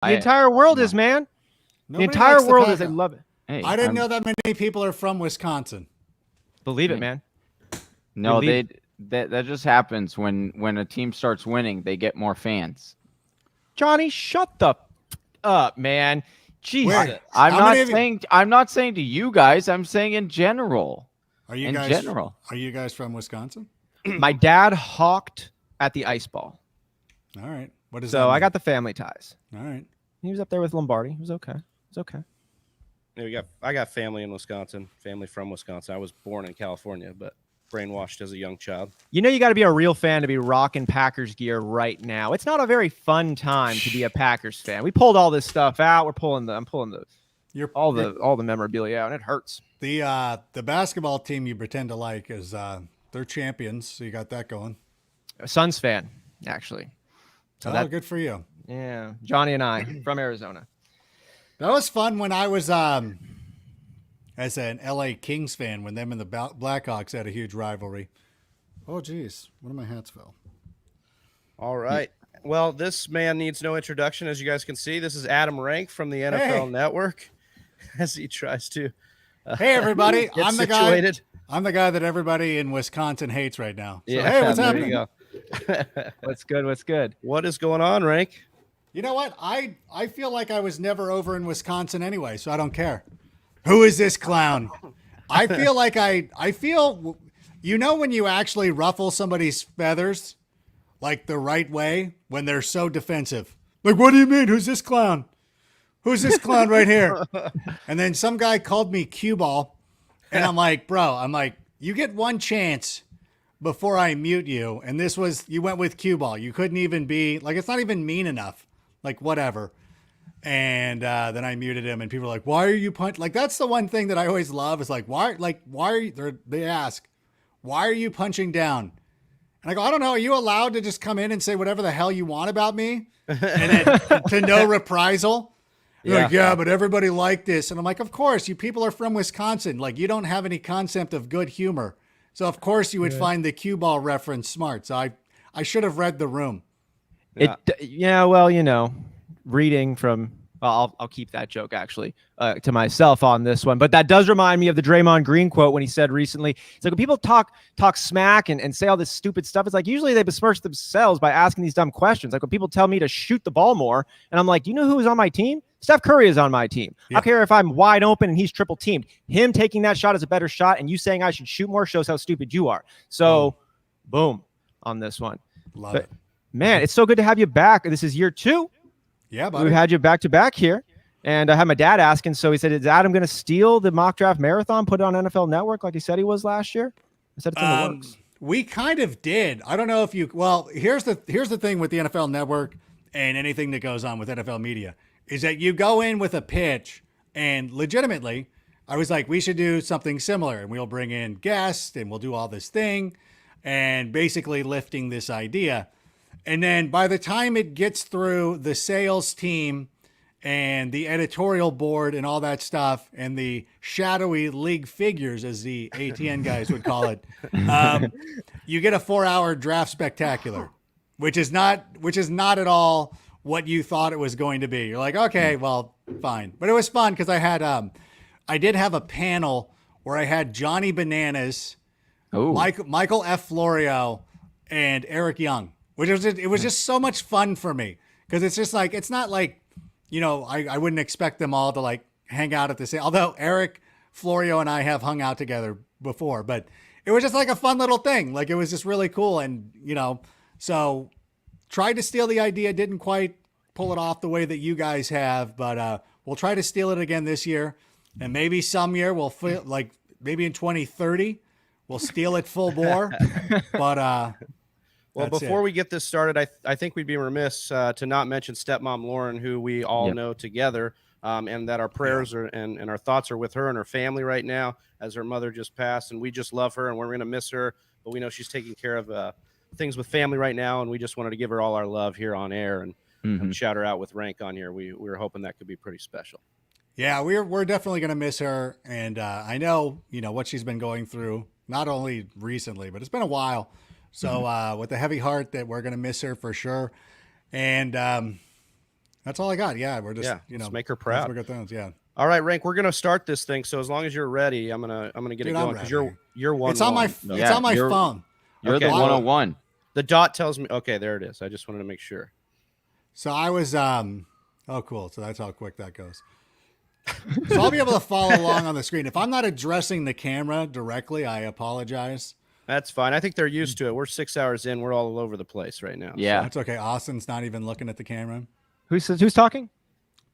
The entire world is, man. The entire world is. They love it. Hey, I didn't know that many people are from Wisconsin. Believe it, man. No, that just happens when a team starts winning. They get more fans. Johnny, shut the up, man. Jesus. Wait, I'm not saying to you guys. I'm saying in general. Are you guys from Wisconsin? My dad hawked at the ice ball. All right. What is that? So I got the family ties. All right. He was up there with Lombardi. It was okay. It's okay. Yeah, I got family in Wisconsin, family from Wisconsin. I was born in California, but brainwashed as a young child. You know, you got to be a real fan to be rocking Packers gear right now. It's not a very fun time to be a Packers fan. We pulled all this stuff out. I'm pulling all the memorabilia out, and it hurts. The basketball team you pretend to like is they're champions, so you got that going. A Suns fan, actually. So good for you. Yeah, Johnny and I from Arizona. That was fun when I was as an LA Kings fan when them and the Blackhawks had a huge rivalry. Oh, geez. One of my hats fell. All right. Well, this man needs no introduction. As you guys can see, this is Adam Rank from the NFL Network as he tries to hey, everybody. I'm the situated. guy. I'm the guy that everybody in Wisconsin hates right now. So, yeah, hey, what's there happening? you go. What's good? What's good? What is going on, Rank? You know what? I feel like I was never over in Wisconsin anyway, so I don't care. Who is this clown? I feel like I feel, you know, when you actually ruffle somebody's feathers like the right way when they're so defensive. Like, what do you mean? Who's this clown? Who's this clown right here? And then some guy called me cue ball. And I'm like, bro, you get one chance before I mute you. And you went with cue ball. You couldn't even be like, it's not even mean enough. Like, whatever. And then I muted him, and people are like, why are you punching? Like, that's the one thing that I always love is like, why are you, they ask, why are you punching down? And I go, I don't know. Are you allowed to just come in and say whatever the hell you want about me? And then to no reprisal? They're like, yeah, but everybody liked this. And I'm like, of course, you people are from Wisconsin. Like, you don't have any concept of good humor. So, of course, you would find the cue ball reference smart. So I should have read the room. Yeah, well, you know, reading from I'll keep that joke actually to myself on this one, but that does remind me of the Draymond Green quote when he said recently, it's like when people talk smack and say all this stupid stuff, it's like usually they besmirch themselves by asking these dumb questions. Like when people tell me to shoot the ball more, and I'm like, do you know who's on my team? Steph Curry is on my team. Yeah. I don't care if I'm wide open and he's triple teamed. Him taking that shot is a better shot, and you saying I should shoot more shows how stupid you are. So, boom on this one. Love it. Man, it's so good to have you back. This is year 2. Yeah, buddy. We've had you back to back here. And I had my dad asking, so he said, is Adam going to steal the mock draft marathon, put it on NFL Network like he said he was last year? I said it's in the works. We kind of did. I don't know if here's the thing with the NFL Network and anything that goes on with NFL media is that you go in with a pitch, and legitimately, I was like, we should do something similar, and we'll bring in guests and we'll do all this thing and basically lifting this idea. And then by the time it gets through the sales team and the editorial board and all that stuff and the shadowy league figures, as the ATN guys would call it, you get a 4-hour draft spectacular, which is not at all what you thought it was going to be. You're like, okay, well, fine. But it was fun because I did have a panel where I had Johnny Bananas, Michael F. Florio, and Eric Young. It was just so much fun for me because it's just like, it's not like, you know, I wouldn't expect them all to like hang out at the same, although Eric, Florio, and I have hung out together before, but it was just like a fun little thing. Like it was just really cool. And, you know, so tried to steal the idea, didn't quite pull it off the way that you guys have, but we'll try to steal it again this year. And maybe some year we'll feel like maybe in 2030, we'll steal it full bore. But, well, before we get this started, I think we'd be remiss to not mention stepmom Lauren, who we all know together, and that our prayers and our thoughts are with her and her family right now as her mother just passed. And we just love her, and we're going to miss her. But we know she's taking care of things with family right now, and we just wanted to give her all our love here on air and shout her out with Rank on here. We were hoping that could be pretty special. Yeah, we're definitely going to miss her. And I know, you know, what she's been going through, not only recently, but it's been a while. So with a heavy heart that we're going to miss her for sure. And That's all I got. Yeah, we're just let's make her proud. We're good things. Yeah. All right, Rank, we're gonna start this thing. So as long as you're ready, I'm gonna get it going because you're one. It's on my phone. You're the 101. The dot tells me. Okay, there it is. I just wanted to make sure. So I was oh cool. So that's how quick that goes. So I'll be able to follow along on the screen. If I'm not addressing the camera directly, I apologize. That's fine. I think they're used to it. We're 6 hours in. We're all over the place right now. Yeah, so that's okay. Austin's not even looking at the camera. Who's talking?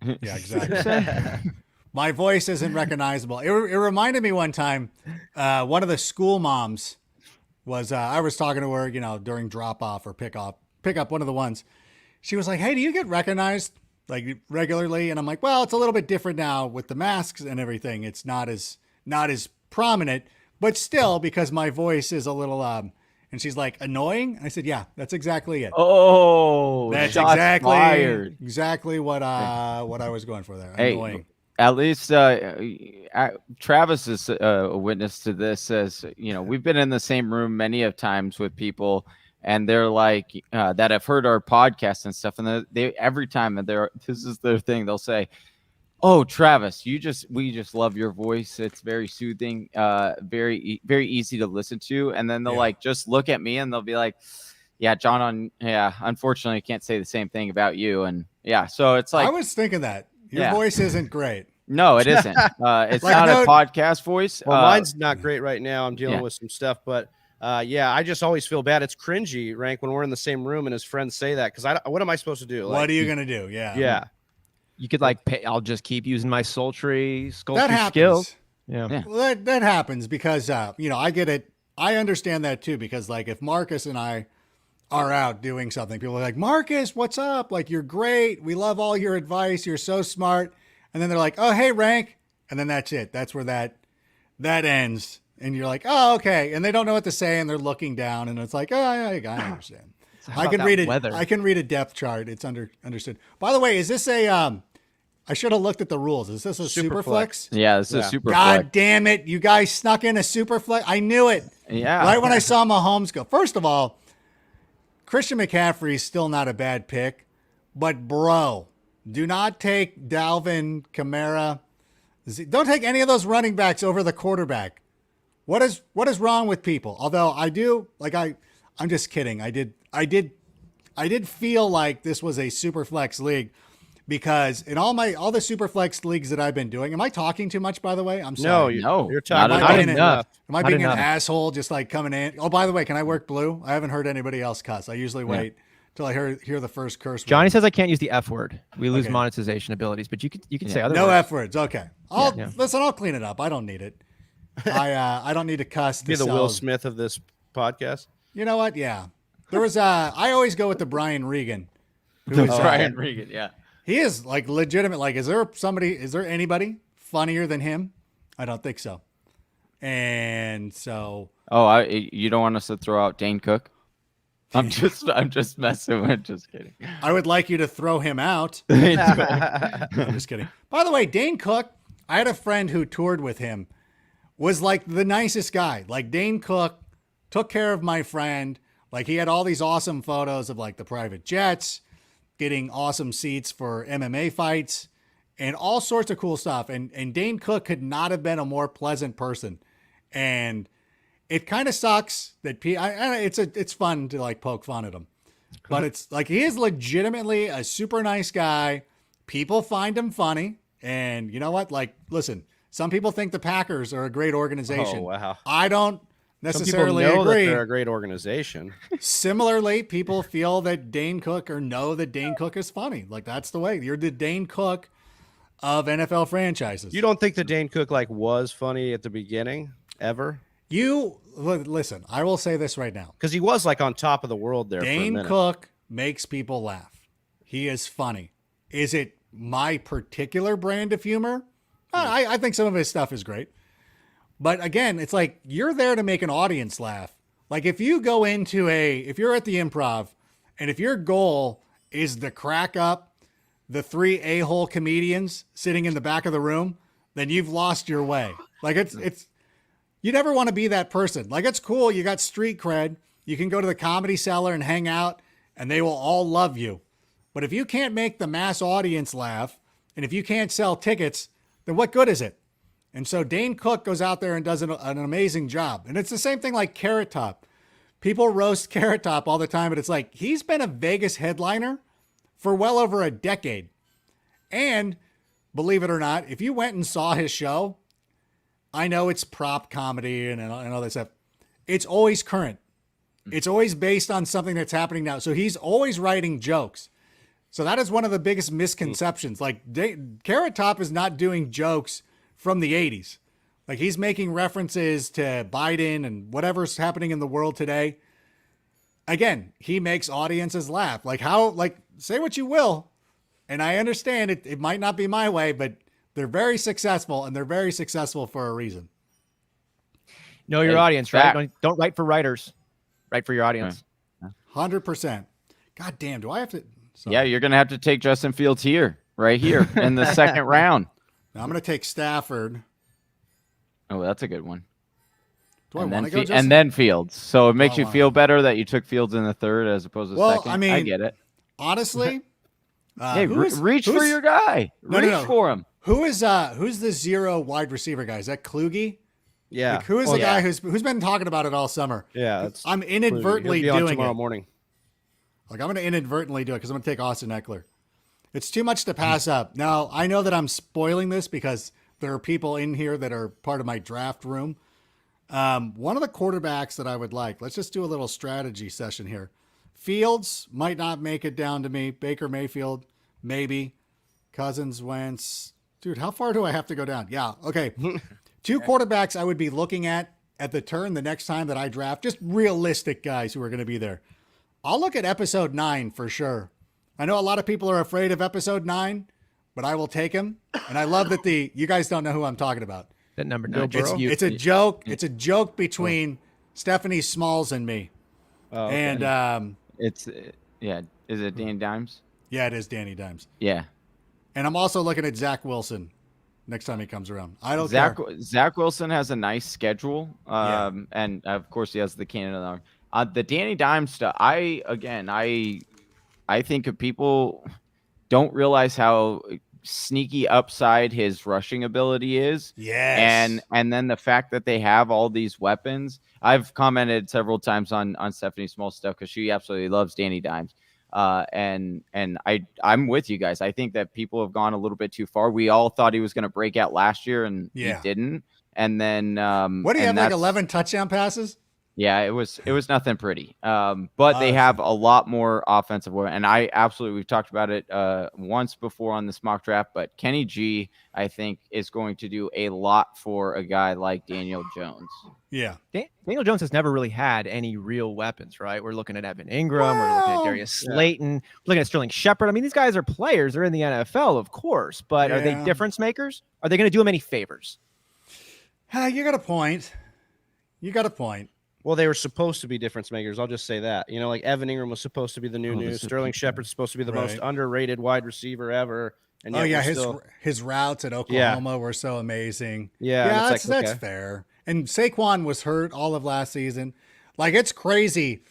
Yeah, exactly. My voice isn't recognizable. It reminded me one time, one of the school moms was, I was talking to her, during drop off or pick up, one of the ones. She was like, "Hey, do you get recognized like regularly?" And I'm like, "Well, it's a little bit different now with the masks and everything. It's not as prominent, but still, because my voice is a little, and she's like, annoying. I said, "Yeah, that's exactly it." Oh, that's exactly what I was going for there. Hey, annoying. At least Travis is a witness to this. As we've been in the same room many of times with people, and they're like that have heard our podcast and stuff, and they every time that this is their thing, they'll say, "Oh, Travis, we just love your voice. It's very soothing, very easy to listen to." And then they'll like just look at me and they'll be like, "Yeah, John, unfortunately, I can't say the same thing about you." And so it's like I was thinking that your voice isn't great. No, it isn't. It's not a podcast voice. Well, mine's not great right now. I'm dealing with some stuff, but I just always feel bad. It's cringy, Rank, when we're in the same room and his friends say that, because what am I supposed to do? What are you gonna do? Yeah. You could I'll just keep using my sultry that skills. Yeah. Well, that happens because I get it. I understand that too, because like if Marcus and I are out doing something, people are like, "Marcus, what's up? Like, you're great. We love all your advice. You're so smart." And then they're like, "Oh, hey, Rank." And then that's it. That's where that ends. And you're like, "Oh, okay." And they don't know what to say. And they're looking down and it's like, "Oh, I understand." I can read it. I can read a depth chart. It's understood. By the way, is this I should have looked at the rules. Is this a Superflex? Yeah, this is Superflex. God damn it. You guys snuck in a Superflex. I knew it. Yeah. Right when I saw Mahomes go. First of all, Christian McCaffrey is still not a bad pick, but bro, do not take Dalvin, Kamara. Don't take any of those running backs over the quarterback. What is wrong with people? Although I do, I'm just kidding. I did feel like this was a super flex league because in all the super flex leagues that I've been doing, am I talking too much, by the way? I'm sorry. No, you're talking not enough. Am I being an asshole just like coming in? Oh, by the way, can I work blue? I haven't heard anybody else cuss. I usually wait till I hear the first curse word. Johnny says I can't use the F word. We lose monetization abilities, but you can say other words. No F words. Okay. Listen, I'll clean it up. I don't need it. I don't need to cuss. Be the Will Smith of this podcast. You know what? Yeah. There was I always go with the Brian Regan. Brian Regan, yeah. He is like legitimate. Like, is there anybody funnier than him? I don't think so. And so. Oh, you don't want us to throw out Dane Cook? I'm just messing with. Just kidding. I would like you to throw him out. I'm just kidding. By the way, Dane Cook, I had a friend who toured with him, was like the nicest guy. Like Dane Cook took care of my friend. Like he had all these awesome photos of like the private jets, getting awesome seats for MMA fights and all sorts of cool stuff. And Dane Cook could not have been a more pleasant person. And it kind of sucks that it's fun to like poke fun at him, but it's like, he is legitimately a super nice guy. People find him funny. And you know what? Like, listen, some people think the Packers are a great organization. Oh, wow. I don't necessarily Some people know agree. that they're a great organization. Similarly, people feel that Dane Cook or know that Dane Cook is funny. Like, that's the way. You're the Dane Cook of NFL franchises. You don't think that Dane Cook was funny at the beginning ever? Listen, I will say this right now. Because he was like on top of the world there. Dane Cook makes people laugh. He is funny. Is it my particular brand of humor? I think some of his stuff is great. But again, it's like you're there to make an audience laugh. Like if you go if you're at the Improv and if your goal is to crack up the 3 a-hole comedians sitting in the back of the room, then you've lost your way. Like you never want to be that person. Like it's cool. You got street cred. You can go to the Comedy Cellar and hang out and they will all love you. But if you can't make the mass audience laugh, and if you can't sell tickets, then what good is it? And so Dane Cook goes out there and does an amazing job. And it's the same thing like Carrot Top. People roast Carrot Top all the time, but it's like he's been a Vegas headliner for well over a decade. And believe it or not, if you went and saw his show, I know it's prop comedy and all that stuff. It's always current. It's always based on something that's happening now. So he's always writing jokes. So that is one of the biggest misconceptions. Like Carrot Top is not doing jokes from the 80s. Like he's making references to Biden and whatever's happening in the world today. Again, he makes audiences laugh. Say what you will. And I understand it might not be my way, but they're very successful, and they're very successful for a reason. Know your audience, right? Don't write for writers. Write for your audience. 100%. God damn, do I have to? Sorry. Yeah, you're going to have to take Justin Fields right here in the second round. Now I'm going to take Stafford. Oh, that's a good one. Do I want to go and then Fields. So it makes you feel better that you took Fields in the third as opposed to second. I mean, I get it. Honestly, hey, reach for your guy. Reach for him. Who's the 0 wide receiver guy? Is that Kluge? Yeah. Like, who is the guy who's been talking about it all summer? Yeah, I'm inadvertently doing tomorrow it. Morning. Like I'm going to inadvertently do it because I'm going to take Austin Eckler. It's too much to pass up. Now I know that I'm spoiling this because there are people in here that are part of my draft room. One of the quarterbacks that I would like. Let's just do a little strategy session here. Fields might not make it down to me. Baker Mayfield, maybe. Cousins, Wentz. Dude, how far do I have to go down? Yeah, okay. 2 quarterbacks I would be looking at the turn the next time that I draft. Just realistic guys who are going to be there. I'll look at episode 9 for sure. I know a lot of people are afraid of episode 9, but I will take him. And I love that you guys don't know who I'm talking about. That number 9. It's a joke. It's a joke between Stephanie Smalls and me. Oh, okay. And is it Danny Dimes? Yeah, it is Danny Dimes. Yeah. And I'm also looking at Zach Wilson next time he comes around. I don't care. Zach Wilson has a nice schedule. And of course he has the Canada arm. The Danny Dimes stuff, I think if people don't realize how sneaky upside his rushing ability is. Yes. And then the fact that they have all these weapons. I've commented several times on Stephanie Small's stuff because she absolutely loves Danny Dimes. And I'm with you guys. I think that people have gone a little bit too far. We all thought he was going to break out last year, and he didn't. And then what do you have, like 11 touchdown passes? Yeah, it was nothing pretty. But they have a lot more offensive weapons. And we've talked about it once before on this mock draft, but Kenny G, I think, is going to do a lot for a guy like Daniel Jones. Yeah. Daniel Jones has never really had any real weapons, right? We're looking at Evan Ingram. We're looking at Darius Slayton. We're looking at Sterling Shepard. I mean, these guys are players. They're in the NFL, of course, but are they difference makers? Are they going to do him any favors? You got a point. Well, they were supposed to be difference makers. I'll just say that. You know, like Evan Ingram was supposed to be the new news. Sterling Shepard's supposed to be the most underrated wide receiver ever. And his routes at Oklahoma were so amazing. Yeah, that's fair. And Saquon was hurt all of last season. Like, it's crazy.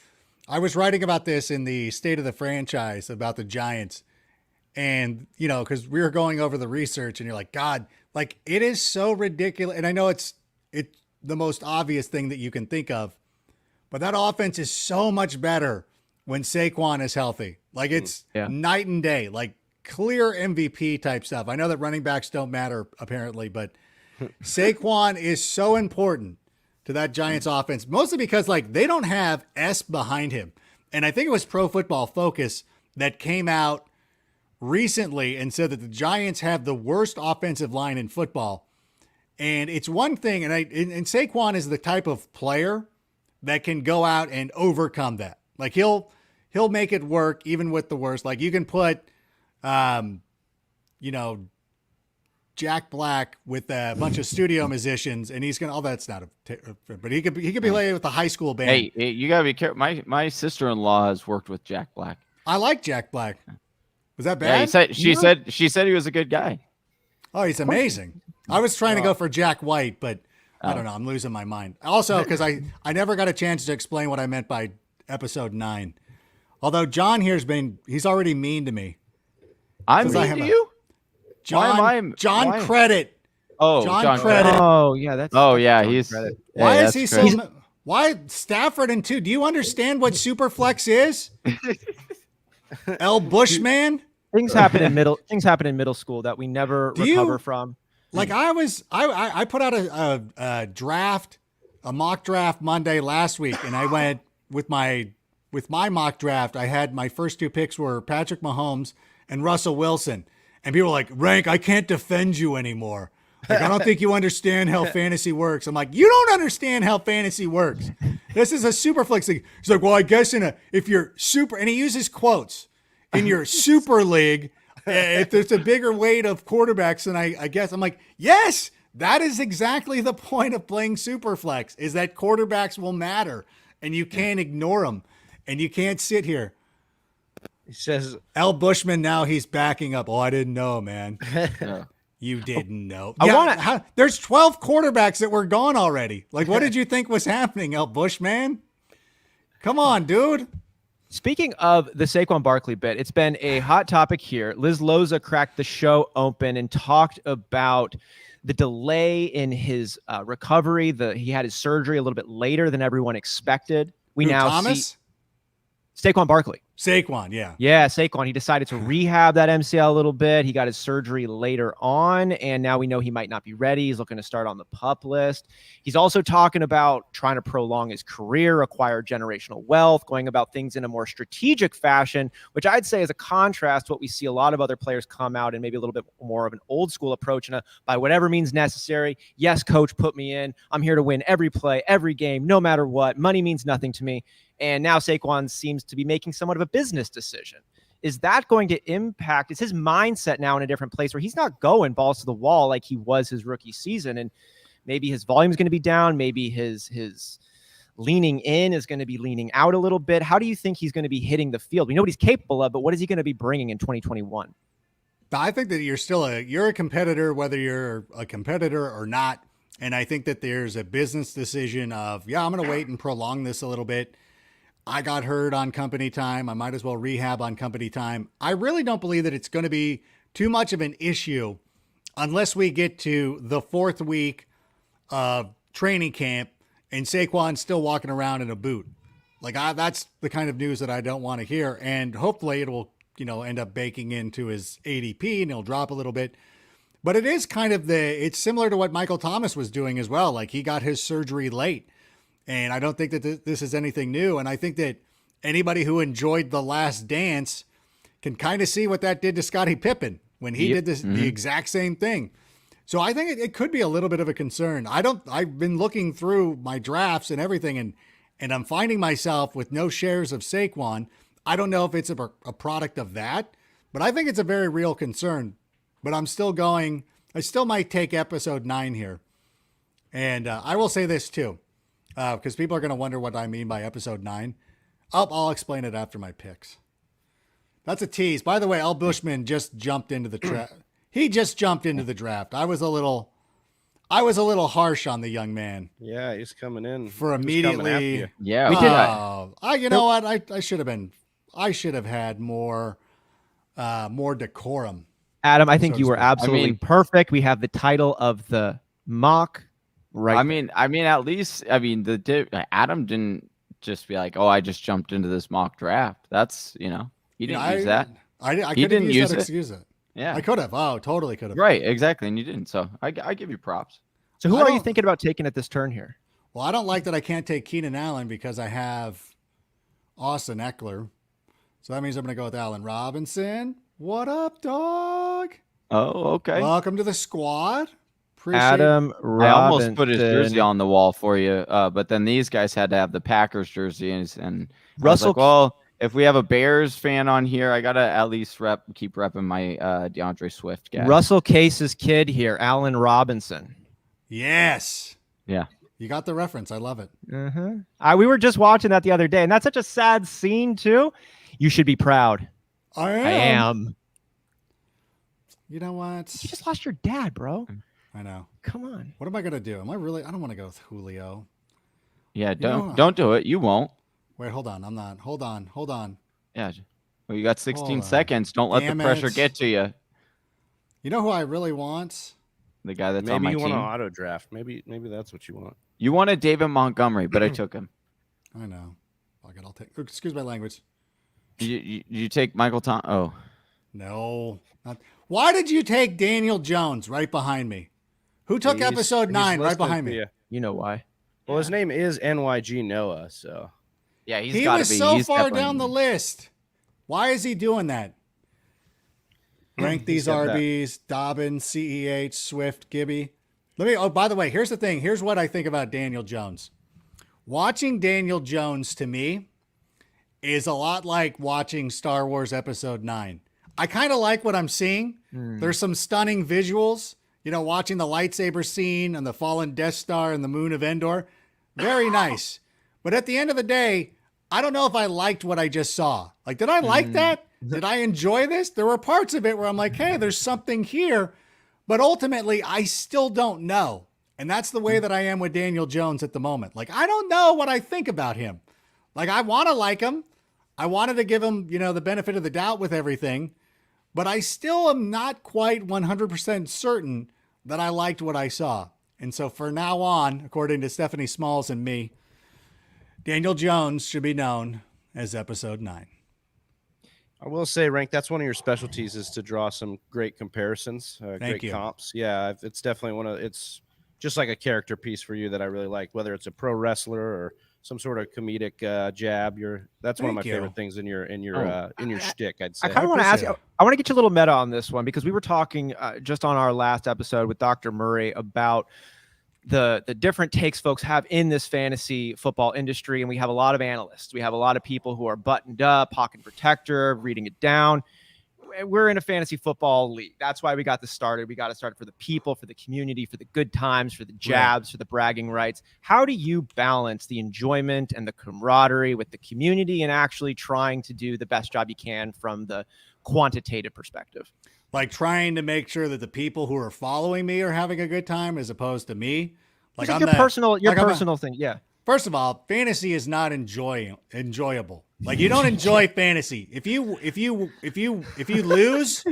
I was writing about this in the State of the Franchise about the Giants. And, you know, because we were going over the research and you're like, God, like, it is so ridiculous. And I know it's the most obvious thing that you can think of. But that offense is so much better when Saquon is healthy. Like, it's night and day, like clear MVP type stuff. I know that running backs don't matter apparently, but Saquon is so important to that Giants offense, mostly because like they don't have S behind him. And I think it was Pro Football Focus that came out recently and said that the Giants have the worst offensive line in football. And it's one thing, and Saquon is the type of player that can go out and overcome that. Like he'll make it work even with the worst. Like you can put, Jack Black with a bunch of studio musicians, and he's gonna. Oh, that's not but he could be playing with the high school band. Hey, you gotta be careful. My sister-in-law has worked with Jack Black. I like Jack Black. Was that bad? Yeah, she said he was a good guy. Oh, he's amazing. I was trying to go for Jack White, but I don't know. I'm losing my mind. Also, because I never got a chance to explain what I meant by episode 9. Although John he's already mean to me. I'm Says I mean have to a- you? John, Why am I- John why? Credit. Oh, John Credit. Oh yeah, that's. Oh that's yeah, John he's. Credit. Why Hey, is he that's so? great. Why Stafford and two? Do you understand what Superflex is? El Bushman. Things happen in middle school that we never Do recover you- from. Like I put out a draft, a mock draft Monday last week, and I went with my mock draft. I had my first two picks were Patrick Mahomes and Russell Wilson, and people were like, "Rank, I can't defend you anymore. Like, I don't think you understand how fantasy works." I'm like, "You don't understand how fantasy works. This is a super flex league." He's like, "Well, I guess if you're super," and he uses quotes, in your super league, if there's a bigger weight of quarterbacks than I guess. I'm like, yes, that is exactly the point of playing super flex, is that quarterbacks will matter and you can't ignore them and you can't sit here. He says, Al Bushman, now he's backing up. Oh, I didn't know, man. Yeah. You didn't know. I wanna- There's 12 quarterbacks that were gone already. Like, what did you think was happening, El Bushman? Come on, dude. Speaking of the Saquon Barkley bit, it's been a hot topic here. Liz Loza cracked the show open and talked about the delay in his recovery. He had his surgery a little bit later than everyone expected. We Who, now Thomas? see Saquon Barkley. Saquon, yeah. Yeah, Saquon. He decided to rehab that MCL a little bit. He got his surgery later on, and now we know he might not be ready. He's looking to start on the PUP list. He's also talking about trying to prolong his career, acquire generational wealth, going about things in a more strategic fashion, which I'd say is a contrast to what we see a lot of other players come out and maybe a little bit more of an old school approach and by whatever means necessary. Yes, coach, put me in. I'm here to win every play, every game, no matter what. Money means nothing to me. And now Saquon seems to be making somewhat of a business decision. Is that going to impact? Is his mindset now in a different place where he's not going balls to the wall like he was his rookie season? And maybe his volume is going to be down. Maybe his leaning in is going to be leaning out a little bit. How do you think he's going to be hitting the field? We know what he's capable of, but what is he going to be bringing in 2021? I think that you're a competitor, whether you're a competitor or not. And I think that there's a business decision of, I'm going to wait and prolong this a little bit. I got hurt on company time. I might as well rehab on company time. I really don't believe that it's going to be too much of an issue unless we get to the 4th week of training camp and Saquon's still walking around in a boot. Like, that's the kind of news that I don't want to hear. And hopefully it will, end up baking into his ADP and he'll drop a little bit. But it is kind of it's similar to what Michael Thomas was doing as well. Like, he got his surgery late. And I don't think that this is anything new. And I think that anybody who enjoyed The Last Dance can kind of see what that did to Scottie Pippen when he did the exact same thing. So I think it could be a little bit of a concern. I've been looking through my drafts and everything, and I'm finding myself with no shares of Saquon. I don't know if it's a product of that, but I think it's a very real concern. But I still might take episode 9 here. And I will say this too. Because people are going to wonder what I mean by episode 9. I'll explain it after my picks. That's a tease. By the way, Al Bushman just jumped into the draft. He just jumped into the draft. I was a little harsh on the young man. yeah, he's coming in. For He was coming after immediately. you. Yeah. We did. You know what? I should have had more decorum. Adam, I think So you to were speak. absolutely perfect. We have the title of the mock right. I mean, at least, Adam didn't just be like, "Oh, I just jumped into this mock draft." That's, he didn't use that. I He could have didn't used use that it. excuse. Yeah. I could have. Oh, totally could have. Right. Exactly. And you didn't. So I give you props. So who I are you don't- thinking about taking at this turn here? Well, I don't like that I can't take Keenan Allen because I have Austin Eckler. So that means I'm going to go with Allen Robinson. What up, dog? Oh, okay. Welcome to the squad. Appreciate Adam I Robinson. almost put his jersey on the wall for you, but then these guys had to have the Packers jersey, and I was Russell. like, well, if we have a Bears fan on here, I gotta at least keep repping my DeAndre Swift guy. Russell Case's kid here, Allen Robinson. Yes. Yeah. You got the reference. I love it. We were just watching that the other day, and that's such a sad scene too. You should be proud. I I am. You know what? You just lost your dad, bro. I know. Come on. What am I going to do? I don't want to go with Julio. Yeah, know- don't do it. You won't. Wait, hold on. I'm not. Hold on. Yeah. Well, you got 16 Hold on. seconds. Don't let the Damn pressure it. get to you. You know who I really want? The guy that's on Maybe my you team. want to auto draft. Maybe that's what you want. You wanted David Montgomery, but I took him. I know. Fuck it, I'll take. Excuse my language. You take Michael Tom. Oh, No. Why did you take Daniel Jones right behind me? Who took episode 9 right behind me? You know why? Well, his name is NYG Noah, so yeah, he's He got to was be. so He's far definitely- down the list. Why is he doing that? Rank these got that. RBs: Dobbins, CEH, Swift, Gibby. Oh, by the way, here's the thing. Here's what I think about Daniel Jones. Watching Daniel Jones to me is a lot like watching Star Wars Episode 9. I kind of like what I'm seeing. There's some stunning visuals. You know, watching the lightsaber scene and the fallen Death Star and the moon of Endor. Very nice. But at the end of the day, I don't know if I liked what I just saw. Like, did I like that? Did I enjoy this? There were parts of it where I'm like, hey, there's something here. But ultimately, I still don't know. And that's the way that I am with Daniel Jones at the moment. Like, I don't know what I think about him. Like, I want to like him. I wanted to give him, you know, the benefit of the doubt with everything. But I still am not quite 100% certain that I liked what I saw. And so for now on, according to Stephanie Smalls and me, Daniel Jones should be known as Episode 9. I will say, Rank, that's one of your specialties is to draw some great comparisons, great you. comps. Yeah, it's definitely it's just like a character piece for you that I really like, whether it's a pro wrestler or some sort of comedic jab. That's one of my Thank you. favorite things in your shtick, I'd say. I kind of want to ask appreciate you, I want to get you a little meta on this one because we were talking just on our last episode with Dr. Murray about the different takes folks have in this fantasy football industry. And we have a lot of analysts. We have a lot of people who are buttoned up, pocket protector, reading it down. We're in a fantasy football league. That's why we got this started. We got to start for the people, for the community, for the good times, for the jabs, for the bragging rights. How do you balance the enjoyment and the camaraderie with the community and actually trying to do the best job you can from the quantitative perspective? Like trying to make sure that the people who are following me are having a good time as opposed to me. Like your personal thing. Yeah. First of all, fantasy is not enjoyable. Like you don't enjoy fantasy. If you lose,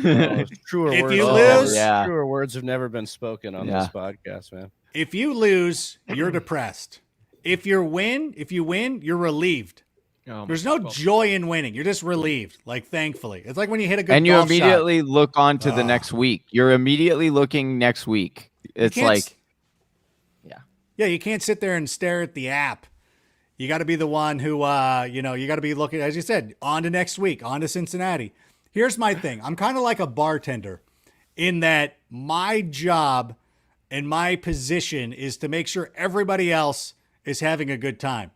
truer words have never been spoken on this podcast, man. If you lose, you're depressed. If you win, you're relieved. There's no joy in winning. You're just relieved. Like, thankfully, it's like when you hit a good and you golf immediately shot. look on to the next week. You're immediately looking next week. It's like, yeah, you can't sit there and stare at the app. You got to be the one who, you got to be looking, as you said, on to next week, on to Cincinnati. Here's my thing. I'm kind of like a bartender in that my job and my position is to make sure everybody else is having a good time.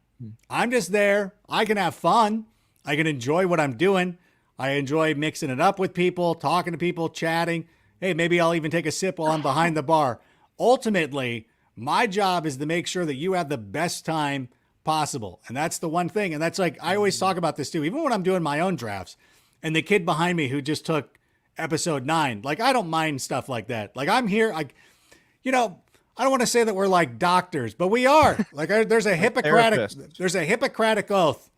I'm just there. I can have fun. I can enjoy what I'm doing. I enjoy mixing it up with people, talking to people, chatting. Hey, maybe I'll even take a sip while I'm behind the bar. Ultimately, my job is to make sure that you have the best time possible. And that's the one thing. And that's like, I always talk about this too, even when I'm doing my own drafts. And the kid behind me who just took episode 9, like, I don't mind stuff like that. Like, I'm here, I don't want to say that we're like doctors, but we are. Like, there's a Hippocratic oath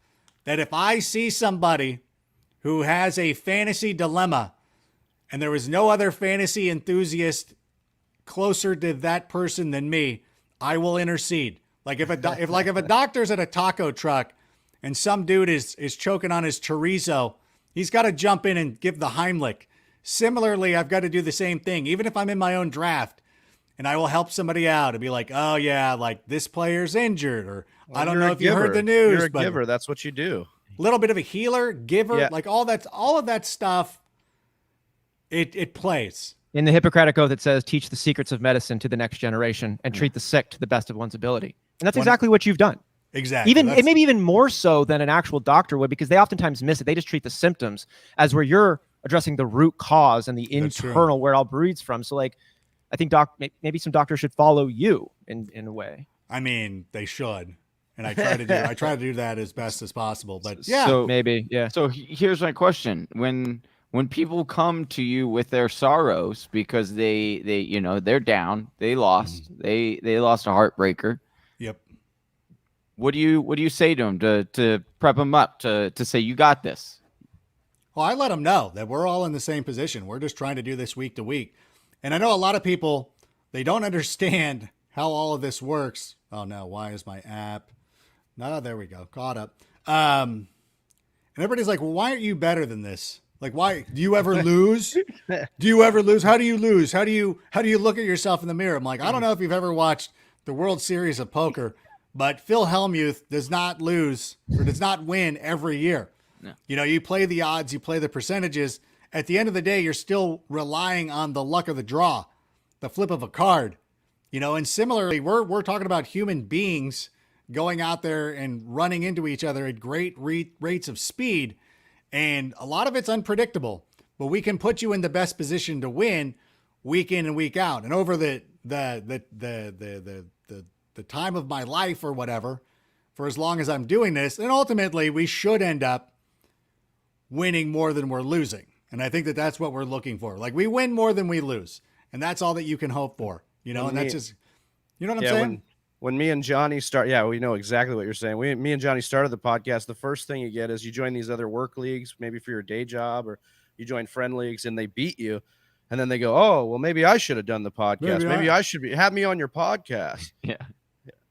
that if I see somebody who has a fantasy dilemma and there was no other fantasy enthusiast closer to that person than me, I will intercede. Like if a doctor's at a taco truck and some dude is choking on his chorizo, he's got to jump in and give the Heimlich. Similarly, I've got to do the same thing, even if I'm in my own draft, and I will help somebody out and be like, oh yeah, like this player's injured, or I don't know if you heard the news. You're a giver. That's what you do. A little bit of a healer, giver, like all of that stuff. It plays. In the Hippocratic Oath, it says, teach the secrets of medicine to the next generation and treat the sick to the best of one's ability. And that's exactly what you've done. Exactly. It may be even more so than an actual doctor would, because they oftentimes miss it. They just treat the symptoms, as where you're addressing the root cause and the internal where it all breeds from. So like, I think maybe some doctors should follow you in a way. I mean, they should. And I try to do that as best as possible, but yeah. So, maybe. Yeah. So here's my question. When people come to you with their sorrows because they're down, they lost, they lost a heartbreaker. Yep. What do you say to them to prep them up to say, you got this? Well, I let them know that we're all in the same position. We're just trying to do this week to week. And I know a lot of people, they don't understand how all of this works. Oh no, why is my app? No, there we go. Caught up. And everybody's like, well, why aren't you better than this? Like, why do you ever lose? Do you ever lose? How do you lose? How do you look at yourself in the mirror? I'm like, I don't know if you've ever watched the World Series of Poker, but Phil Hellmuth does not lose or does not win every year. No. You know, you play the odds, you play the percentages. At the end of the day, you're still relying on the luck of the draw, the flip of a card. You know, and similarly, we're talking about human beings going out there and running into each other at great rates of speed. And a lot of it's unpredictable, but we can put you in the best position to win week in and week out. And over the time of my life or whatever, for as long as I'm doing this, and ultimately we should end up winning more than we're losing. And I think that that's what we're looking for. Like, we win more than we lose. And that's all that you can hope for, you know, and that's just, you know what I'm saying? When me and Johnny we know exactly what you're saying. Me and Johnny started the podcast. The first thing you get is you join these other work leagues, maybe for your day job, or you join friend leagues and they beat you. And then they go, oh, well, maybe I should have done the podcast. Maybe I should have me on your podcast. Yeah.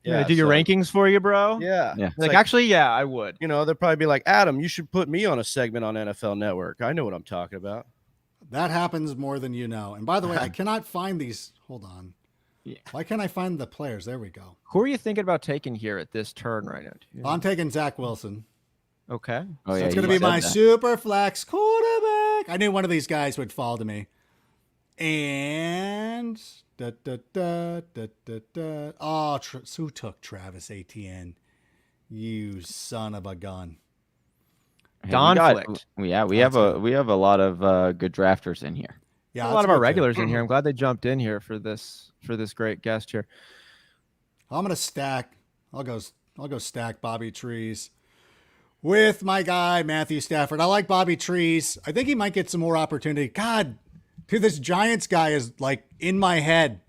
Do your rankings for you, bro? Yeah. Like, actually, yeah, I would. You know, they'll probably be like, Adam, you should put me on a segment on NFL Network. I know what I'm talking about. That happens more than you know. And by the way, I cannot find these. Hold on. Yeah. Why can't I find the players? There we go. Who are you thinking about taking here at this turn right now? I'm taking Zach Wilson. Okay. So it's going to be my super flex quarterback. I knew one of these guys would fall to me. And who took Travis Etienne? You son of a gun. Donflict. We have a lot of good drafters in here. Yeah, a lot of our regulars in here. I'm glad they jumped in here for this great guest here. I'm gonna stack. I'll go stack Bobby Trees with my guy Matthew Stafford. I like Bobby Trees. I think he might get some more opportunity. God, dude, this Giants guy is like in my head.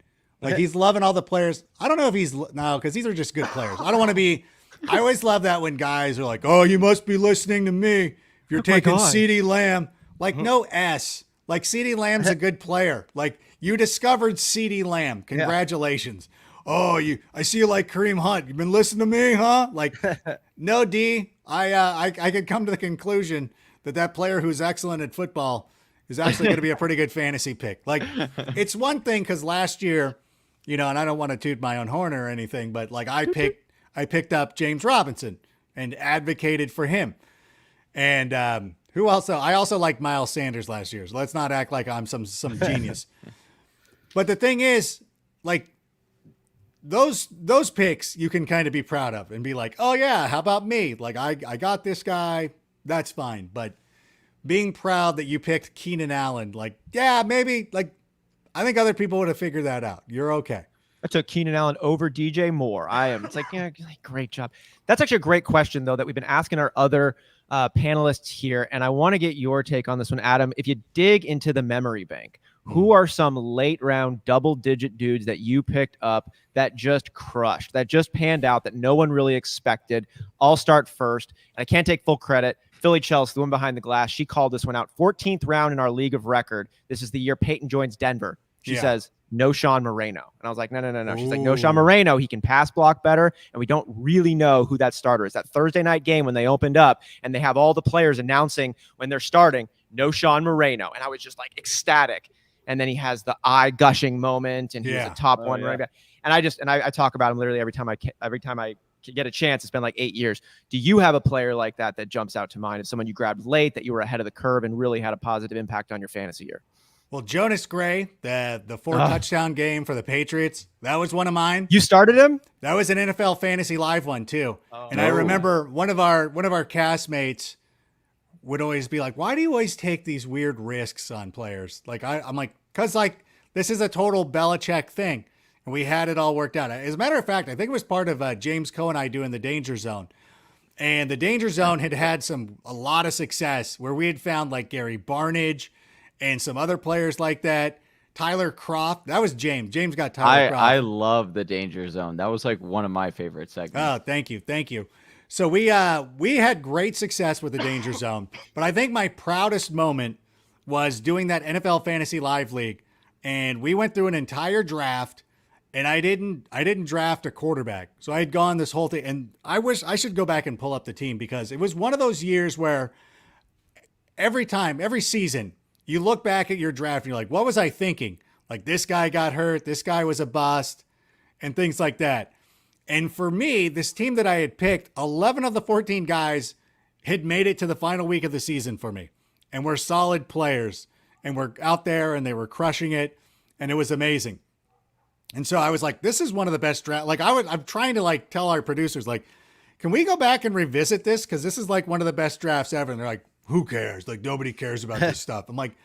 Like, he's loving all the players. I don't know if because these are just good players. I don't want to be. I always love that when guys are like, "Oh, you must be listening to me if you're taking CeeDee Lamb." Like, no S. Like, CeeDee Lamb's a good player. Like, you discovered CeeDee Lamb. Congratulations. Yeah. Oh, I see you like Kareem Hunt. You've been listening to me, huh? Like, no, D. I could come to the conclusion that player who's excellent at football is actually going to be a pretty good fantasy pick. Like, it's one thing because last year, you know, and I don't want to toot my own horn or anything, but like I picked up James Robinson and advocated for him. And who else? I also liked Miles Sanders last year. So let's not act like I'm some genius. But the thing is, like, those picks you can kind of be proud of and be like, oh yeah, how about me? Like, I got this guy. That's fine. But being proud that you picked Keenan Allen, like, yeah, maybe, like, I think other people would have figured that out. You're okay. I took Keenan Allen over DJ Moore. It's like, yeah, great job. That's actually a great question, though, that we've been asking our other panelists here. And I want to get your take on this one, Adam. If you dig into the memory bank, who are some late round double-digit dudes that you picked up that just crushed, that just panned out, that no one really expected? I'll start first. And I can't take full credit. Philly Chelsea, the one behind the glass, she called this one out. 14th round in our league of record. This is the year Peyton joins Denver. She says, no Sean Moreno. And I was like, no. She's like, no Sean Moreno. He can pass block better. And we don't really know who that starter is. That Thursday night game when they opened up and they have all the players announcing when they're starting, no Sean Moreno. And I was just like ecstatic. And then he has the eye gushing moment and he's a top one running back. And I talk about him literally every time I get a chance. It's been like 8 years. Do you have a player like that jumps out to mind? As someone you grabbed late, that you were ahead of the curve and really had a positive impact on your fantasy year? Well, Jonas Gray, the 4-touchdown game for the Patriots, that was one of mine. You started him? That was an NFL Fantasy Live one too. And I remember one of our castmates would always be like, "Why do you always take these weird risks on players?" Like I'm like, "Cause like this is a total Belichick thing." And we had it all worked out. As a matter of fact, I think it was part of James Coe and I doing the Danger Zone. And the Danger Zone had a lot of success where we had found like Gary Barnidge and some other players like that. Tyler Kroft. That was James. James got Tyler Kroft. I love the Danger Zone. That was like one of my favorite segments. Oh, thank you. So we had great success with the Danger Zone, but I think my proudest moment was doing that NFL Fantasy Live League, and we went through an entire draft, and I didn't draft a quarterback. So I had gone this whole thing, and I wish I should go back and pull up the team, because it was one of those years where every season, you look back at your draft and you're like, what was I thinking? Like, this guy got hurt, this guy was a bust, and things like that. And for me, this team that I had picked, 11 of the 14 guys had made it to the final week of the season for me, and were solid players, and were out there and they were crushing it, and it was amazing. And so I was like, this is one of the best drafts. Like, I'm trying to like tell our producers, like, can we go back and revisit this? Because this is like one of the best drafts ever. And they're like, who cares? Like, nobody cares about this stuff. I'm like,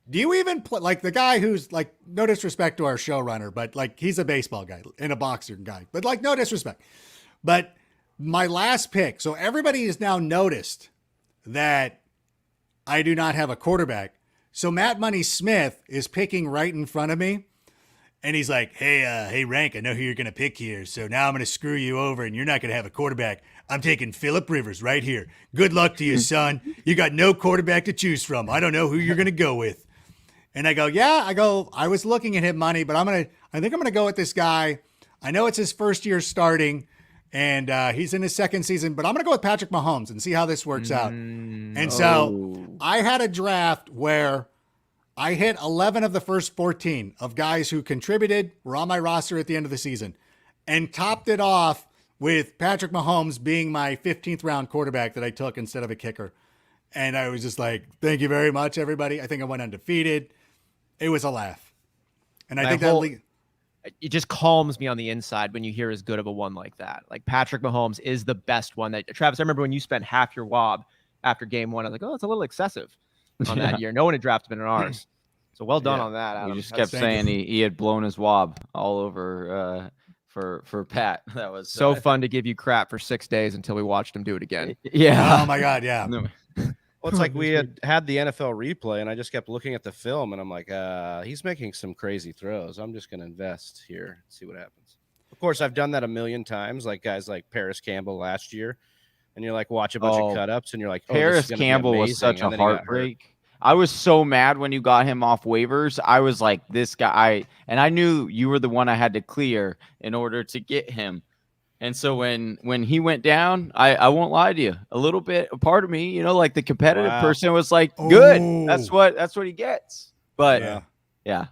do you even play? Like, the guy who's like, no disrespect to our showrunner, but like, he's a baseball guy and a boxer guy, but like, no disrespect. But my last pick, so everybody has now noticed that I do not have a quarterback. So Matt Money Smith is picking right in front of me. And he's like, hey, Rank, I know who you're going to pick here. So now I'm going to screw you over, and you're not going to have a quarterback. I'm taking Phillip Rivers right here. Good luck to you, son. You got no quarterback to choose from. I don't know who you're going to go with. And I go, I was looking at him, Money, but I think I'm going to go with this guy. I know it's his first year starting, and he's in his second season, but I'm going to go with Patrick Mahomes and see how this works out. And so I had a draft where I hit 11 of the first 14 of guys who contributed, were on my roster at the end of the season, and topped it off with Patrick Mahomes being my 15th round quarterback that I took instead of a kicker. And I was just like, thank you very much, everybody. I think I went undefeated. It was a laugh. And I think it just calms me on the inside when you hear as good of a one like that. Like, Patrick Mahomes is the best one. That Travis, I remember when you spent half your WAB after game one, I was like, oh, it's a little excessive on that year. No one had drafted him in ours. So well done on that, Adam. You just kept saying he had blown his WAB all over for Pat. That was so fun to give you crap for 6 days until we watched him do it again. Yeah. Oh my God. Yeah. Well, it's like we had the NFL replay, and I just kept looking at the film, and I'm like, he's making some crazy throws. I'm just going to invest here and see what happens. Of course, I've done that a million times, like guys like Paris Campbell last year, and you're like, watch a bunch of cut-ups, and you're like, Paris Campbell was such a heartbreak. I was so mad when you got him off waivers. I was like, this guy, and I knew you were the one I had to clear in order to get him. And so when he went down, I won't lie to you, a little bit, a part of me, like the competitive person was like, good. Ooh. That's what he gets. But yeah,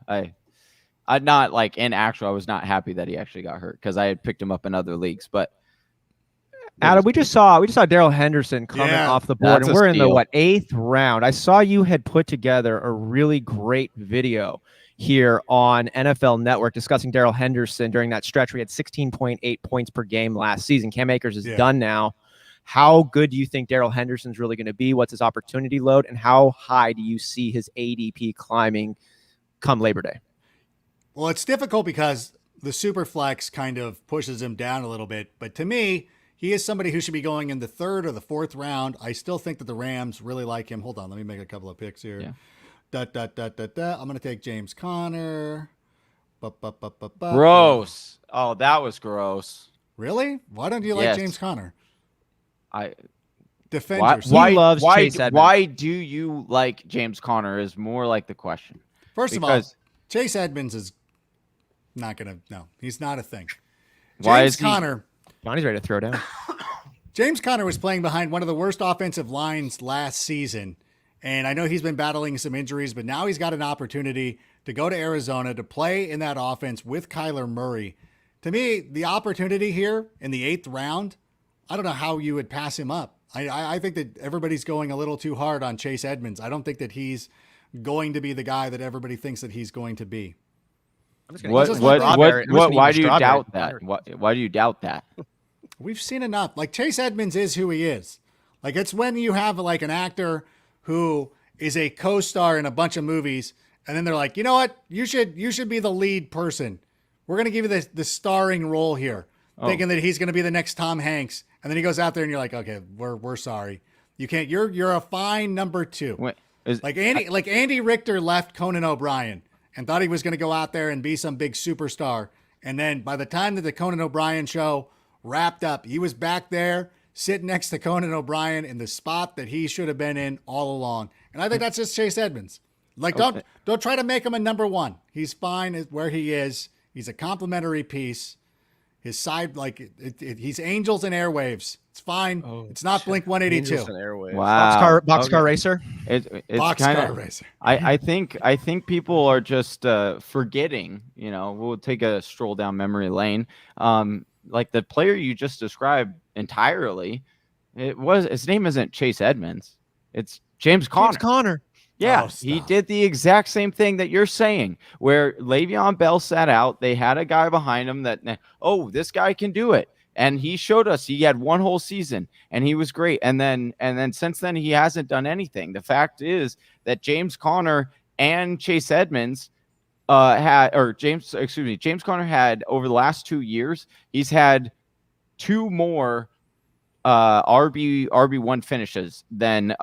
I'd not like in actual, I was not happy that he actually got hurt because I had picked him up in other leagues. But Adam, we just saw Darrell Henderson coming off the board, and we're in the 8th round. I saw you had put together a really great video here on NFL Network discussing Darrell Henderson during that stretch. We had 16.8 points per game last season. Cam Akers is done now. How good do you think Darrell Henderson's really going to be? What's his opportunity load, and how high do you see his ADP climbing come Labor Day? Well, it's difficult because the super flex kind of pushes him down a little bit, but to me, he is somebody who should be going in the 3rd or the 4th round. I still think that the Rams really like him. Hold on, let me make a couple of picks here. Yeah. I'm going to take James Conner. Gross. Oh, that was gross. Really? Why don't you like James Conner? Defend yourself. Why do you like James Conner is more like the question. First of all, Chase Edmonds is not going to, no, he's not a thing. Johnny's ready to throw down. James Conner was playing behind one of the worst offensive lines last season. And I know he's been battling some injuries, but now he's got an opportunity to go to Arizona to play in that offense with Kyler Murray. To me, the opportunity here in the 8th round, I don't know how you would pass him up. I think that everybody's going a little too hard on Chase Edmonds. I don't think that he's going to be the guy that everybody thinks that he's going to be. Why do you doubt that? Why do you doubt that? We've seen enough. Like, Chase Edmonds is who he is. Like, it's when you have like an actor who is a co-star in a bunch of movies, and then they're like, you know what? You should be the lead person. We're going to give you the starring role here, thinking that he's going to be the next Tom Hanks. And then he goes out there and you're like, okay, we're sorry. You can't, you're a fine number 2. Wait, Andy Richter left Conan O'Brien and thought he was going to go out there and be some big superstar. And then by the time that the Conan O'Brien show wrapped up, he was back there sit next to Conan O'Brien in the spot that he should have been in all along. And I think that's just Chase Edmonds. Like, don't try to make him a number one. He's fine where he is. He's a complimentary piece. His side, like, he's Angels and Airwaves. It's fine. It's not Blink 182. Angels and Airwaves. Wow. Boxcar racer. It's Boxcar racer. I think people are just forgetting. We'll take a stroll down memory lane. Like the player you just described entirely, his name isn't Chase Edmonds. It's James Conner. James Conner. Yeah, he did the exact same thing that you're saying, where Le'Veon Bell sat out. They had a guy behind him that, this guy can do it. And he showed us he had one whole season and he was great. And then since then, he hasn't done anything. The fact is that James Conner and Chase Edmonds James Conner had over the last 2 years, he's had 2 more RB1 finishes than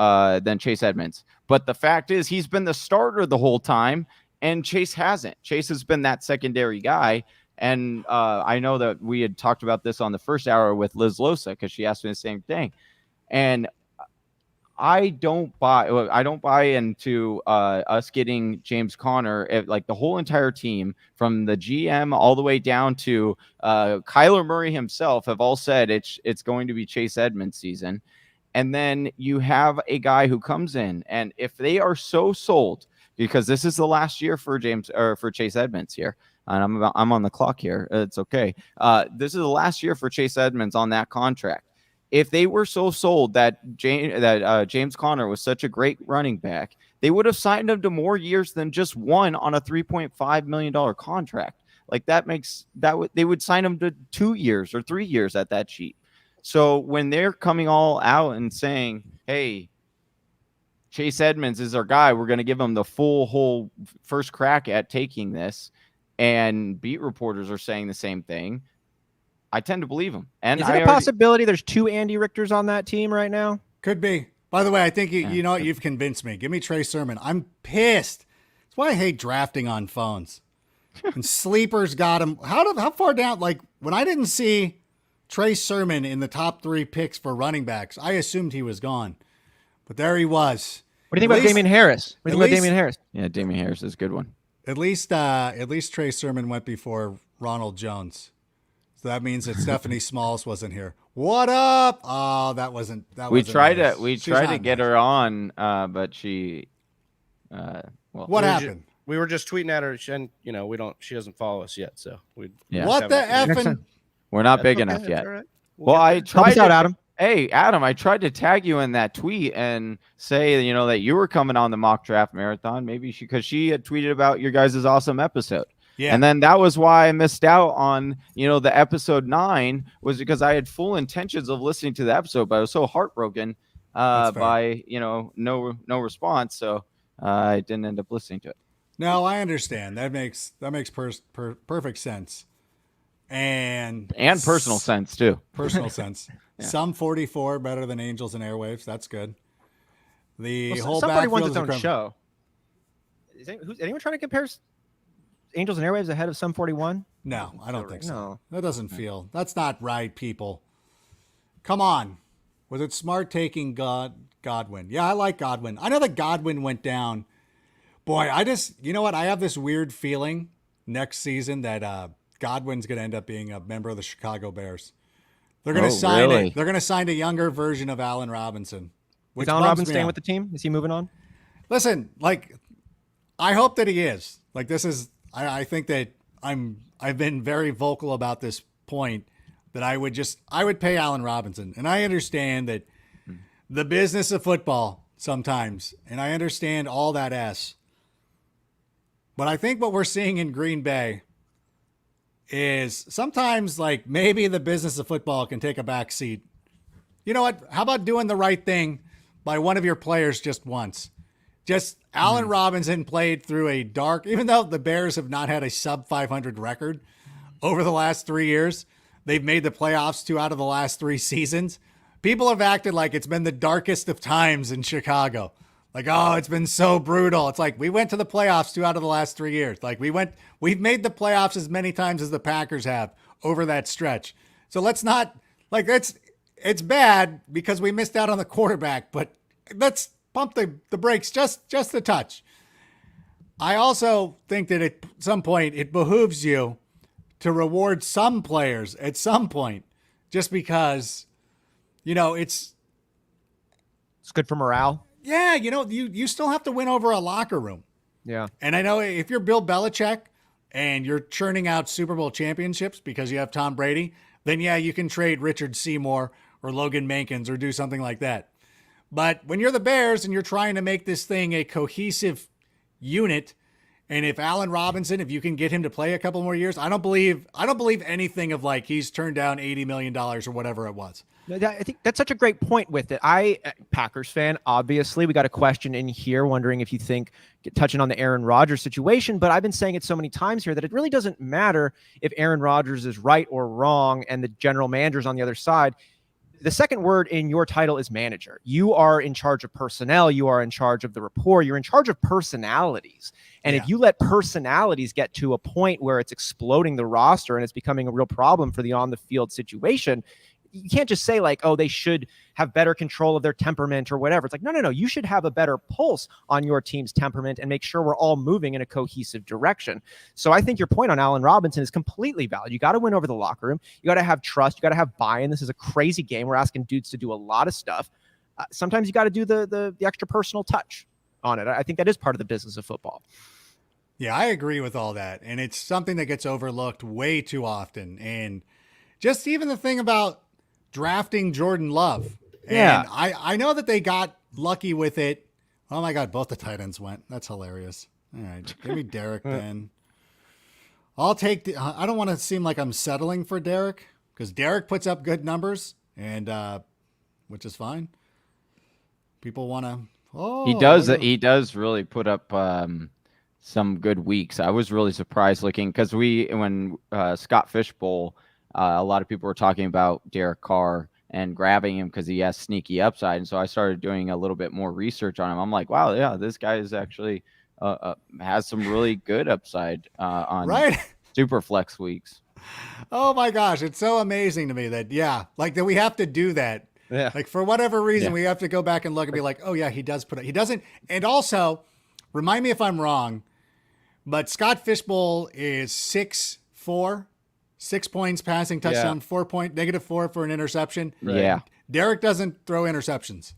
Chase Edmonds. But the fact is he's been the starter the whole time and Chase hasn't. Chase has been that secondary guy. And I know that we had talked about this on the first hour with Liz Losa because she asked me the same thing. And I don't buy into us getting James Conner. Like the whole entire team, from the GM all the way down to Kyler Murray himself, have all said it's going to be Chase Edmonds season. And then you have a guy who comes in, and if they are so sold, because this is the last year for Chase Edmonds here, and I'm on the clock here. It's okay. This is the last year for Chase Edmonds on that contract. If they were so sold that James Conner was such a great running back, they would have signed him to more years than just one on a $3.5 million contract. Like they would sign him to 2 years or 3 years at that cheap. So when they're coming all out and saying, hey, Chase Edmonds is our guy, we're going to give him the whole first crack at taking this, and beat reporters are saying the same thing, I tend to believe him. And is it a possibility there's 2 Andy Richters on that team right now? Could be. By the way, I think you know what? You've convinced me. Give me Trey Sermon. I'm pissed. That's why I hate drafting on phones. And sleepers got him. How far down? Like, when I didn't see Trey Sermon in the top 3 picks for running backs, I assumed he was gone. But there he was. What do you think about Damian Harris? What do you think about Damian Harris? Yeah, Damian Harris is a good one. At least Trey Sermon went before Ronald Jones. So that means that Stephanie Smalls wasn't here. What up? Oh, that wasn't. We tried to get her on, but she. What happened? We were just tweeting at her, and she doesn't follow us yet. So we. Yeah. What the effing? We're not big enough yet. Right. Well, I tried out, Adam. Hey, Adam, I tried to tag you in that tweet and say, that you were coming on the mock draft marathon. Maybe because she had tweeted about your guys' awesome episode. Yeah. And then that was why I missed out on, the episode 9 was because I had full intentions of listening to the episode, but I was so heartbroken by, no response. So I didn't end up listening to it. No, I understand. That makes perfect sense. And personal sense too. Personal sense. Yeah. Some 44 better than Angels and Airwaves. That's good. Whole Some 41's its own incredible. show. Is anyone trying to compare Angels and Airwaves ahead of Some 41? No, I don't think so. No. That doesn't feel. That's not right, people. Come on. Was it smart taking Godwin? Yeah, I like Godwin. I know that Godwin went down. Boy, you know what? I have this weird feeling next season that Godwin's going to end up being a member of the Chicago Bears. They're going to sign really? They're going to sign a younger version of Allen Robinson. Is Allen Robinson staying with the team? Is he moving on? Listen, I hope that he is. I think that I've been very vocal about this point that I would pay Allen Robinson. And I understand that the business of football sometimes, and I understand all that S. But I think what we're seeing in Green Bay is sometimes maybe the business of football can take a back seat. You know what? How about doing the right thing by one of your players just once? Just Allen Robinson played through a dark, even though the Bears have not had a sub 500 record over the last 3 years, they've made the playoffs 2 out of the last 3 seasons. People have acted like it's been the darkest of times in Chicago. It's been so brutal. It's we went to the playoffs 2 out of the last 3 years. We've made the playoffs as many times as the Packers have over that stretch. So let's not, it's bad because we missed out on the quarterback, but let's pump the brakes just a touch. I also think that at some point it behooves you to reward some players at some point, just because, it's good for morale. Yeah, you still have to win over a locker room. Yeah. And I know if you're Bill Belichick and you're churning out Super Bowl championships because you have Tom Brady, then yeah, you can trade Richard Seymour or Logan Mankins or do something like that. But when you're the Bears and you're trying to make this thing a cohesive unit, and if Allen Robinson, if you can get him to play a couple more years, I don't believe anything of like he's turned down $80 million or whatever it was. I think that's such a great point with it. Packers fan, obviously, we got a question in here wondering if you think, touching on the Aaron Rodgers situation, but I've been saying it so many times here that it really doesn't matter if Aaron Rodgers is right or wrong and the general manager's on the other side. The second word in your title is manager. You are in charge of personnel. You are in charge of the rapport. You're in charge of personalities. And if you let personalities get to a point where it's exploding the roster and it's becoming a real problem for the on-the-field situation, you can't just say like, oh, they should have better control of their temperament or whatever. It's like, no. You should have a better pulse on your team's temperament and make sure we're all moving in a cohesive direction. So I think your point on Allen Robinson is completely valid. You got to win over the locker room. You got to have trust. You got to have buy-in. This is a crazy game. We're asking dudes to do a lot of stuff. Sometimes you got to do the extra personal touch on it. I think that is part of the business of football. Yeah, I agree with all that. And it's something that gets overlooked way too often. And just even the thing about drafting Jordan Love. Yeah. And I know that they got lucky with it. Oh my God, both the tight ends went. That's hilarious. All right, give me Derek then. I'll take I don't want to seem like I'm settling for Derek because Derek puts up good numbers and which is fine. People want to He does really put up some good weeks. I was really surprised looking because when Scott Fishbowl, a lot of people were talking about Derek Carr and grabbing him because he has sneaky upside. And so I started doing a little bit more research on him. I'm like, wow, yeah, this guy is actually has some really good upside on super flex weeks. Oh my gosh. It's so amazing to me that, that we have to do that. Yeah. Like for whatever reason, we have to go back and look and be like, oh yeah, he does put it. He doesn't. And also remind me if I'm wrong, but Scott Fishbowl is 6'4", 6 points passing touchdown, -4 for an interception. Right. Yeah. Derek doesn't throw interceptions.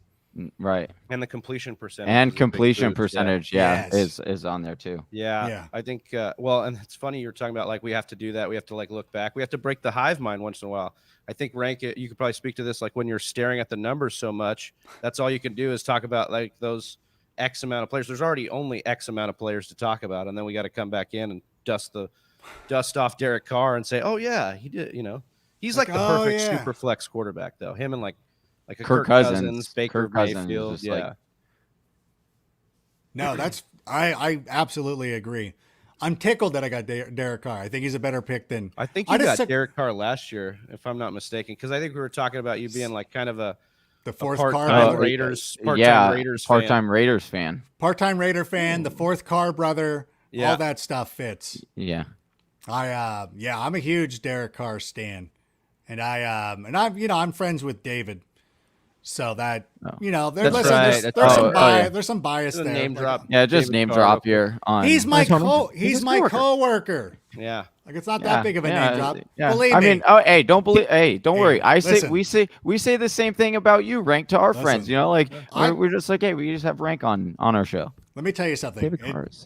Right. And the completion percentage. Is on there too. Yeah. I think, and it's funny you're talking about like we have to do that. We have to like look back. We have to break the hive mind once in a while. I think rank it. You could probably speak to this like when you're staring at the numbers so much, that's all you can do is talk about like those X amount of players. There's already only X amount of players to talk about. And then we got to come back in and dust off Derek Carr and say, oh yeah, he did, he's like the perfect super flex quarterback though. Him and like a Kirk Cousins, Baker Mayfield. Yeah. No, I absolutely agree. I'm tickled that I got Derek Carr. I think he's a better pick than I think you got Derek Carr last year, if I'm not mistaken, because I think we were talking about you being like kind of the fourth part-time Raiders part-time Raiders fan, part-time Raider fan, the fourth Carr brother. All that stuff fits. Yeah. I'm a huge Derek Carr stan, and I'm friends with David, so that there's some bias there. Name drop. Yeah, just name drop here. He's my coworker. Yeah, like it's not that big of a name drop. Yeah. Believe me. Don't worry. We say the same thing about you, Rank, to our friends. We're just like, hey, we just have Rank on our show. Let me tell you something.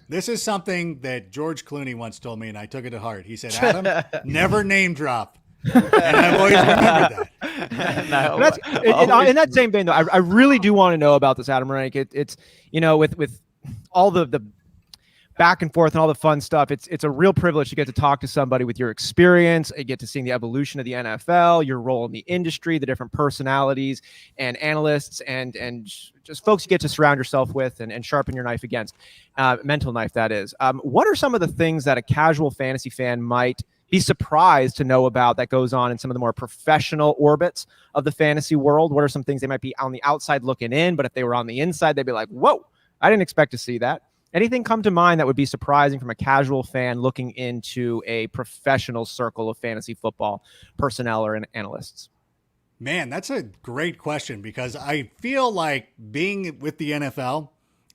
This is something that George Clooney once told me, and I took it to heart. He said, Adam, never name drop. And I've always remembered that. In that same vein, though, I really do want to know about this, Adam Rank. It's with all the back and forth and all the fun stuff, it's a real privilege to get to talk to somebody with your experience, and get to see the evolution of the NFL, your role in the industry, the different personalities and analysts and just folks you get to surround yourself with and sharpen your knife against, mental knife, that is. What are some of the things that a casual fantasy fan might be surprised to know about that goes on in some of the more professional orbits of the fantasy world? What are some things they might be on the outside looking in, but if they were on the inside, they'd be like, whoa, I didn't expect to see that. Anything come to mind that would be surprising from a casual fan looking into a professional circle of fantasy football personnel or analysts? Man, that's a great question because I feel like being with the NFL,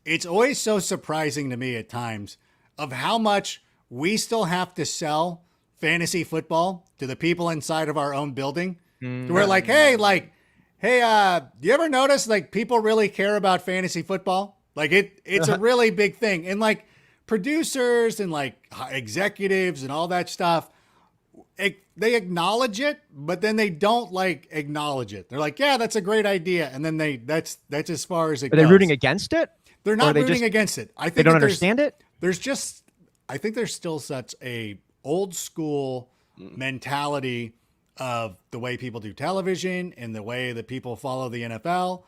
it's always so surprising to me at times of how much we still have to sell fantasy football to the people inside of our own building. We're like, hey, do you ever notice like people really care about fantasy football? Like it's a really big thing. And like producers and like executives and all that stuff, they acknowledge it, but then they don't like acknowledge it. They're like, yeah, that's a great idea. And then that's as far as it goes. Are they rooting against it? They're not rooting against it. I think they don't understand it. I think there's still such a old school mentality of the way people do television and the way that people follow the NFL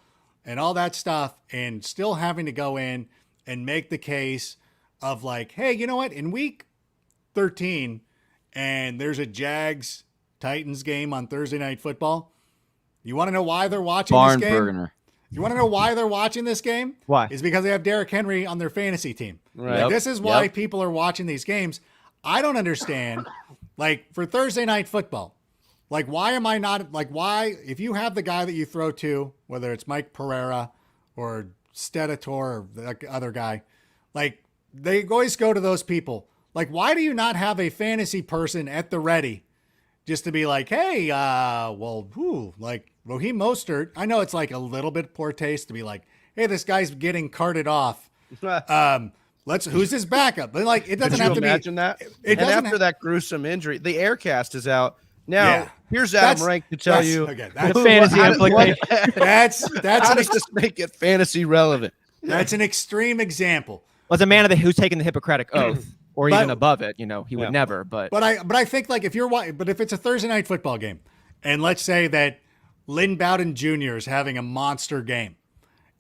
and all that stuff, and still having to go in and make the case of like, hey, you know what? In week 13, and there's a Jags Titans game on Thursday Night Football. You want to know why they're watching this game? Burner. You want to know why they're watching this game? Why? Is because they have Derrick Henry on their fantasy team. Right. Like, this is why people are watching these games. I don't understand. Like for Thursday Night Football, like why am I not like why if you have the guy that you throw to, whether it's Mike Pereira or Stedator or the other guy, like they always go to those people. Like, why do you not have a fantasy person at the ready just to be like, hey, Raheem Mostert, I know it's like a little bit poor taste to be like, hey, this guy's getting carted off. Who's his backup? But like, it doesn't have to imagine be. that. It and after that gruesome injury, the Aircast is out. Now, here's Adam Rank to tell you the fantasy implication. That's how does this make it fantasy relevant? That's an extreme example. Was a man who's taken the Hippocratic Oath, or even above it, he would never. But I think like if it's a Thursday Night Football game, and let's say that Lynn Bowden Jr. is having a monster game,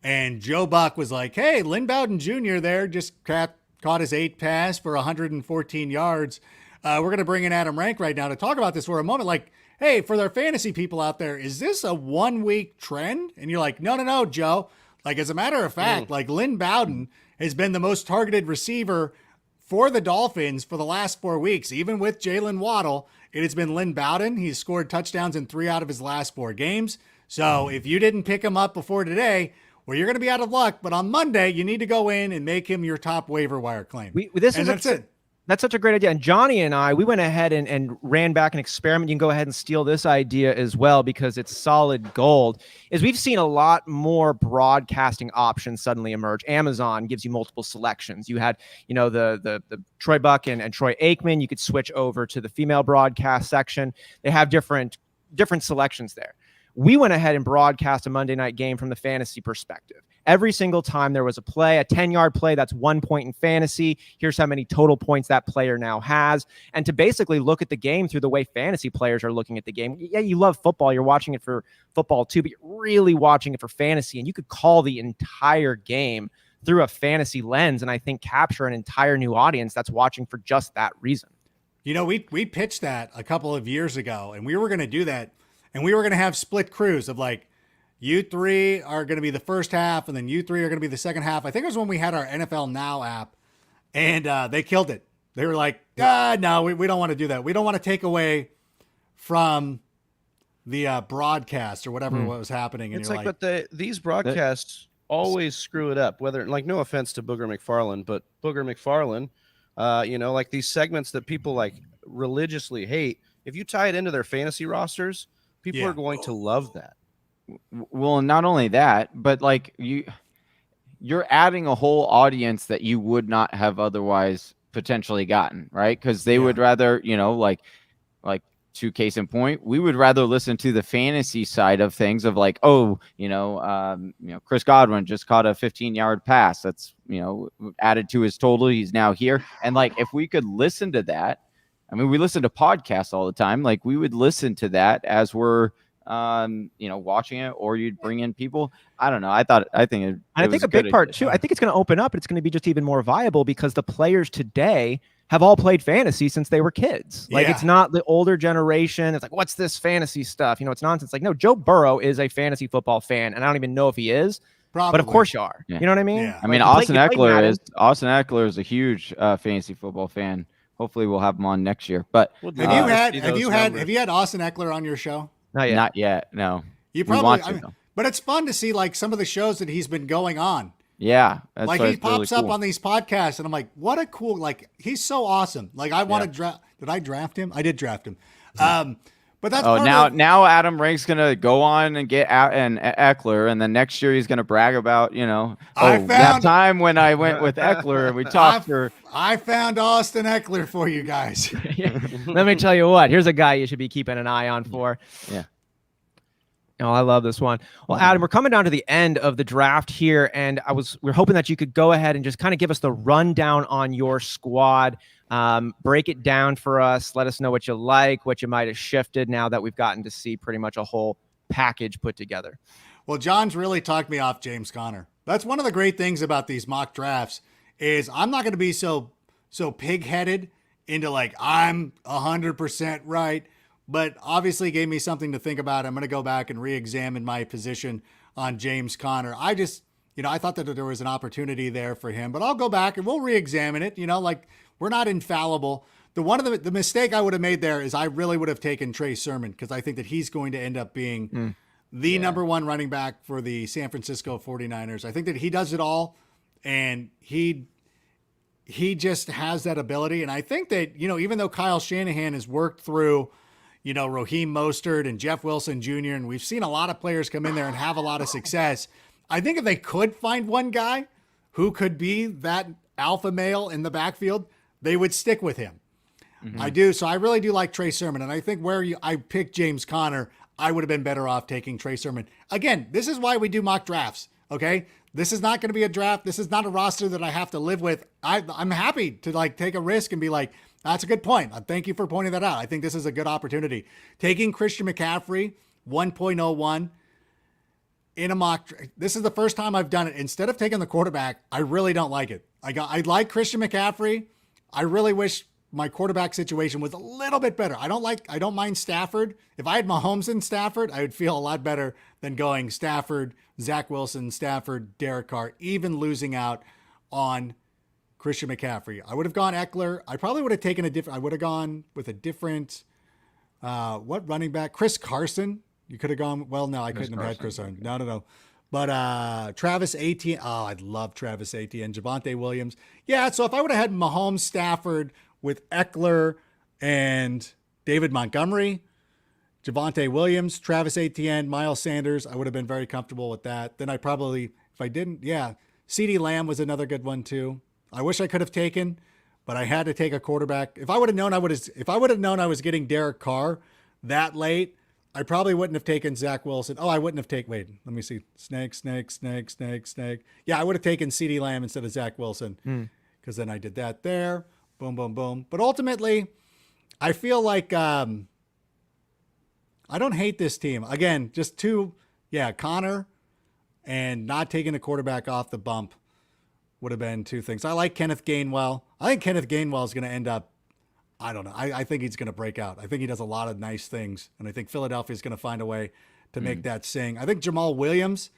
and Joe Buck was like, "Hey, Lynn Bowden Jr. there just caught his 8th pass for 114 yards. We're going to bring in Adam Rank right now to talk about this for a moment. Like, hey, for their fantasy people out there, is this a 1-week trend?" And you're like, no, Joe. Like, as a matter of fact, like Lynn Bowden has been the most targeted receiver for the Dolphins for the last 4 weeks. Even with Jalen Waddle, it has been Lynn Bowden. He's scored touchdowns in 3 out of his last 4 games. So if you didn't pick him up before today, well, you're going to be out of luck. But on Monday, you need to go in and make him your top waiver wire claim. That's it. That's such a great idea. And Johnny and I, we went ahead and ran back an experiment. You can go ahead and steal this idea as well because it's solid gold. Is we've seen a lot more broadcasting options suddenly emerge. Amazon gives you multiple selections. You had, the Troy Buck and Troy Aikman. You could switch over to the female broadcast section. They have different selections there. We went ahead and broadcast a Monday night game from the fantasy perspective. Every single time there was a play, a 10-yard play, that's 1 point in fantasy. Here's how many total points that player now has. And to basically look at the game through the way fantasy players are looking at the game. Yeah, you love football. You're watching it for football too, but you're really watching it for fantasy. And you could call the entire game through a fantasy lens and I think capture an entire new audience that's watching for just that reason. We pitched that a couple of years ago, and we were going to do that. And we were going to have split crews of like, you 3 are going to be the first half, and then you 3 are going to be the second half. I think it was when we had our NFL Now app, and they killed it. They were like, no, we don't want to do that. We don't want to take away from the broadcast or whatever what was happening. And it's like, but these broadcasts always screw it up. Whether, like, no offense to Booger McFarland, but Booger McFarland, like these segments that people like religiously hate, if you tie it into their fantasy rosters, people are going to love that. Well, not only that, but like you're adding a whole audience that you would not have otherwise potentially gotten, right? Because they would rather, like to case in point, we would rather listen to the fantasy side of things of like, Chris Godwin just caught a 15-yard pass. That's, added to his total. He's now here. And like, if we could listen to that, I mean, we listen to podcasts all the time. Like we would listen to that as we're, watching it, or you'd bring in people. I don't know. I think a big part too. I think it's going to open up. It's going to be just even more viable because the players today have all played fantasy since they were kids. Like it's not the older generation. It's like, what's this fantasy stuff? It's nonsense. Like, no, Joe Burrow is a fantasy football fan, and I don't even know if he is. Probably. But of course you are. Yeah. You know what I mean? Yeah. I mean, Austin Eckler is a huge fantasy football fan. Hopefully we'll have him on next year. But have you had Austin Eckler on your show? Not yet. Not yet. No. You We probably, want I to, mean, though. but it's fun to see like some of the shows that he's been going on. Yeah. That's Like why he it's really pops up cool. on these podcasts, and I'm like, what a cool, like he's so awesome. Like I want to draft. Did I draft him? I did draft him. But that's Oh, part of, now Adam Rank's gonna go on and get out and Eckler, and then next year he's gonna brag about, that found- time when I went with Eckler and we talked for. I found Austin Eckler for you guys. Let me tell you what. Here's a guy you should be keeping an eye on for. Yeah. Oh, I love this one. Well, Adam, we're coming down to the end of the draft here, and we're hoping that you could go ahead and just kind of give us the rundown on your squad. Break it down for us. Let us know what you like, what you might have shifted now that we've gotten to see pretty much a whole package put together. Well, John's really talked me off James Conner. That's one of the great things about these mock drafts is I'm not going to be so pig-headed into like I'm 100% right, but obviously gave me something to think about. I'm going to go back and re-examine my position on James Conner. I just, I thought that there was an opportunity there for him, but I'll go back and we'll re-examine it. Like we're not infallible. The mistake I would have made there is I really would have taken Trey Sermon because I think that he's going to end up being the number one running back for the San Francisco 49ers. I think that he does it all, and he just has that ability. And I think that, even though Kyle Shanahan has worked through, Raheem Mostert and Jeff Wilson Jr., and we've seen a lot of players come in there and have a lot of success, I think if they could find one guy who could be that alpha male in the backfield, they would stick with him. I do. So I really do like Trey Sermon. And I think I picked James Conner, I would have been better off taking Trey Sermon. Again, this is why we do mock drafts. Okay. This is not going to be a draft. This is not a roster that I have to live with. I'm happy to take a risk and be like, that's a good point. Thank you for pointing that out. I think this is a good opportunity. Taking Christian McCaffrey, 1.01 in a mock draft. This is the first time I've done it. Instead of taking the quarterback, I really don't like it. I like Christian McCaffrey. I really wish my quarterback situation was a little bit better. I don't mind Stafford. If I had Mahomes and Stafford, I would feel a lot better than going Stafford, Zach Wilson, Stafford, Derek Carr, even losing out on Christian McCaffrey. I would have gone Eckler. I probably would have taken I would have gone with a different, what running back? Chris Carson. You could have gone, well, no, I couldn't have had Chris Carson. No. But Travis Etienne. Oh, I'd love Travis Etienne. Javonte Williams. Yeah, so if I would have had Mahomes, Stafford with Eckler and David Montgomery, Javonte Williams, Travis Etienne, Miles Sanders, I would have been very comfortable with that. Then I probably, if I didn't, CeeDee Lamb was another good one too. I wish I could have taken, but I had to take a quarterback. If I would have known I was getting Derek Carr that late, I probably wouldn't have taken Zach Wilson. Oh, I wouldn't have taken, wait, let me see. Snake. Yeah, I would have taken CeeDee Lamb instead of Zach Wilson because then I did that there. Boom, boom, boom. But ultimately, I feel like I don't hate this team. Again, just Connor and not taking a quarterback off the bump would have been two things. I like Kenneth Gainwell. I think Kenneth Gainwell is going to end up, I don't know. I think he's going to break out. I think he does a lot of nice things. And I think Philadelphia is going to find a way to make that sing. I think Jamal Williams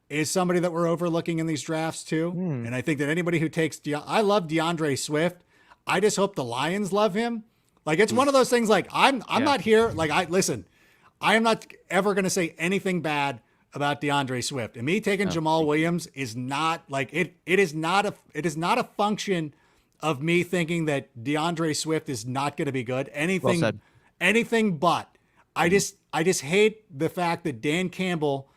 is somebody that we're overlooking in these drafts too. And I think that anybody who takes, I love DeAndre Swift. I just hope the Lions love him. Like, it's one of those things, like, I'm not here. Like, I am not ever going to say anything bad about DeAndre Swift. And me taking Jamal Williams is not like it is not a function of me thinking that DeAndre Swift is not going to be good. Anything but. I just hate the fact that Dan Campbell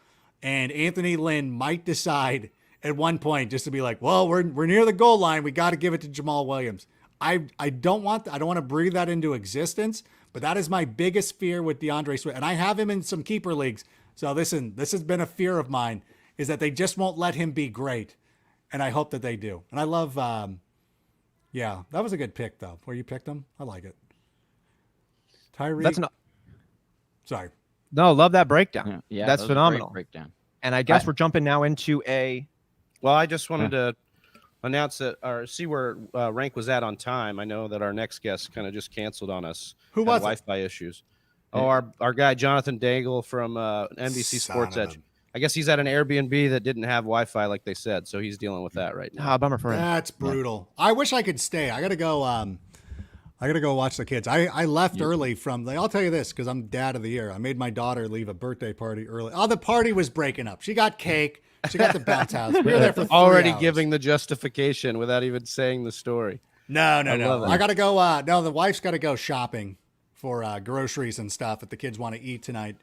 and Anthony Lynn might decide at one point just to be like, well, we're near the goal line. We got to give it to Jamal Williams. I don't want to breathe that into existence, but that is my biggest fear with DeAndre Swift. And I have him in some keeper leagues. So listen, this has been a fear of mine, is that they just won't let him be great. And I hope that they do. And I love, that was a good pick though. Where you picked him. I like it. Tyreek. Sorry. No, love that breakdown. Yeah, that's phenomenal. Breakdown. And I guess we're jumping now into Well, I just wanted to announce that or see where Rank was at on time. I know that our next guest kind of just canceled on us. Who was Wi-Fi issues? Oh, our guy Jonathan Daigle from NBC Sports Edge. I guess he's at an Airbnb that didn't have Wi-Fi like they said, so he's dealing with that right now. bummer for him. That's brutal. I wish I could stay. I got to go. I got to go watch the kids. I left early from, I'll tell you this, because I'm dad of the year. I made my daughter leave a birthday party early. Oh, the party was breaking up. She got cake. She got the bounce house. We were there for 3 already hours. giving the justification without even saying the story. No. love it. I got to go. No, the wife's got to go shopping for groceries and stuff that the kids want to eat tonight.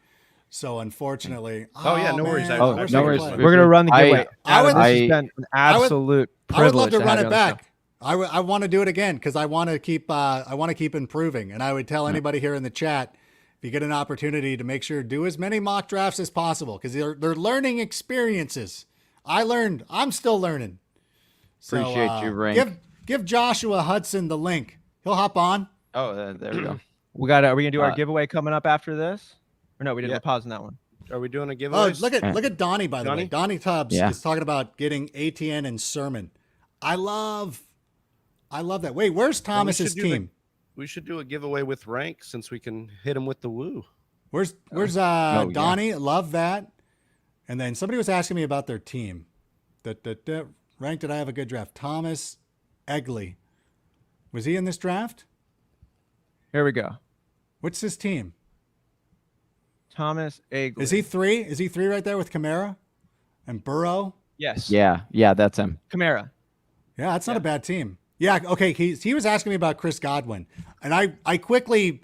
So unfortunately, Oh, yeah, no worries. man, Oh, I wish no I could worries. play. We're gonna run the giveaway. I would- Adam, this has been an absolute I would love privilege to run have it you on the show. back. I want to do it again because I want to keep improving. And I would tell anybody here in the chat, if you get an opportunity to make sure do as many mock drafts as possible because they're learning experiences. I learned. I'm still learning. Appreciate you, Rank. Give Joshua Hudson the link. He'll hop on. Oh, there we go. Are we gonna do our giveaway coming up after this? Or no, we didn't. Yeah. We're pausing that one. Are we doing a Oh, giveaway? look at Donnie, by the way. Donnie? Donnie Tubbs Yeah. is talking about getting ATN and Sermon. I love that. Wait, where's Thomas's team? We should do a giveaway with Rank since we can hit him with the woo. Where's yeah. Donnie? Love that. And then somebody was asking me about their team. Rank, did I have a good draft? Thomas Egley. Was he in this draft? Here we go. What's his team? Thomas Egley. Is he 3? Is he 3 right there with Kamara and Burrow? Yes. Yeah, that's him. Kamara. Yeah, that's not a bad team. Yeah, okay. He was asking me about Chris Godwin, and I quickly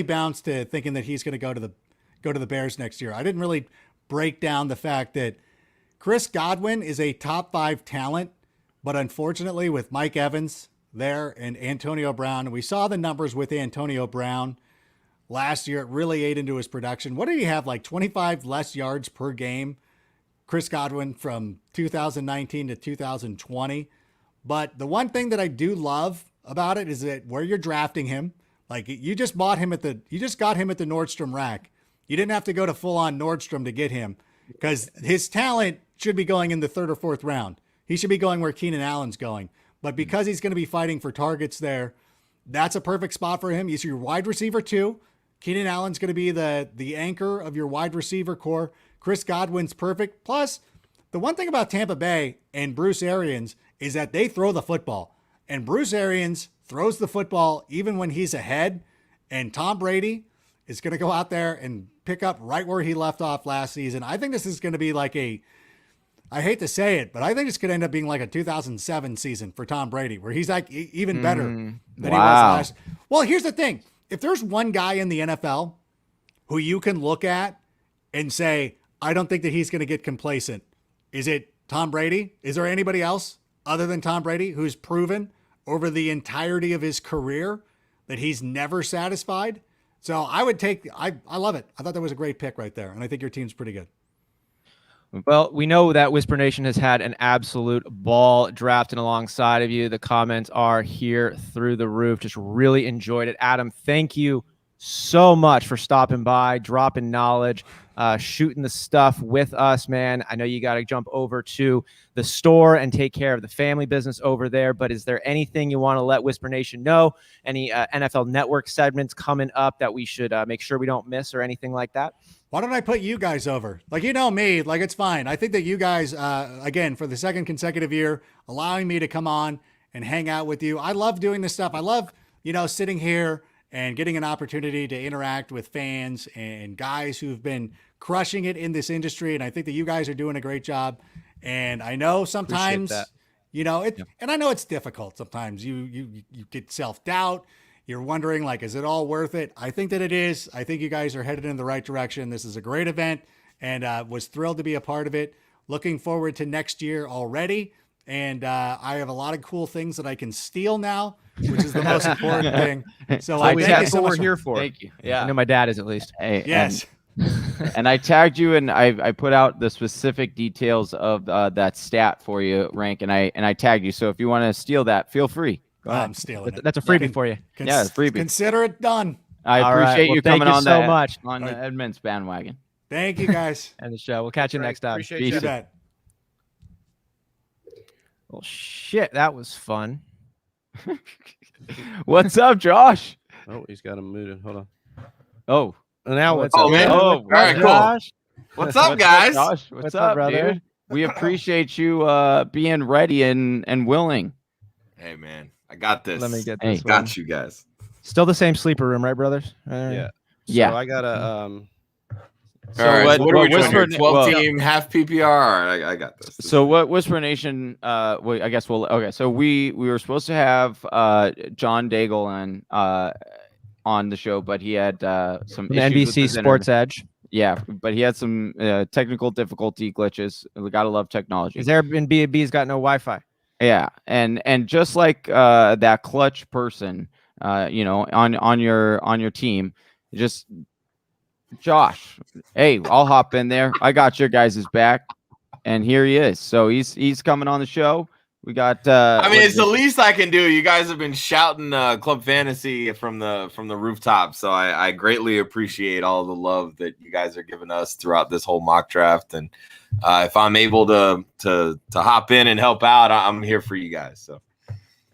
bounced to thinking that he's going to go to the Bears next year. I didn't really break down the fact that Chris Godwin is a top 5 talent, but unfortunately with Mike Evans there and Antonio Brown, and we saw the numbers with Antonio Brown last year. It really ate into his production. What did he have, like 25 less yards per game, Chris Godwin, from 2019 to 2020? But the one thing that I do love about it is that where you're drafting him, like you just got him at the Nordstrom rack. You didn't have to go to full on Nordstrom to get him because his talent should be going in the 3rd or 4th round. He should be going where Keenan Allen's going. But because he's going to be fighting for targets there, that's a perfect spot for him. He's your wide receiver 2. Keenan Allen's going to be the anchor of your wide receiver core. Chris Godwin's perfect. Plus, the one thing about Tampa Bay and Bruce Arians is that they throw the football. And Bruce Arians throws the football even when he's ahead. And Tom Brady is going to go out there and pick up right where he left off last season. I think this is going to be like I hate to say it, but I think it's going to end up being like a 2007 season for Tom Brady, where he's like even better than he was last. Well, here's the thing. If there's one guy in the NFL who you can look at and say, I don't think that he's going to get complacent, is it Tom Brady? Is there anybody else other than Tom Brady who's proven over the entirety of his career that he's never satisfied? So I would I love it. I thought that was a great pick right there. And I think your team's pretty good. Well, we know that Whisper Nation has had an absolute ball drafting alongside of you. The comments are here through the roof. Just really enjoyed it. Adam, thank you so much for stopping by, dropping knowledge, shooting the stuff with us, man. I know you got to jump over to the store and take care of the family business over there, but is there anything you want to let Whisper Nation know? Any NFL Network segments coming up that we should make sure we don't miss or anything like that? Why don't I put you guys over? Like, you know me, like it's fine. I think that you guys, again, for the 2nd consecutive year, allowing me to come on and hang out with you. I love doing this stuff. I love, sitting here and getting an opportunity to interact with fans and guys who've been crushing it in this industry. And I think that you guys are doing a great job. And I know sometimes, and I know it's difficult. Sometimes you get self-doubt. You're wondering, like, is it all worth it? I think that it is. I think you guys are headed in the right direction. This is a great event and was thrilled to be a part of it. Looking forward to next year already. And I have a lot of cool things that I can steal now, which is the most important thing. So thank you so much. We're here for. Thank you. Yeah. I know my dad is at least. Hey, Yes. And I tagged you, and I put out the specific details of that stat for you, Rank, and I tagged you. So if you want to steal that, feel free. Go ahead. I'm stealing it. That's a freebie for you. Yeah, freebie. Consider it done. I All right. appreciate Well, you thank coming you on so much. on the Edmonds bandwagon. Thank you, guys. And the show. We'll catch you next time. Appreciate You you. bet. Well, shit, that was fun. What's up, Josh? Oh, he's got him muted. Hold on. Oh, Now what's Oh, up? man. Oh, All right, cool. Josh? What's up, guys? Josh? What's up, up, brother? dude? We appreciate you being ready and willing. Hey, man, I got this. Let me get Hey, this one. Got you guys. Still the same sleeper room, right, brothers? Yeah. So Yeah. I got a All right, so what are we doing here? Whisper- 12 team, half PPR. All right, I got this. So what Whisper Nation? I guess okay. So we were supposed to have John Daigle on the show, but he had some From issues with NBC his Sports internet. Edge. Yeah, but he had some technical difficulty glitches. We gotta love technology. His Airbnb's got no Wi-Fi. Yeah, and just like that clutch person, on your team, just Josh. Hey, I'll hop in there. I got your guys' back, and here he is. So he's coming on the show. We got. I mean, it's the least I can do. You guys have been shouting Club Fantasy from the rooftop, so I greatly appreciate all the love that you guys are giving us throughout this whole mock draft. And if I'm able to hop in and help out, I'm here for you guys. So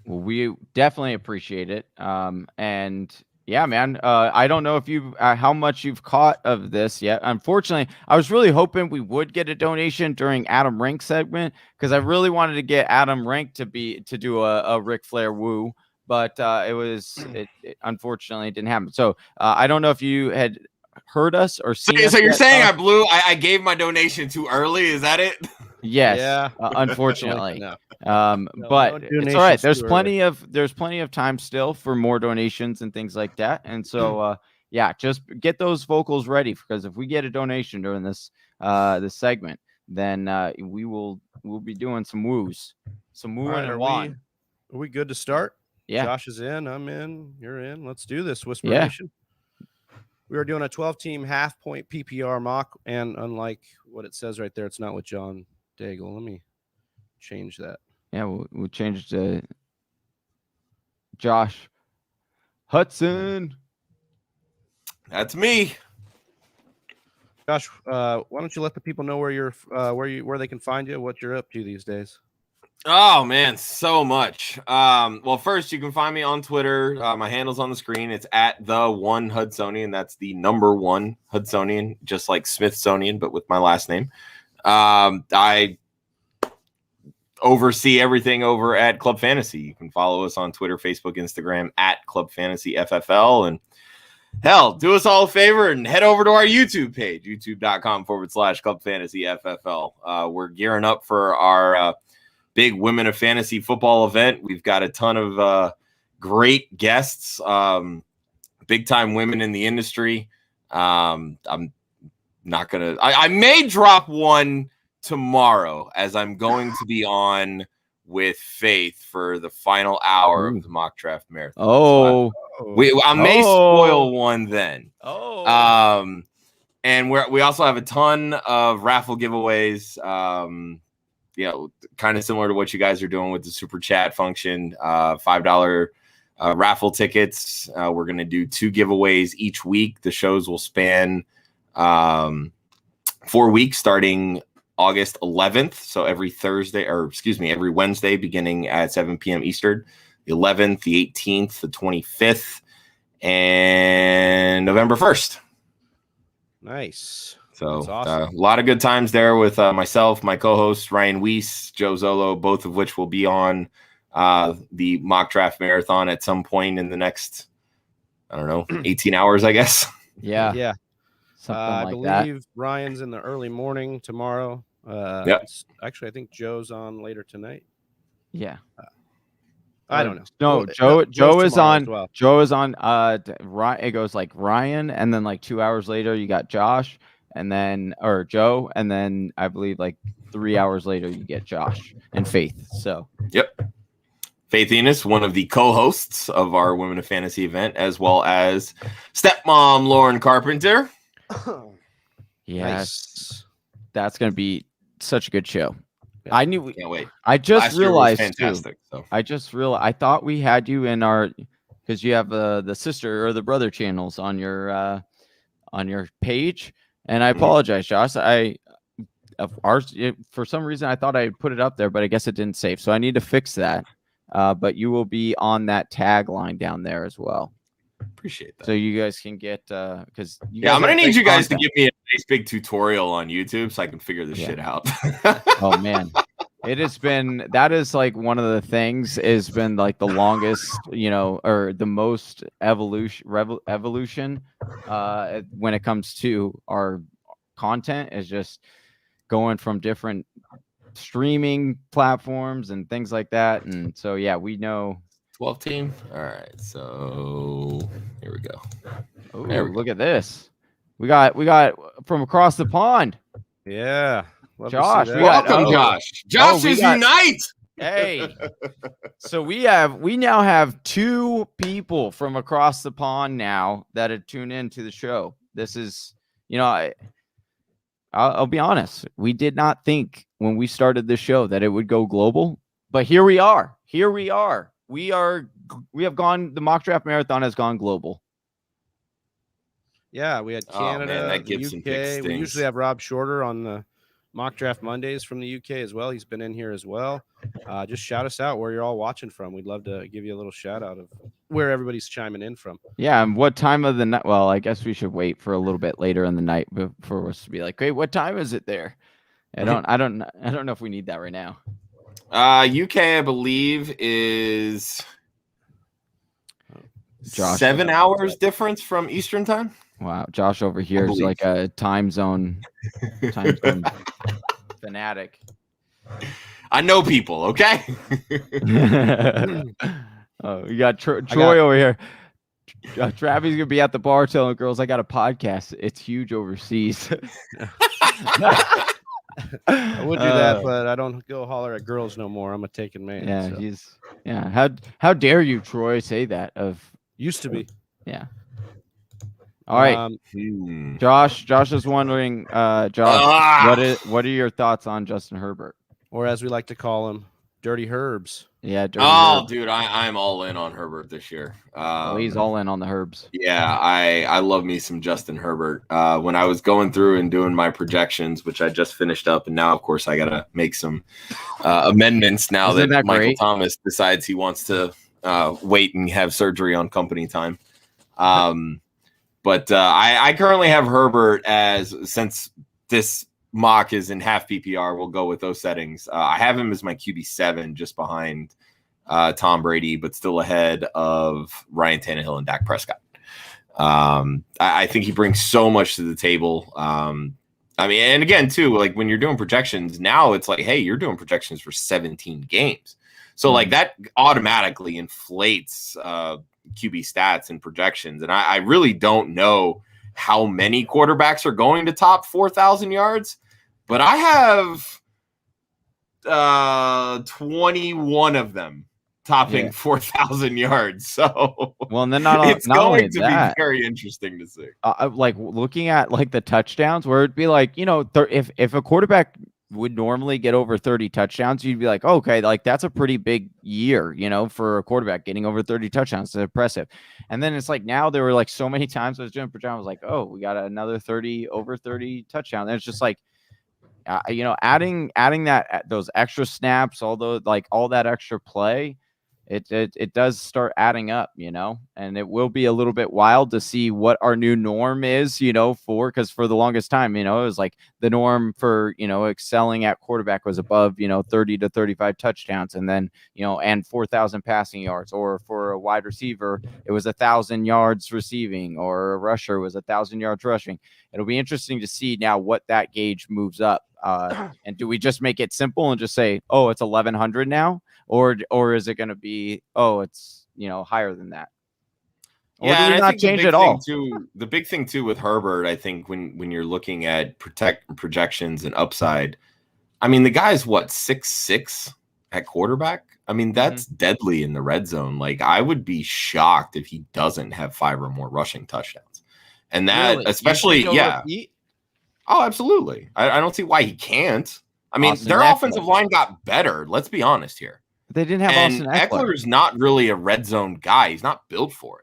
we definitely appreciate it. And yeah, man. I don't know if you how much you've caught of this yet. Unfortunately, I was really hoping we would get a donation during Adam Rank segment because I really wanted to get Adam Rank to do a Ric Flair woo, but it unfortunately didn't happen. So I don't know if you had heard us or seen. So you're saying I gave my donation too early? Is that it? Yes. Yeah. Unfortunately. No. But no it's all right. donations There's plenty of time still for more donations and things like that. And so yeah, just get those vocals ready because if we get a donation during this segment, then we'll be doing some woos. Some wooing All right, and won. Are we good to start? Yeah. Josh is in. I'm in. You're in. Let's do this. Whisper Yeah. Nation. We are doing a 12-team half-point PPR mock, and unlike what it says right there, it's not with John Daigle. Let me change that. Yeah, we'll change it to Josh Hudson. That's me. Josh, why don't you let the people know where they can find you, what you're up to these days? Oh man, so much. Well, first you can find me on Twitter. My handle's on the screen. It's at @the1 Hudsonian. That's the number 1 Hudsonian, just like Smithsonian, but with my last name. I oversee everything over at Club Fantasy. You can follow us on Twitter, Facebook, Instagram at Club Fantasy FFL. And hell, do us all a favor and head over to our YouTube page, youtube.com/Club Fantasy FFL. We're gearing up for our big Women of Fantasy football event. We've got a ton of great guests, big time women in the industry. I'm not going to, I may drop one tomorrow as I'm going to be on with Faith for the final hour of the mock draft marathon. Oh, So I may spoil one then. And we also have a ton of raffle giveaways. Kind of similar to what you guys are doing with the super chat function, $5 raffle tickets. We're going to do 2 giveaways each week. The shows will span 4 weeks starting August 11th. So every Wednesday beginning at 7 p.m. Eastern, the 11th, the 18th, the 25th, and November 1st. Nice. So That's awesome. a lot of good times there with myself, my co-host Ryan Weiss, Joe Zolo, both of which will be on the mock draft marathon at some point in the next, 18 hours, I guess. yeah. Yeah. Something I like believe that. Ryan's in the early morning tomorrow. Actually, I think Joe's on later tonight. Yeah. I don't know. No, Well, Joe is tomorrow on. as well. Joe is on. It goes like Ryan, and then like 2 hours later you got Josh, and then Joe, and then I believe like 3 hours later you get Josh and Faith. So Yep. Faith Enos, one of the co-hosts of our Women of Fantasy event, as well as stepmom Lauren Carpenter. yes, that's gonna be such a good show. Yeah. I knew. Can't wait. I just Last year was realized fantastic. too. So I just realized I thought we had you in our because you have the sister or the brother channels on your page, and I apologize, Josh. For some reason I thought I put it up there, but I guess it didn't save. So I need to fix that. But you will be on that tagline down there as well. appreciate that. So you guys can get because I'm gonna need you guys to give me a nice big tutorial on YouTube so I can figure this shit out. Oh man, It has been, that is like one of the things has been like the longest, or the most evolution when it comes to our content, is just going from different streaming platforms and things like that. And so, yeah, we know 12 team. All right. So here we go. Oh, There we go. look at this. We got from across the pond. Yeah. Love to see Josh, that. we got- Welcome, oh. Josh. Josh we is got- unite. Hey. So we now have 2 people from across the pond now that have tuned into the show. This is, I'll be honest. We did not think when we started the show that it would go global, but here we are. We have gone, the mock draft marathon has gone global. Yeah, we had Oh, man, Canada, that the Gibson pick UK. We stings. usually have Rob Shorter on the mock draft Mondays from the UK as well. He's been in here as well. Just shout us out where you're all watching from. We'd love to give you a little shout out of where everybody's chiming in from. Yeah, and what time of the night? Well, I guess we should wait for a little bit later in the night for us to be like, "Hey, what time is it there?" I don't know if we need that right now. UK, I believe, is Josh, 7 hours difference from Eastern time. Wow, Josh over here is believe. like a time zone fanatic. I know people. Okay. Oh, we got Troy over here. Travis gonna be at the bar telling girls, "I got a podcast. It's huge overseas." I would do that, but I don't go holler at girls no more. I'm a taken man. Yeah, so. How dare you, Troy, say that of Used to be. Yeah. All right. Hmm. Josh is wondering, Josh, what are your thoughts on Justin Herbert? Or as we like to call him, Dirty Herbs. Yeah. Dirty Oh, Herbs. dude, I'm all in on Herbert this year. He's all in on the Herbs. Yeah, I love me some Justin Herbert. When I was going through and doing my projections, which I just finished up, and now, of course, I got to make some amendments now Isn't that that Michael great? Thomas decides he wants to wait and have surgery on company time. But I currently have Herbert since this mock is in half PPR, we'll go with those settings. I have him as my QB7 just behind Tom Brady, but still ahead of Ryan Tannehill and Dak Prescott. I think he brings so much to the table. I mean, and again, too, like when you're doing projections now, it's like, hey, you're doing projections for 17 games. So like that automatically inflates QB stats and projections. And I really don't know how many quarterbacks are going to top 4,000 yards, but I have 21 of them topping 4,000 yards. So well, and then it's not going only to that, be very interesting to see. like looking at like the touchdowns, where it'd be like, if a quarterback would normally get over 30 touchdowns, you'd be like, okay, like that's a pretty big year, for a quarterback getting over 30 touchdowns. It's impressive. And then it's like now there were like so many times I was doing projections, I was like, oh, we got another over 30 touchdowns. And it's just like, adding those extra snaps, all that extra play, it does start adding up, and it will be a little bit wild to see what our new norm is, because for the longest time, it was like the norm for, excelling at quarterback was above, 30 to 35 touchdowns, and then, and 4,000 passing yards, or for a wide receiver, it was 1,000 yards receiving, or a rusher was 1,000 yards rushing. It'll be interesting to see now what that gauge moves up. And do we just make it simple and just say, oh, it's 1,100 now? Or is it going to be, oh, it's, higher than that? Or do we not change it all? The big thing too with Herbert, I think when you're looking at projections and upside, I mean, the guy's 6'6" at quarterback. I mean, that's deadly in the red zone. Like, I would be shocked if he doesn't have 5 or more rushing touchdowns. And that, Really? especially, yeah. Oh, absolutely. I don't see why he can't. I mean, Austin their Eckler. offensive line got better. Let's be honest here. They didn't have And Austin Eckler. Eckler's not really a red zone guy. He's not built for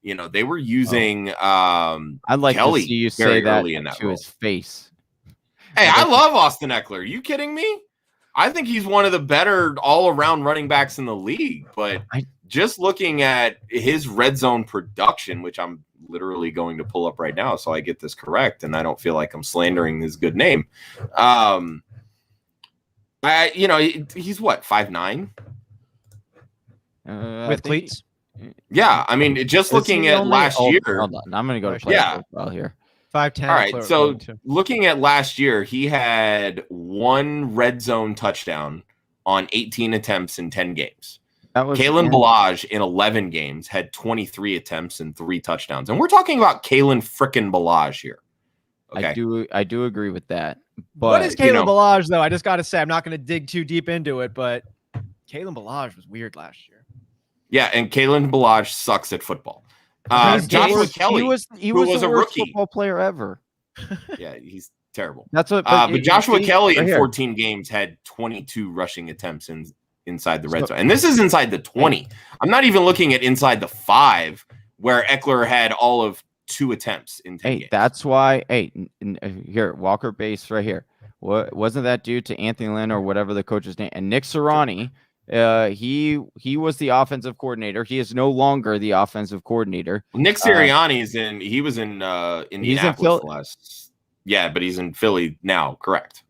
it. They were using I'd like Kelly to see you very say that early in that to role. his face. Hey, I love Austin Eckler. Are you kidding me? I think he's one of the better all-around running backs in the league. But just looking at his red zone production, which I'm literally going to pull up right now so I get this correct and I don't feel like I'm slandering his good name. He's what, 5'9"? With cleats? Yeah, I mean, just looking at last year. Hold on, I'm going to go to play profile here. 5'10". All right, so looking at last year, he had 1 red zone touchdown on 18 attempts in 10 games. Kalen Ballage in 11 games had 23 attempts and 3 touchdowns. And we're talking about Kalen frickin' Ballage here. Okay. I do agree with that. But what is Kalen Ballage, though? I just got to say, I'm not going to dig too deep into it, but Kalen Ballage was weird last year. Yeah, and Kalen Ballage sucks at football. Joshua Kelly, he was the worst football player ever. Yeah, he's terrible. That's what. But Joshua Kelly in 14 games had 22 rushing attempts inside the red zone, and this is inside the 20. I'm not even looking at inside the 5, where Eckler had all of 2 attempts in 10 games. That's why. Here, Walker Base right here. Wasn't that due to Anthony Lynn or whatever the coach's name? And Nick Sirianni. He was the offensive coordinator. He is no longer the offensive coordinator. Nick Sirianni he was in Indianapolis but he's in Philly now, correct?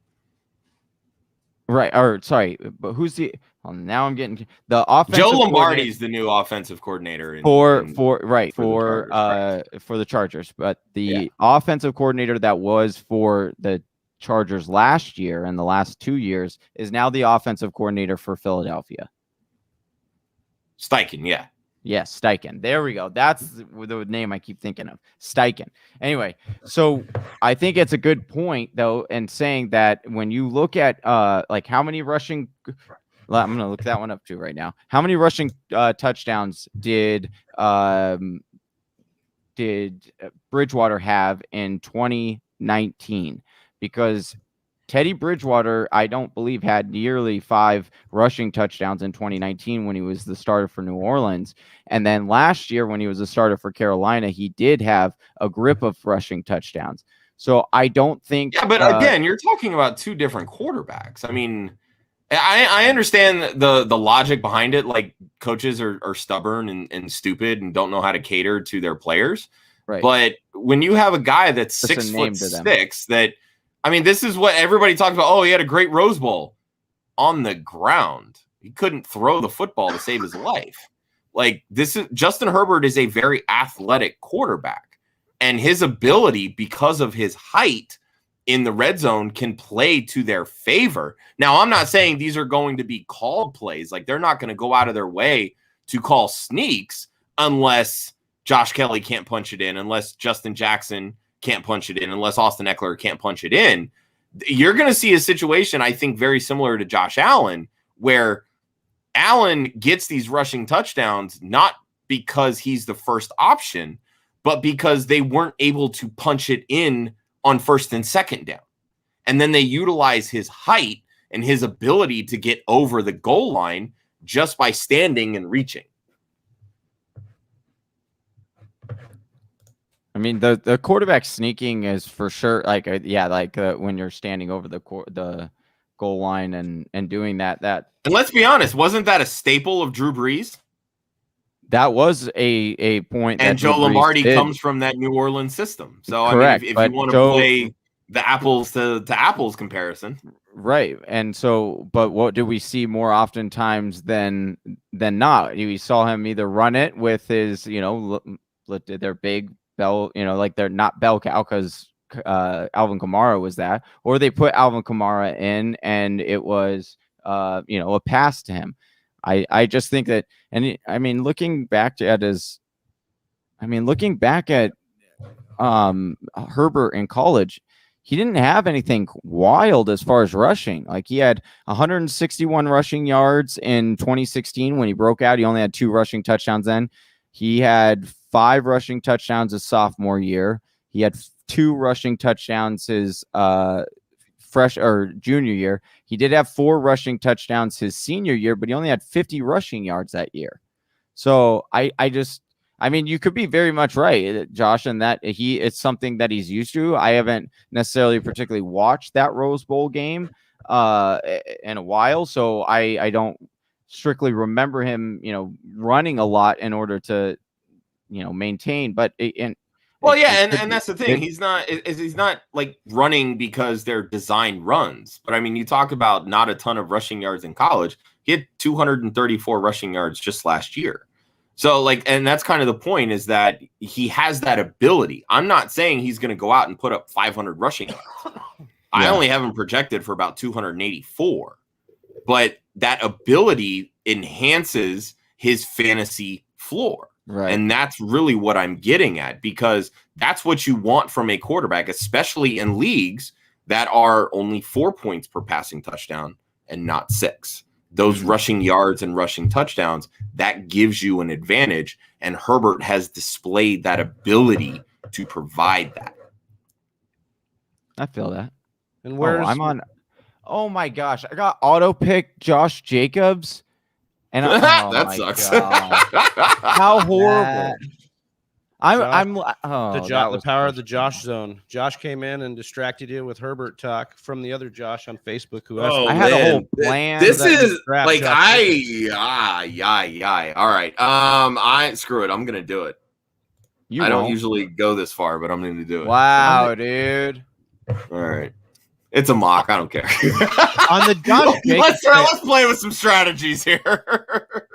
Right. Or sorry, but who's the now I'm getting the offensive Joe Lombardi's the new offensive coordinator for the Chargers, but the offensive coordinator that was for the Chargers last year and the last 2 years is now the offensive coordinator for Philadelphia. Steichen, yeah. Yes, Steichen. There we go. That's the name I keep thinking of. Steichen. Anyway, so I think it's a good point, though, in saying that when you look at like how many rushing – I'm going to look that one up too right now. How many rushing touchdowns did Bridgewater have in 2019? Because Teddy Bridgewater, I don't believe, had nearly 5 rushing touchdowns in 2019 when he was the starter for New Orleans. And then last year when he was a starter for Carolina, he did have a grip of rushing touchdowns. So I don't think... Yeah, but again, you're talking about 2 different quarterbacks. I mean, I understand the logic behind it. Like, coaches are stubborn and stupid and don't know how to cater to their players. Right. But when you have a guy that's 6'6", that... I mean, this is what everybody talks about. Oh, he had a great Rose Bowl on the ground. He couldn't throw the football to save his life. Like, Justin Herbert is a very athletic quarterback, and his ability, because of his height in the red zone, can play to their favor. Now, I'm not saying these are going to be called plays. Like, they're not going to go out of their way to call sneaks unless Josh Kelly can't punch it in, unless Justin Jackson can't punch it in, unless Austin Eckler can't punch it in. You're going to see a situation, I think, very similar to Josh Allen, where Allen gets these rushing touchdowns not because he's the first option, but because they weren't able to punch it in on first and second down. And then they utilize his height and his ability to get over the goal line just by standing and reaching. I mean, the quarterback sneaking is for sure when you're standing over the goal line and doing that. And let's be honest, wasn't that a staple of Drew Brees? That was a point. And Joe Lombardi comes from that New Orleans system. So correct, I mean, if you want to play the apples to apples comparison, right? And so, but what do we see more oftentimes than not? We saw him either run it with his, their big bell, like they're not bell cow because Alvin Kamara was that, or they put Alvin Kamara in and it was a pass to him. I just think that, and I mean, looking back at Herbert in college, he didn't have anything wild as far as rushing. Like, he had 161 rushing yards in 2016 when he broke out. He only had 2 rushing touchdowns then. He had 5 rushing touchdowns his sophomore year. He had 2 rushing touchdowns his junior year. He did have 4 rushing touchdowns his senior year, but he only had 50 rushing yards that year. So I mean, you could be very much right, Josh, in that it's something that he's used to. I haven't necessarily particularly watched that Rose Bowl game in a while, so I don't strictly remember him, running a lot in order to, maintain. But Well, yeah, and that's the thing. He's not like running because they're designed runs. But I mean, you talk about not a ton of rushing yards in college. He had 234 rushing yards just last year. So like, and that's kind of the point, is that he has that ability. I'm not saying he's going to go out and put up 500 rushing yards. I only have him projected for about 284. But that ability enhances his fantasy floor. Right. And that's really what I'm getting at, because that's what you want from a quarterback, especially in leagues that are only 4 points per passing touchdown and not 6. Those rushing yards and rushing touchdowns, that gives you an advantage. And Herbert has displayed that ability to provide that. I feel that. And where's I'm on. Oh my gosh, I got auto pick Josh Jacobs, and that sucks. How horrible! The power of the Josh zone. Josh came in and distracted you with Herbert talk from the other Josh on Facebook. Who I had a whole plan. This is draft like Josh All right. Screw it. I'm gonna do it. I don't won't. usually go this far, but I'm gonna do it. Wow, dude. All right. It's a mock. I don't care. On the Josh Jacobs, let's play with some strategies here.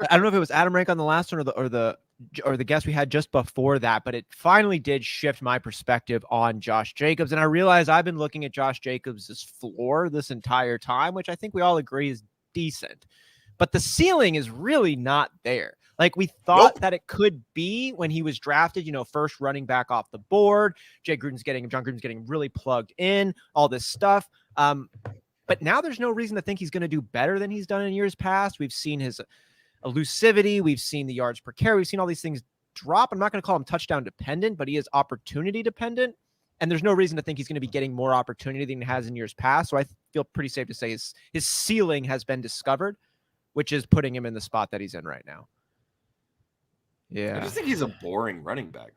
I don't know if it was Adam Rank on the last one or the guest we had just before that, but it finally did shift my perspective on Josh Jacobs. And I realized I've been looking at Josh Jacobs' floor this entire time, which I think we all agree is decent. But the ceiling is really not there. Like we thought that it could be when he was drafted, first running back off the board. Jon Gruden's getting really plugged in, all this stuff. But now there's no reason to think he's going to do better than he's done in years past. We've seen his elusivity. We've seen the yards per carry. We've seen all these things drop. I'm not going to call him touchdown dependent, but he is opportunity dependent. And there's no reason to think he's going to be getting more opportunity than he has in years past. So I feel pretty safe to say his ceiling has been discovered, which is putting him in the spot that he's in right now. Yeah. I just think he's a boring running back.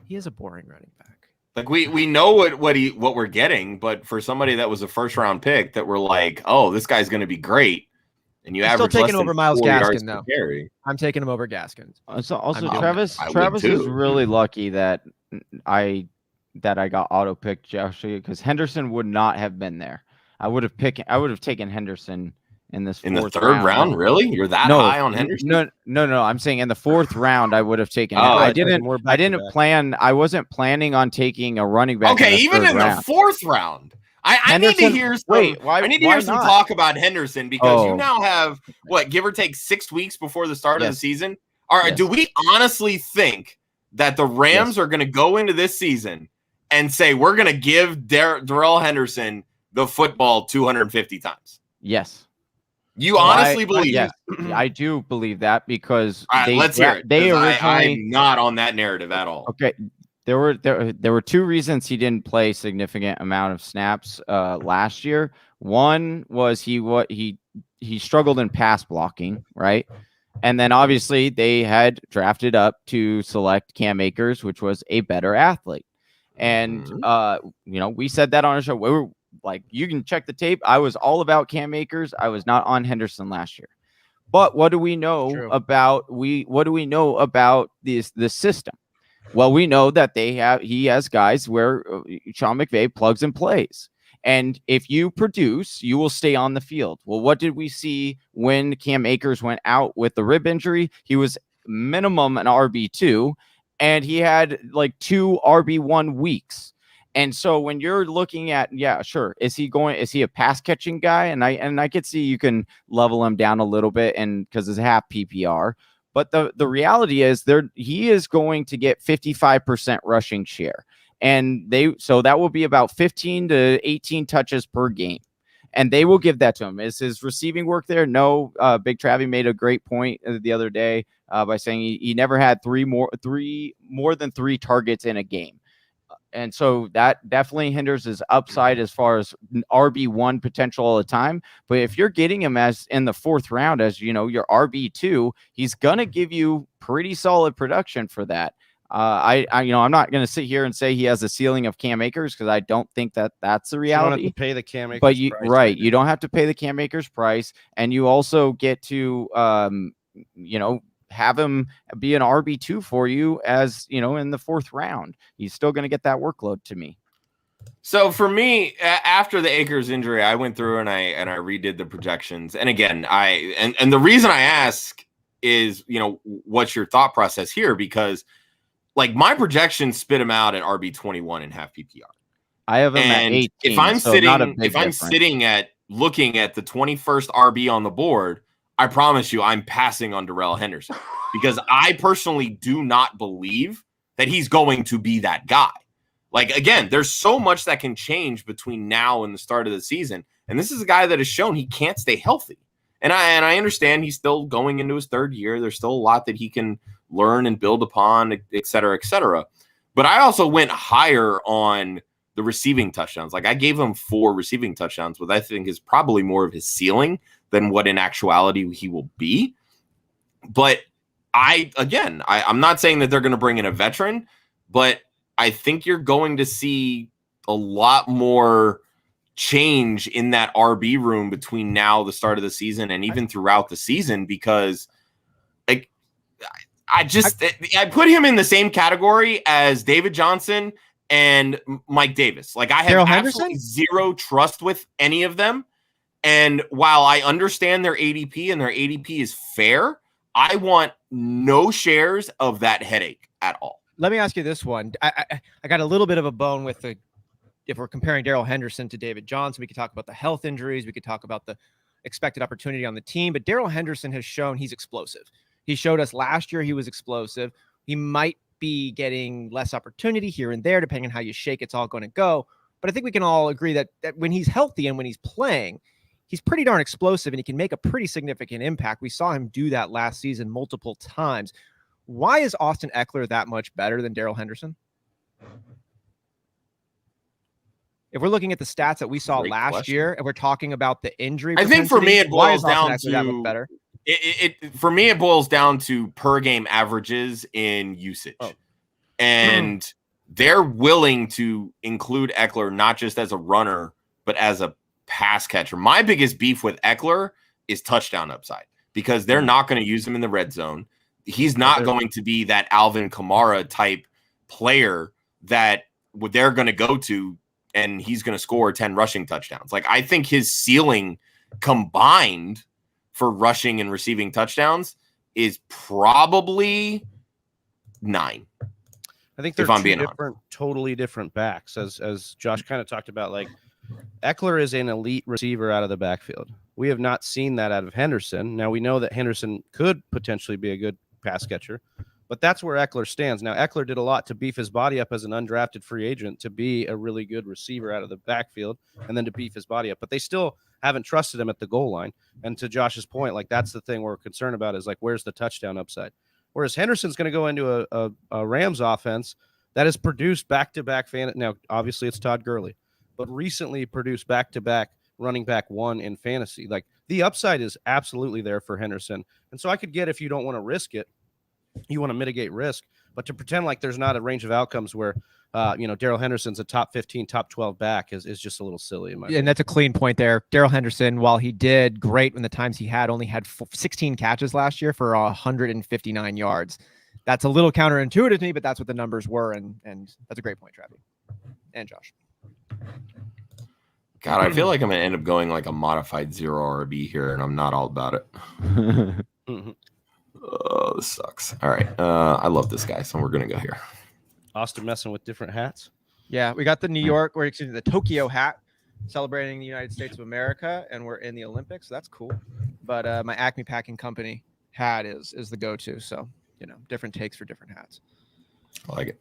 He is a boring running back. Like we know what we're getting, but for somebody that was a first round pick that we're like, oh, this guy's going to be great, and you average still taking over Myles Gaskin though. I'm taking him over Gaskin. Also, Travis is really lucky that I got auto picked Josh, because Henderson would not have been there. I would have taken Henderson in the third round. Really? You're that high on Henderson? No. I'm saying in the 4th round, I would have taken. I wasn't planning on taking a running back. Okay, even in the 4th round. I need to hear some talk about Henderson, because you now have give or take 6 weeks before the start of the season. All right, do we honestly think that the Rams are going to go into this season and say we're going to give Darrell Henderson the football 250 times? Yes. You honestly believe yes, I do believe that, because let's hear it. I'm not on that narrative at all. Okay. There were 2 reasons he didn't play significant amount of snaps last year. One was he struggled in pass blocking, right? And then obviously they had drafted up to select Cam Akers, which was a better athlete. And we said that on our show. We were like, you can check the tape. I was all about Cam Akers. I was not on Henderson last year. But what do we know about this system? Well, we know that he has guys where Sean McVay plugs and plays. And if you produce, you will stay on the field. Well, what did we see when Cam Akers went out with the rib injury? He was minimum an RB2, and he had like 2 RB1 weeks. And so when you're looking at, is he a pass catching guy? And I could see you can level him down a little bit, and because it's half PPR. But the reality is he is going to get 55% rushing share. And so that will be about 15 to 18 touches per game. And they will give that to him. Is his receiving work there? No. Big Travie made a great point the other day by saying he never had more than 3 targets in a game. And so that definitely hinders his upside as far as RB1 potential all the time. But if you're getting him as in the 4th round, as your RB2, he's going to give you pretty solid production for that. I'm not going to sit here and say he has a ceiling of Cam Akers, because I don't think that's the reality. You don't have to pay the Cam Akers price. You don't have to pay the Cam Akers price. And you also get to, have him be an RB2 for you as, you know, in the 4th round. He's still going to get that workload to me. So for me, after the Akers injury, I went through and I redid the projections. And again, and the reason I ask is, you know, what's your thought process here? Because like my projections spit him out at RB21 in half PPR. I have him at 18. If I'm sitting at looking at the 21st RB on the board, I promise you I'm passing on Darrell Henderson because I personally do not believe that he's going to be that guy. Like, again, there's so much that can change between now and the start of the season. And this is a guy that has shown he can't stay healthy. And I understand he's still going into his 3rd year. There's still a lot that he can learn and build upon, et cetera, et cetera. But I also went higher on the receiving touchdowns. Like I gave him 4 receiving touchdowns, what I think is probably more of his ceiling than what in actuality he will be. But I'm not saying that they're going to bring in a veteran, but I think you're going to see a lot more change in that RB room between now, the start of the season, and even throughout the season, because like I put him in the same category as David Johnson and Mike Davis. Like I have absolutely zero trust with any of them. And while I understand their ADP and their ADP is fair, I want no shares of that headache at all. Let me ask you this one. I got a little bit of a bone with if we're comparing Darrell Henderson to David Johnson, we could talk about the health injuries. We could talk about the expected opportunity on the team, but Darrell Henderson has shown he's explosive. He showed us last year he was explosive. He might be getting less opportunity here and there, depending on how you shake, it's all going to go. But I think we can all agree that when he's healthy and when he's playing, he's pretty darn explosive and he can make a pretty significant impact. We saw him do that last season multiple times. Why is Austin Eckler that much better than Darrell Henderson? If we're looking at the stats that we saw last year and we're talking about the injury, I think for me it boils down to that much better? For me it boils down to per game averages in usage. And they're willing to include Eckler not just as a runner, but as a pass catcher. My biggest beef with Eckler is touchdown upside because they're not going to use him in the red zone. He's not going to be that Alvin Kamara type player that they're going to go to and he's going to score 10 rushing touchdowns. Like I think his ceiling combined for rushing and receiving touchdowns is probably 9. I think they're totally different backs, as Josh kind of talked about. Like Eckler is an elite receiver out of the backfield. We have not seen that out of Henderson. Now we know that Henderson could potentially be a good pass catcher, but that's where Eckler stands. Now Eckler did a lot to beef his body up as an undrafted free agent to be a really good receiver out of the backfield and then to beef his body up, but they still haven't trusted him at the goal line. And to Josh's point, like that's the thing we're concerned about is like, where's the touchdown upside? Whereas Henderson's going to go into a Rams offense that has produced back-to-back now, obviously it's Todd Gurley, but recently produced back-to-back running back 1 in fantasy. Like the upside is absolutely there for Henderson. And so I could get if you don't want to risk it, you want to mitigate risk, but to pretend like there's not a range of outcomes where, Darrell Henderson's a top 15, top 12 back is just a little silly. In my opinion. And that's a clean point there. Darrell Henderson, while he did great in the times he had, only had 16 catches last year for 159 yards. That's a little counterintuitive to me, but that's what the numbers were. And that's a great point, Travis and Josh. God, I feel like I'm going to end up going like a modified 0 RB here, and I'm not all about it. Oh, this sucks. All right. I love this guy, so we're going to go here. Austin messing with different hats. Yeah, we got the the Tokyo hat celebrating the United States of America, and we're in the Olympics. So that's cool. But my Acme Packing Company hat is the go-to. So, different takes for different hats. I like it.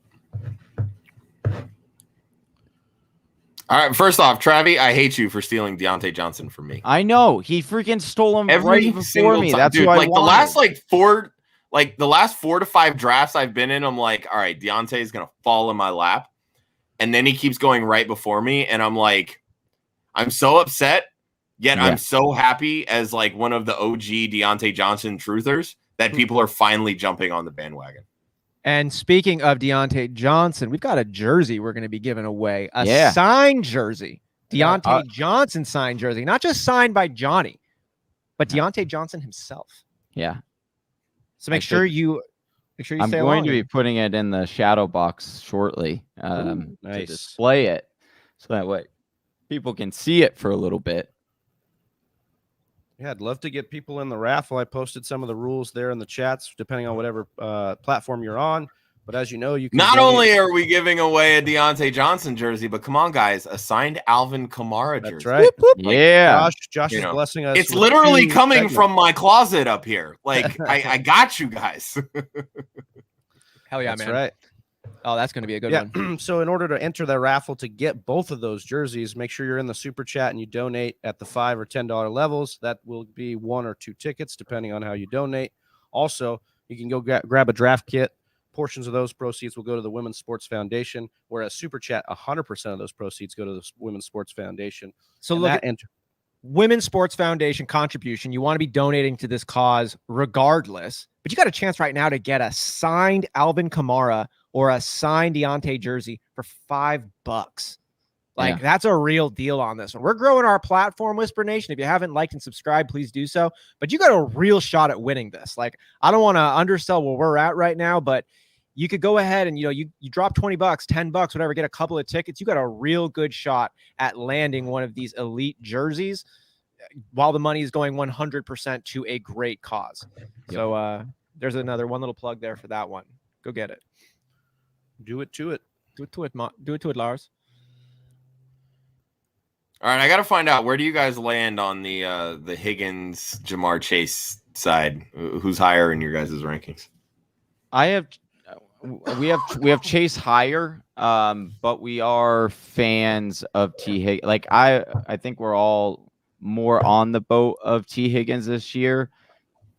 All right, first off, Travi, I hate you for stealing Deontay Johnson from me. I know. He freaking stole him Every right before me. That's dude, who I like wanted. the last 4 to 5 drafts I've been in, I'm like, all right, Deontay is going to fall in my lap. And then he keeps going right before me. And I'm like, I'm so upset, yet I'm so happy as like one of the OG Deontay Johnson truthers that people are finally jumping on the bandwagon. And speaking of Deontay Johnson, we've got a jersey we're going to be giving away. A signed jersey. Deontay Johnson signed jersey. Not just signed by Johnny, but Deontay Johnson himself. Yeah. So make sure you I'm stay going along to be putting it in the shadow box shortly to display it, so that way people can see it for a little bit. Yeah, I'd love to get people in the raffle. I posted some of the rules there in the chats, depending on whatever platform you're on. But as you know, you can Not only are we giving away a Deontay Johnson jersey, but come on, guys, a signed Alvin Kamara jersey. That's right. Yeah. Josh is blessing us. It's with literally 2 coming segments. from my closet up here. Like, I got you guys. Hell yeah, That's man. right. Oh, that's going to be a good one. So in order to enter the raffle to get both of those jerseys, make sure you're in the super chat and you donate at the $5 or $10 levels. That will be 1 or 2 tickets, depending on how you donate. Also, you can go grab a draft kit. Portions of those proceeds will go to the Women's Sports Foundation, whereas super chat, 100% of those proceeds go to the Women's Sports Foundation. So look at Women's Sports Foundation contribution. You want to be donating to this cause regardless, but you got a chance right now to get a signed Alvin Kamara or a signed Deontay jersey for $5. Like, that's a real deal on this one. We're growing our platform, Whisper Nation. If you haven't liked and subscribed, please do so. But you got a real shot at winning this. Like, I don't want to undersell where we're at right now, but you could go ahead and, you drop $20, $10, whatever, get a couple of tickets. You got a real good shot at landing one of these elite jerseys while the money is going 100% to a great cause. Yep. So there's another one little plug there for that one. Go get it. Do it to it. Do it to it, Lars. All right, I got to find out, where do you guys land on the Higgins Jamar Chase side? Who's higher in your guys' rankings? We have Chase higher, but we are fans of T. Higgins. Like, I think we're all more on the boat of T. Higgins this year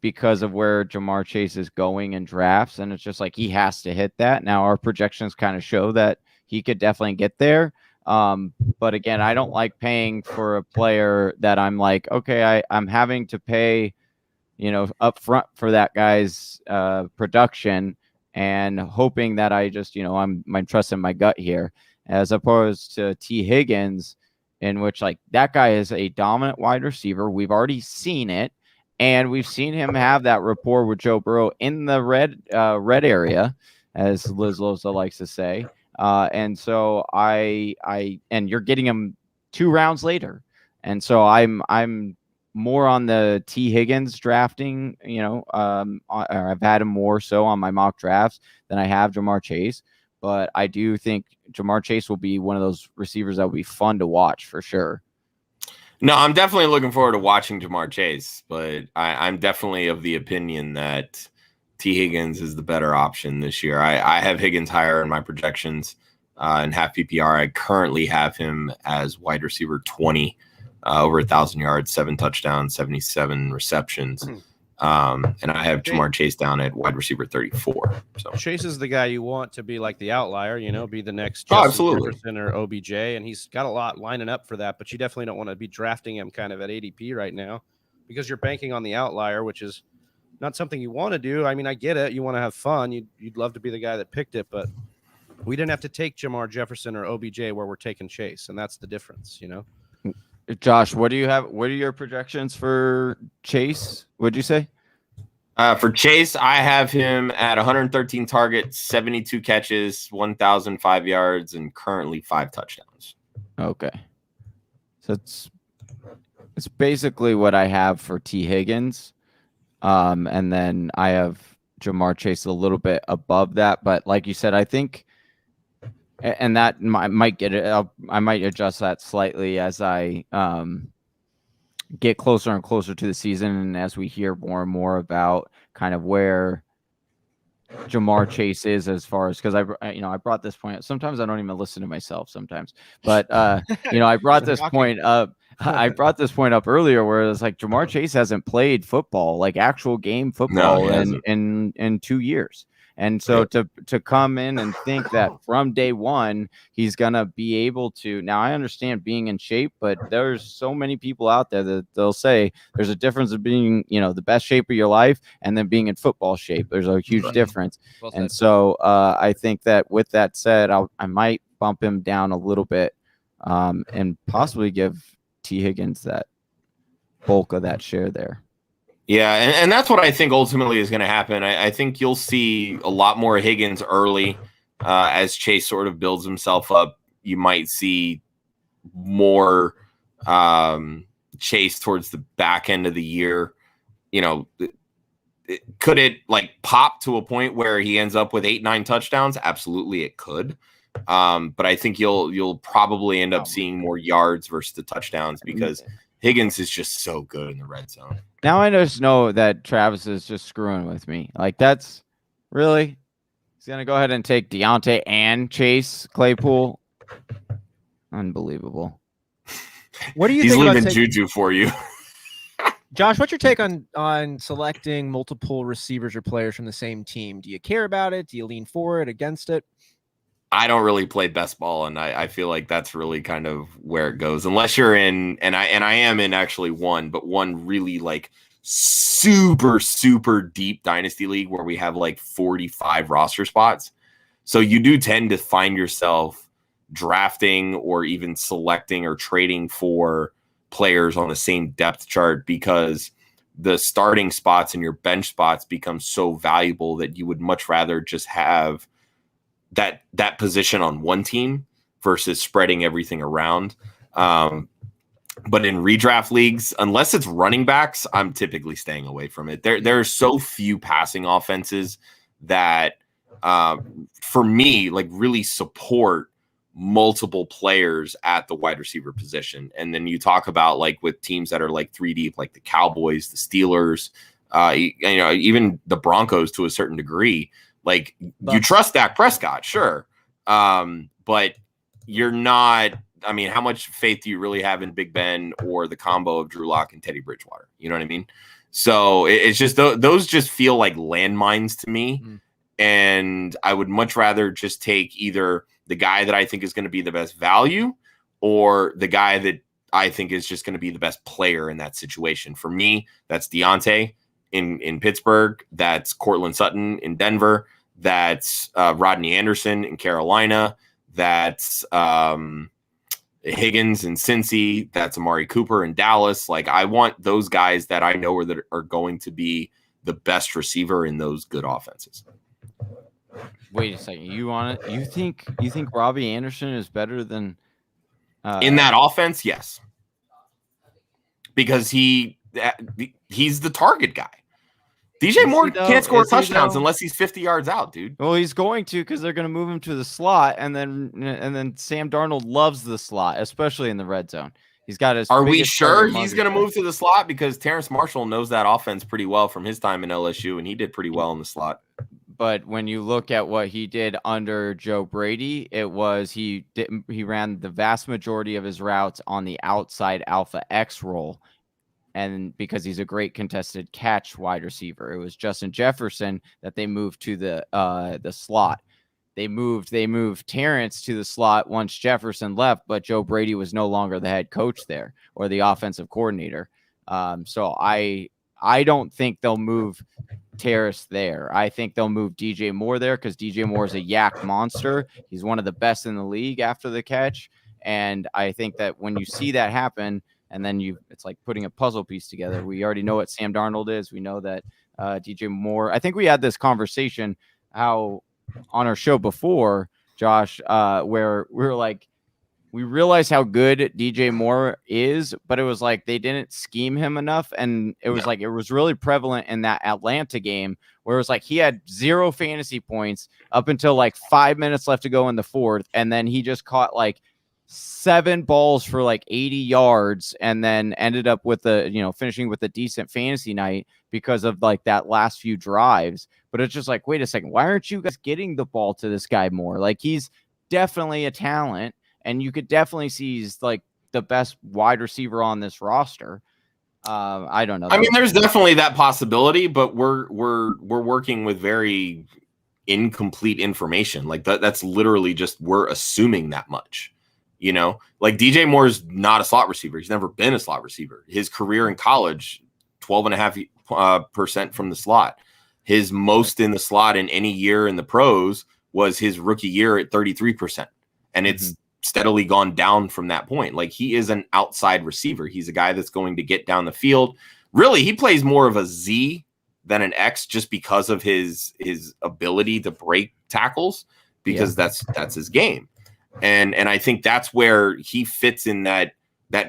because of where Jamar Chase is going in drafts, and it's just like he has to hit that. Now our projections kind of show that he could definitely get there. But again, I don't like paying for a player that I'm like, okay, I'm having to pay, up front for that guy's production and hoping that I just, I'm trusting my gut here, as opposed to T. Higgins, in which, like, that guy is a dominant wide receiver. We've already seen it, and we've seen him have that rapport with Joe Burrow in the red area, as Liz Loza likes to say. And so and you're getting him 2 rounds later. And so I'm more on the T. Higgins drafting, I've had him more so on my mock drafts than I have Jamar Chase. But I do think Jamar Chase will be one of those receivers that will be fun to watch for sure. No, I'm definitely looking forward to watching Jamar Chase, but I'm definitely of the opinion that T. Higgins is the better option this year. I have Higgins higher in my projections in half PPR. I currently have him as wide receiver 20, over 1,000 yards, 7 touchdowns, 77 receptions. And I have Jamar Chase down at wide receiver 34. So Chase is the guy you want to be like the outlier, be the next absolutely. Jefferson or OBJ, and he's got a lot lining up for that. But you definitely don't want to be drafting him kind of at ADP right now, because you're banking on the outlier, which is not something you want to do. I mean, I get it. You want to have fun. You'd love to be the guy that picked it, but we didn't have to take Jamar Jefferson or OBJ where we're taking Chase, and that's the difference, Josh, what do you have? What are your projections for Chase? What'd you say? For Chase, I have him at 113 targets, 72 catches, 1,005 yards, and currently 5 touchdowns. Okay. So it's basically what I have for T. Higgins. And then I have Jamar Chase a little bit above that. But like you said, I think, and that might get it. I might adjust that slightly as I get closer and closer to the season, and as we hear more and more about kind of where Jamar Chase is, as far as, because I brought this point. Sometimes I don't even listen to myself sometimes, but I brought this point up. I brought this point up earlier where it's like Jamar Chase hasn't played football, like actual game football, in 2 years. And so to come in and think that from day one, he's going to be able to. Now, I understand being in shape, but there's so many people out there that they'll say there's a difference of being, the best shape of your life and then being in football shape. There's a huge difference. Well said. And so I think that with that said, I might bump him down a little bit and possibly give T. Higgins that bulk of that share there. Yeah, and that's what I think ultimately is going to happen. I think you'll see a lot more Higgins early as Chase sort of builds himself up. You might see more Chase towards the back end of the year. You know, could it like pop to a point where he ends up with 8-9 touchdowns? Absolutely, it could. But I think you'll probably end up seeing more yards versus the touchdowns because Higgins is just so good in the red zone. Now I just know that Travis is just screwing with me. Like, that's really, he's going to go ahead and take Deontay and Chase Claypool. Unbelievable. What do you He's think leaving about Juju for you. Josh, what's your take on selecting multiple receivers or players from the same team? Do you care about it? Do you lean for it, against it? I don't really play best ball, and I feel like that's really kind of where it goes. Unless you're in, and I am in actually one really like super, super deep dynasty league where we have like 45 roster spots. So you do tend to find yourself drafting or even selecting or trading for players on the same depth chart because the starting spots and your bench spots become so valuable that you would much rather just have that position on one team versus spreading everything around. But in redraft leagues, unless it's running backs, I'm typically staying away from it. There are so few passing offenses that for me, like really support multiple players at the wide receiver position. And then you talk about like with teams that are like 3 deep, like the Cowboys, the Steelers, even the Broncos to a certain degree. Like you trust Dak Prescott, sure. But you're not, I mean, how much faith do you really have in Big Ben or the combo of Drew Lock and Teddy Bridgewater? You know what I mean? So it's just, those just feel like landmines to me. And I would much rather just take either the guy that I think is going to be the best value or the guy that I think is just going to be the best player in that situation. For me, that's Deontay in Pittsburgh. That's Cortland Sutton in Denver. That's Rodney Anderson in Carolina. That's Higgins in Cincy. That's Amari Cooper in Dallas. Like, I want those guys that I know that are going to be the best receiver in those good offenses. Wait a second. You want it? You think Robbie Anderson is better than in that offense? Yes, because he's the target guy. DJ Moore can't score touchdowns unless he's 50 yards out, dude. Well, he's going to, because they're going to move him to the slot, and then Sam Darnold loves the slot, especially in the red zone. He's got his. Are we sure he's going to move to the slot? Because Terrence Marshall knows that offense pretty well from his time in LSU, and he did pretty well in the slot. But when you look at what he did under Joe Brady, it was he ran the vast majority of his routes on the outside alpha X role. And because he's a great contested catch wide receiver, it was Justin Jefferson that they moved to the slot. They moved Terrence to the slot once Jefferson left, but Joe Brady was no longer the head coach there or the offensive coordinator. So I don't think they'll move Terrace there. I think they'll move DJ Moore there because DJ Moore is a yak monster. He's one of the best in the league after the catch. And I think that when you see that happen, and then it's like putting a puzzle piece together. We already know what Sam Darnold is. We know that DJ Moore. I think we had this conversation on our show before, Josh, where we were like, we realized how good DJ Moore is, but it was like they didn't scheme him enough. And it was like it was really prevalent in that Atlanta game where it was like he had 0 fantasy points up until like 5 minutes left to go in the fourth. And then he just caught like 7 balls for like 80 yards and then ended up with finishing with a decent fantasy night because of like that last few drives. But it's just like, wait a second, why aren't you guys getting the ball to this guy more? Like, he's definitely a talent, and you could definitely see he's like the best wide receiver on this roster. I don't know. I mean, there's definitely that possibility, but we're working with very incomplete information. Like that's literally just, we're assuming that much. You know, like DJ Moore's not a slot receiver. He's never been a slot receiver. His career in college, 12.5% from the slot. His most in the slot in any year in the pros was his rookie year at 33%. And it's steadily gone down from that point. Like, he is an outside receiver. He's a guy that's going to get down the field, really he plays more of a Z than an X just because of his ability to break tackles, because that's his game. And I think that's where he fits in that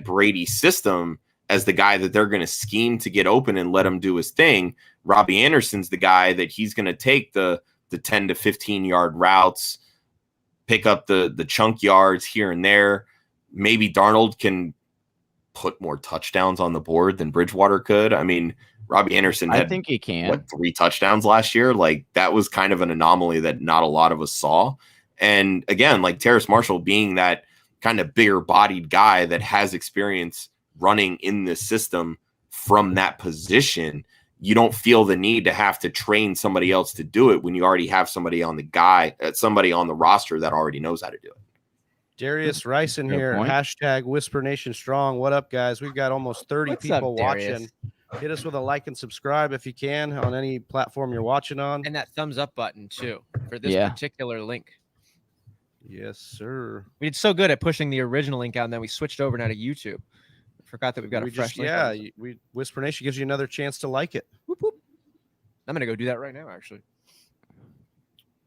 Brady system as the guy that they're going to scheme to get open and let him do his thing. Robbie Anderson's the guy that he's going to take the 10 to 15 yard routes, pick up the chunk yards here and there. Maybe Darnold can put more touchdowns on the board than Bridgewater could. I mean, Robbie Anderson had, I think he can. what, 3 touchdowns last year? Like, that was kind of an anomaly that not a lot of us saw. And again, like Terrace Marshall being that kind of bigger bodied guy that has experience running in this system from that position, you don't feel the need to have to train somebody else to do it when you already have somebody on the roster that already knows how to do it. Darius Rice in here, hashtag Whisper Nation Strong. What up, guys? We've got almost 30 What's people up, Darius? watching. Hit us with a like and subscribe if you can on any platform you're watching on. And that thumbs up button too for this particular link. Yes, sir. We did so good at pushing the original link out, and then we switched over now to YouTube. Forgot that we've got a fresh link. Whisper Nation gives you another chance to like it. Whoop, whoop. I'm gonna go do that right now, actually.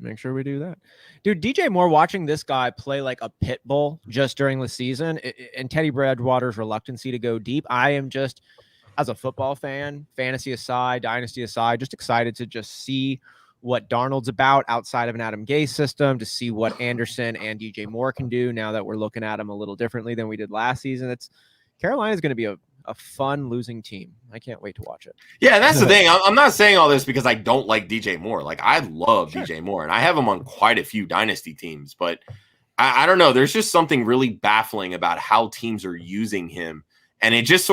Make sure we do that. Dude, DJ Moore watching this guy play like a pit bull just during the season, and Teddy Bridgewater's reluctancy to go deep. I am just, as a football fan, fantasy aside, dynasty aside, just excited to just see what Darnold's about outside of an Adam Gase system, to see what Anderson and DJ Moore can do now that we're looking at him a little differently than we did last season. Carolina's going to be a fun losing team. I can't wait to watch it. Yeah, that's the thing. I'm not saying all this because I don't like DJ Moore. Like, I love DJ Moore, and I have him on quite a few dynasty teams, but I don't know. There's just something really baffling about how teams are using him. And it just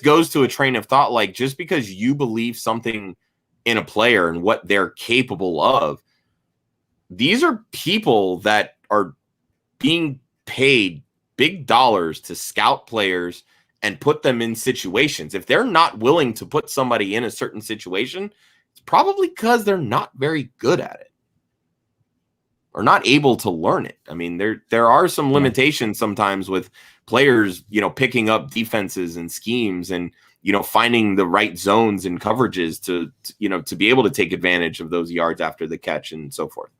goes to a train of thought. Like, just because you believe something in a player and what they're capable of, these are people that are being paid big dollars to scout players and put them in situations. If they're not willing to put somebody in a certain situation, it's probably because they're not very good at it or not able to learn it. I mean, there are some limitations sometimes with players, picking up defenses and schemes and, finding the right zones and coverages to be able to take advantage of those yards after the catch and so forth.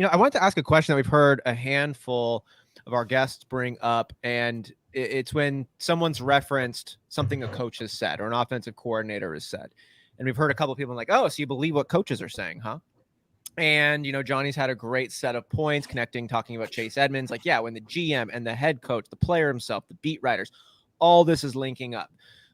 I wanted to ask a question that we've heard a handful of our guests bring up, and it's when someone's referenced something a coach has said or an offensive coordinator has said. And we've heard a couple of people like, oh, so you believe what coaches are saying, huh? And, Johnny's had a great set of points talking about Chase Edmonds. Like, when the GM and the head coach, the player himself, the beat writers, all this is linking up.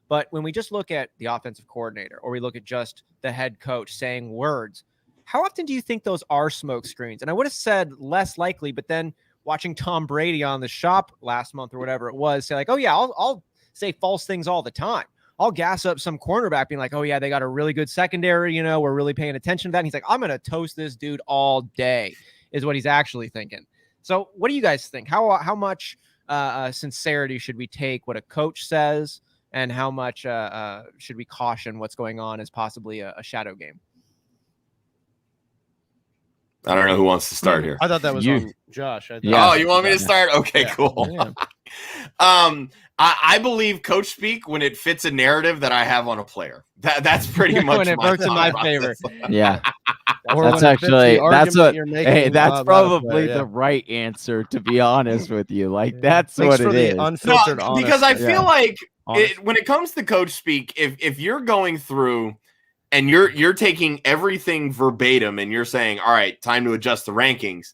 But when we just look at the offensive coordinator or we look at just the head coach saying words, how often do you think those are smoke screens? And I would have said less likely, but then watching Tom Brady on the shop last month or whatever it was, say like, oh yeah, I'll say false things all the time. I'll gas up some cornerback being like, oh yeah, they got a really good secondary. We're really paying attention to that. And he's like, I'm going to toast this dude all day is what he's actually thinking. So what do you guys think? How much sincerity should we take what a coach says, and how much should we caution what's going on as possibly a shadow game? I don't know who wants to start here. I thought that was on Josh. Oh, you want me to start? Okay, cool. Yeah. I believe coach speak when it fits a narrative that I have on a player. That's pretty much when it works in my favor. Yeah. That's probably the right answer, to be honest with you. Like, that's Thanks what for it the is. Unfiltered because I feel like Honest. when it comes to coach speak, if you're going through and you're taking everything verbatim and you're saying, all right, time to adjust the rankings,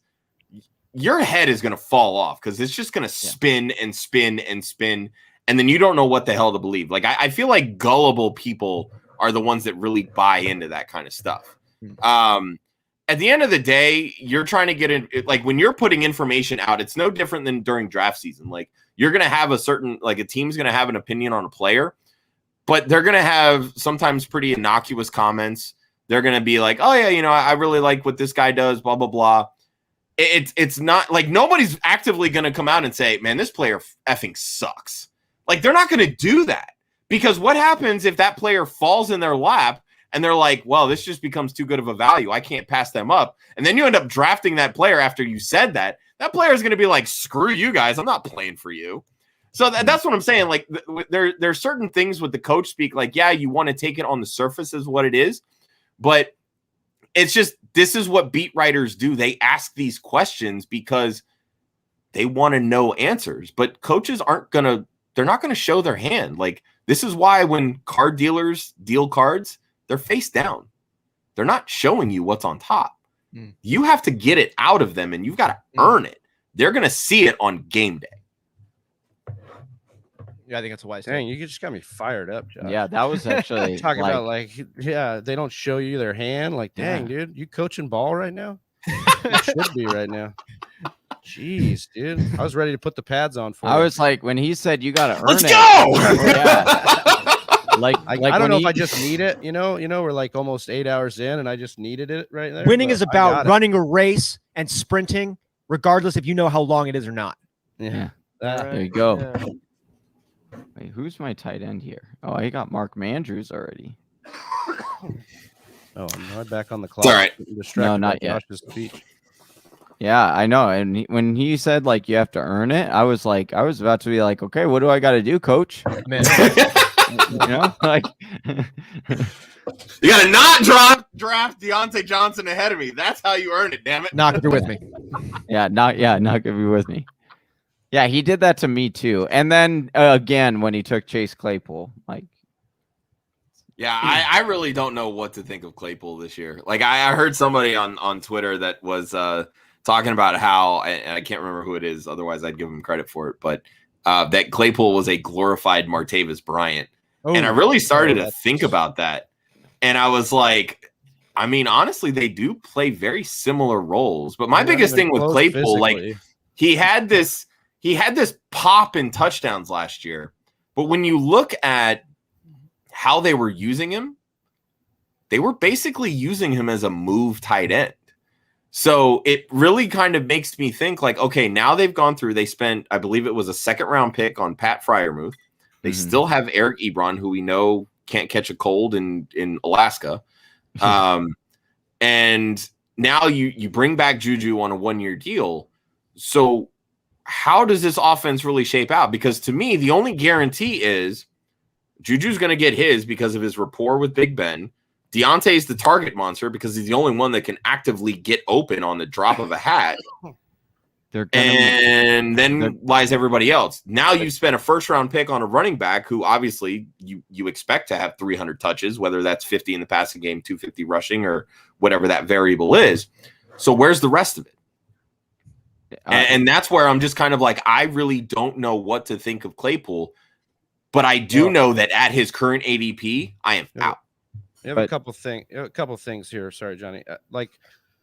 your head is going to fall off because it's just going to spin and spin and spin. And then you don't know what the hell to believe. Like, I feel like gullible people are the ones that really buy into that kind of stuff. At the end of the day, you're trying to get in, like, when you're putting information out, it's no different than during draft season. Like, you're going to have a team's going to have an opinion on a player, but they're going to have sometimes pretty innocuous comments. They're going to be like, oh yeah, I really like what this guy does, blah, blah, blah. It's not like nobody's actively going to come out and say, man, this player effing sucks. Like, they're not going to do that, because what happens if that player falls in their lap and they're like, well, this just becomes too good of a value, I can't pass them up. And then you end up drafting that player after you said that. That player is going to be like, screw you guys, I'm not playing for you. So that's what I'm saying. Like there's certain things with the coach speak. Like, yeah, you want to take it on the surface as what it is, but it's just this is what beat writers do. They ask these questions because they want to know answers. But coaches they're not gonna show their hand. Like this is why when card dealers deal cards, they're face down. They're not showing you what's on top. You have to get it out of them, and you've got to earn it. They're gonna see it on game day. Yeah, I think that's a wise Dang, thing. you just got me fired up, Josh. Yeah, that was actually talking about they don't show you their hand. Like, dang, dude, you coaching ball right now? You should be right now. Jeez, dude, I was ready to put the pads on for. I was like, when he said you got to earn Let's it. go. Yeah. I don't know if I just need it. We're like almost 8 hours in, and I just needed it right there. Winning is about running a race and sprinting, regardless if you know how long it is or not. Yeah. There you go. Yeah. Wait, who's my tight end here? Oh, I got Mark Mandrews already. Oh, I'm right back on the clock. It's all right. No, not yet. Josh's speech. Yeah, I know. And when he said like you have to earn it, I was about to be like, okay, what do I got to do, coach? Man. Like you got to not draft Deontay Johnson ahead of me. That's how you earn it. Damn it. Knock if you're with me. not gonna be with me. Yeah, he did that to me too. And then again when he took Chase Claypool, like. Yeah, I really don't know what to think of Claypool this year. Like I heard somebody on Twitter that was talking about how, and I can't remember who it is, otherwise I'd give him credit for it, but that Claypool was a glorified Martavis Bryant. And I really started to think about that. And I was like, I mean, honestly, they do play very similar roles. But my biggest thing with Claypool, like he had this pop in touchdowns last year. But when you look at how they were using him, they were basically using him as a move tight end. So it really kind of makes me think like, okay, now they've gone through, they spent, I believe it was a second round pick on Pat Freiermuth. They still have Eric Ebron, who we know can't catch a cold in Alaska. And now you bring back Juju on a 1-year deal. So how does this offense really shape out? Because to me, the only guarantee is Juju's going to get his because of his rapport with Big Ben. Deontay's the target monster because he's the only one that can actively get open on the drop of a hat. And then lies everybody else. Now you've spent a first-round pick on a running back who obviously you expect to have 300 touches, whether that's 50 in the passing game, 250 rushing, or whatever that variable is. So where's the rest of it? And that's where I'm just kind of like, I really don't know what to think of Claypool, but I do know that at his current ADP, I am out. You have a couple things here. Sorry, Johnny.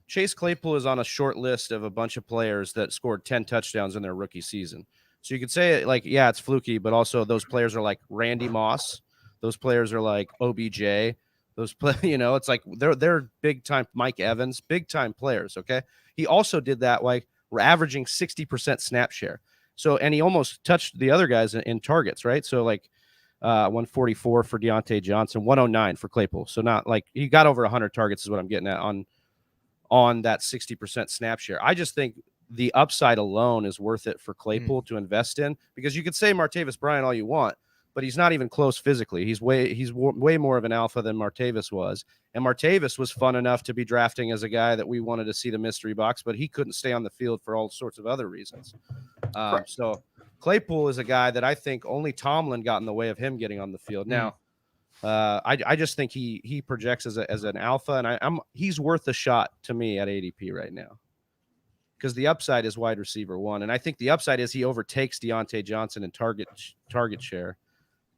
Chase Claypool is on a short list of a bunch of players that scored 10 touchdowns in their rookie season. So you could say it's fluky, but also those players are like Randy Moss. Those players are like OBJ. It's like they're big time Mike Evans, big time players. Okay. He also did that. Like we're averaging 60% snap share. So, and he almost touched the other guys in targets, right? So 144 for Deontay Johnson, 109 for Claypool. So not like he got over 100 targets is what I'm getting at on that 60% snap share. I just think the upside alone is worth it for Claypool to invest in, because you could say Martavis Bryant all you want, but he's not even close physically. He's way more of an alpha than Martavis was. And Martavis was fun enough to be drafting as a guy that we wanted to see the mystery box, but he couldn't stay on the field for all sorts of other reasons. So Claypool is a guy that I think only Tomlin got in the way of him getting on the field. Now, I just think he projects as an alpha, and he's worth a shot to me at ADP right now, because the upside is wide receiver 1, and I think the upside is he overtakes Deontay Johnson in target share.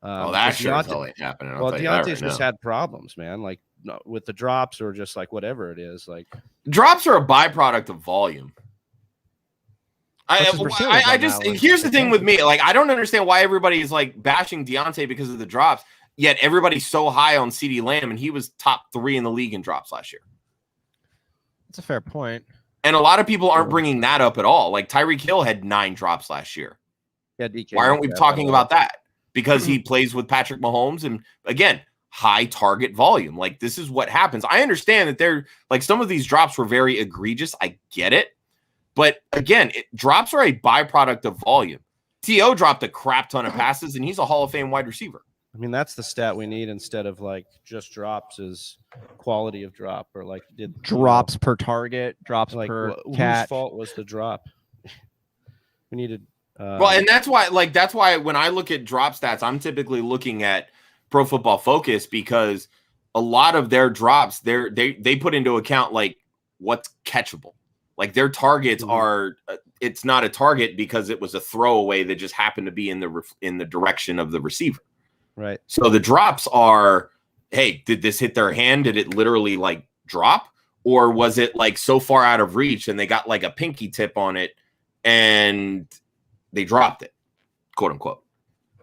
That sure ain't happening. Well, Deontay's just had problems, man, like with the drops or just like whatever it is. Like drops are a byproduct of volume. Here's the thing with me. Like, I don't understand why everybody is like bashing Deontay because of the drops. Yet everybody's so high on CeeDee Lamb, and he was top 3 in the league in drops last year. That's a fair point. And a lot of people aren't bringing that up at all. Like Tyreek Hill had 9 drops last year. Yeah, DK. Why aren't we talking about that? Because he plays with Patrick Mahomes, and again, high target volume. Like, this is what happens. I understand that they're like, some of these drops were very egregious. I get it. But again, drops are a byproduct of volume. T.O. dropped a crap ton of passes, and he's a Hall of Fame wide receiver. I mean, that's the stat we need instead of like just drops is quality of drop or like drops per target, drops like per whose catch. fault was the drop? We needed. Well, and that's why when I look at drop stats, I'm typically looking at Pro Football Focus because a lot of their drops, they put into account like what's catchable. Like their targets are, it's not a target because it was a throwaway that just happened to be in the direction of the receiver. Right. So the drops are, hey, did this hit their hand? Did it literally like drop? Or was it like so far out of reach and they got like a pinky tip on it and they dropped it, quote unquote.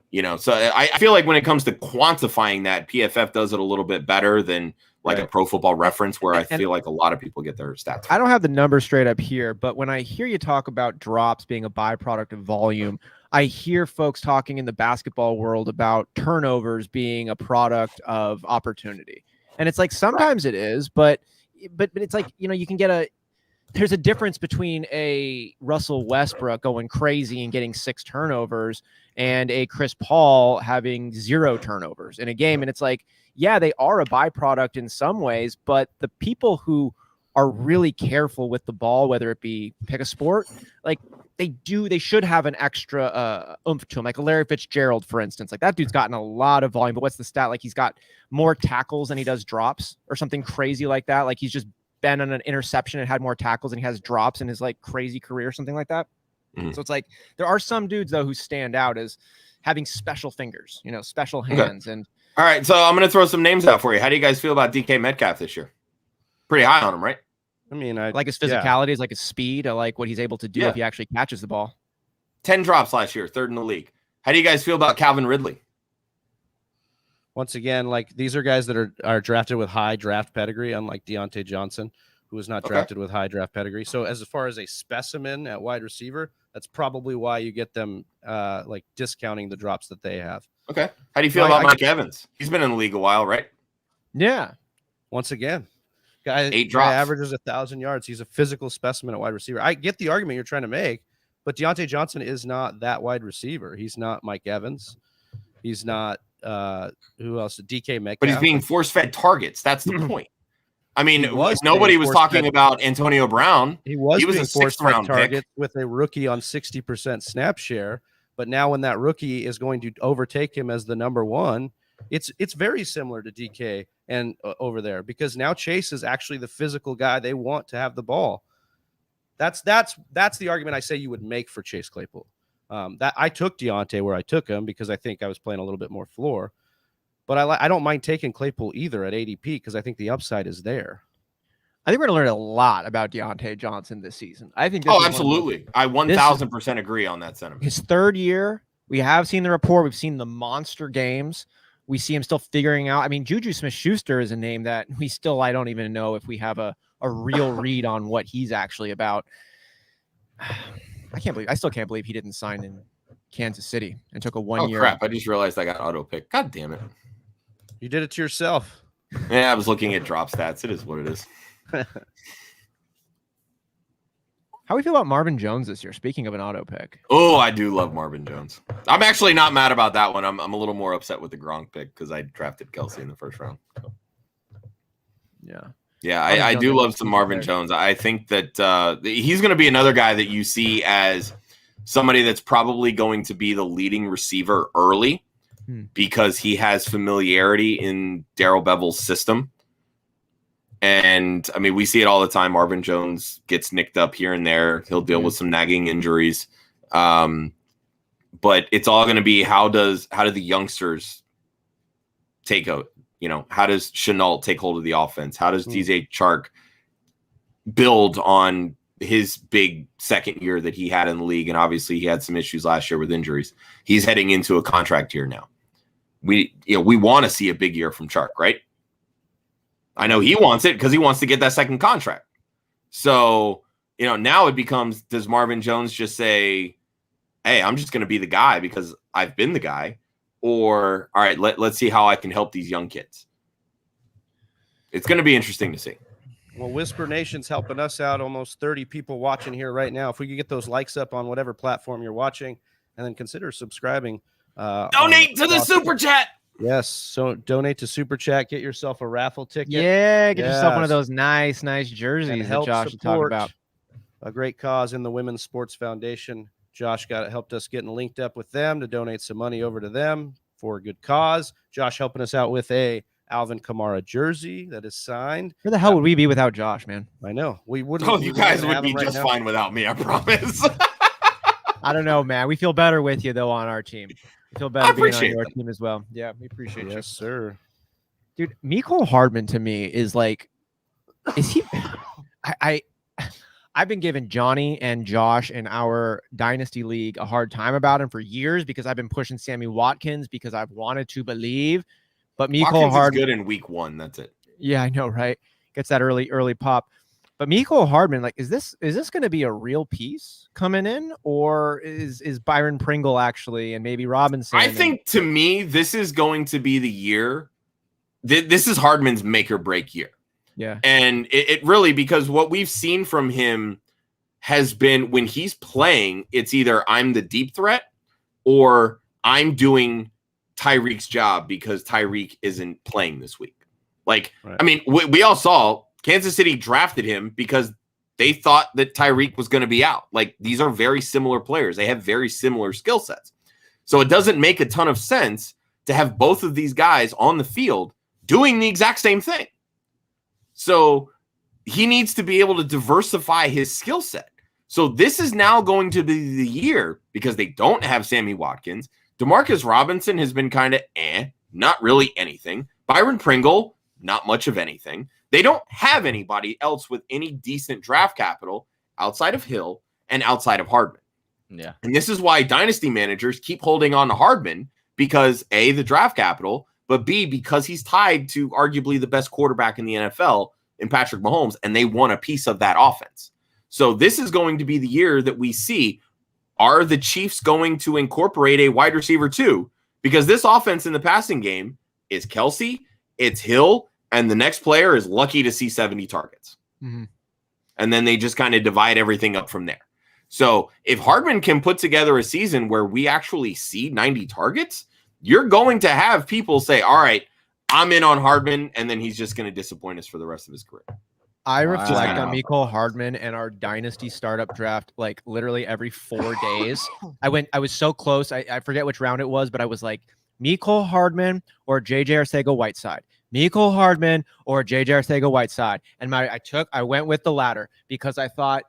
You know, so I feel like when it comes to quantifying that, PFF does it a little bit better than like a Pro Football Reference, where I feel like a lot of people get their stats. I don't have the numbers straight up here, but when I hear you talk about drops being a byproduct of volume, I hear folks talking in the basketball world about turnovers being a product of opportunity. And it's like sometimes it is, but it's like, you know, you can get there's a difference between a Russell Westbrook going crazy and getting 6 turnovers and a Chris Paul having 0 turnovers in a game. And it's like, yeah, they are a byproduct in some ways, but the people who are really careful with the ball, whether it be pick a sport, like they should have an extra oomph to him. Like Larry Fitzgerald, for instance, like that dude's gotten a lot of volume, but what's the stat? Like he's got more tackles than he does drops or something crazy like that. Like he's just been on an interception and had more tackles and he has drops in his like crazy career or something like that. So it's like there are some dudes though who stand out as having special fingers, you know, special hands. And all right, so I'm going to throw some names out for you. How do you guys feel about DK Metcalf this year? Pretty high on him, right? I mean, I like his physicality, is like his speed. I like what he's able to do if he actually catches the ball. 10 drops last year, 3rd in the league. How do you guys feel about Calvin Ridley? Once again, like these are guys that are drafted with high draft pedigree, unlike Deontay Johnson, who was not drafted with high draft pedigree. So as far as a specimen at wide receiver, that's probably why you get them like discounting the drops that they have. Okay. How do you feel about Mike Evans? He's been in the league a while, right? Yeah. Once again, guy 8 drops. Averages 1,000 yards. He's a physical specimen at wide receiver. I get the argument you're trying to make, but Deontay Johnson is not that wide receiver. He's not Mike Evans. He's not who else? DK Metcalf. But he's being force-fed targets. That's the point. I mean, nobody was talking about Antonio Brown. He was a 6th-round target with a rookie on 60% snap share. But now when that rookie is going to overtake him as the number 1, it's very similar to DK and over there, because now Chase is actually the physical guy they want to have the ball. That's the argument I say you would make for Chase Claypool. That I took Deontay where I took him because I think I was playing a little bit more floor. But I don't mind taking Claypool either at ADP because I think the upside is there. I think we're going to learn a lot about Deontay Johnson this season. I think. Absolutely. I 1,000% agree on that sentiment. His 3rd year, we have seen the rapport. We've seen the monster games. We see him still figuring out. I mean, Juju Smith-Schuster is a name that I don't even know if we have a real read on what he's actually about. I still can't believe he didn't sign in Kansas City and took a 1 year. Oh, crap. I just realized I got auto pick. God damn it. You did it to yourself. Yeah, I was looking at drop stats. It is what it is. How do we feel about Marvin Jones this year? Speaking of an auto pick. Oh, I do love Marvin Jones. I'm actually not mad about that one. I'm a little more upset with the Gronk pick because I drafted Kelsey in the 1st round. So. Yeah, I do love some Marvin Jones. I think that he's going to be another guy that you see as somebody that's probably going to be the leading receiver early because he has familiarity in Darrell Bevell's system. And, I mean, we see it all the time. Marvin Jones gets nicked up here and there. He'll deal with some nagging injuries. But it's all going to be how do the youngsters take out? You know, how does Shenault take hold of the offense? How does DJ Chark build on his big 2nd year that he had in the league? And obviously he had some issues last year with injuries. He's heading into a contract year now. We want to see a big year from Chark, right? I know he wants it because he wants to get that 2nd contract. So, now it becomes, does Marvin Jones just say, hey, I'm just going to be the guy because I've been the guy? Or, all right, let's see how I can help these young kids. It's going to be interesting to see. Well, Whisper Nation's helping us out. Almost 30 people watching here right now. If we could get those likes up on whatever platform you're watching, and then consider subscribing. Donate to the super chat. Yes, so donate to Super Chat. Get yourself a raffle ticket. Yeah, get yourself one of Yes. those nice And jerseys that help Josh should talk support about. a great cause in the Women's Sports Foundation. Josh helped us getting linked up with them to donate some money over to them for a good cause. Josh helping us out with a Alvin Kamara jersey that is signed. Where the hell would we be without Josh, man? I know we wouldn't. Oh, we you wouldn't guys would have be him right just now. fine without me, I promise. I don't know, man. We feel better with you though on our team. We feel I better being on appreciate your that. team as well. Yeah, we appreciate you. Yes, sir. Dude, Mecole Hardman to me is like, is he? I've been giving Johnny and Josh in our Dynasty League a hard time about him for years because I've been pushing Sammy Watkins because I've wanted to believe. But Mecole Watkins is Hardman, good in week 1. That's it. yeah, I know, right? Gets that early pop. But Mecole Hardman, like, is this going to be a real piece coming in, or is Byron Pringle actually, and maybe Robinson? I think to me, this is going to be the year. This is Hardman's make or break year. Yeah. And it really, because what we've seen from him has been when he's playing, it's either I'm the deep threat or I'm doing Tyreek's job because Tyreek isn't playing this week. Like, Right. I mean, we all saw Kansas City drafted him because they thought that Tyreek was going to be out. Like, these are very similar players. They have very similar skill sets. So it doesn't make a ton of sense to have both of these guys on the field doing the exact same thing. So he needs to be able to diversify his skill set. So this is now going to be the year because they don't have Sammy Watkins. Demarcus Robinson has been kind of not really anything. Byron Pringle, not much of anything. They don't have anybody else with any decent draft capital outside of Hill and outside of Hardman. Yeah. And this is why dynasty managers keep holding on to Hardman because A, the draft capital, but B, because he's tied to arguably the best quarterback in the NFL in Patrick Mahomes, and they want a piece of that offense. So this is going to be the year that we see, are the Chiefs going to incorporate a wide receiver too? Because this offense in the passing game is Kelsey, it's Hill, and the next player is lucky to see 70 targets. Mm-hmm. And then they just kind of divide everything up from there. So if Hardman can put together a season where we actually see 90 targets, you're going to have people say, all right, I'm in on Hardman, and then he's just going to disappoint us for the rest of his career. I reflect Wow. on Mecole Hardman and our dynasty startup draft like literally every 4 days. I was so close. I forget which round it was, but I was like Mecole Hardman or JJ Arcega-Whiteside. Mecole Hardman or JJ Arcega-Whiteside. And I went with the latter because I thought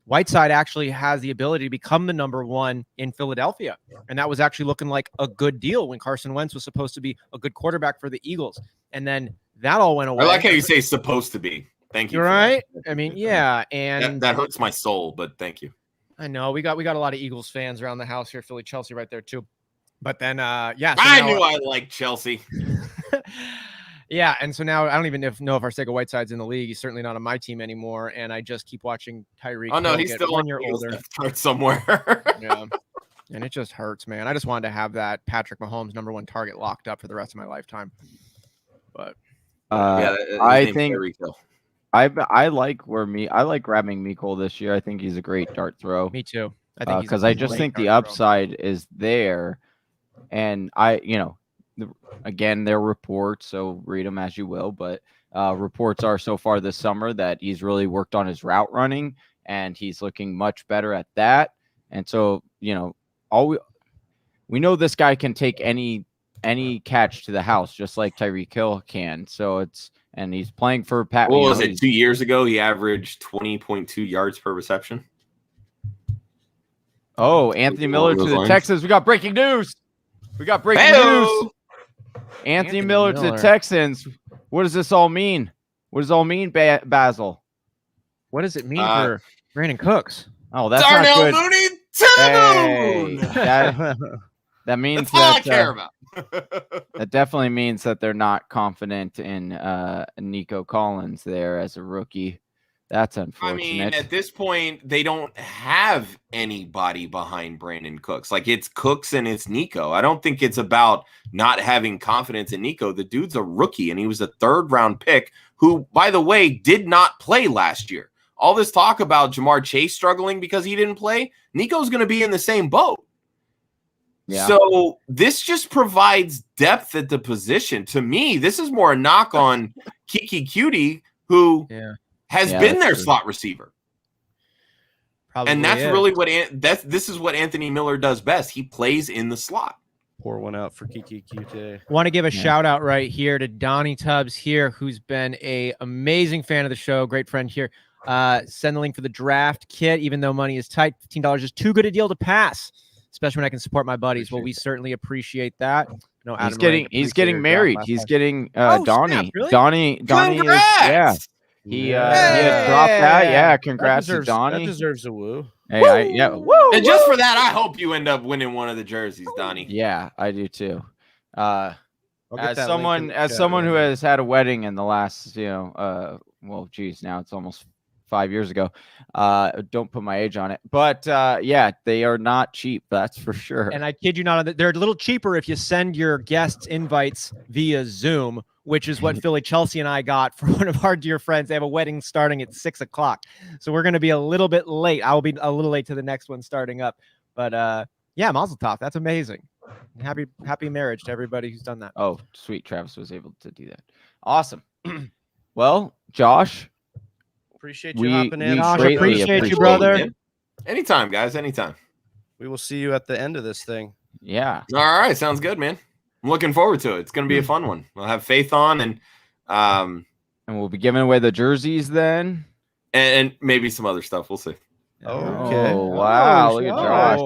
Whiteside actually has the ability to become the number 1 in Philadelphia. And that was actually looking like a good deal when Carson Wentz was supposed to be a good quarterback for the Eagles. And then that all went away. I like how you say supposed to be. Thank you. You're for right. that. I mean, yeah. And That hurts my soul, but thank you. I know we got a lot of Eagles fans around the house here, Philly, Chelsea right there too. But then, yeah. So I now, knew I liked Chelsea. yeah. And so now I don't even know if Arcega-Whiteside's in the league. He's certainly not on my team anymore. And I just keep watching Tyreek. Oh, no, Hill he's get still 1 on year the Eagles older. depth chart somewhere. Yeah. And it just hurts, man. I just wanted to have that Patrick Mahomes number 1 target locked up for the rest of my lifetime. But I think I like grabbing Mecole this year. I think he's a great dart throw. me too. I think Because I just think the upside is there, and again, they're reports, so read them as you will. But reports are so far this summer that he's really worked on his route running, and he's looking much better at that. And so, we know this guy can take any catch to the house, just like Tyreek Hill can. So and he's playing for Pat. What was it? 2 years ago, he averaged 20.2 yards per reception. Oh, Anthony Miller to the lines. Texans. We got breaking news. Hey-o! News. Anthony Miller Miller to the Texans. What does this all mean? What does it all mean, Basil? what does it mean for Brandon Cooks? Oh, that's Darnell not good. Mooney to the moon! Hey, that means That's all I that care about. that definitely means that they're not confident in Nico Collins there as a rookie. That's I unfortunate. mean, at this point, they don't have anybody behind Brandon Cooks. Like, it's Cooks and it's Nico. I don't think it's about not having confidence in Nico. The dude's a rookie, and he was a 3rd-round pick who, by the way, did not play last year. All this talk about Jamar Chase struggling because he didn't play, Nico's going to be in the same boat. Yeah. So this just provides depth at the position. To me, this is more a knock on Kiki Cutie, who has been their slot receiver. Probably And that's is. really what this is what Anthony Miller does best. He plays in the slot. Pour one out for Kiki Cutie. Want to give a shout out right here to Donnie Tubbs here, who's been a amazing fan of the show, great friend here. Send the link for the draft kit, even though money is tight. $15 is too good a deal to pass, especially when I can support my buddies. Well, we certainly appreciate that. No, he's getting married. He's getting Donnie. Snap, really? Donnie Congrats! is he had dropped that. Yeah, congrats to Donnie. That deserves a woo. Hey, woo! And just for that, I hope you end up winning one of the jerseys, Donnie. Yeah, I do too. As someone who has had a wedding in the last, well, geez, now it's almost 5 years ago. Don't put my age on it, but yeah, they are not cheap. That's for sure. And I kid you not, they're a little cheaper if you send your guests invites via Zoom, which is what Philly Chelsea and I got for one of our dear friends. They have a wedding starting at 6 o'clock, so we're going to be a little bit late. I'll be a little late to the next one starting up, but yeah, Mazel Tov. That's amazing. Happy marriage to everybody who's done that. Oh, sweet. Travis was able to do that. Awesome. Well, Josh. Appreciate you hopping in. Josh, appreciate you, brother. Man. Anytime, guys. Anytime. We will see you at the end of this thing. Yeah. All right. Sounds good, man. I'm looking forward to it. It's going to be a fun one. We'll have Faith on and we'll be giving away the jerseys then. And maybe some other stuff. We'll see. Okay. Oh, wow. Look at Josh.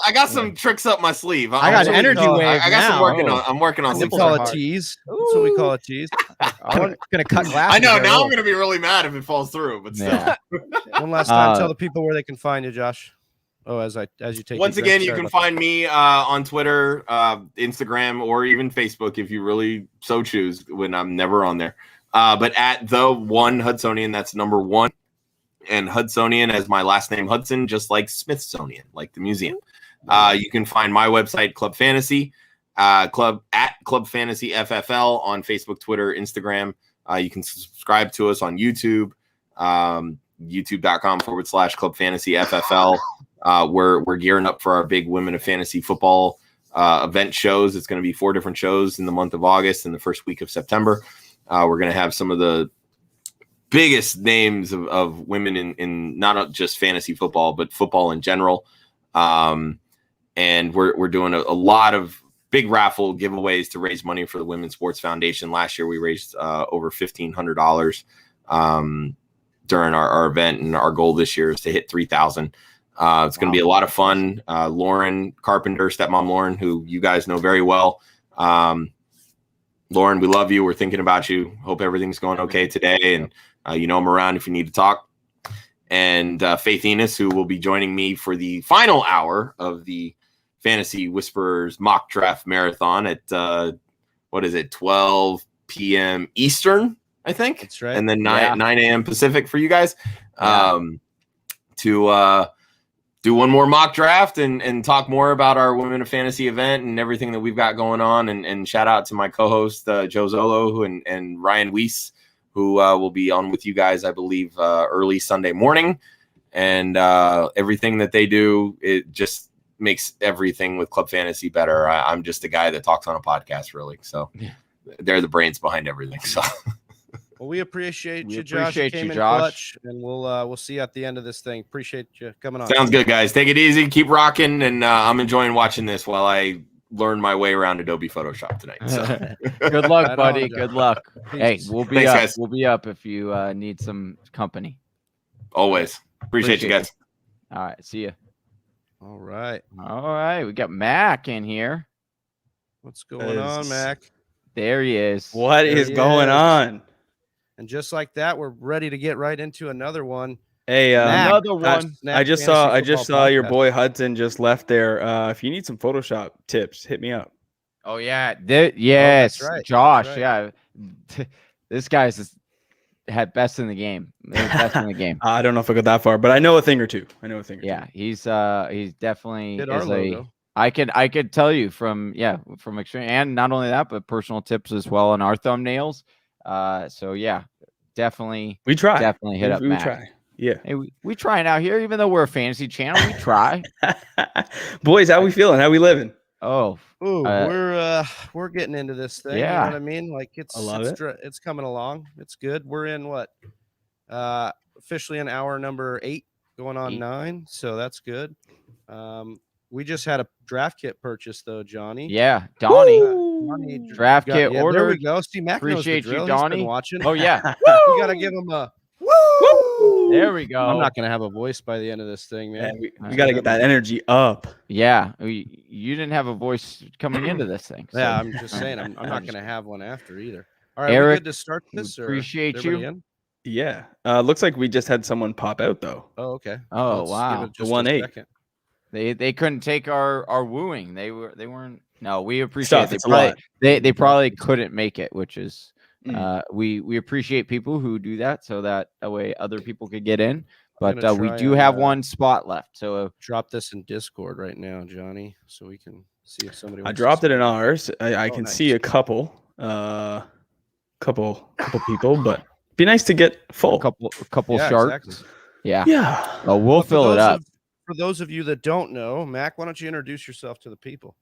I got some tricks up my sleeve. I got an energy wave. I got some working on. I'm working on We some call stuff. it tease. That's what we call a tease. I'm gonna cut glass. I know. Now I'm gonna be really mad if it falls through. But still. Yeah. One last time, tell the people where they can find you, Josh. Oh, as you take. Once again, you can find me on Twitter, Instagram, or even Facebook if you really so choose. When I'm never on there, but at the one Hudsonian, that's number 1. And Hudsonian as my last name, Hudson, just like Smithsonian, like the museum. You can find my website, Club Fantasy, Club Fantasy FFL on Facebook, Twitter, Instagram. You can subscribe to us on YouTube, youtube.com/Club Fantasy FFL. We're gearing up for our big Women of Fantasy Football event shows. It's going to be 4 different shows in the month of August and the first week of September. We're going to have some of the biggest names of women in not just fantasy football, but football in general. And we're doing a lot of big raffle giveaways to raise money for the Women's Sports Foundation. Last year, we raised over $1,500 during our event. And our goal this year is to hit 3,000. It's going to be a lot of fun. Lauren Carpenter, stepmom Lauren, who you guys know very well. Lauren, we love you. We're thinking about you. Hope everything's going okay today. And I'm around if you need to talk. And Faith Enos, who will be joining me for the final hour of the Fantasy Whisperers mock draft marathon at 12 p.m. Eastern, I think. That's right. And then 9 a.m. Pacific for you guys to do one more mock draft and talk more about our Women of Fantasy event and everything that we've got going on. And shout out to my co-host, Joe Zolo and Ryan Weiss, who will be on with you guys, I believe, early Sunday morning. And everything that they do, it just makes everything with Club Fantasy better. I'm just a guy that talks on a podcast, really. So they're the brains behind everything. So well, we appreciate you, Josh. Appreciate you, Josh. Clutch, and we'll see you at the end of this thing. Appreciate you coming on. Sounds good, guys. Take it easy. Keep rocking. And I'm enjoying watching this while I learn my way around Adobe Photoshop tonight. So. Good luck, buddy. Good luck. Hey, we'll be Thanks, up. guys. We'll be up if you need some company. Always. Appreciate you guys. All right. See you. All right. We got Mac in here. What's going on, Mac? There he is. What is going on? And just like that, we're ready to get right into another one. Hey, another one. I just saw your boy Hudson just left there. If you need some Photoshop tips, hit me up. Oh yeah, yes, right. Josh. That's right. Yeah, this guy's had best in the game. Best in the game. I don't know if I got that far, but I know a thing or two. Yeah, he's definitely Hit our logo. I could tell you from experience, and not only that, but personal tips as well on our thumbnails. So yeah, definitely we try. Definitely hit up we Mac. try. Yeah. Hey, we trying out here, even though we're a fantasy channel. We try. Boys, how we feeling? How we living? Oh, Ooh, we're getting into this thing. Yeah. You know what I mean? Like I love it. It's coming along. It's good. We're in what? Officially in hour number 8, going on 8. 9. So that's good. We just had a draft kit purchase though, Johnny. yeah, Donnie. Johnny Draft kit There ordered. we go. See, Mac knows the Appreciate you, drill. He's been Donnie. watching. Oh yeah. We gotta give him a. Woo! There we go. I'm not gonna have a voice by the end of this thing, man. We got to get that energy up. Yeah, you didn't have a voice coming into this thing. So. Yeah, I'm just saying. I'm not gonna have one after either. All right, Eric, we good to start this? Or appreciate everybody you. in? Yeah. Looks like we just had someone pop out though. Oh, okay. Oh, Let's wow. give it The just a 1-8. second. They couldn't take our wooing. They weren't. No, we appreciate Stuff, it. it's a lot. They probably couldn't make it, which is Mm. we appreciate people who do that so that way other people could get in. But gonna we try do and, have one spot left. So drop this in Discord right now, Johnny, so we can see if somebody. I wants to dropped it in speak. ours. I can nice. see a couple people, but be nice to get full. a couple Yeah, sharks. exactly. Yeah. Yeah. Oh, we'll But for fill it those up. For those of you that don't know, Mac, why don't you introduce yourself to the people?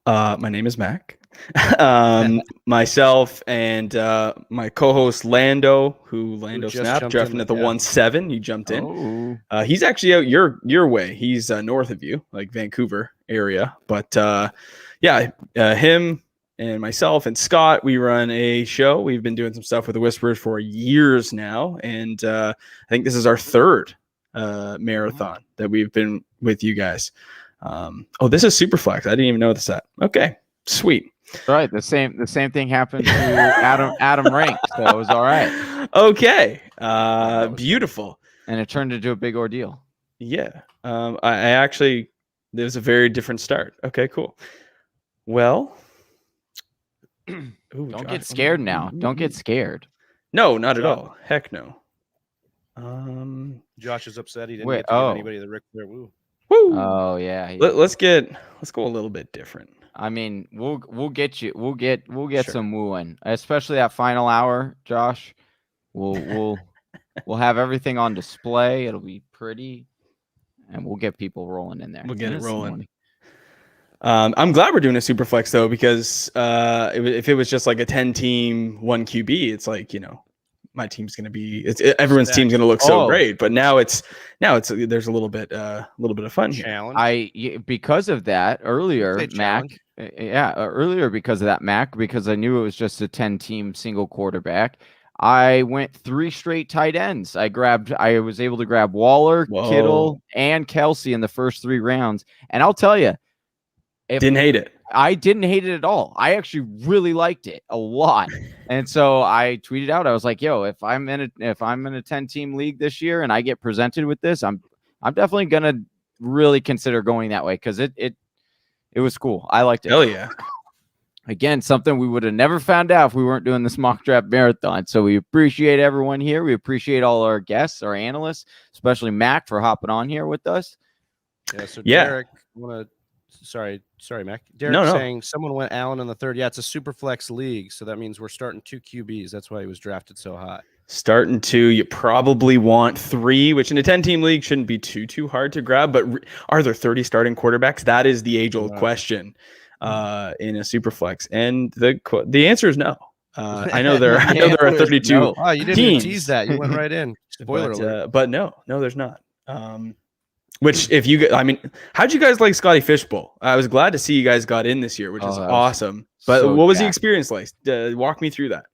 My name is Mac. Myself and my co-host Lando, Lando just Snap, jumped drafting in, at the yeah. 1-7. You jumped in. Oh. He's actually out your way. He's north of you, like Vancouver area. But him and myself and Scott, we run a show. We've been doing some stuff with the Whisperers for years now, and I think this is our third marathon that we've been with you guys. This is Superflex. I didn't even know this. Okay, sweet. Right. The same thing happened to Adam Rank, so it was all right. Okay. Beautiful. And it turned into a big ordeal. Yeah. I actually, there was a very different start. Okay, cool. Well, Don't get scared now. Don't get scared. No, not at all. Heck no. Josh is upset he didn't Wait, get to give anybody the Ric Flair woo. Woo. Oh yeah. Let's go a little bit different. I mean, we'll get you. We'll get Sure. some wooing, especially that final hour, Josh. We'll have everything on display. It'll be pretty, and we'll get people rolling in there. We'll get it This rolling. morning. I'm glad we're doing a super flex though, because if it was just like a 10-team 1 QB, it's like, my team's going to be, everyone's team's going to look so great. But now it's there's a little bit of fun here. Challenge. Because of that earlier, Say Mac. challenge. Earlier because of that, Mac, because I knew it was just a 10-team single quarterback. I went 3 straight tight ends. I was able to grab Waller, Whoa. Kittle, and Kelsey in the first 3 rounds. And I'll tell you, Didn't hate it. I didn't hate it at all. I actually really liked it a lot. And so I tweeted out, I was like, yo, if I'm in a 10-team league this year and I get presented with this, I'm definitely gonna really consider going that way, because it was cool. I liked it. Hell yeah. Again, something we would have never found out if we weren't doing this mock draft marathon. So we appreciate everyone here. We appreciate all our guests, our analysts, especially Mac for hopping on here with us. Yeah. So Yeah. Derek, sorry, Mac. Derek saying someone went Allen in the 3rd. Yeah, it's a super flex league, so that means we're starting 2 QBs. That's why he was drafted so high. Starting 2, you probably want 3, which in a 10-team league shouldn't be too hard to grab. But are there 30 starting quarterbacks? That is the age-old question in a super flex, and the answer is no. I know there are 32 No. Oh, you didn't teams. even tease that. You went right in. Spoiler alert. But no, there's not. Which how'd you guys like Scotty Fishbowl? I was glad to see you guys got in this year, which is awesome. But so what was the jacked. experience like? Walk me through that.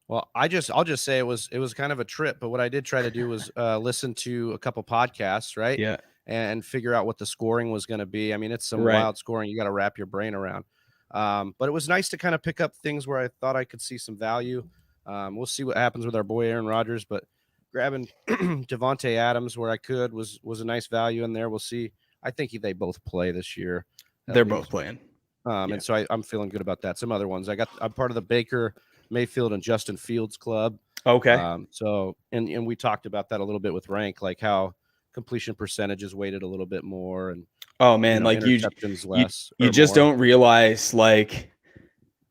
Well, I'll just say it was kind of a trip, but what I did try to do was listen to a couple podcasts, right? Yeah. And figure out what the scoring was going to be. I mean, it's some Right. wild scoring. You got to wrap your brain around. But it was nice to kind of pick up things where I thought I could see some value. We'll see what happens with our boy Aaron Rodgers, but grabbing Devontae Adams where I could was a nice value in there. We'll see. I think they both play this year. They're both playing. And so I'm feeling good about that. Some other ones I'm part of the Baker Mayfield and Justin Fields club. Okay. So and we talked about that a little bit with Rank, like how completion percentage is weighted a little bit more, and oh man, like you interceptions less you or just more. don't realize, like,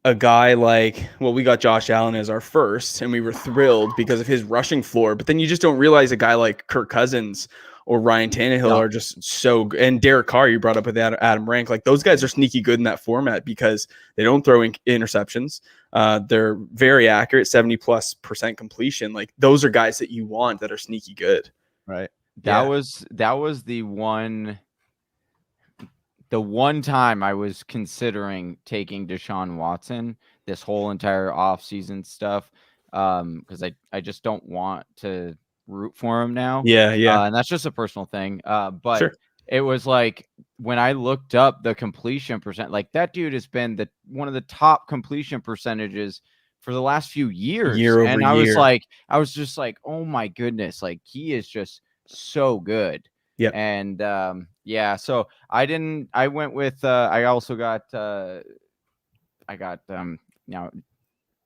a guy like, well, we got Josh Allen as our first, and we were thrilled because of his rushing floor. But then you just don't realize a guy like Kirk Cousins or Ryan Tannehill are just so good. And Derek Carr, you brought up with Adam Rank. Like, those guys are sneaky good in that format because they don't throw in interceptions. They're very accurate, 70+% completion. Like, those are guys that you want that are sneaky good. Right. That was the one time I was considering taking Deshaun Watson this whole entire offseason stuff. Because I just don't want to root for him now. Yeah. And that's just a personal thing. But Sure. It was like when I looked up the completion percent, like that dude has been one of the top completion percentages for the last few years. And I was just like, oh my goodness, like he is just so good. Yeah. And so I went with I also got now,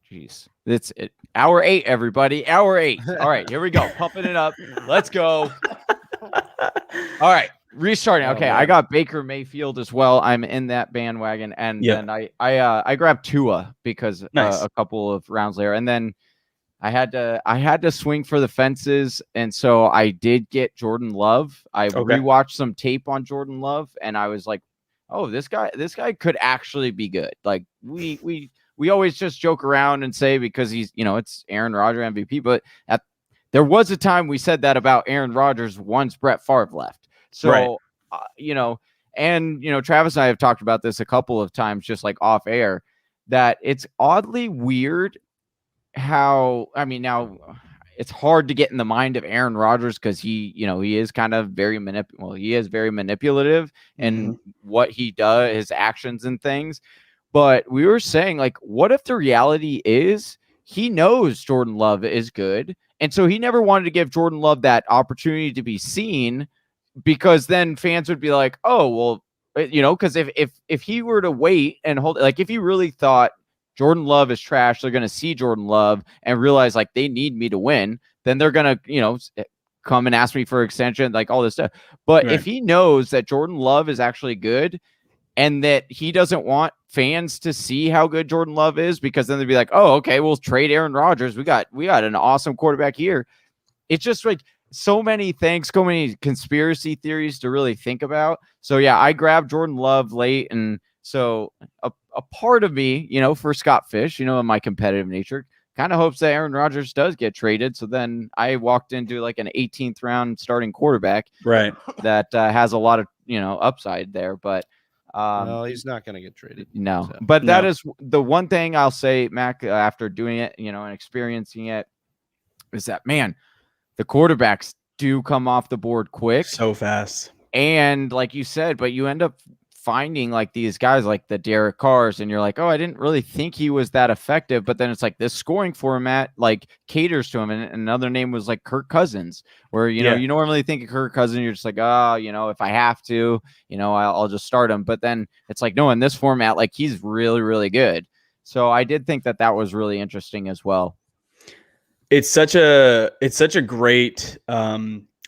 geez, it's hour 8, everybody, hour 8. All right, here we go, pumping it up. Let's go. All right, restarting. Okay, I got Baker Mayfield as well. I'm in that bandwagon, and then I grabbed Tua because a couple of rounds later, and then I had to swing for the fences, and so I did get Jordan Love. I rewatched some tape on Jordan Love, and I was like, oh, this guy could actually be good. Like we always just joke around and say because he's, it's Aaron Rodgers MVP, but there was a time we said that about Aaron Rodgers once Brett Favre left. So, Travis and I have talked about this a couple of times, just like off air, that it's oddly weird how, now it's hard to get in the mind of Aaron Rodgers because he is kind of very manipulative in what he does, his actions and things. But we were saying, like, what if the reality is he knows Jordan Love is good, and so he never wanted to give Jordan Love that opportunity to be seen, because then fans would be like, oh, well, because if he were to wait and hold, like, if he really thought Jordan Love is trash, they're going to see Jordan Love and realize, like, they need me to win, then they're going to, come and ask me for extension, like all this stuff. But if he knows that Jordan Love is actually good and that he doesn't want fans to see how good Jordan Love is, because then they'd be like, oh, okay, we'll trade Aaron Rodgers. We got an awesome quarterback here. It's just like so many things, so many conspiracy theories to really think about. So yeah, I grabbed Jordan Love late. And so a part of me, for Scott Fish, in my competitive nature, kind of hopes that Aaron Rodgers does get traded. So then I walked into like an 18th round starting quarterback, right, that has a lot of, upside there. But no, he's not going to get traded. No, but that is the one thing I'll say, Mac, after doing it, and experiencing it, is that, man, the quarterbacks do come off the board quick, so fast. And like you said, but you end up finding like these guys like the Derek Carrs, and you're like, oh, I didn't really think he was that effective. But then it's like this scoring format like caters to him. And another name was like Kirk Cousins, where, you normally think of Kirk Cousins, you're just like, oh, if I have to, I'll just start him. But then it's like, no, in this format, like he's really, really good. So I did think that was really interesting as well. It's such a great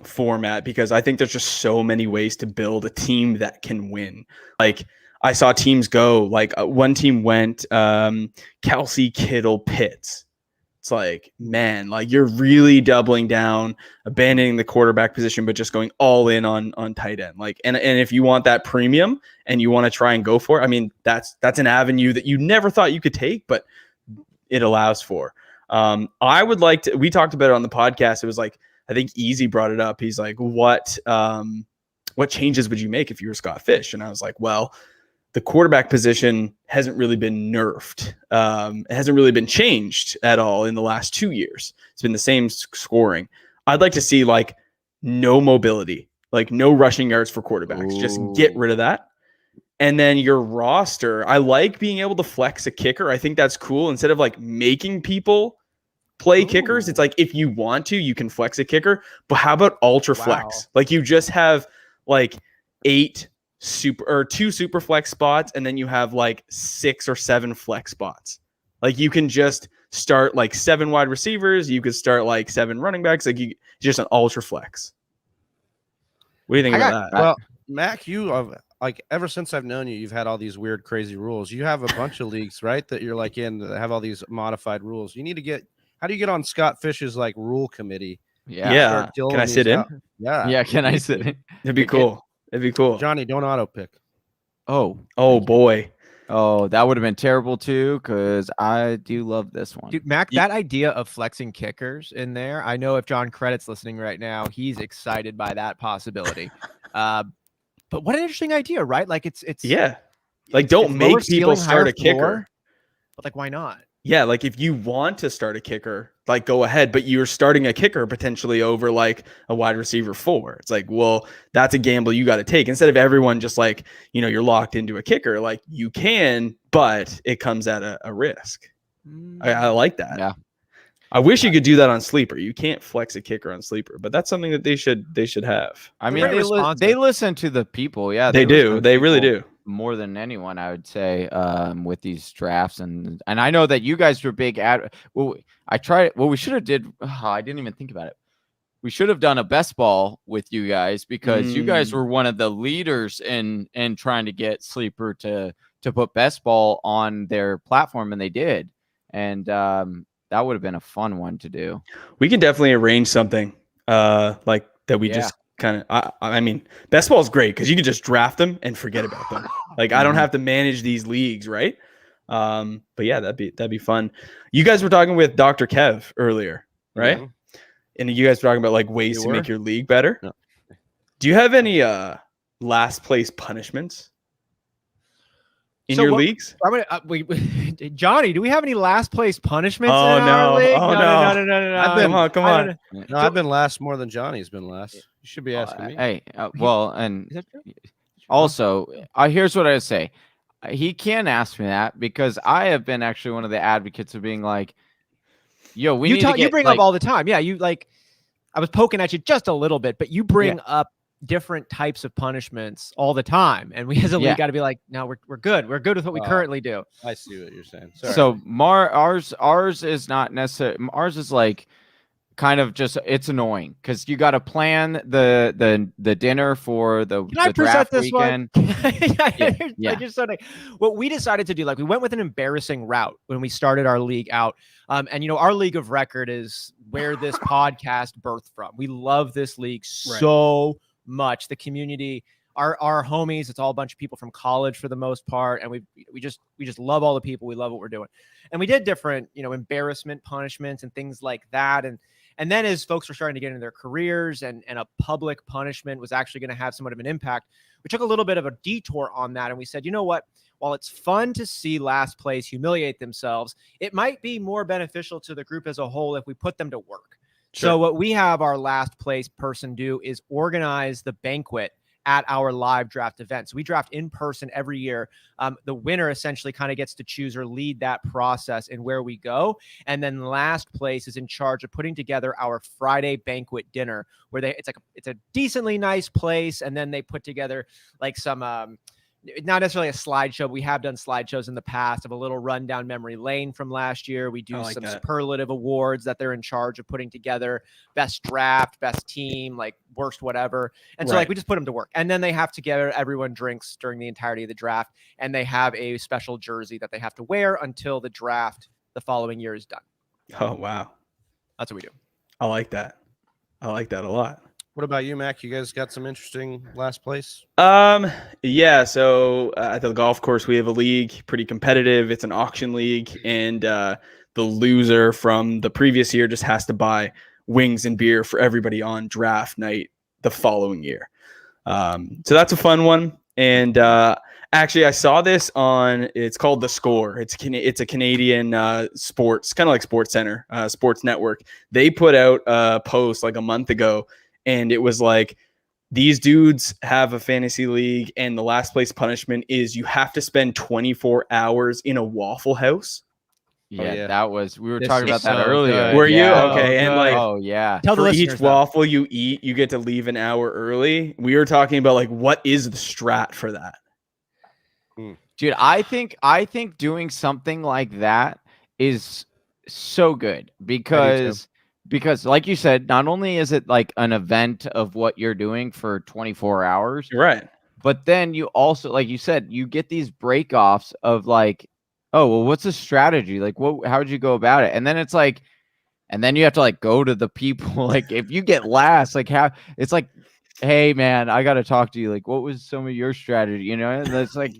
format, because I think there's just so many ways to build a team that can win. Like, I saw teams go, like, one team went Kelsey, Kittle, Pitts. It's like, man, like, you're really doubling down, abandoning the quarterback position, but just going all in on tight end. Like, and if you want that premium and you want to try and go for it, that's an avenue that you never thought you could take, but it allows for. I would like to, we talked about it on the podcast. It was like, I think Easy brought it up. He's like, what changes would you make if you were Scott Fish? And I was like, well, the quarterback position hasn't really been nerfed. It hasn't really been changed at all in the last 2 years. It's been the same scoring. I'd like to see like no mobility, like no rushing yards for quarterbacks. Ooh. Just get rid of that. And then your roster, I like being able to flex a kicker. I think that's cool. Instead of like making people play kickers, it's like, if you want to, you can flex a kicker. But how about ultra flex? Like, you just have like 2 super flex spots, and then you have like 6 or 7 flex spots. Like, you can just start like 7 wide receivers. You could start like 7 running backs. Like, just an ultra flex. What do you think about that? Well, Mac, like ever since I've known you, you've had all these weird, crazy rules. You have a bunch of leagues, right? That you're like in that have all these modified rules. You need to get. How do you get on Scott Fish's like rule committee? Yeah. Start Can I dealing sit these in? out? Yeah. Yeah. Can you I need sit to. in? It'd be cool. It'd be cool. Johnny, don't auto pick. Oh. Oh boy. Oh, that would have been terrible too, because I do love this one. Dude, Mac, that idea of flexing kickers in there, I know if John Credit's listening right now, he's excited by that possibility. But what an interesting idea, right? Like it's Yeah. Like it's don't lower make people ceiling, start higher a kicker. floor, but like why not? Yeah, like if you want to start a kicker, like go ahead, but you're starting a kicker potentially over like a wide receiver 4. It's like, well, that's a gamble you got to take instead of everyone just like, you're locked into a kicker. Like you can, but it comes at a risk. I like that. Yeah. I wish you could do that on sleeper. You can't flex a kicker on sleeper, but that's something that they should have. I mean, Very they listen to the people. Yeah, They do. listen to They really people do. more than anyone, I would say, with these drafts. And I know that you guys were big I tried. Well, we should have did. I didn't even think about it. We should have done a best ball with you guys because you guys were one of the leaders in trying to get Sleeper to put best ball on their platform, and they did. And that would have been a fun one to do. We can definitely arrange something like that. We just kind of, I mean, best ball is great because you can just draft them and forget about them. Like I don't have to manage these leagues, right? But yeah, that'd be fun. You guys were talking with Dr. Kev earlier, right? Mhm. And you guys were talking about like ways to make your league better. No. Do you have any last place punishments in your leagues? I'm gonna, Johnny, do we have any last place punishments Oh, in our no. league? Oh, no. Come on. No, I've been last more than Johnny's been last. You should be asking me. Hey, well, and Is that true? also, here's what I say. He can ask me that because I have been actually one of the advocates of being like, yo, we need to get, you bring like, up all the time. Yeah, you like I was poking at you just a little bit, but you bring up different types of punishments all the time. And we as a league got to be like, no, we're good. We're good with what we currently do. I see what you're saying. Sorry. So ours is not necessary. Ours is like kind of just it's annoying because you got to plan the dinner for the Can I draft present this weekend. one? Yeah. What we decided to do, like we went with an embarrassing route when we started our league out. And our league of record is where this podcast birthed from. We love this league so much. The community, our homies, it's all a bunch of people from college for the most part. And we just love all the people. We love what we're doing. And we did different, embarrassment punishments and things like that. And then as folks were starting to get into their careers and a public punishment was actually going to have somewhat of an impact, we took a little bit of a detour on that. And we said, you know what? While it's fun to see last place humiliate themselves, it might be more beneficial to the group as a whole if we put them to work. Sure. So what we have our last place person do is organize the banquet at our live draft event. So we draft in person every year. The winner essentially kind of gets to choose or lead that process in where we go. And then last place is in charge of putting together our Friday banquet dinner where it's a decently nice place. And then they put together like some, not necessarily a slideshow. But we have done slideshows in the past of a little rundown memory lane from last year. We do some superlative awards that they're in charge of putting together, best draft, best team, like worst, whatever. And so like, we just put them to work and then they have to get everyone drinks during the entirety of the draft. And they have a special jersey that they have to wear until the draft the following year is done. Oh, wow. That's what we do. I like that. I like that a lot. What about you, Mac? You guys got some interesting last place? Yeah. So at the golf course, we have a league, pretty competitive. It's an auction league, and the loser from the previous year just has to buy wings and beer for everybody on draft night the following year. So that's a fun one. And actually, I saw this on. It's called The Score. It's a Canadian sports, kind of like Sports Center, Sports Network. They put out a post like a month ago. And it was like, these dudes have a fantasy league, and the last place punishment is you have to spend 24 hours in a Waffle House. Yeah, that was, we were talking about that earlier. Good. Were you? Okay. And like, oh yeah. For each waffle you eat, you get to leave an hour early. We were talking about like, what is the strat for that? Dude, I think doing something like that is so good because like you said, not only is it like an event of what you're doing for 24 hours, right? But then you also, like you said, you get these break-offs of like, oh, well, what's the strategy? Like, how would you go about it? And then it's like, and then you have to like go to the people. Like, if you get last, like, how it's like, hey, man, I got to talk to you. Like, what was some of your strategy? You know, and it's like,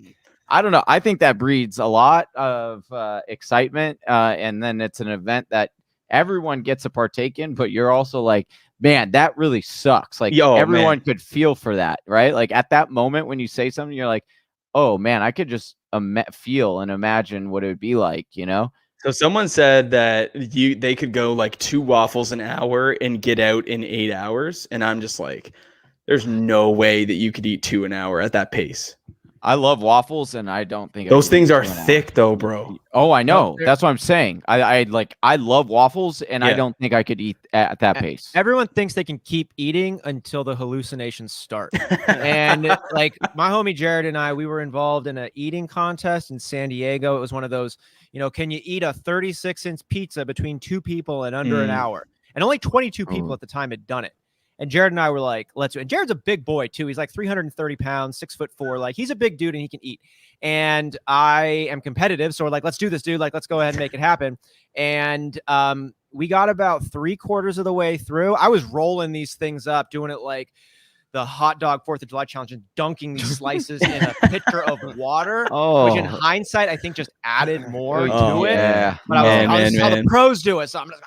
I don't know. I think that breeds a lot of excitement. And then it's an event that everyone gets to partake in, but you're also like, man, that really sucks. Like, everyone could feel for that, right? Like at that moment when you say something, you're like, oh man, I could just feel and imagine what it would be like, you know? So someone said that they could go like 2 waffles an hour and get out in 8 hours. And I'm just like, there's no way that you could eat 2 an hour at that pace. I love waffles, and I don't think those things are thick though, bro. Oh, I know. That's what I'm saying. I love waffles, and I don't think I could eat at that pace. Everyone thinks they can keep eating until the hallucinations start. And like my homie Jared and I, we were involved in an eating contest in San Diego. It was one of those, you know, can you eat a 36-inch pizza between 2 people in under an hour? And only 22 people at the time had done it. And Jared and I were like, let's do it. And Jared's a big boy too. He's like 330 pounds, 6'4". Like he's a big dude and he can eat. And I am competitive. So we're like, let's do this, dude. Like, let's go ahead and make it happen. And we got about 3/4 of the way through. I was rolling these things up, doing it like the hot dog 4th of July challenge and dunking these slices in a pitcher of water, which in hindsight, I think just added more to it. Yeah. But I was how the pros do it. So I'm just,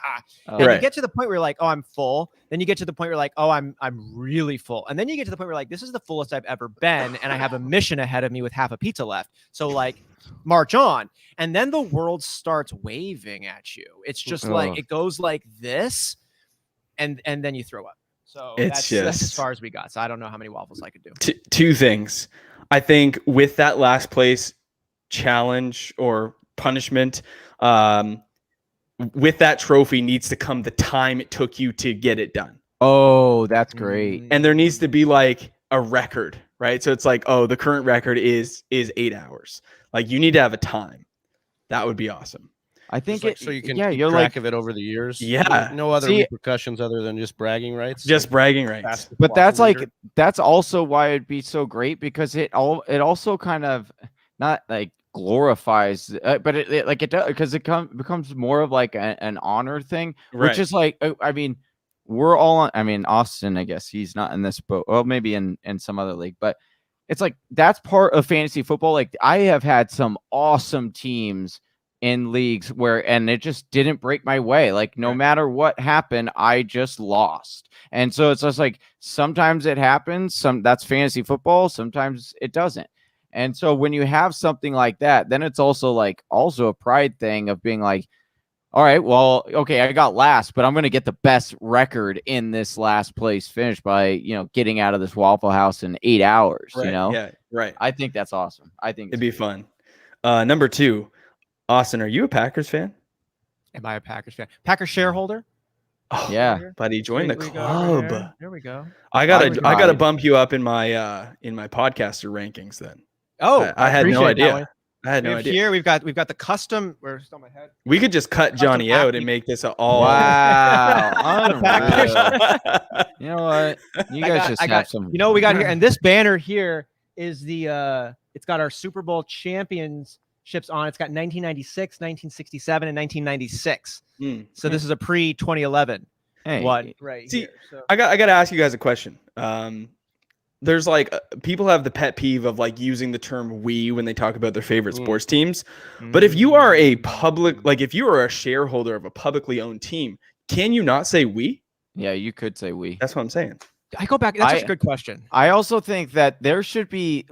Right. You get to the point where you're like, oh, I'm full. Then you get to the point where you're like, oh, I'm really full. And then you get to the point where you're like, this is the fullest I've ever been. And I have a mission ahead of me with half a pizza left. So like, march on. And then the world starts waving at you. It's just like, it goes like this. And then you throw up. So that's as far as we got. So I don't know how many waffles I could do. 2 things. I think with that last place challenge or punishment, with that trophy needs to come the time it took you to get it done. Oh, that's great. And there needs to be like a record, right? So it's like, oh, the current record is 8 hours. Like you need to have a time. That would be awesome. I think so you can keep track of it over the years. Yeah. No other repercussions other than just bragging rights. Just bragging rights. But that's also why it'd be so great, because it also kind of not like glorifies, but it does, because it becomes more of like an honor thing, which is like, I mean, we're all on, I mean, Austin, I guess he's not in this boat. Well, maybe in some other league, but it's like, that's part of fantasy football. Like I have had some awesome teams in leagues and it just didn't break my way. Like no matter what happened, I just lost. And so it's just like, sometimes it happens. That's fantasy football. Sometimes it doesn't. And so when you have something like that, then it's also a pride thing of being like, all right, well, okay, I got last, but I'm going to get the best record in this last place finish by, you know, getting out of this Waffle House in 8 hours, you know? Yeah, right. I think that's awesome. I think it'd be fun. Number 2, Austin, are you a Packers fan? Am I a Packers fan? Packers shareholder? Oh, yeah, buddy, join the club. There we go. I gotta bump you up in my podcaster rankings then. Oh, I had no idea. I had no idea. Here we've got the custom. Where's on my head? We could just cut Johnny out and make this all. Wow. You know what? You guys have some. You know what we got here, and this banner here is the. It's got our Super Bowl championships on. It's got 1996, 1967, and 1996. So this is a pre-2011 one right here. So. I got to ask you guys a question. There's like people have the pet peeve of like using the term "we" when they talk about their favorite sports teams. But if you are a if you are a shareholder of a publicly owned team, can you not say "we"? Yeah, you could say "we." That's what I'm saying. I go back. That's a good question. I also think that there should be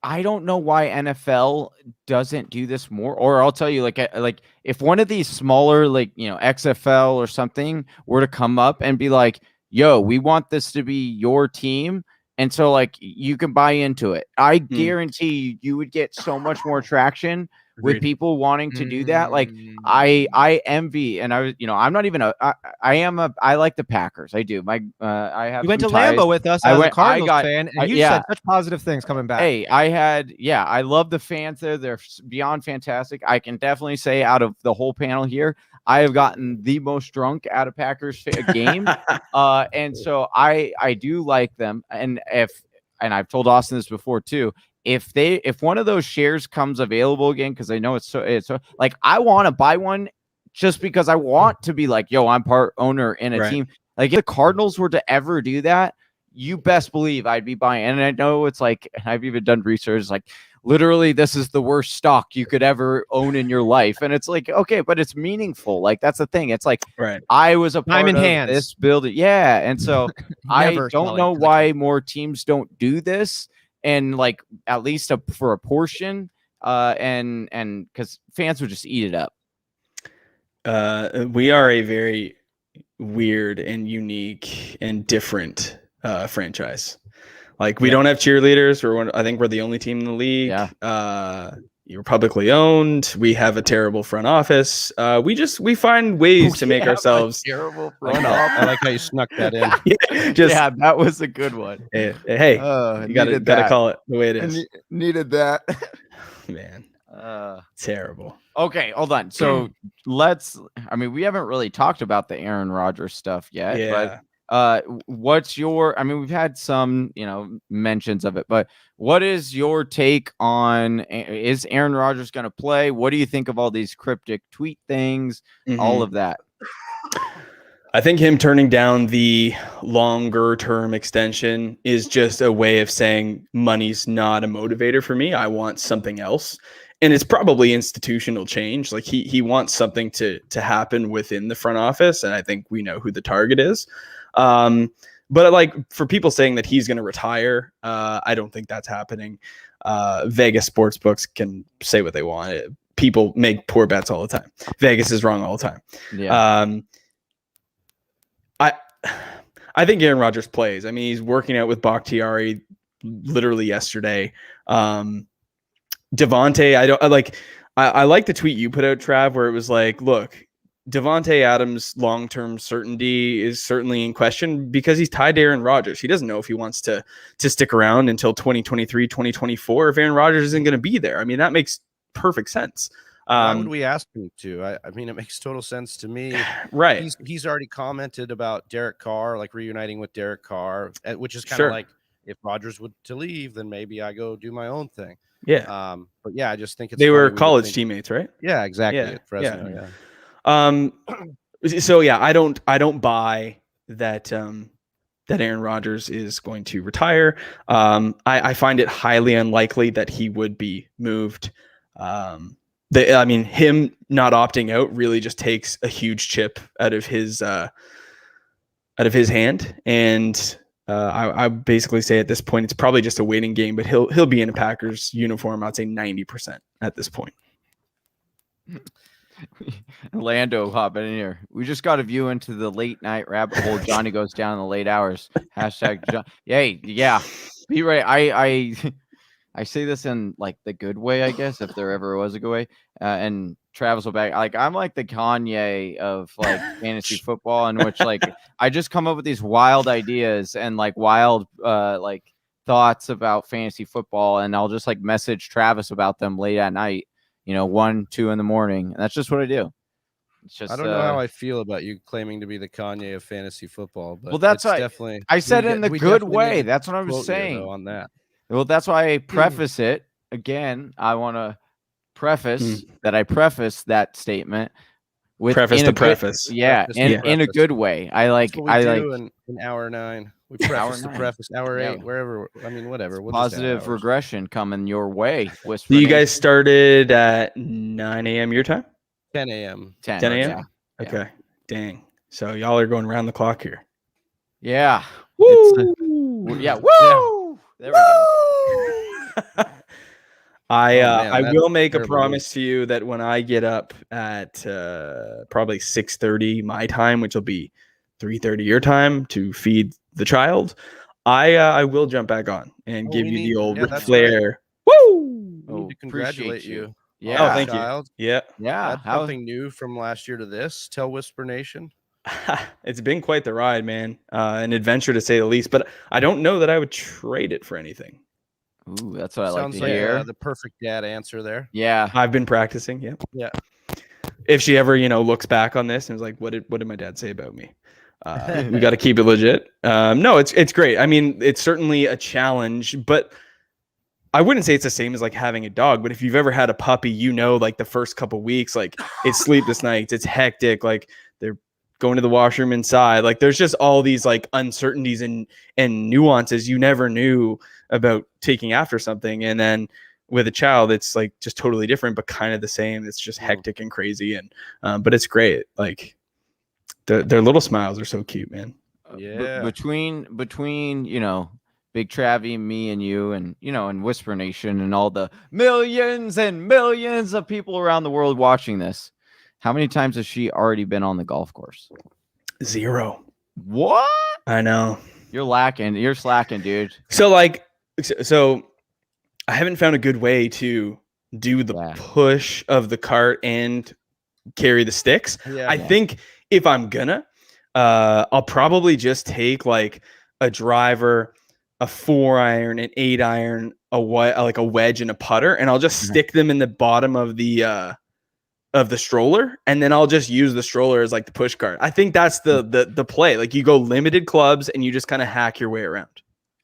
I don't know why NFL doesn't do this more. Or I'll tell you, like if one of these smaller XFL or something were to come up and be like, "Yo, we want this to be your team." And so you can buy into it. I guarantee you would get so much more traction with people wanting to do that. Like I envy, and I'm not even I like the Packers. I do. I have. You went to Lambeau with us as a Cardinals fan, and you said such positive things coming back. Hey, I love the fans there. They're beyond fantastic. I can definitely say out of the whole panel here, I have gotten the most drunk at a Packers game. And so I do like them. And if and I've told Austin this before too. If one of those shares comes available again, because I know it's so like I want to buy one just because I want to be like, yo, I'm part owner in a team. Like if the Cardinals were to ever do that, you best believe I'd be buying. And I know it's like, I've even done research, like literally this is the worst stock you could ever own in your life. And it's like, okay, but it's meaningful. Like that's the thing. It's like, I was a part of this building. Yeah. And so I don't know why more teams don't do this. And like, at least for a portion, and because fans would just eat it up. We are a very weird and unique and different franchise. Like we don't have cheerleaders. I think we're the only team in the league. You're publicly owned. We have a terrible front office. We find ways to make ourselves terrible front office. I like how you snuck that in. Yeah, that was a good one. Hey, you gotta call it the way it is. Needed that. Man. Terrible. Okay, hold on. So we haven't really talked about the Aaron Rodgers stuff yet, but what's your, we've had some, mentions of it, but what is your take on, is Aaron Rodgers going to play? What do you think of all these cryptic tweet things, all of that? I think him turning down the longer term extension is just a way of saying money's not a motivator for me. I want something else. And it's probably institutional change. Like he wants something to happen within the front office. And I think we know who the target is. But like for people saying that he's going to retire, I don't think that's happening. Vegas sports books can say what they want. People make poor bets all the time. Vegas is wrong all the time. Yeah. I think Aaron Rodgers plays. He's working out with Bakhtiari literally yesterday. Devontae, I like the tweet you put out, Trav, where it was like, look, Devontae Adams' long-term certainty is certainly in question because he's tied to Aaron Rodgers. He doesn't know if he wants to stick around until 2023, 2024 if Aaron Rodgers isn't going to be there. That makes perfect sense. Why would we ask him to? It makes total sense to me. Right. He's already commented about Derek Carr, like reuniting with Derek Carr, which is kind of like if Rodgers would to leave, then maybe I go do my own thing. Yeah. But yeah, I just think they were college teammates, right? Yeah, exactly. At Fresno, yeah. So yeah, I don't buy that that Aaron Rodgers is going to retire. I find it highly unlikely that he would be moved. Him not opting out really just takes a huge chip out of his hand. And I basically say at this point, it's probably just a waiting game, but he'll be in a Packers uniform. I'd say 90% at this point. Lando hopping in here. We just got a view into the late night rabbit hole. Johnny goes down in the late hours. #John. Yay. Yeah. Be right. I say this in like the good way, I guess, if there ever was a good way. And Travis will back. Like I'm like the Kanye of like fantasy football, in which like I just come up with these wild ideas and like wild like thoughts about fantasy football, and I'll just like message Travis about them late at night, 1, 2 in the morning, and that's just what I do. It's just I don't know how I feel about you claiming to be the Kanye of fantasy football, but that's definitely I said in the good way. That's what I was saying on that. Well, that's why I preface it again. I want to preface that I preface that statement with preface. Yeah, in a good way. I like in hour 9. We preface the preface hour 8, wherever. Whatever. We'll positive regression coming your way. So you guys started at 9 a.m. your time? 10 a.m. 10 a.m. Yeah. Okay. Dang. So y'all are going around the clock here. Yeah. Woo! Woo! There we go. I will make a promise to you that when I get up at probably 6:30 my time, which will be 3:30 your time to feed the child, I will jump back on and give you the old Ric Flair. Right. Woo! We need to congratulate you. Yeah. Thank you. Yeah. That's something new from last year to this. Tell Whisper Nation. It's been quite the ride, man. An adventure to say the least, but I don't know that I would trade it for anything. Ooh, that's what I like to hear. The perfect dad answer there. Yeah. I've been practicing. Yeah. If she ever, looks back on this and is like, what did my dad say about me? We got to keep it legit. No, it's great. I mean, it's certainly a challenge, but I wouldn't say it's the same as like having a dog. But if you've ever had a puppy, you know, like the first couple weeks, like it's sleepless nights, it's hectic, like they're going to the washroom inside. Like there's just all these like uncertainties and nuances you never knew about taking after something. And then with a child, it's like just totally different, but kind of the same. It's just hectic and crazy. And but it's great. Like their little smiles are so cute, man. Yeah. Between you know, Big Travie, me and you, and you know, and Whisper Nation, and all the millions and millions of people around the world watching this, how many times has she already been on the golf course? 0. What? I know. You're slacking, dude. So I haven't found a good way to do the push of the cart and carry the sticks. I think if I'm gonna, I'll probably just take like a driver, a 4-iron, an 8-iron, like a wedge and a putter, and I'll just stick them in the bottom of the stroller, and then I'll just use the stroller as like the push cart. I think that's the play. Like you go limited clubs and you just kind of hack your way around.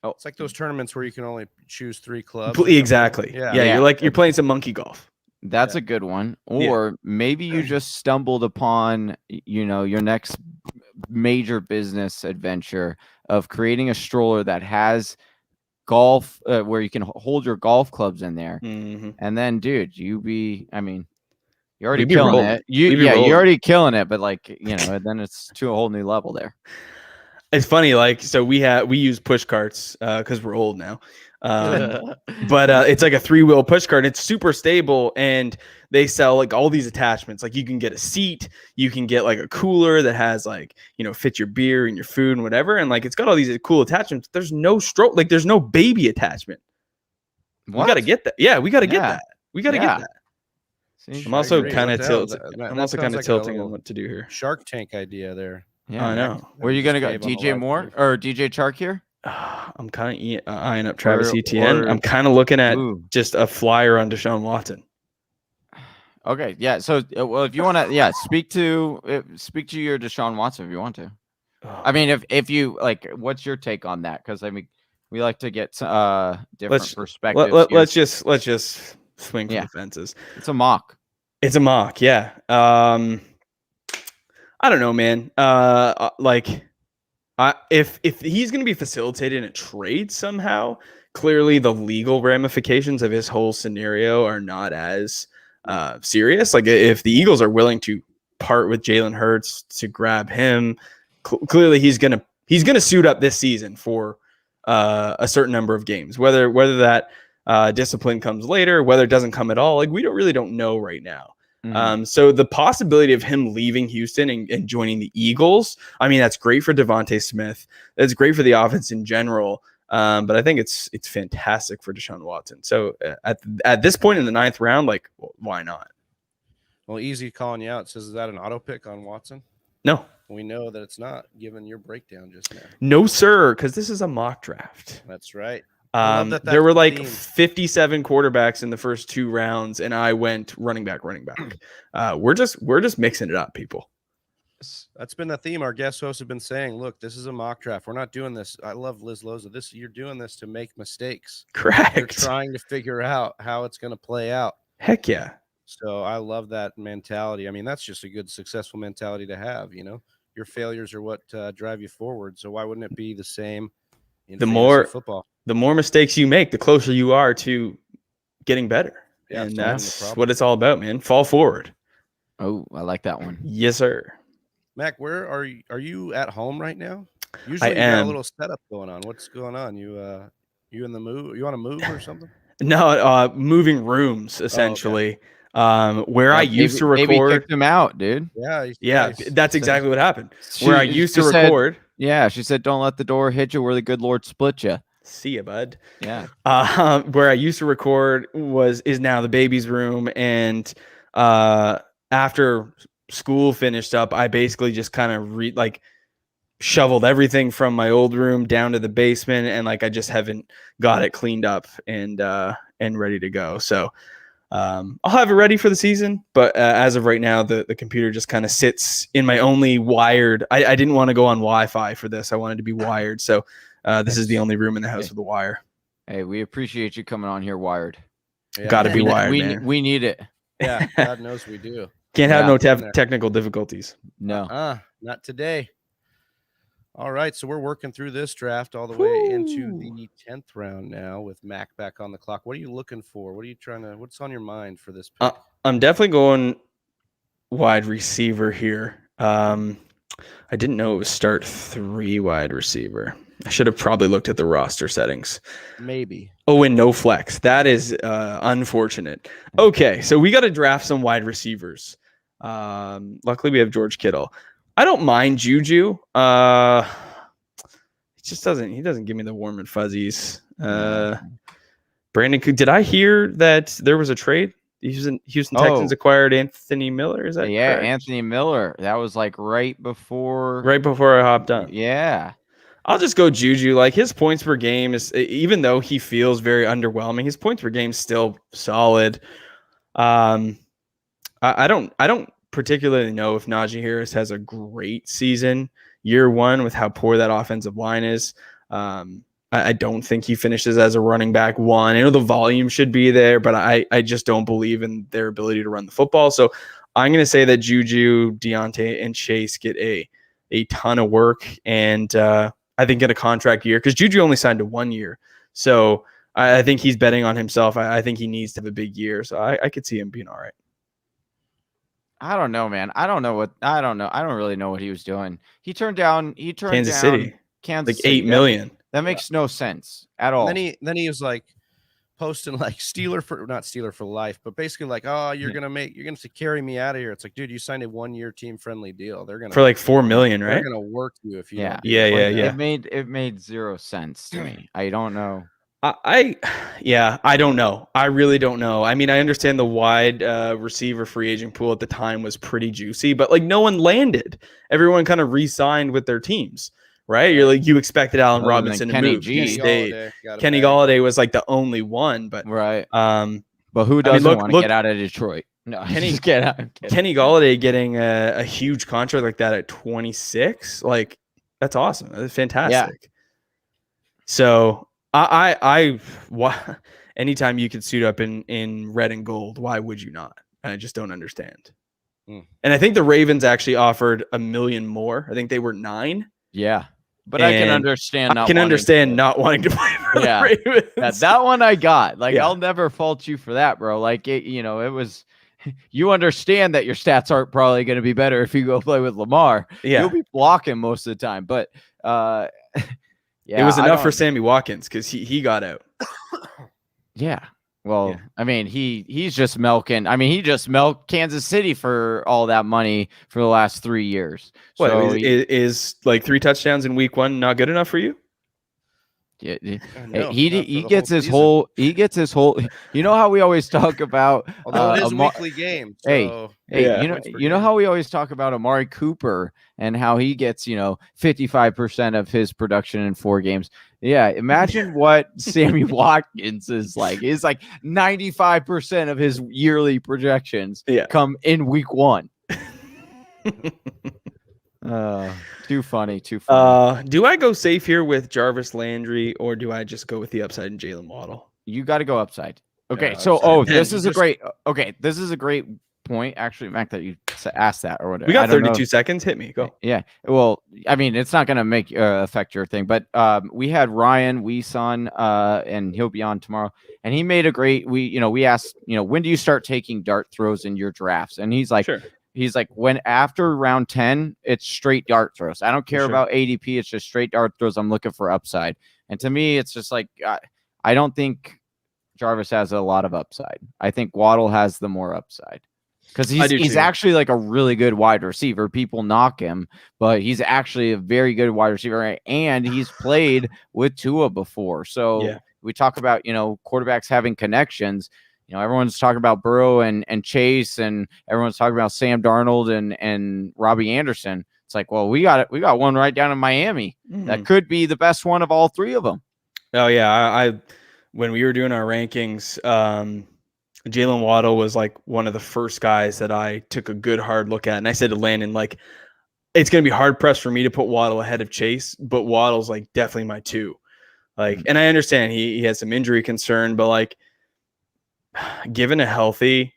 Oh, it's like those tournaments where you can only choose 3 clubs. Exactly. Yeah. You're playing some monkey golf. That's a good one. Or maybe you just stumbled upon, you know, your next major business adventure of creating a stroller that has golf, where you can hold your golf clubs in there. Mm-hmm. And then, dude, you're already We'd be killing rolling. it. We'd be You're rolling. already killing it, but like, you know, then it's to a whole new level there. It's funny, like, so we use push carts because we're old now. But it's like a 3-wheel push cart. It's super stable, and they sell like all these attachments. Like you can get a seat, you can get like a cooler that has like, you know, fit your beer and your food and whatever. And like it's got all these cool attachments. There's no stroke, like there's no baby attachment. What? We gotta get that. Yeah, we gotta get that. We gotta get that. See, I'm also agree. kind of Hotel, tilting. that I'm also sounds kind of like a tilting little on what to do here. Shark Tank idea there. yeah. I know. Where are you gonna go? Just gave on the DJ live Moore stream. or DJ Chark here? I'm kind of eyeing up Travis Or- Etienne. or- I'm kind of looking at Ooh. just a flyer on Deshaun Watson. Okay, yeah. So, well, if you want to, speak to your Deshaun Watson if you want to. I mean, if you like, what's your take on that? Because I mean, we like to get different perspectives. Let's just swing for the fences. It's a mock. It's a mock, yeah. I don't know, man. If he's going to be facilitated in a trade somehow, clearly the legal ramifications of his whole scenario are not as serious. Like if the Eagles are willing to part with Jalen Hurts to grab him, clearly he's gonna suit up this season for a certain number of games. Whether that discipline comes later, whether it doesn't come at all, like we don't know right now. Mhm. So the possibility of him leaving Houston and joining the Eagles, I mean, that's great for Devontae Smith. That's great for the offense in general. But I think it's fantastic for Deshaun Watson. So at this point in the 9th round, like, why not? Well, easy calling you out. Says, is that an auto pick on Watson? No. We know that it's not, given your breakdown just now. No, sir, because this is a mock draft. That's right. I love that There were that's the like theme. 57 quarterbacks in the first 2 rounds, and I went running back. We're just mixing it up, people. That's been the theme. Our guest hosts have been saying, look, this is a mock draft. We're not doing this. I love Liz Loza. You're doing this to make mistakes. You're Correct. trying to figure out how it's going to play out. Heck yeah. So I love that mentality. I mean, that's just a good, successful mentality to have. You know, your failures are what drive you forward. So why wouldn't it be the same in fantasy football? The more mistakes you make, the closer you are to getting better. Yeah, and solving the that's problem. what it's all about, man. Fall forward. Oh, I like that one. Yes, sir. Mac, where are you? Are you at home right now? Usually I you got am. a little setup going on. What's going on? You in the move? You want to move or something? No, moving rooms essentially. Where I used to Maybe record. kicked him out, dude. Yeah, That's exactly what happened. She- Where I used to she said- record. Yeah, she said, "Don't let the door hit you where the good Lord split you." See ya, bud. Yeah. Where I used to record is now the baby's room, and after school finished up, I basically just kind of shoveled everything from my old room down to the basement, and like I just haven't got it cleaned up and ready to go. So I'll have it ready for the season, but as of right now, the computer just kind of sits in my only wired. I didn't want to go on Wi-Fi for this. I wanted to be wired. So this is the only room in the house with a wire. Hey, we appreciate you coming on here wired. Yeah. Got to be wired, man. We need it. Yeah, God knows we do. Can't have no technical difficulties. No. Not today. All right, so we're working through this draft all the way into the 10th round now with Mac back on the clock. What are you looking for? What's on your mind for this pick? I'm definitely going wide receiver here. I didn't know it was start 3 wide receiver. I should have probably looked at the roster settings. Maybe. Oh, and no flex. That is unfortunate. Okay, so we got to draft some wide receivers. Luckily, we have George Kittle. I don't mind Juju. He just doesn't. He doesn't give me the warm and fuzzies. Brandon, did I hear that there was a trade? Houston Texans acquired Anthony Miller. Is that correct? Anthony Miller. That was like right before I hopped on. Yeah. I'll just go Juju. Like his points per game is, even though he feels very underwhelming, his points per game is still solid. I don't particularly know if Najee Harris has a great season year one with how poor that offensive line is. I don't think he finishes as a running back 1. I know the volume should be there, but I just don't believe in their ability to run the football. So I'm going to say that Juju, Deontay, and Chase get a ton of work, and I think in a contract year, because Juju only signed to 1 year. So I think he's betting on himself. I think he needs to have a big year. So I could see him being all right. I don't know, man. I don't know. I don't really know what he was doing. He turned down Kansas City. Kansas like City. $8 million. That makes no sense at all. Then he was like posting like not Steeler for life, but basically like, oh, you're gonna carry me out of here. It's like, dude, you signed a 1-year team friendly deal. They're gonna for like $4 million, right? They're gonna work you if you yeah. It made zero sense to me. I don't know. I don't know. I really don't know. I mean, I understand the wide receiver free agent pool at the time was pretty juicy, but like no one landed. Everyone kind of re-signed with their teams, right? You're like, you expected Allen Robinson to move. He stayed. Kenny Galladay was like the only one, but right. But who doesn't want to get out of Detroit? No, Kenny Galladay getting a huge contract like that at 26, like that's awesome. That's fantastic. Yeah. So anytime you could suit up in red and gold, why would you not? I just don't understand. And I think the Ravens actually offered $1 million more. I think they were 9. Yeah. But I can understand not wanting to play for the Ravens. That one I got. Like, I'll never fault you for that, bro. Like, it was you understand that your stats aren't probably going to be better if you go play with Lamar. Yeah. You'll be blocking most of the time. But it was enough for Sammy Watkins because he got out. Yeah. Well, I mean, he's just milking. I mean, he just milked Kansas City for all that money for the last 3 years. What, so is like 3 touchdowns in week 1 not good enough for you? Yeah, he gets his whole. You know how we always talk about although it is a weekly game. So you know how we always talk about Amari Cooper and how he gets 55% of his production in 4 games. Yeah, imagine what Sammy Watkins is like. It's like 95% of his yearly projections come in week 1. Too funny. Do I go safe here with Jarvis Landry or do I just go with the upside in Jalen Waddle? You got to go upside. Okay, this is a great point, actually, Mac, that you asked that or whatever. We got 32 seconds. Hit me. Go. Yeah. Well, I mean, it's not going to make affect your thing, but we had Ryan Weeson, and he'll be on tomorrow, and he made a great. We asked, when do you start taking dart throws in your drafts? And he's like, sure. He's like, when after round 10, it's straight dart throws. I don't care about ADP. It's just straight dart throws. I'm looking for upside. And to me, it's just like, I don't think Jarvis has a lot of upside. I think Waddle has the more upside because he's actually like a really good wide receiver. People knock him, but he's actually a very good wide receiver. And he's played with Tua before. So we talk about, quarterbacks having connections. Everyone's talking about Burrow and Chase, and everyone's talking about Sam Darnold and Robbie Anderson. It's like, well, we got one right down in Miami. That could be the best one of all 3 of them. Oh yeah, I when we were doing our rankings, Jalen Waddle was like one of the first guys that I took a good hard look at. And I said to Landon, like, it's going to be hard pressed for me to put Waddle ahead of Chase, but Waddle's like definitely my 2. Like, and I understand he has some injury concern, but like, given a healthy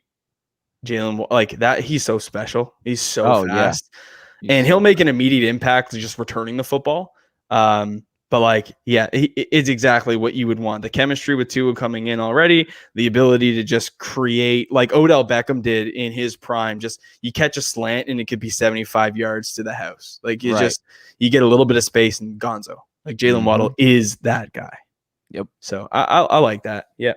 Jalen, like that, he's so special. He's so fast, and he'll make an immediate impact just returning the football. But like, yeah, it's exactly what you would want. The chemistry with Tua coming in already, the ability to just create like Odell Beckham did in his prime. Just you catch a slant and it could be 75 yards to the house. Like you you get a little bit of space and gonzo. Like Jalen Waddle is that guy. Yep. So I like that. Yeah.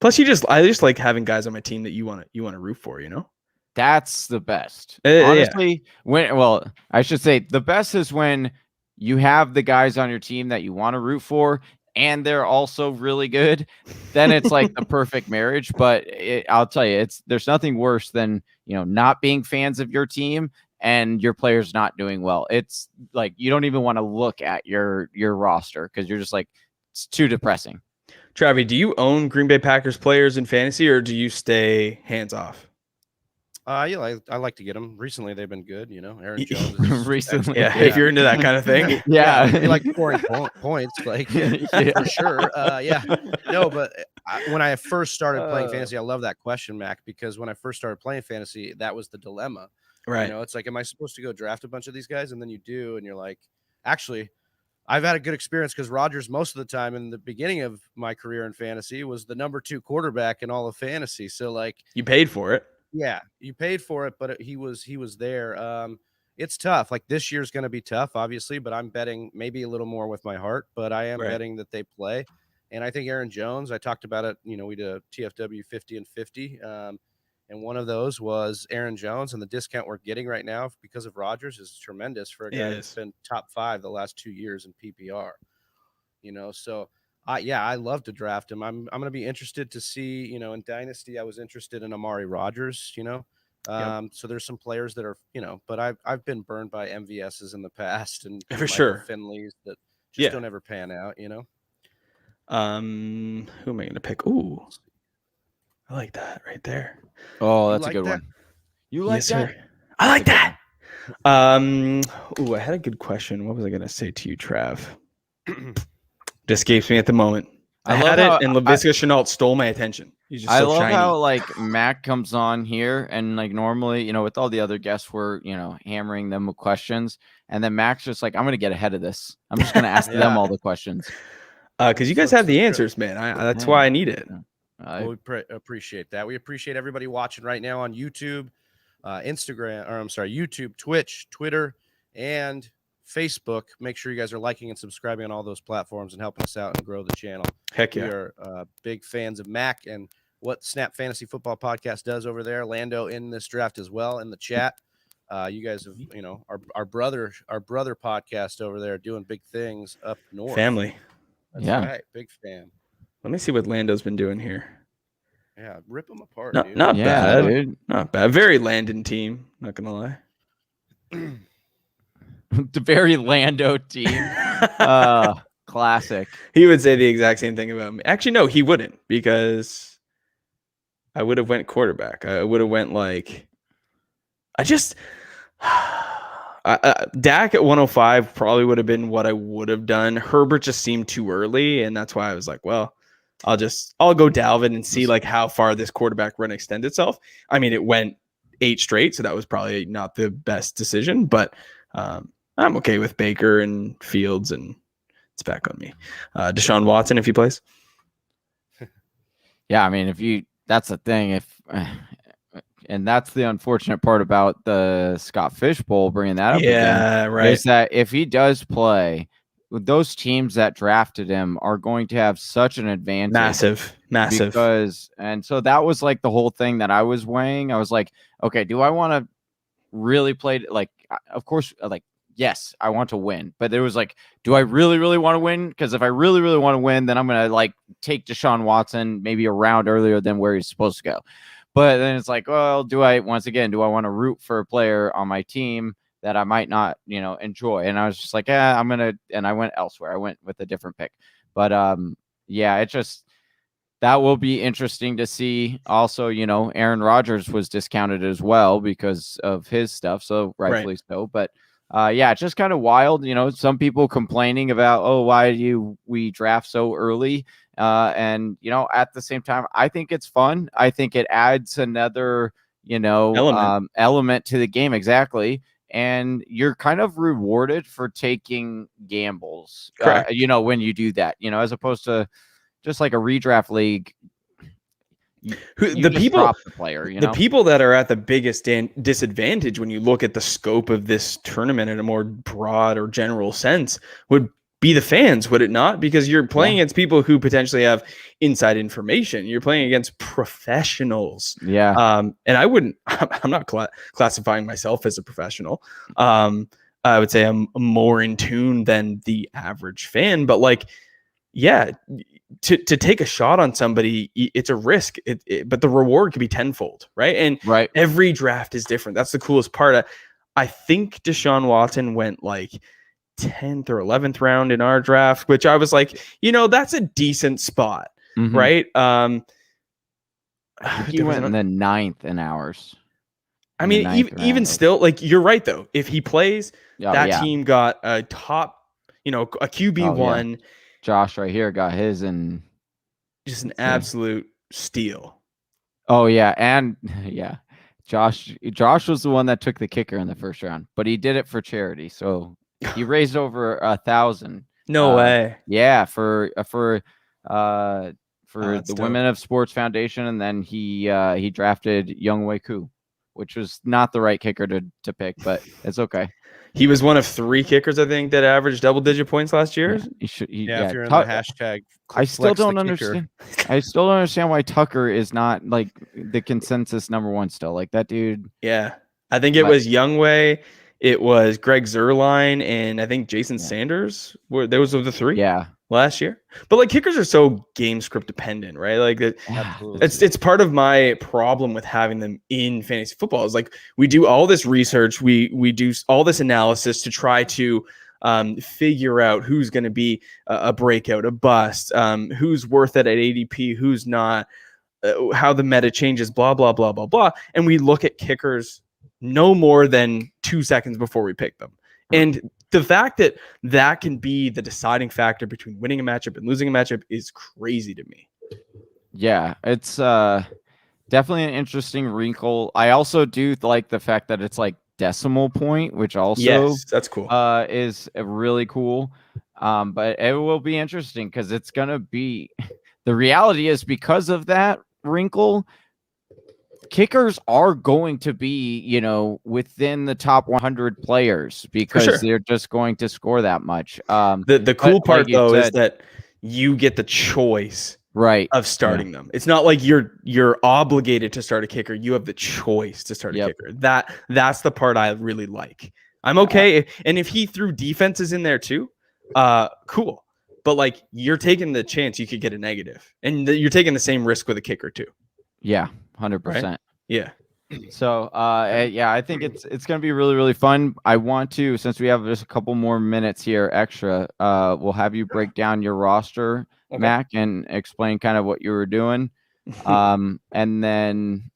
Plus, I just like having guys on my team that you want to root for. You know. That's the best. Honestly, I should say the best is when you have the guys on your team that you want to root for and they're also really good. Then it's like the perfect marriage. But I'll tell you, there's nothing worse than, not being fans of your team and your players not doing well. It's like you don't even want to look at your roster because you're just like, it's too depressing. Travi, do you own Green Bay Packers players in fantasy or do you stay hands off? Yeah, I like to get them. Recently, they've been good. Aaron Jones. Recently, yeah, if you're into that kind of thing, yeah, you like scoring points, like for sure. Yeah, no, but when I first started playing fantasy, I love that question, Mac, because when I first started playing fantasy, that was the dilemma. Right. It's like, am I supposed to go draft a bunch of these guys? And then you do, and you're like, actually, I've had a good experience because Rodgers, most of the time in the beginning of my career in fantasy, was the number 2 quarterback in all of fantasy. So like, you paid for it. Yeah, you paid for it, but he was there. It's tough. Like this year's going to be tough, obviously, but I'm betting maybe a little more with my heart, but I am betting that they play. And I think Aaron Jones, I talked about it, we did a TFW 50 and 50. And one of those was Aaron Jones, and the discount we're getting right now because of Rodgers is tremendous for a guy that's been top 5 the last 2 years in PPR. So I love to draft him. I'm going to be interested to see, in Dynasty, I was interested in Amari Rodgers, so there's some players that are, but I've been burned by MVSs in the past and for sure Finleys that just don't ever pan out, Who am I going to pick? Ooh, I like that right there. Oh, that's a good one. You like that? Sir. I like that. Ooh, I had a good question. What was I going to say to you, Trav? Just escapes me at the moment. I had it, and LaVisca Chenault stole my attention. He's just so shiny. How like Mac comes on here, and like normally, with all the other guests, we're hammering them with questions, and then Mac's just like, I'm gonna get ahead of this. I'm just gonna ask them all the questions. Because you guys have the answers, man. That's why I need it. We appreciate that. We appreciate everybody watching right now on YouTube, YouTube, Twitch, Twitter, and Facebook. Make sure you guys are liking and subscribing on all those platforms and helping us out and grow the channel. Heck yeah. We are big fans of Mac and what Snap Fantasy Football Podcast does over there. Lando in this draft as well in the chat. You guys have, our brother podcast over there doing big things up north. Family. That's right. Big fan. Let me see what Lando's been doing here. Yeah, rip them apart. Not bad, dude. Not bad. Very Landon team. Not gonna lie. The very Lando team. Classic. He would say the exact same thing about me. Actually, no, he wouldn't, because I would have went quarterback. I would have went like Dak at 105 probably would have been what I would have done. Herbert just seemed too early, and that's why I was like, well, I'll go Dalvin and see like how far this quarterback run extends itself. I mean, it went 8 straight, so that was probably not the best decision, but I'm okay with Baker and Fields, and it's back on me. Deshaun Watson, if he plays. Yeah, I mean, that's the thing. And that's the unfortunate part about the Scott Fishbowl bringing that up. Yeah, again, right. Is that if he does play, those teams that drafted him are going to have such an advantage. Massive. And so that was like the whole thing that I was weighing. I was like, okay, do I want to really play? Like, of course, like, yes, I want to win, but there was like, do I really, really want to win? Because if I really, really want to win, then I'm going to like take Deshaun Watson maybe a round earlier than where he's supposed to go. But then it's like, well, do I want to root for a player on my team that I might not, enjoy? And I was just like, and I went elsewhere. I went with a different pick. But yeah, it just, that will be interesting to see. Also, Aaron Rodgers was discounted as well because of his stuff, so rightfully so. But yeah, it's just kind of wild. Some people complaining about, oh, why do we draft so early? And at the same time, I think it's fun. I think it adds another element to the game. Exactly. And you're kind of rewarded for taking gambles, when you do that, as opposed to just like a redraft league. The people that are at the biggest disadvantage when you look at the scope of this tournament in a more broad or general sense would be the fans, would it not? Because you're playing against people who potentially have inside information. You're playing against professionals. Yeah. And I'm not classifying myself as a professional. I would say I'm more in tune than the average fan, but to take a shot on somebody, it's a risk, but the reward could be tenfold, right? And every draft is different. That's the coolest part. I think Deshaun Watson went 10th or 11th round in our draft, which I was like, that's a decent spot, right? He went in the 9th in ours. I mean, even still, you're right though. If he plays, team got a top, a QB1. Yeah. Josh right here got his, and just an absolute steal. Oh yeah, and yeah, Josh was the one that took the kicker in the first round, but he did it for charity, so he raised over 1,000. No way. Yeah, for the Women of Sports Foundation, and then he drafted Younghoe Koo, which was not the right kicker to pick, but it's okay. He was one of 3 kickers, I think, that averaged double-digit points last year. If you're in the hashtag, I still don't understand. I still don't understand why Tucker is not the consensus number 1 still. That dude. Yeah, I think it was Younghoe, it was Greg Zuerlein, and I think Jason Sanders. Those were the 3. Yeah. Last year, but kickers are so game script dependent, right? It's part of my problem with having them in fantasy football. Is we do all this research, we do all this analysis to try to figure out who's going to be a breakout, a bust, who's worth it at ADP, who's not, how the meta changes, blah blah blah blah blah, and we look at kickers no more than 2 seconds before we pick them. And the fact that can be the deciding factor between winning a matchup and losing a matchup is crazy to me. Yeah, it's definitely an interesting wrinkle. I also do like the fact that it's decimal point, which also that's cool. Is really cool. But it will be interesting because it's gonna be the reality is because of that wrinkle. Kickers are going to be, within the top 100 players because they're just going to score that much. The cool part though is that you get the choice of starting them. It's not like you're obligated to start a kicker. You have the choice to start a kicker. That's the part I really like. I'm okay. And if he threw defenses in there too, cool. But you're taking the chance you could get a negative, and you're taking the same risk with a kicker too. Yeah, 100%. Right? Yeah. So, I think it's going to be really, really fun. I want to, since we have just a couple more minutes here extra, we'll have you break down your roster, Mac, and explain kind of what you were doing. And then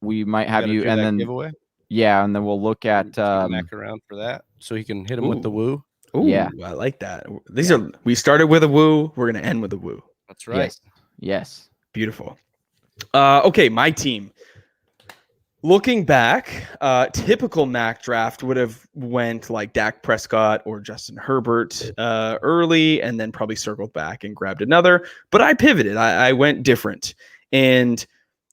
we might have you, and then giveaway. Yeah, and then we'll look at Mac around for that, so he can hit him with the woo. Ooh, yeah, I like that. We started with a woo. We're going to end with a woo. That's right. Yes. Beautiful. Okay, my team. Looking back, typical Mac draft would have went Dak Prescott or Justin Herbert early, and then probably circled back and grabbed another. But I pivoted. I went different, and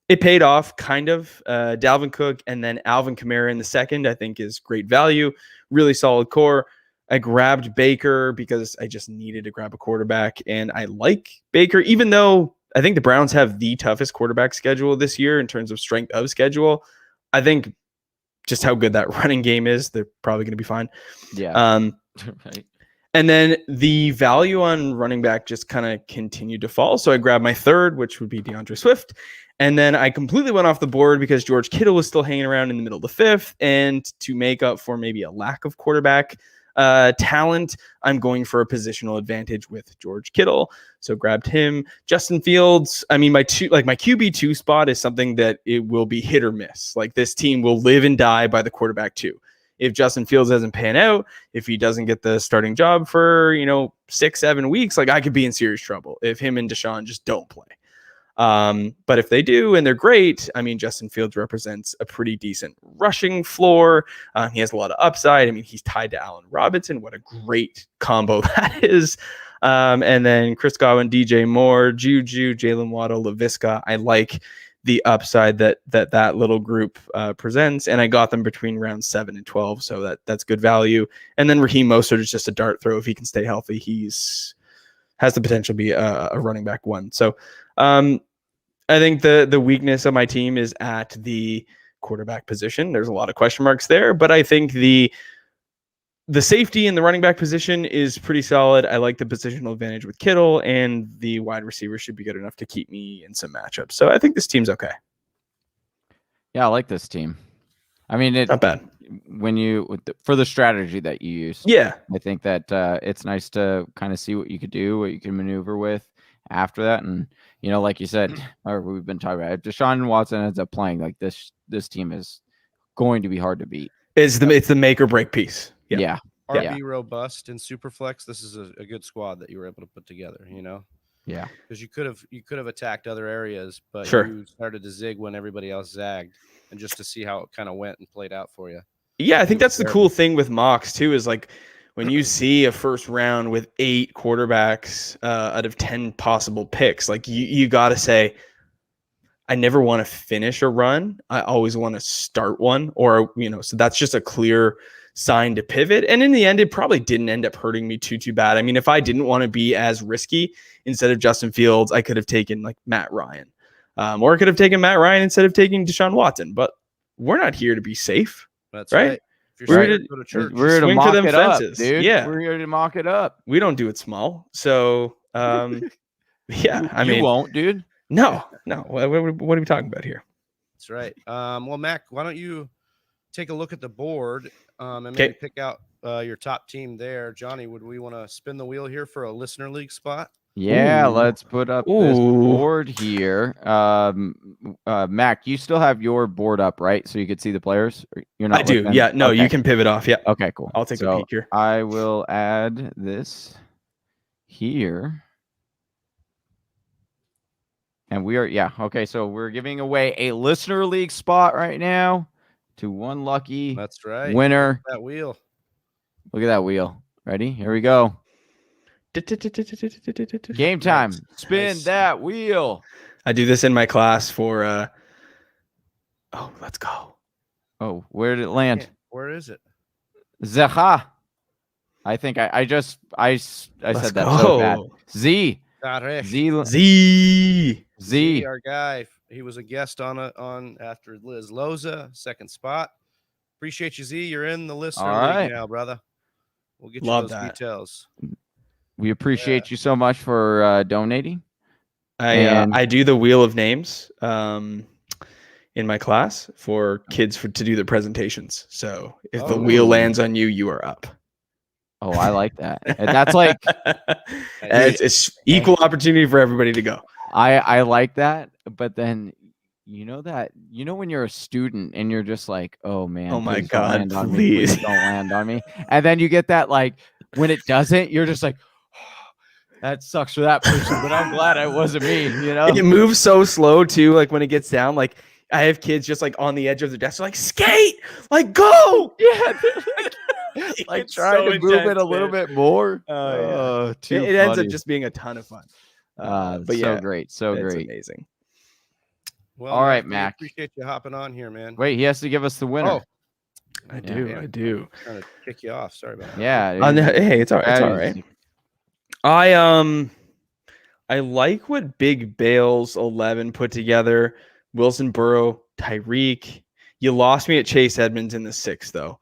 it paid off kind of. Dalvin Cook and then Alvin Kamara in the second, I think, is great value. Really solid core. I grabbed Baker because I just needed to grab a quarterback, and I like Baker, even though I think the Browns have the toughest quarterback schedule this year in terms of strength of schedule. I think just how good that running game is, they're probably going to be fine. Yeah. Right. And then the value on running back just kind of continued to fall. So I grabbed my third, which would be DeAndre Swift. And then I completely went off the board because George Kittle was still hanging around in the middle of the fifth. And to make up for maybe a lack of quarterback, Talent, I'm going for a positional advantage with George Kittle, so grabbed him. Justin Fields, I mean, my QB2 spot is something that it will be hit or miss. Like, this team will live and die by the quarterback 2. If Justin Fields doesn't pan out, if he doesn't get the starting job for 6-7 weeks, like, I could be in serious trouble if him and Deshaun just don't play. But if they do and they're great, I mean, Justin Fields represents a pretty decent rushing floor. He has a lot of upside. I mean, he's tied to Allen Robinson. What a great combo that is. And then Chris Godwin, DJ Moore, Juju, Jalen Waddle, LaVisca. I like the upside that little group presents, and I got them between rounds 7 and 12, so that's good value. And then Raheem Mostert is just a dart throw. If he can stay healthy, has the potential to be a running back 1. So I think the weakness of my team is at the quarterback position. There's a lot of question marks there, but I think the safety in the running back position is pretty solid. I like the positional advantage with Kittle, and the wide receiver should be good enough to keep me in some matchups. So I think this team's okay. Yeah, I like this team. I mean, it's not bad for the strategy that you use. Yeah, I think that it's nice to kind of see what you could do, what you can maneuver with after that. And like you said, or we've been talking about, if Deshaun Watson ends up playing, like, this team is going to be hard to beat. It's the make or break piece. Yeah. RB robust in Superflex. This is a good squad that you were able to put together. Yeah, because you could have attacked other areas, but sure, you started to zig when everybody else zagged, and just to see how it kind of went and played out for you. Yeah, I think that's the cool thing with mocks too, is like when you see a first round with 8 quarterbacks out of 10 possible picks, like you got to say, I never want to finish a run. I always want to start one, or, so that's just a clear sign to pivot. And in the end, it probably didn't end up hurting me too bad. I mean, if I didn't want to be as risky, instead of Justin Fields, I could have taken like Matt Ryan, or I could have taken Matt Ryan instead of taking Deshaun Watson, but we're not here to be safe. That's right. If you're we're here to mock it up, dude. Yeah, we're here to mock it up. We don't do it small. So, yeah, I mean, you won't, dude. No. What are we talking about here? That's right. Well, Mac, why don't you take a look at the board and maybe pick out your top team there. Johnny, would we want to spin the wheel here for a listener league spot? Yeah, let's put up this board here. Mac, you still have your board up, right? So you could see the players? You're not. I do. Yeah. No, okay. You can pivot off. Yeah. Okay, cool. I'll take a peek here. I will add this here. And we are, okay. So we're giving away a listener league spot right now to one lucky winner. That wheel. Look at that wheel. Ready? Here we go. Game time. Spin that wheel. I do this in my class for let's go. Oh, where did it land? Where is it? Zaha. I think I said that so bad. Z. Z, our guy. He was a guest on after Liz Loza, second spot. Appreciate you, Z. You're in the listener league now, brother. We'll get you those details. We appreciate you so much for donating. I do the wheel of names in my class for kids to do their presentations. So if the wheel lands on you, you are up. Oh, I like that. And that's like it's equal opportunity for everybody to go. I like that, but then when you're a student and you're just like, oh man, oh my God, please don't land on me. And then you get that, like, when it doesn't, you're just like, that sucks for that person, but I'm glad it wasn't me, It moves so slow too, like when it gets down, like I have kids just like on the edge of the desk, like skate, like go. Yeah. Like trying to move it a little bit more. It ends up just being a ton of fun. But so great. So great. Amazing. Well, all right, Mac. Appreciate you hopping on here, man. Wait, he has to give us the winner. Oh, I do. I'm trying to kick you off. Sorry about that. Yeah. Hey, it's all right. It's all right. I like what Big Bales 11 put together. Wilson, Burrow, Tyreek. You lost me at Chase Edmonds in the 6th, though.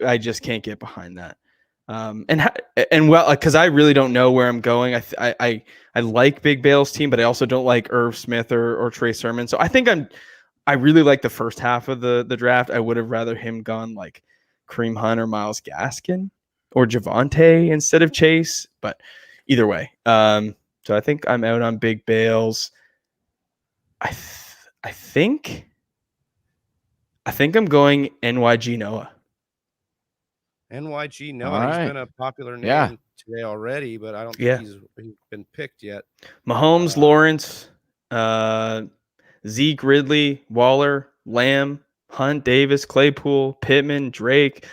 I just can't get behind that. And well, because I really don't know where I'm going. I like Big Bale's team, but I also don't like Irv Smith or Trey Sermon. So I think I really like the first half of the draft. I would have rather him gone like Kareem Hunt or Myles Gaskin or Javonte instead of Chase. But either way, so I think I'm out on big bails. I think I'm going NYG Noah. NYG Noah. All He's right. been a popular name Yeah. today already, but I don't think he's been picked yet. Mahomes, Lawrence, Zeke, Ridley, Waller, Lamb, Hunt, Davis, Claypool, Pittman, Drake.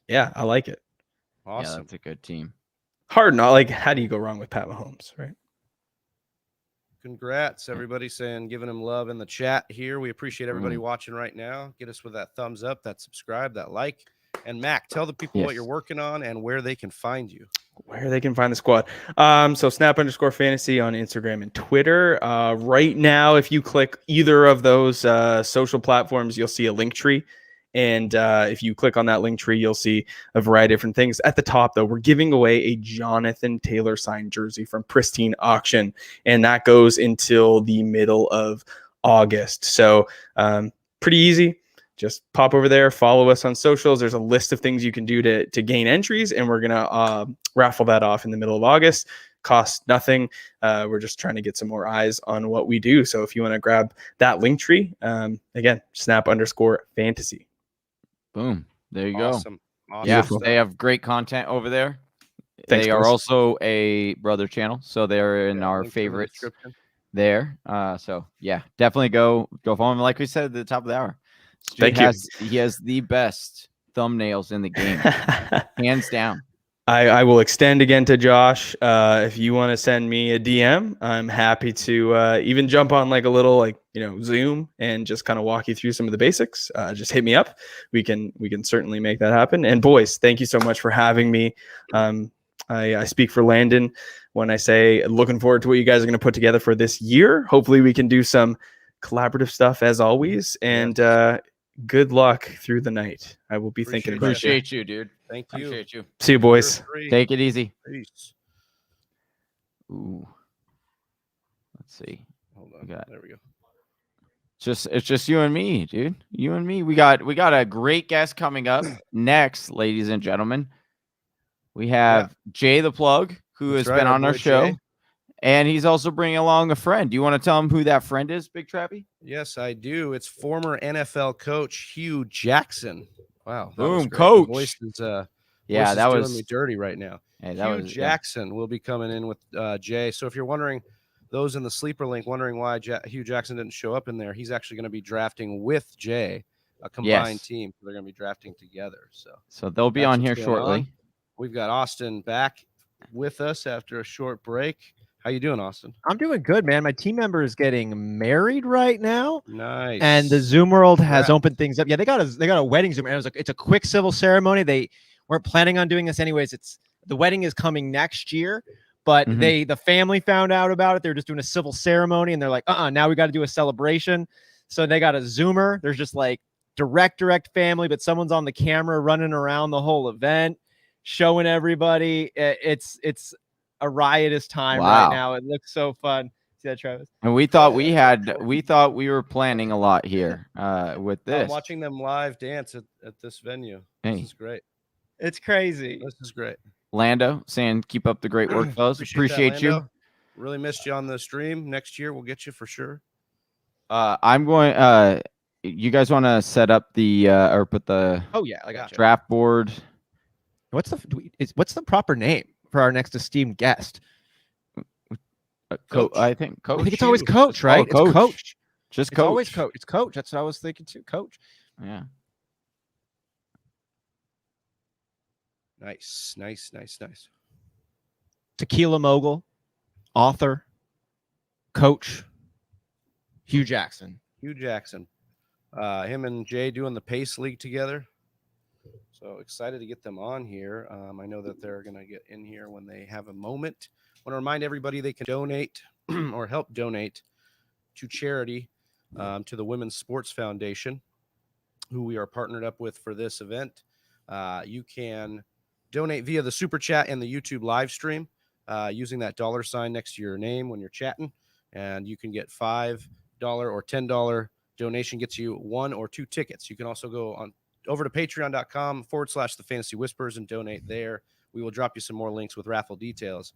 Yeah, I like it. Yeah, Awesome. that's a good team. Hard not like. How do you go wrong with Pat Mahomes, right? Congrats, everybody giving him love in the chat here. We appreciate everybody watching right now. Get us with that thumbs up, that subscribe, that like. And Mac, tell the people what you're working on and where they can find you. Where they can find the squad. So snap_fantasy on Instagram and Twitter. Right now, if you click either of those social platforms, you'll see a link tree. And if you click on that link tree, you'll see a variety of different things. At the top, though, we're giving away a Jonathan Taylor signed jersey from Pristine Auction, and that goes until the middle of August. So pretty easy. Just pop over there, follow us on socials. There's a list of things you can do to gain entries, and we're going to raffle that off in the middle of August. Costs nothing. We're just trying to get some more eyes on what we do. So if you want to grab that link tree, again, snap_fantasy. Boom. There you Awesome. go. Yeah, stuff. they have great content over there. Thanks, they are guys. also a brother channel, so they're in our links in the favorites description. there. So yeah, definitely go follow him. Like we said at the top of the hour, Thank you. He has the best thumbnails in the game, hands down. I will extend again to Josh. If you want to send me a DM, I'm happy to even jump on like a little Zoom and just kind of walk you through some of the basics. Just hit me up. We can certainly make that happen. And boys, thank you so much for having me. I speak for Landon when I say looking forward to what you guys are going to put together for this year. Hopefully we can do some collaborative stuff as always. And good luck through the night. I will be thinking about it. Appreciate you, dude. Thank you. Appreciate you. See you, boys. Take it easy. Peace. Ooh. Let's see. Hold on. There we go. It's just you and me, dude. You and me. We got a great guest coming up next, ladies and gentlemen. We have Jay the Plug, who has been on our show, Jay. And he's also bringing along a friend. Do you want to tell him who that friend is, Big Trappy? Yes, I do. It's former NFL coach Hue Jackson. Wow. Boom, coach. Voice is, that doing was me dirty right now. Hey, Hue Jackson will be coming in with Jay. So if you're wondering, those in the sleeper link wondering why Hue Jackson didn't show up in there, he's actually going to be drafting with Jay, a combined team. They're going to be drafting together. So they'll be on here shortly. We've got Austin back with us after a short break. How you doing, Austin? I'm doing good, man. My team member is getting married right now. Nice. And the Zoom world has opened things up. Yeah, they got a wedding Zoom. And it's a quick civil ceremony. They weren't planning on doing this anyways. The wedding is coming next year, but the family found out about it. They're just doing a civil ceremony, and they're like, now we got to do a celebration. So they got a Zoomer. There's just like direct family, but someone's on the camera running around the whole event, showing everybody. It's a riotous time right now. It looks so fun. See that, Travis? And we thought we were planning a lot here with this. I'm watching them live dance at this venue. Hey. This is great. It's crazy. This is great. Lando saying keep up the great work, fellas. Appreciate you. Really missed you on the stream. Next year we'll get you for sure. I'm going you guys want to set up the or put the draft board? What's the proper name for our next esteemed guest? Coach. I think it's always coach, right? Coach. It's coach. Just it's coach. Always coach. It's coach. That's what I was thinking too. Coach. Yeah. Nice. Tequila mogul, author, coach, Hue Jackson. Him and Jay doing the Pace League together. So excited to get them on here. I know that they're going to get in here when they have a moment. I want to remind everybody they can donate or help donate to charity, to the Women's Sports Foundation, who we are partnered up with for this event. You can donate via the Super Chat and the YouTube live stream using that $sign next to your name when you're chatting. And you can get $5 or $10 donation gets you 1 or 2 tickets. You can also go on over to patreon.com/the Fantasy Whispers and donate there. We will drop you some more links with raffle details.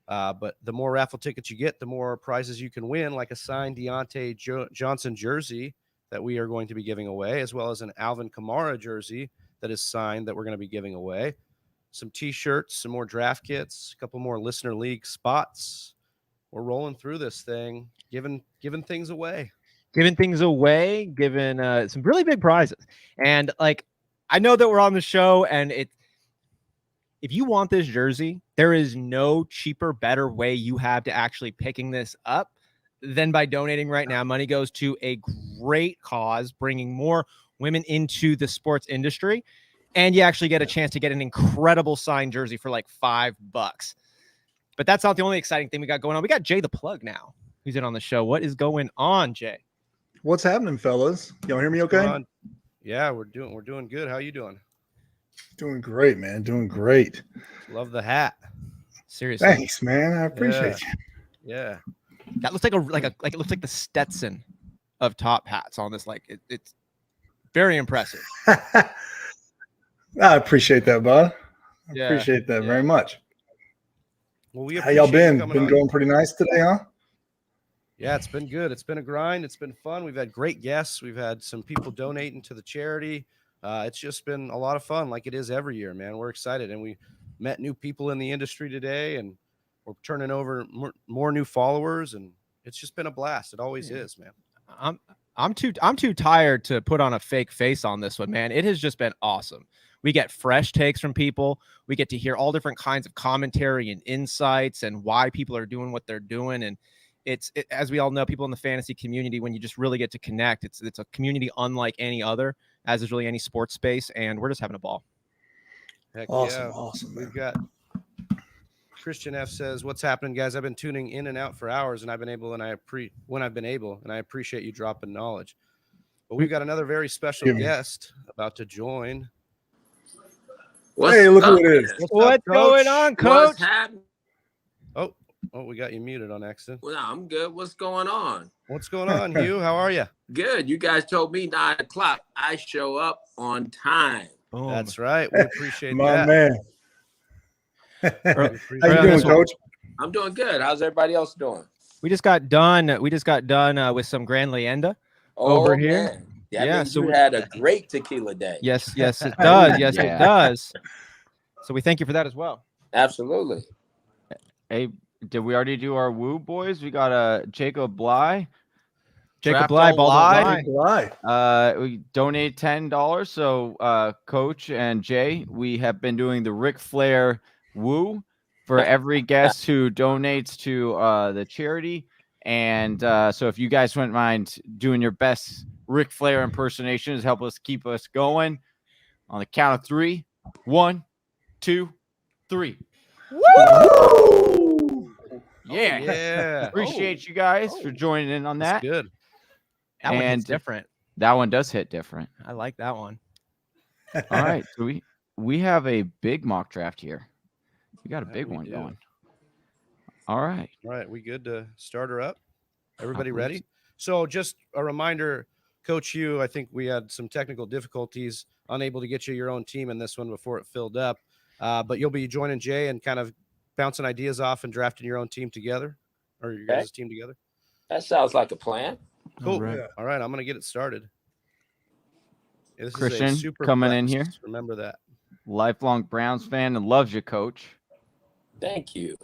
But the more raffle tickets you get, the more prizes you can win, like a signed Deontay Johnson jersey that we are going to be giving away, as well as an Alvin Kamara jersey that is signed that we're going to be giving away. Some T-shirts, some more draft kits, a couple more listener league spots. We're rolling through this thing, giving things away. Giving some really big prizes. And like, I know that we're on the show, and if you want this jersey, there is no cheaper, better way you have to actually picking this up than by donating right now. Money goes to a great cause, bringing more women into the sports industry. And you actually get a chance to get an incredible signed jersey for like $5. But that's not the only exciting thing we got going on. We got Jay the Plug now, who's in on the show. What is going on, Jay? What's happening, fellas? Y'all hear me okay? Yeah, we're doing good. How you doing? Doing great, man. Doing great. Love the hat. Seriously. Thanks, man. I appreciate you. Yeah. That looks like it looks like the Stetson of top hats on this. Like it's very impressive. I appreciate that, bud. I Yeah, appreciate that very much. Well, we How y'all been? coming Been on. going pretty nice today, huh? Yeah, it's been good. It's been a grind. It's been fun. We've had great guests. We've had some people donating to the charity. It's just been a lot of fun, like it is every year, man. We're excited, and we met new people in the industry today, and we're turning over more new followers, and it's just been a blast. It always is, man. I'm too tired to put on a fake face on this one, man. It has just been awesome. We get fresh takes from people. We get to hear all different kinds of commentary and insights and why people are doing what they're doing. And as we all know, people in the fantasy community, when you just really get to connect, it's a community unlike any other, as is really any sports space. And we're just having a ball. Heck Awesome, yeah. awesome, man. We've got Christian F says, "What's happening, guys? I've been tuning in and out for hours, and I've been able, and I appreciate you dropping knowledge." But we've got another very special guest about to join. Hey, look who it is. What's going on, Coach? What's happening? Oh, we got you muted on accident. Well, I'm good. What's going on? What's going on, Hugh? How are you? Good. You guys told me 9 o'clock. I show up on time. Boom. That's right. We appreciate My that. man. How you doing, Coach? I'm doing good. How's everybody else doing? We just got done with some Grand Leyenda over here. Man. That Yeah, means so you had a great tequila day. Yes, it does. Yes, Yeah. it does. So we thank you for that as well. Absolutely. Hey, did we already do our woo boys? We got Jacob Bley. Jacob Draft Bley, all live. Lie. We donate $10. So Coach and Jay, we have been doing the Ric Flair woo for every guest who donates to the charity. And so if you guys wouldn't mind doing your best Ric Flair impersonations, help us keep us going. On the count of 3, 1, 2, 3. Woo! Yeah. Yeah. Appreciate you guys for joining in on That's that. good. That one And hits different. That one does hit different. I like that one. All right. So we have a big mock draft here. We got a big we one do. going. All right. All right. We good to start her up? Everybody believe ready? So just a reminder, Coach Hugh, I think we had some technical difficulties, unable to get you your own team in this one before it filled up. But you'll be joining Jay and kind of bouncing ideas off and drafting your own team together, or your guys' team together. That sounds like a plan. Cool. All right. All right. I'm going to get it started. Yeah, this is a Christian super coming in flex. here. Remember that. Lifelong Browns fan and loves you, Coach. Thank you.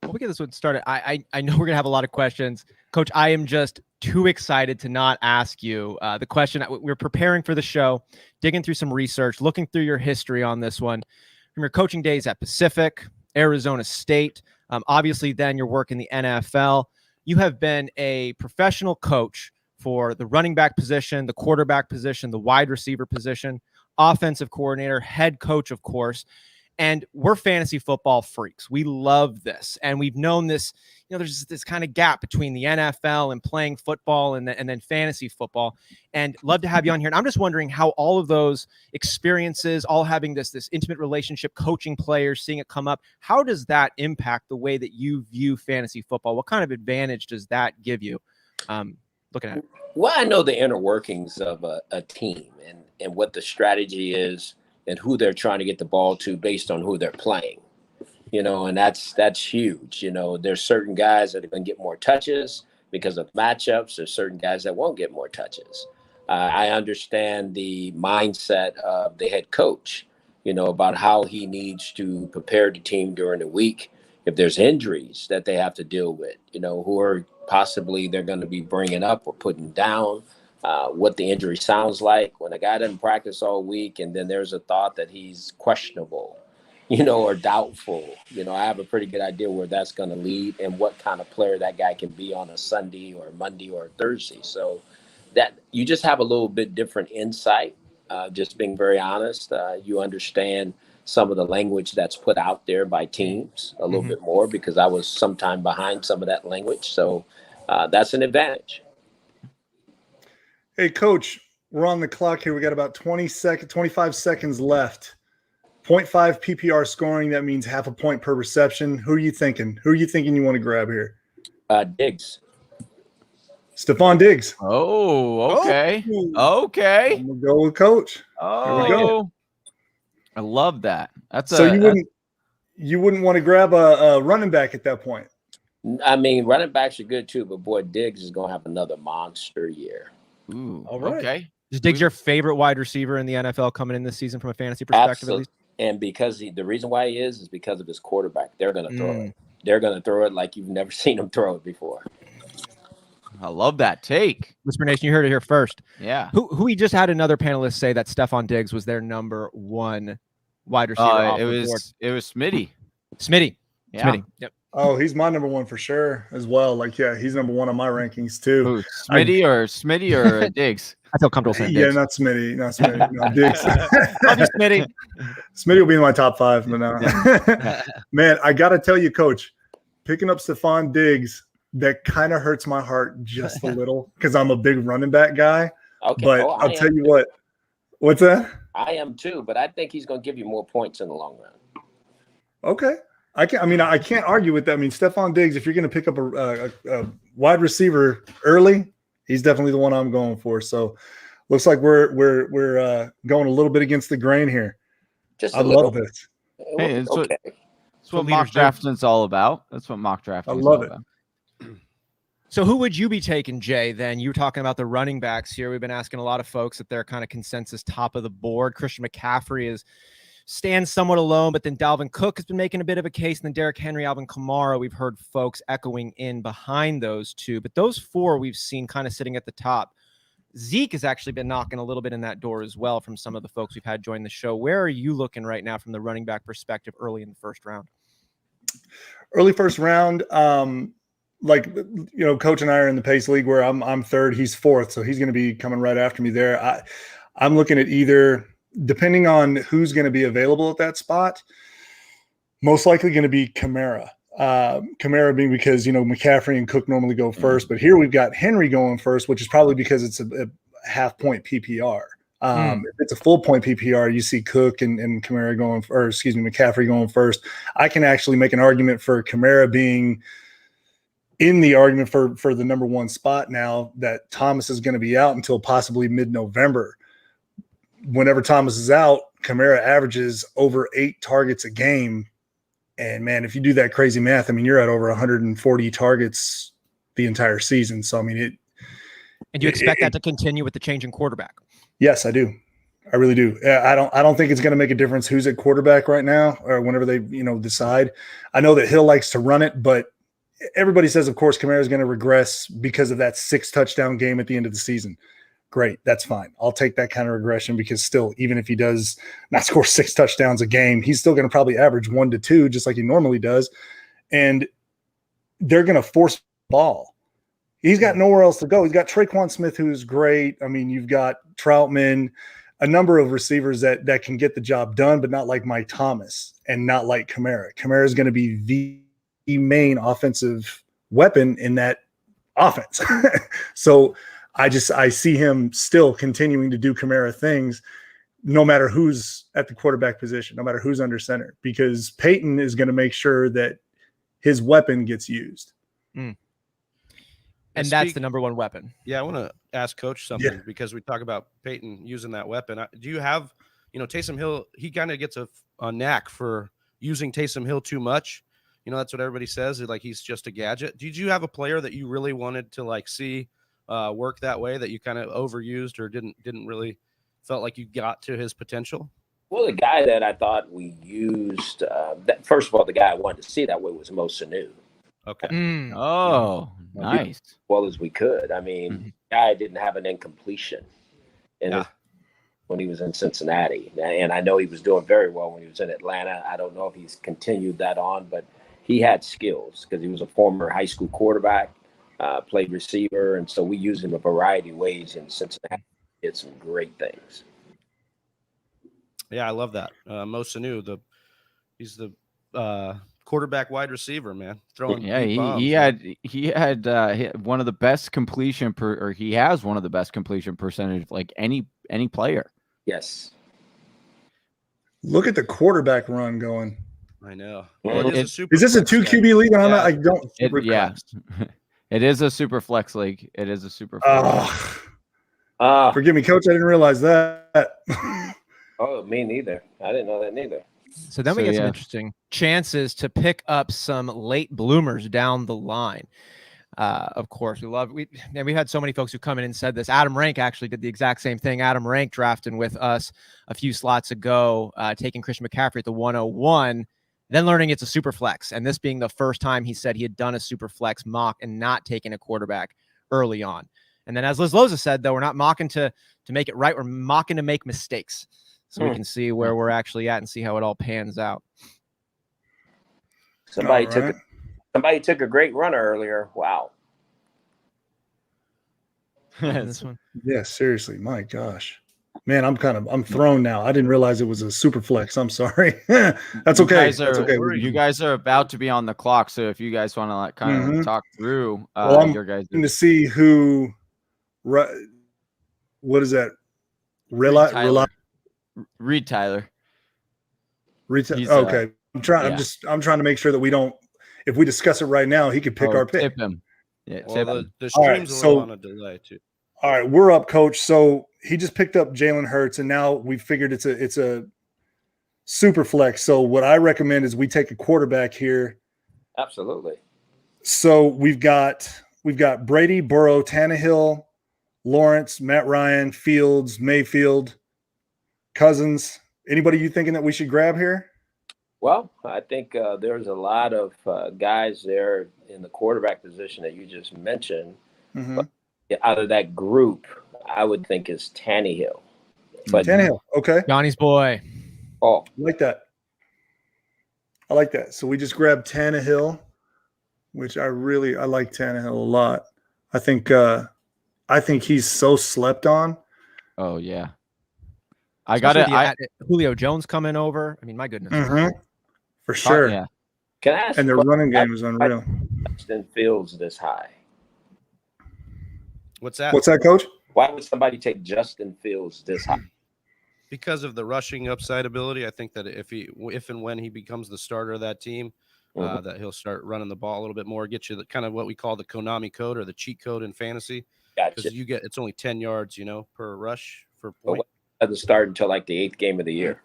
Well, we get this one started. I know we're gonna have a lot of questions, Coach. I am just too excited to not ask you the question. We're preparing for the show, digging through some research, looking through your history on this one, from your coaching days at Pacific, Arizona State. Obviously, then your work in the NFL. You have been a professional coach for the running back position, the quarterback position, the wide receiver position, offensive coordinator, head coach, of course. And we're fantasy football freaks. We love this. And we've known this, there's this kind of gap between the NFL and playing football and then fantasy football. And love to have you on here. And I'm just wondering how all of those experiences, all having this intimate relationship, coaching players, seeing it come up, how does that impact the way that you view fantasy football? What kind of advantage does that give you? looking at? Well, I know the inner workings of a team and what the strategy is and who they're trying to get the ball to based on who they're playing. And that's huge. There's certain guys that are going to get more touches because of matchups. There's certain guys that won't get more touches. I understand the mindset of the head coach, about how he needs to prepare the team during the week. If there's injuries that they have to deal with, who are possibly they're going to be bringing up or putting down, what the injury sounds like when a guy doesn't practice all week and then there's a thought that he's questionable, or doubtful. I have a pretty good idea where that's going to lead and what kind of player that guy can be on a Sunday or Monday or Thursday. So that you just have a little bit different insight, just being very honest. You understand some of the language that's put out there by teams a little bit more because I was sometime behind some of that language. So that's an advantage. Hey, Coach, we're on the clock here. We got about 25 seconds left. 0.5 PPR scoring. That means half a point per reception. Who are you thinking? Who are you thinking you want to grab here? Diggs. Stephon Diggs. Oh, okay. Okay. I'm gonna go with Coach. Oh, Here we go. I love that. You wouldn't want to grab a running back at that point. I mean, running backs are good too, but boy, Diggs is going to have another monster year. Ooh, All right. Okay. Is Diggs your favorite wide receiver in the NFL coming in this season from a fantasy perspective, at least? And because the reason why he is because of his quarterback. They're going to throw it. They're going to throw it like you've never seen him throw it before. I love that take. Whisper Nation, you heard it here first. Yeah. Who we just had another panelist say that Stephon Diggs was their number one wide receiver. Off It the board. was Smitty. Smitty. Yeah. Smitty. Yep. Oh, he's my number one for sure as well. Like, yeah, he's number one on my rankings too. Who, Smitty or Diggs? I feel comfortable saying Yeah, Diggs. not Smitty. No, Diggs. Love you, Smitty. Smitty will be in my top 5, but no. Man, I got to tell you, Coach, picking up Stephon Diggs, that kind of hurts my heart just a little because I'm a big running back guy. Okay. But I'll tell you what. What's that? I am too, but I think he's going to give you more points in the long run. Okay. I can't argue with that. I mean, Stephon Diggs, if you're going to pick up a wide receiver early, he's definitely the one I'm going for. So looks like we're going a little bit against the grain here. I love this. Hey, it's okay. what mock drafting's all about. That's what mock drafting is all about. So who would you be taking, Jay, then? You were talking about the running backs here. We've been asking a lot of folks at their kind of consensus top of the board. Christian McCaffrey stands somewhat alone, but then Dalvin Cook has been making a bit of a case, and then Derrick Henry, Alvin Kamara, we've heard folks echoing in behind those two. But those four we've seen kind of sitting at the top. Zeke has actually been knocking a little bit in that door as well from some of the folks we've had join the show. Where are you looking right now from the running back perspective early in the first round? Early first round, Coach and I are in the pace league where I'm third, he's fourth, so he's going to be coming right after me there. I'm looking at either, depending on who's going to be available at that spot, most likely going to be Kamara. Kamara being because, McCaffrey and Cook normally go first, but here we've got Henry going first, which is probably because it's a half point PPR. If it's a full point PPR, you see Cook and Kamara McCaffrey going first. I can actually make an argument for Kamara being in the argument for the number one spot now that Thomas is going to be out until possibly mid-November. Whenever Thomas is out, Kamara averages over 8 targets a game. And man, if you do that crazy math, I mean, you're at over 140 targets the entire season. So, I mean, and do you expect that to continue with the change in quarterback? Yes, I do. I really do. I don't think it's going to make a difference who's at quarterback right now or whenever they, decide. I know that Hill likes to run it, but everybody says, of course, Kamara is going to regress because of that 6 touchdown game at the end of the season. Great. That's fine. I'll take that kind of regression because still, even if he does not score 6 touchdowns a game, he's still going to probably average 1 to 2, just like he normally does. And they're going to force the ball. He's got nowhere else to go. He's got Traquan Smith, who's great. I mean, you've got Troutman, a number of receivers that can get the job done, but not like Mike Thomas and not like Kamara. Kamara is going to be the main offensive weapon in that offense. So I see him still continuing to do Kamara things no matter who's at the quarterback position, no matter who's under center, because Peyton is going to make sure that his weapon gets used. And that's the number one weapon. Yeah, I want to ask Coach something because we talk about Peyton using that weapon. Do you have, Taysom Hill, he kind of gets a knack for using Taysom Hill too much. That's what everybody says. Like he's just a gadget. Did you have a player that you really wanted to see work that way, that you kind of overused or didn't really felt like you got to his potential? Well, the guy that I thought we used, first of all, the guy I wanted to see that way was Mo Sanu. Okay. Oh, nice. As well as we could. I mean, the guy didn't have an incompletion when he was in Cincinnati. And I know he was doing very well when he was in Atlanta. I don't know if he's continued that on, but he had skills because he was a former high school quarterback, played receiver. And so we used him a variety of ways in Cincinnati. He did some great things. Yeah, I love that. Mo Sanu, he's the quarterback wide receiver, man. Throwing he had one of the best completion he has one of the best completion percentage like any player. Yes. Look at the quarterback run going. I know. Well, is this a 2 QB league? I don't. It is a super flex league. It is a super flex. Forgive me, Coach. I didn't realize that. Oh, me neither. I didn't know that neither. So then we get some interesting chances to pick up some late bloomers down the line. Of course, we had so many folks who come in and said this. Adam Rank actually did the exact same thing. Adam Rank drafting with us a few slots ago, taking Christian McCaffrey at the 101, then learning it's a super flex. And this being the first time he said he had done a super flex mock and not taking a quarterback early on. And then as Liz Loza said, though, we're not mocking to make it right. We're mocking to make mistakes. So we can see where we're actually at and see how it all pans out. Somebody took a great runner earlier. Wow. This one. Yeah, seriously. My gosh. Man, I'm thrown now. I didn't realize it was a super flex. I'm sorry. That's okay. That's okay. You guys are about to be on the clock, so if you guys want to kind of talk through your guys to see who what is that? Reed Tyler. Okay. I'm trying to make sure that we don't, if we discuss it right now, he could pick our pick. Tip him. Yeah, the streams are on a delay too. All right, we're up, Coach. So he just picked up Jalen Hurts, and now we figured it's a super flex. So what I recommend is we take a quarterback here. Absolutely. So we've got Brady, Burrow, Tannehill, Lawrence, Matt Ryan, Fields, Mayfield, Cousins. Anybody you thinking that we should grab here? Well, I think there's a lot of guys there in the quarterback position that you just mentioned. But out of that group, I would think is Tannehill. But Tannehill, okay. Johnny's boy. Oh, I like that. So we just grabbed Tannehill, which I like Tannehill a lot. I think he's so slept on. Oh yeah. Julio Jones coming over. I mean, my goodness. For sure. Yeah. Can I ask? And their running game is unreal. Justin Fields this high. What's that? What's that, Coach? Why would somebody take Justin Fields this high? Because of the rushing upside ability. I think that if and when he becomes the starter of that team, that he'll start running the ball a little bit more, get you the kind of what we call the Konami code or the cheat code in fantasy. Gotcha. Because it's only 10 yards, per rush for point. Doesn't start until like the 8th game of the year.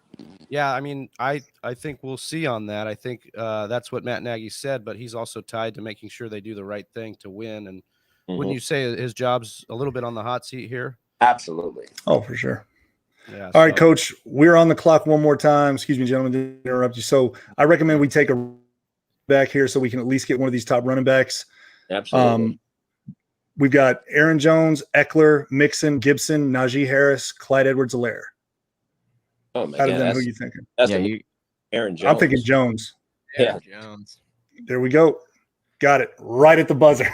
Yeah, I mean, I think we'll see on that. I think that's what Matt Nagy said, but he's also tied to making sure they do the right thing to win. And wouldn't you say his job's a little bit on the hot seat here? Absolutely. Oh, for sure. Yeah. All right, Coach, we're on the clock one more time. Excuse me, gentlemen, to interrupt you. So I recommend we take a back here so we can at least get one of these top running backs. Absolutely. We've got Aaron Jones, Eckler, Mixon, Gibson, Najee Harris, Clyde Edwards-Helaire. Oh my God! God, who are you thinking? Aaron Jones. I'm thinking Jones. Yeah, Jones. There we go. Got it right at the buzzer.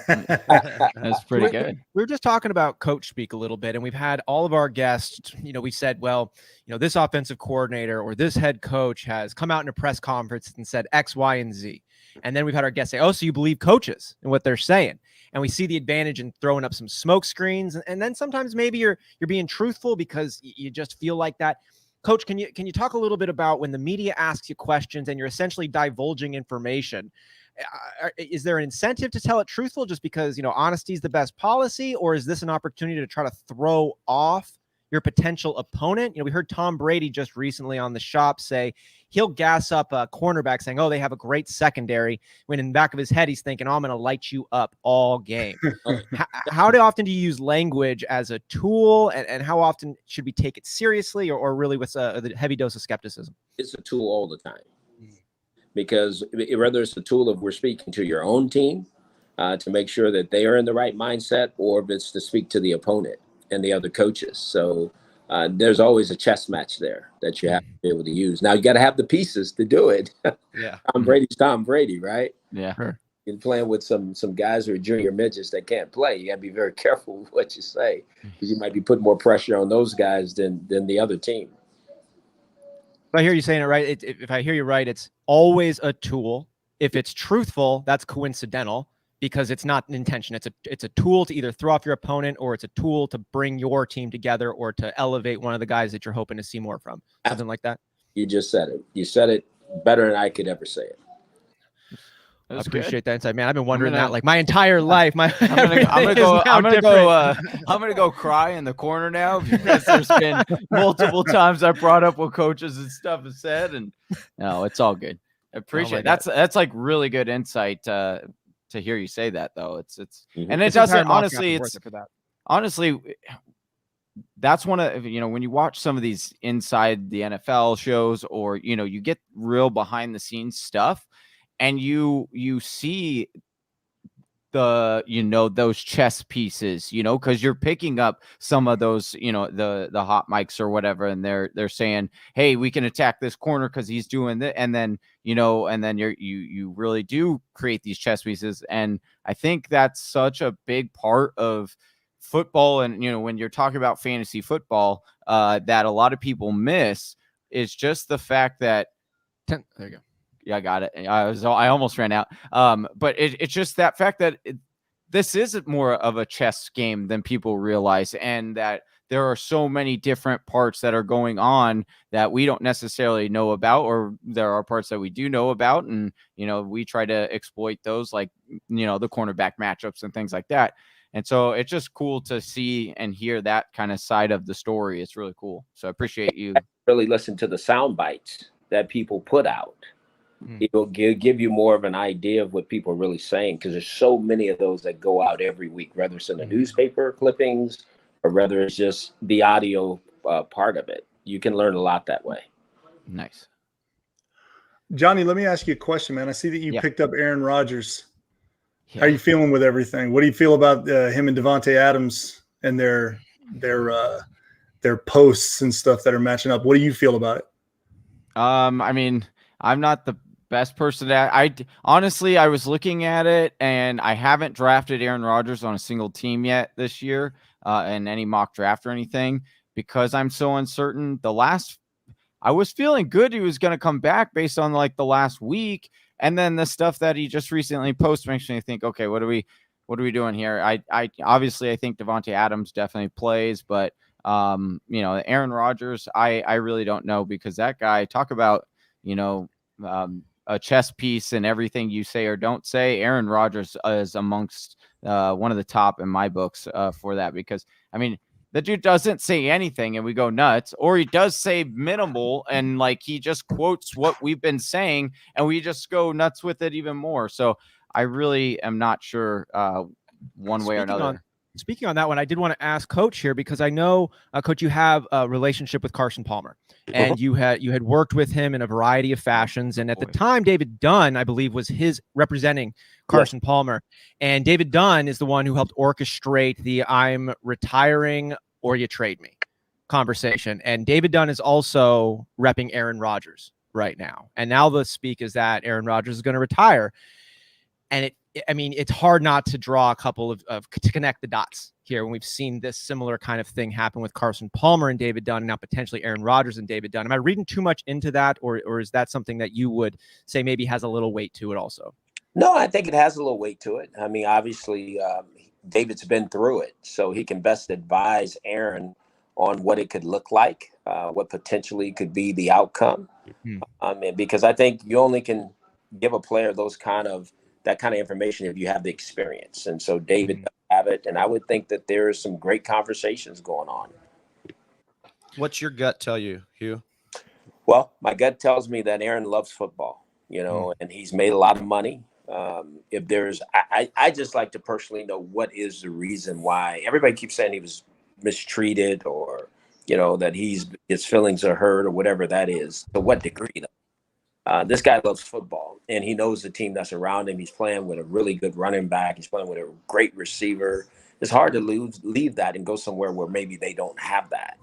That's pretty good. We were just talking about coach speak a little bit, and we've had all of our guests, we said, well, this offensive coordinator or this head coach has come out in a press conference and said X, Y, and Z. And then we've had our guests say, oh, so you believe coaches and what they're saying. And we see the advantage in throwing up some smoke screens. And then sometimes maybe you're being truthful because you just feel like that. Coach, can you talk a little bit about when the media asks you questions and you're essentially divulging information? Is there an incentive to tell it truthful just because, honesty is the best policy, or is this an opportunity to try to throw off your potential opponent? We heard Tom Brady just recently on the shop say he'll gas up a cornerback saying, oh, they have a great secondary, when in the back of his head, he's thinking, oh, I'm going to light you up all game. How often do you use language as a tool, and how often should we take it seriously or really with the heavy dose of skepticism? It's a tool all the time, because whether it's a tool of we're speaking to your own team to make sure that they are in the right mindset, or if it's to speak to the opponent and the other coaches. So there's always a chess match there that you have to be able to use. Now you got to have the pieces to do it. Yeah. Tom Brady's Tom Brady, right? Yeah. Sure. You're playing with some guys who are junior midgets that can't play. You got to be very careful with what you say, because you might be putting more pressure on those guys than the other team. If I hear you saying it right, if I hear you right, it's always a tool. If it's truthful, that's coincidental, because it's not an intention. It's a tool to either throw off your opponent, or it's a tool to bring your team together, or to elevate one of the guys that you're hoping to see more from. Something like that. You just said it. You said it better than I could ever say it. I appreciate that insight, man. I've been wondering that like my entire life. I'm gonna go cry in the corner now, because there's been multiple times I brought up what coaches and stuff have said, and no, it's all good. I appreciate it. That's like really good insight to hear you say that, though. It's and it doesn't, honestly, honestly, that's one of, when you watch some of these inside the NFL shows, or you get real behind the scenes stuff, and you see the those chess pieces, because you're picking up some of those, the hot mics or whatever, and they're saying, hey, we can attack this corner because he's doing that, and then you really do create these chess pieces. And I think that's such a big part of football, and when you're talking about fantasy football, that a lot of people miss, is just the fact that there you go. Yeah, I got it. I almost ran out. But it's just that fact that this is more of a chess game than people realize, and that there are so many different parts that are going on that we don't necessarily know about, or there are parts that we do know about, and we try to exploit those, like the cornerback matchups and things like that. And so it's just cool to see and hear that kind of side of the story. It's really cool. So I appreciate you. Really listen to the sound bites that people put out. It'll give you more of an idea of what people are really saying, because there's so many of those that go out every week, whether it's in the newspaper clippings or whether it's just the audio part of it. You can learn a lot that way. Nice. Johnny, let me ask you a question, man. I see that you picked up Aaron Rodgers. Yeah. How are you feeling with everything? What do you feel about him and Devontae Adams and their posts and stuff that are matching up? What do you feel about it? I mean, I'm not the best person to honestly, I was looking at it, and I haven't drafted Aaron Rodgers on a single team yet this year, in any mock draft or anything, because I'm so uncertain. I was feeling good he was going to come back based on like the last week, and then the stuff that he just recently posted makes me think, okay, what are we doing here? I obviously I think Devontae Adams definitely plays, but Aaron Rodgers, I really don't know, because that guy, talk about a chess piece and everything you say or don't say. Aaron Rodgers is amongst one of the top in my books for that, because I mean, the dude doesn't say anything and we go nuts, or he does say minimal and like he just quotes what we've been saying and we just go nuts with it even more. So I really am not sure one way or another. Speaking on that one, I did want to ask Coach here, because I know, Coach, you have a relationship with Carson Palmer, and you had worked with him in a variety of fashions. And at the time, David Dunn, I believe, was his representing Carson Palmer. And David Dunn is the one who helped orchestrate the "I'm retiring or you trade me" conversation. And David Dunn is also repping Aaron Rodgers right now. And now the speak is that Aaron Rodgers is going to retire. And it's hard not to draw a couple to connect the dots here when we've seen this similar kind of thing happen with Carson Palmer and David Dunn, and now potentially Aaron Rodgers and David Dunn. Am I reading too much into that, or is that something that you would say maybe has a little weight to it also? No, I think it has a little weight to it. I mean, obviously, David's been through it, so he can best advise Aaron on what it could look like, what potentially could be the outcome. Because I think you only can give a player those kind of that kind of information if you have the experience. And so David does have it, and I would think that there is some great conversations going on. What's your gut tell you, Hugh? Well, my gut tells me that Aaron loves football, and he's made a lot of money. If there's, I just like to personally know what is the reason why everybody keeps saying he was mistreated, or that his feelings are hurt, or whatever that is. To what degree? This guy loves football, and he knows the team that's around him. He's playing with a really good running back. He's playing with a great receiver. It's hard to leave that and go somewhere where maybe they don't have that.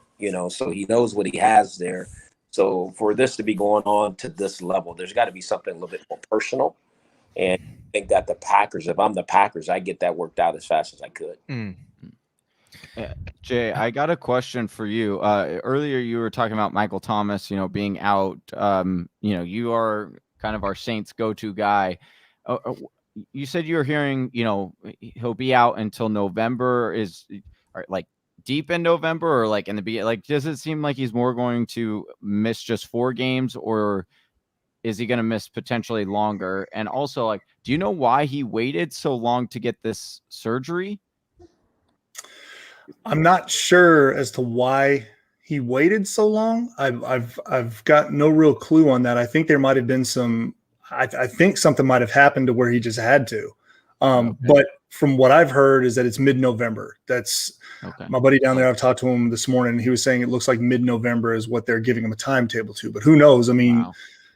So he knows what he has there. So for this to be going on to this level, there's got to be something a little bit more personal. And I think that the Packers, if I'm the Packers, I get that worked out as fast as I could. Jay, I got a question for you. Earlier, you were talking about Michael Thomas, being out. You are kind of our Saints go-to guy. You said you were hearing, he'll be out until November. Like deep in November, or like in the beginning? Like, does it seem like he's more going to miss just 4 games, or is he going to miss potentially longer? And also, like, do you know why he waited so long to get this surgery? I'm not sure as to why he waited so long. I've got no real clue on that. I think there might have been some. I think something might have happened to where he just had to. But from what I've heard is that it's mid-November. That's my buddy down there. I've talked to him this morning. He was saying it looks like mid-November is what they're giving him a timetable to. But who knows? I mean,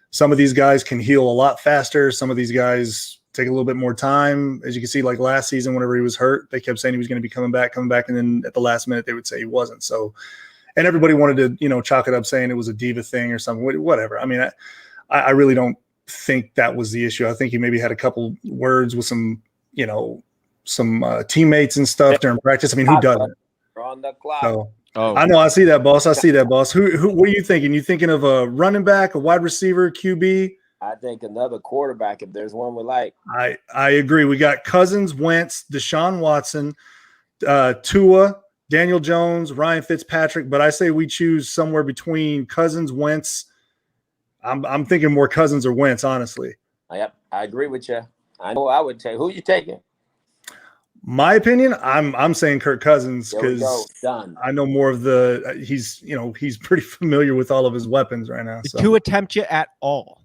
some of these guys can heal a lot faster. Some of these guys take a little bit more time. As you can see, like last season, whenever he was hurt, they kept saying he was going to be coming back. And then at the last minute, they would say he wasn't. So, and everybody wanted to, chalk it up saying it was a diva thing or something, whatever. I mean, I really don't think that was the issue. I think he maybe had a couple words with some teammates and stuff during practice. I mean, who doesn't? We're on the clock. So, I know. I see that, boss. Who? What are you thinking? You thinking of a running back, a wide receiver, QB? I think another quarterback, if there's one we like. I agree. We got Cousins, Wentz, Deshaun Watson, Tua, Daniel Jones, Ryan Fitzpatrick. But I say we choose somewhere between Cousins, Wentz. I'm thinking more Cousins or Wentz, honestly. Yep, I agree with you. I know I would take. Who you taking? My opinion, I'm saying Kirk Cousins because I know more of the. He's pretty familiar with all of his weapons right now. So. Tua tempt you at all?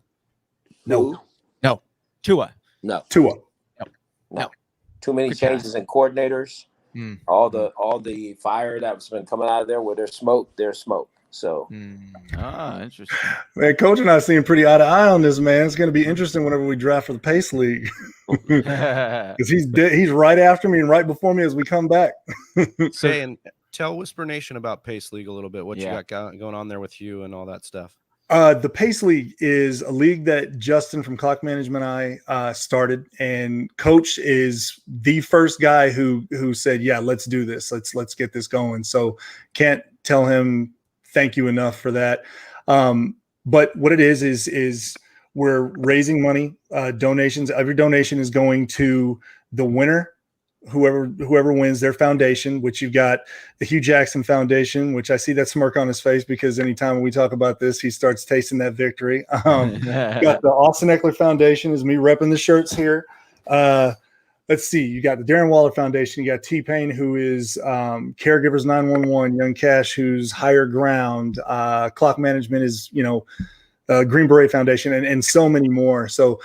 No. Tua. No. Tua. No. Too many changes in coordinators. All the fire that's been coming out of there, where there's smoke, there's smoke. So, interesting. Man, Coach and I seem pretty eye to eye on this, man. It's going to be interesting whenever we draft for the Pace League because he's right after me and right before me as we come back. Say, and tell Whisper Nation about Pace League a little bit. What you got going on there with you and all that stuff. The Pace League is a league that Justin from Clock Management I started, and Coach is the first guy who said, "Yeah, let's do this. Let's get this going." So can't tell him thank you enough for that. But what it is we're raising money, donations. Every donation is going to the winner. Whoever wins their foundation, which you've got the Hue Jackson Foundation, which I see that smirk on his face because anytime we talk about this, he starts tasting that victory. Got the Austin Eckler Foundation is me repping the shirts here. Let's see. You got the Darren Waller Foundation. You got T-Pain, who is Caregivers 911, Young Cash, who's Higher Ground. Clock Management is, Green Beret Foundation, and so many more. So,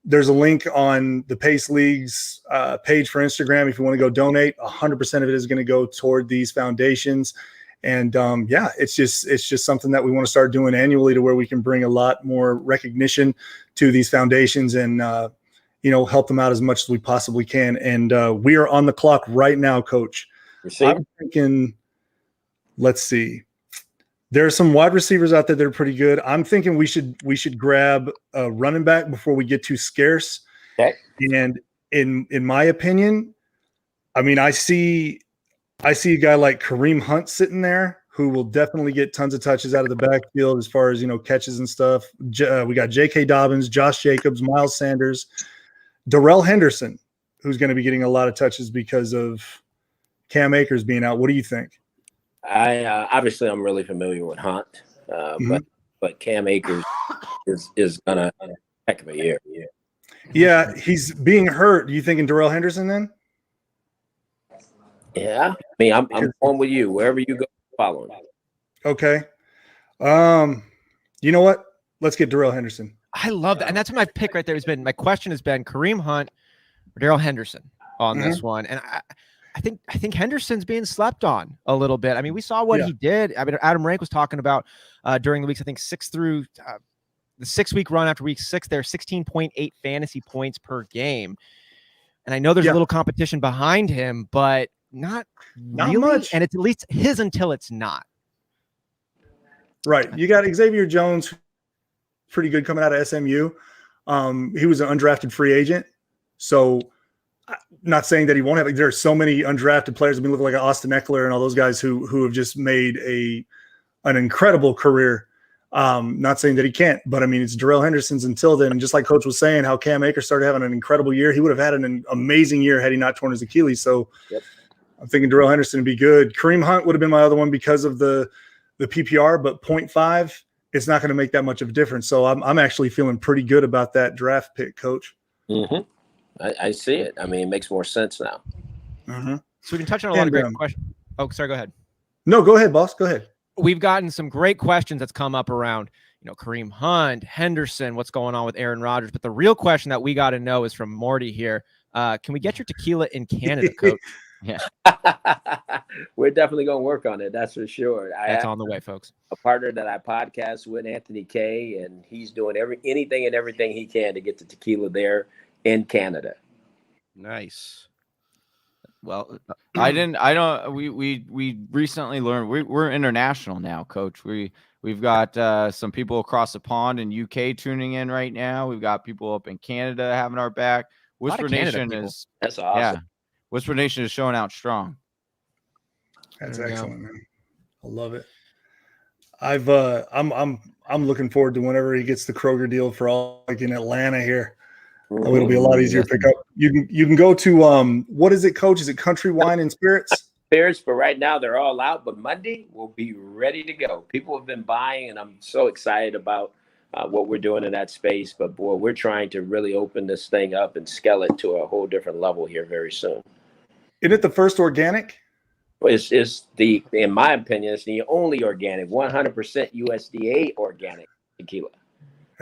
there's a link on the Pace League's page for Instagram. If you want to go donate, 100% of it is going to go toward these foundations. And it's just something that we want to start doing annually to where we can bring a lot more recognition to these foundations and, help them out as much as we possibly can. And we are on the clock right now, Coach. I'm thinking, let's see. There are some wide receivers out there that are pretty good. I'm thinking we should grab a running back before we get too scarce. Okay. And in my opinion, I mean, I see a guy like Kareem Hunt sitting there who will definitely get tons of touches out of the backfield as far as, catches and stuff. We got J.K. Dobbins, Josh Jacobs, Miles Sanders, Darrell Henderson, who's going to be getting a lot of touches because of Cam Akers being out. What do you think? Obviously I'm really familiar with Hunt, but Cam Akers is gonna have a heck of a year. Yeah. Yeah, he's being hurt. You thinking Darrell Henderson then? Yeah, I mean, I'm going with you wherever you go. Following. Okay. You know what? Let's get Darrell Henderson. I love that. And that's my pick right there has been, my question has been Kareem Hunt or Darrell Henderson on this one. And I think Henderson's being slept on a little bit. I mean, we saw what he did. I mean, Adam Rank was talking about during the weeks, I think 6 through the 6-week run after week 6, there 16.8 fantasy points per game. And I know there's a little competition behind him, but not really much. And it's at least his until it's not. Right. You got Xavier Jones, pretty good coming out of SMU. He was an undrafted free agent. So not saying that he won't have, there are so many undrafted players. I mean, look like Austin Eckler and all those guys who have just made an incredible career. Not saying that he can't, but I mean, it's Darrell Henderson's until then. And just like Coach was saying, how Cam Akers started having an incredible year, he would have had an amazing year had he not torn his Achilles. So I'm thinking Darrell Henderson would be good. Kareem Hunt would have been my other one because of the PPR, but 0.5, it's not going to make that much of a difference. So I'm actually feeling pretty good about that draft pick, Coach. Mm-hmm. I see it. I mean, it makes more sense now. Mm-hmm. So we can touch on a lot of great questions. Oh, sorry, go ahead. No, go ahead, boss. Go ahead. We've gotten some great questions that's come up around, Kareem Hunt, Henderson, what's going on with Aaron Rodgers. But the real question that we got to know is from Morty here. Can we get your tequila in Canada, Coach? Yeah. We're definitely going to work on it. That's for sure. That's on the way, folks. A partner that I podcast with, Anthony Kay, and he's doing anything and everything he can to get the tequila there in Canada. Nice. Well, we recently learned we're international now, Coach. We've got some people across the pond in UK tuning in right now. We've got people up in Canada having our back. Whisper Nation that's awesome. Yeah, Whisper Nation is showing out strong. That's excellent, man. I love it. I'm looking forward to whenever he gets the Kroger deal for all, like in Atlanta here. It'll be a lot easier to pick up. You can go to what is it, Coach? Is it Country Wine and Spirits? Spirits, but right now they're all out. But Monday we'll be ready to go. People have been buying, and I'm so excited about what we're doing in that space. But boy, we're trying to really open this thing up and scale it to a whole different level here very soon. Isn't it the first organic? It's in my opinion, it's the only organic, 100% USDA organic tequila.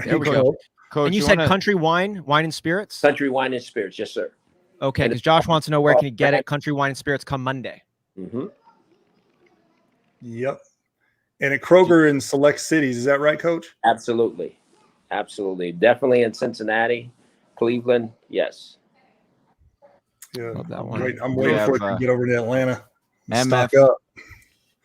There we go. Coach, and you said Country Wine and Spirits? Country Wine and Spirits, yes, sir. Okay, because Josh wants to know where can he get it. Country Wine and Spirits come Monday. Mm-hmm. Yep. And at Kroger in select cities, is that right, Coach? Absolutely. Definitely in Cincinnati, Cleveland, yes. Yeah, love that one. I'm waiting for it to get over to Atlanta. Stock up.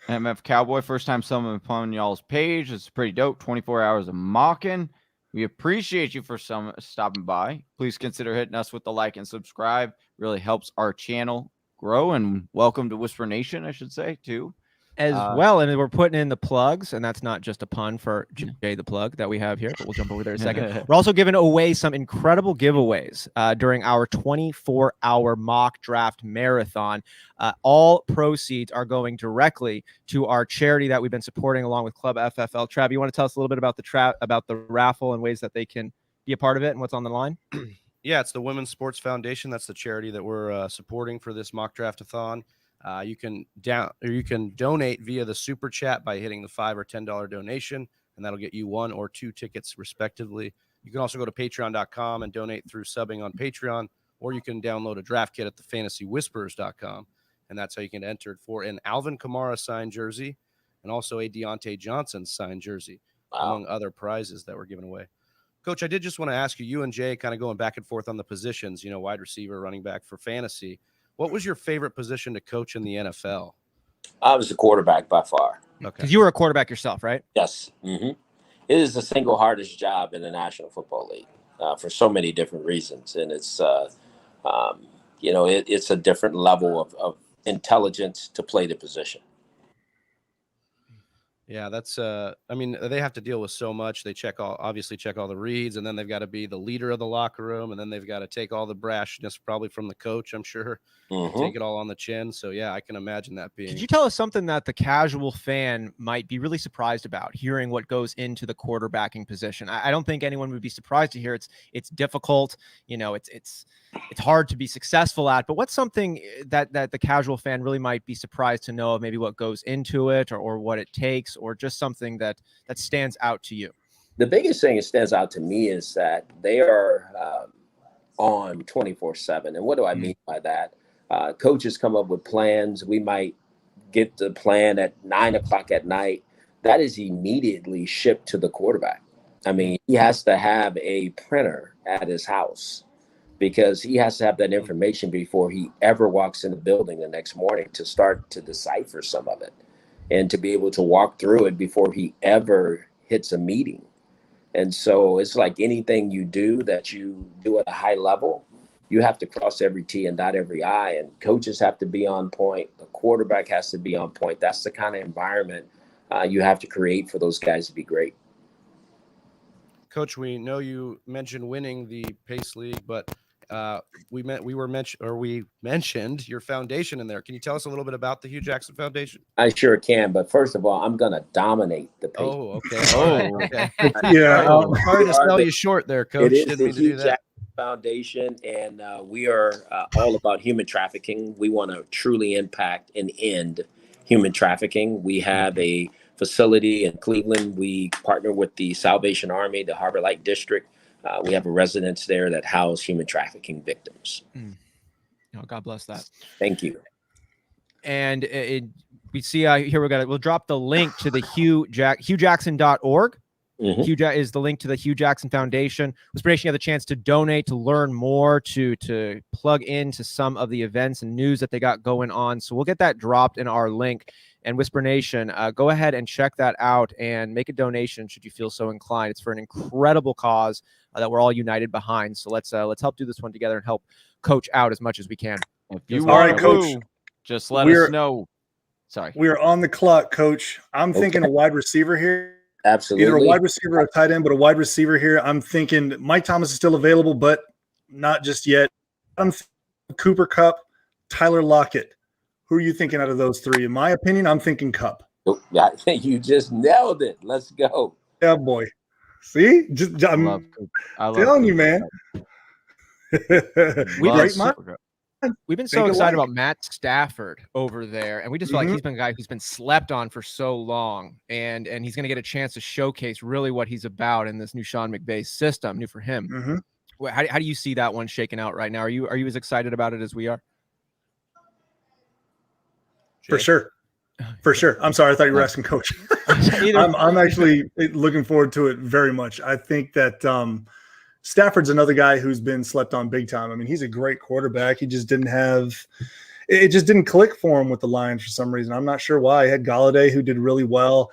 MF Cowboy, first time someone upon y'all's page. It's pretty dope. 24 hours of mocking. We appreciate you for stopping by. Please consider hitting us with the like and subscribe. Really helps our channel grow. And welcome to Whisper Nation, I should say, too. As well, and we're putting in the plugs, and that's not just a pun for Jay the plug that we have here, but we'll jump over there in a second. We're also giving away some incredible giveaways during our 24-hour mock draft marathon. All proceeds are going directly to our charity that we've been supporting along with Club FFL. Trav, you want to tell us a little bit about the raffle and ways that they can be a part of it and what's on the line? Yeah, it's the Women's Sports Foundation. That's the charity that we're supporting for this mock draft-a-thon. You can donate via the super chat by hitting the $5 or $10 donation, and that'll get you 1 or 2 tickets respectively. You can also go to patreon.com and donate through subbing on Patreon, or you can download a draft kit at thefantasywhispers.com, and that's how you can enter for an Alvin Kamara signed jersey and also a Deontay Johnson signed jersey, among other prizes that we're giving away. Coach, I did just want to ask you and Jay kind of going back and forth on the positions, wide receiver, running back for fantasy. What was your favorite position to coach in the NFL? I was the quarterback by far. Okay. Because you were a quarterback yourself, right? Yes. Mm-hmm. It is the single hardest job in the National Football League for so many different reasons. And it's, it's a different level of intelligence to play the position. Yeah, that's I mean, they have to deal with so much. They obviously check all the reads, and then they've got to be the leader of the locker room, and then they've got to take all the brashness probably from the coach, I'm sure, take it all on the chin. So yeah, I can imagine that being. Could you tell us something that the casual fan might be really surprised about, hearing what goes into the quarterbacking position? I don't think anyone would be surprised to hear it's difficult. You know, it's hard to be successful at, but what's something that the casual fan really might be surprised to know of, maybe what goes into it, or what it takes, or just something that stands out to you? The biggest thing that stands out to me is that they are on 24/7. And what do I mean by that? Coaches come up with plans. We might get the plan at 9 o'clock at night. That is immediately shipped to the quarterback. I mean, he has to have a printer at his house because he has to have that information before he ever walks in the building the next morning to start to decipher some of it and to be able to walk through it before he ever hits a meeting. And so it's like anything you do that you do at a high level, you have to cross every T and dot every I, and coaches have to be on point. The quarterback has to be on point. That's the kind of environment you have to create for those guys to be great. Coach, we know you mentioned winning the Pace League, but we mentioned your foundation in there. Can you tell us a little bit about the Hue Jackson Foundation? I sure can, but first of all, I'm going to dominate the Pace. Oh, okay. Okay. Yeah. Sorry to sell you short there, Coach. It is Didn't the mean to do Hue that. Jackson Foundation, and we are all about human trafficking. We want to truly impact and end human trafficking. We have a facility in Cleveland. We partner with the Salvation Army, the Harbor Light District. We have a residence there that house human trafficking victims. Oh, God bless that. Thank you. And we see here we'll drop the link to the HueJackson.org. Hue is the link to the Hue Jackson Foundation. Inspiration, you have the chance to donate, to learn more, to plug into some of the events and news that they got going on. So we'll get that dropped in our link. And Whisper Nation, go ahead and check that out and make a donation should you feel so inclined. It's for an incredible cause that we're all united behind. So let's help do this one together and help Coach out as much as we can. If you All right, Coach. Just let us know. Sorry. We are on the clock, Coach. I'm thinking a wide receiver here. Absolutely. Either a wide receiver or a tight end, but a wide receiver here. I'm thinking Mike Thomas is still available, but not just yet. I'm thinking Cooper Kupp, Tyler Lockett. Who are you thinking out of those three? In my opinion, I'm thinking Kupp. I think you just nailed it. Let's go. Yeah, boy. See? I'm telling you, man. We've been so excited about Matt Stafford over there, and we just feel like he's been a guy who's been slept on for so long, and he's going to get a chance to showcase really what he's about in this new Sean McVay system, new for him. How do you see that one shaking out right now? Are you as excited about it as we are? For sure. I'm sorry. I thought you were asking Coach. I'm actually looking forward to it very much. I think that Stafford's another guy who's been slept on big time. I mean, he's a great quarterback. He just didn't click for him with the Lions for some reason. I'm not sure why. He had Galladay, who did really well.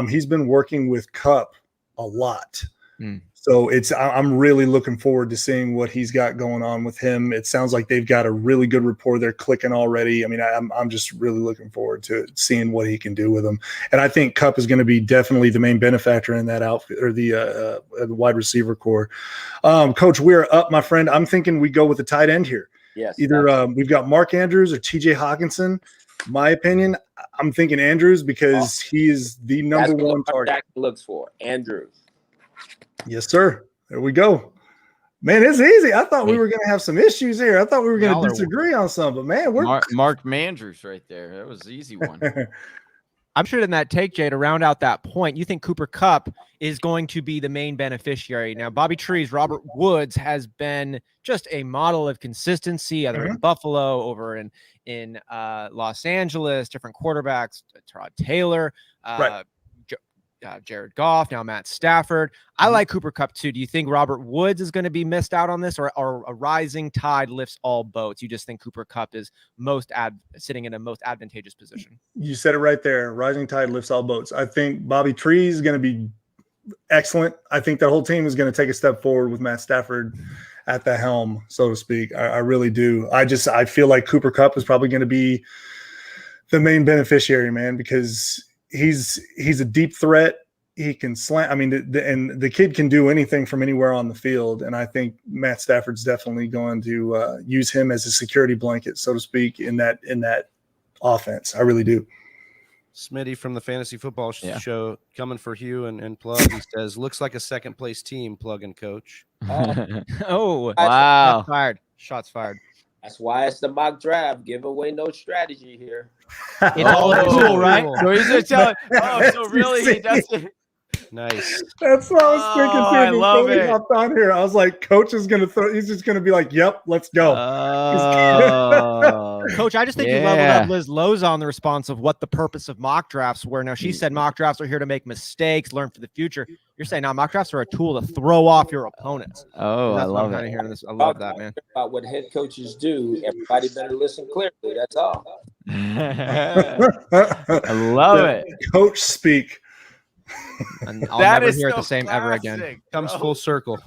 He's been working with Kupp a lot. So I'm really looking forward to seeing what he's got going on with him. It sounds like they've got a really good rapport. They're clicking already. I mean, I'm just really looking forward to seeing what he can do with them. And I think Kupp is going to be definitely the main benefactor in that outfit, or the wide receiver core. Coach, we're up, my friend. I'm thinking we go with the tight end here. Yes. Either we've got Mark Andrews or TJ Hawkinson. My opinion, I'm thinking Andrews because he is the number one target. That's what looks for Andrews. Yes, sir. There we go. Man, it's easy. I thought we were going to have some issues here. I thought we were going to disagree on something. Man, we're Mark Mandrews right there. That was an easy one. I'm sure in that take, Jay, to round out that point, you think Cooper Kupp is going to be the main beneficiary. Now, Bobby Trees, Robert Woods has been just a model of consistency, either in Buffalo, over in Los Angeles, different quarterbacks, Tyrod Taylor, Jared Goff, now Matt Stafford. I like Cooper Kupp too. Do you think Robert Woods is going to be missed out on this, or a rising tide lifts all boats? You just think Cooper Kupp is sitting in a most advantageous position? You said it right there. Rising tide lifts all boats. I think Bobby Trees is going to be excellent. I think the whole team is going to take a step forward with Matt Stafford at the helm, so to speak. I really do. I feel like Cooper Kupp is probably going to be the main beneficiary, man, because he's a deep threat. He can slant. I mean, the kid can do anything from anywhere on the field. And I think Matt Stafford's definitely going to use him as a security blanket, so to speak, in that offense. I really do. Smitty from the Fantasy Football Show coming for Hue and Plug. He says, looks like a second place team, Plug and Coach. Oh, wow. Shots fired. Shots fired. That's why it's the mock draft. Give away no strategy here. It's all cool, right? So he's just telling. Oh, so really he doesn't. Nice. That's what I was thinking too. I love Before we it. hopped on here, I was like, Coach is gonna throw. He's just gonna be like, "Yep, let's go." Coach, I just think you leveled up Liz Lowe's on the response of what the purpose of mock drafts were. Now, she said mock drafts are here to make mistakes, learn for the future. You're saying now mock drafts are a tool to throw off your opponents. Oh, I love it. Hearing this. I love that, man. About what head coaches do, everybody better listen clearly. That's all. I love it. Coach speak. And I'll That never is hear it so the same ever again. classic, Comes bro. full circle.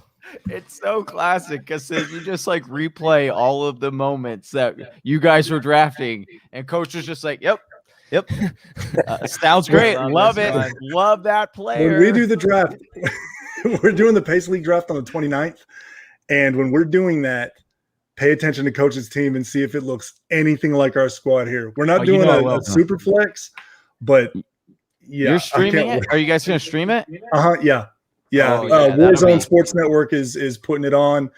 It's so classic because you just like replay all of the moments that you guys were drafting, and Coach was just like, "Yep, sounds great, love it, love that player." When we do the draft, we're doing the Pace League draft on the 29th, and when we're doing that, pay attention to Coach's team and see if it looks anything like our squad here. We're not doing a super flex, but yeah, you're streaming it. Are you guys going to stream it? Yeah. Oh, yeah, Warzone Sports Network is putting it on.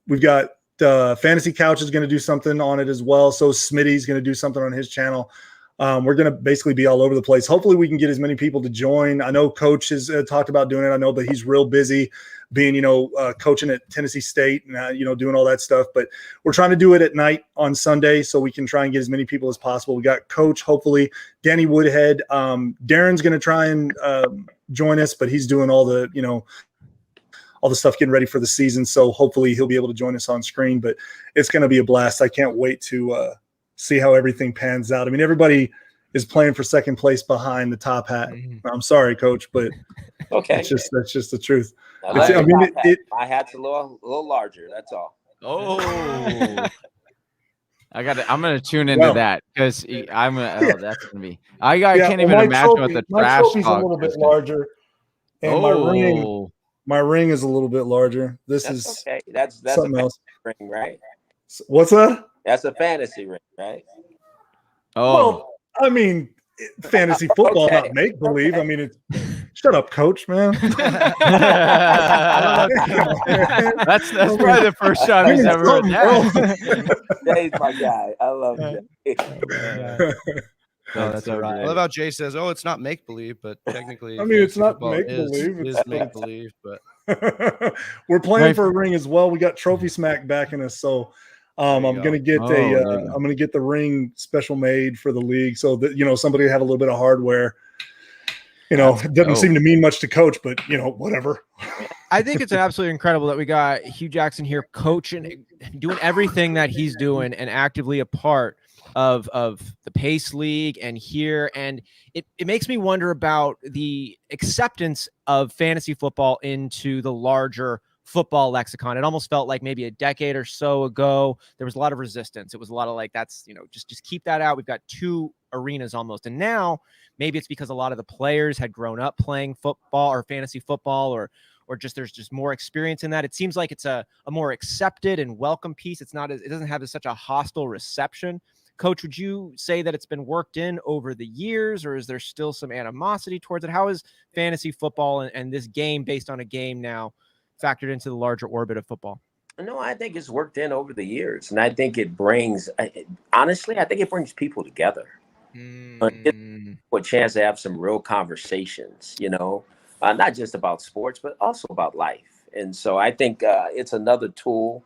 We've got Fantasy Couch is going to do something on it as well. So Smitty's going to do something on his channel. We're going to basically be all over the place. Hopefully we can get as many people to join. I know Coach has talked about doing it. I know, but he's real busy being, coaching at Tennessee State and, doing all that stuff. But we're trying to do it at night on Sunday so we can try and get as many people as possible. We got Coach, hopefully, Danny Woodhead. Darren's going to try and join us, but he's doing all the, all the stuff getting ready for the season. So hopefully he'll be able to join us on screen. But it's going to be a blast. I can't wait to see how everything pans out. I mean, everybody is playing for second place behind the top hat. I'm sorry, Coach, but okay, that's just the truth. My hat's a little larger. That's all. Oh, I'm gonna tune into that because I'm gonna. That's gonna be. I can't even imagine what the trash trophy's talk a little bit is. larger, and my ring is a little bit larger. That's okay. That's something else. Ring, right? What's that? That's a fantasy ring, right? Oh, well, I mean, fantasy football, not make believe. I mean, it's shut up, Coach, man. that's probably the first time he's ever heard that. Jay's my guy. I love Jay. That's so I love how Jay says, "Oh, it's not make believe, but technically, I mean, it's not football make believe. Is make believe, but we're playing for a ring as well. We got Trophy Smack backing us, so I'm gonna get I'm gonna get the ring special made for the league, so that somebody have a little bit of hardware. It doesn't seem to mean much to Coach, but whatever. I think it's absolutely incredible that we got Hue Jackson here coaching, doing everything that he's doing, and actively a part of the Pace League and here. And it makes me wonder about the acceptance of fantasy football into the larger football lexicon. It almost felt like maybe a decade or so ago, there was a lot of resistance. It was a lot of like, that's, just keep that out. We've got two arenas almost. And now maybe it's because a lot of the players had grown up playing football or fantasy football, or just there's just more experience in that. It seems like it's a more accepted and welcome piece. It doesn't have such a hostile reception. Coach, would you say that it's been worked in over the years, or is there still some animosity towards it? How is fantasy football and this game based on a game now factored into the larger orbit of football? No, I think it's worked in over the years. And I think it brings, honestly, I think it brings people together. A chance to have some real conversations, not just about sports, but also about life. And so I think it's another tool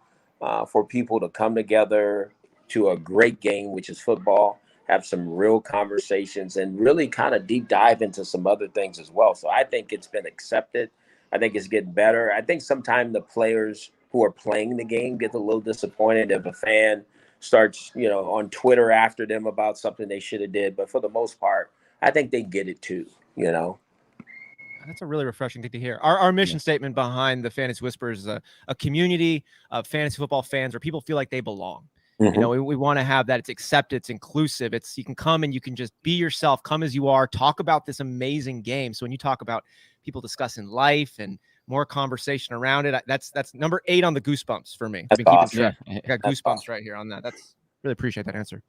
for people to come together to a great game, which is football, have some real conversations and really kind of deep dive into some other things as well. So I think it's been accepted. I think it's getting better. I think sometimes the players who are playing the game get a little disappointed if a fan starts, on Twitter after them about something they should have did. But for the most part, I think they get it too, That's a really refreshing thing to hear. Our mission statement behind the Fantasy Whispers is a community of fantasy football fans where people feel like they belong. You know, we want to have that. It's accepted. It's inclusive. You can come and you can just be yourself, come as you are, talk about this amazing game. So when you talk about people discussing life and more conversation around it, that's number 8 on the goosebumps for me. That's awesome. I got goosebumps right here on that. That's really appreciate that answer.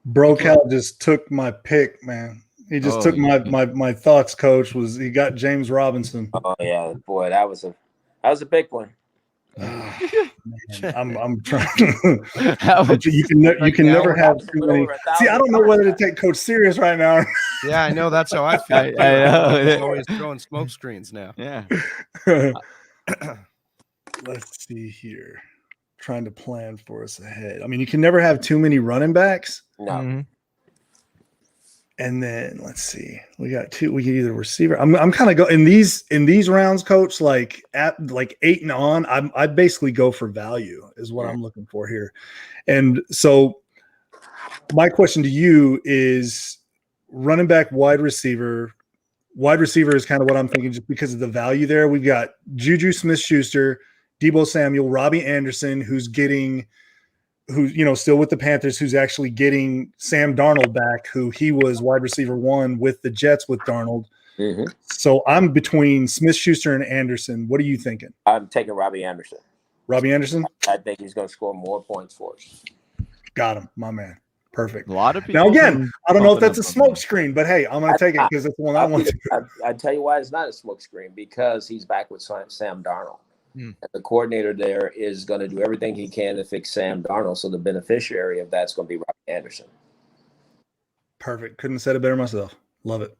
Bro, Cal just took my pick, man. He just took my thoughts, coach. He got James Robinson. Oh yeah, boy, that was a big one. Man, I'm trying. You can never have too many. See, I don't know whether to take Coach serious right now. Yeah, I know that's how I feel. I know. He's always throwing smoke screens now. Yeah. Let's see here. Trying to plan for us ahead. I mean, you can never have too many running backs. No. Mm-hmm. And then let's see. We got 2. We can either receiver. I'm kind of go in these rounds, coach. Like at 8 and on, I basically go for value is what I'm looking for here. And so my question to you is running back, wide receiver. Wide receiver is kind of what I'm thinking just because of the value there. We've got Juju Smith-Schuster, Deebo Samuel, Robbie Anderson, who's still with the Panthers, who's actually getting Sam Darnold back, who he was wide receiver 1 with the Jets with Darnold. So I'm between Smith-Schuster and Anderson. What are you thinking? I'm taking Robbie Anderson. Robbie Anderson? I think he's going to score more points for us. Got him, my man. Perfect. A lot of people. Now, again, I don't know if that's a smoke screen, but hey, I'm going to take it because it's the one I want to. I tell you why it's not a smoke screen, because he's back with Sam Darnold. And the coordinator there is going to do everything he can to fix Sam Darnold. So the beneficiary of that's going to be Robbie Anderson. Perfect. Couldn't have said it better myself. Love it.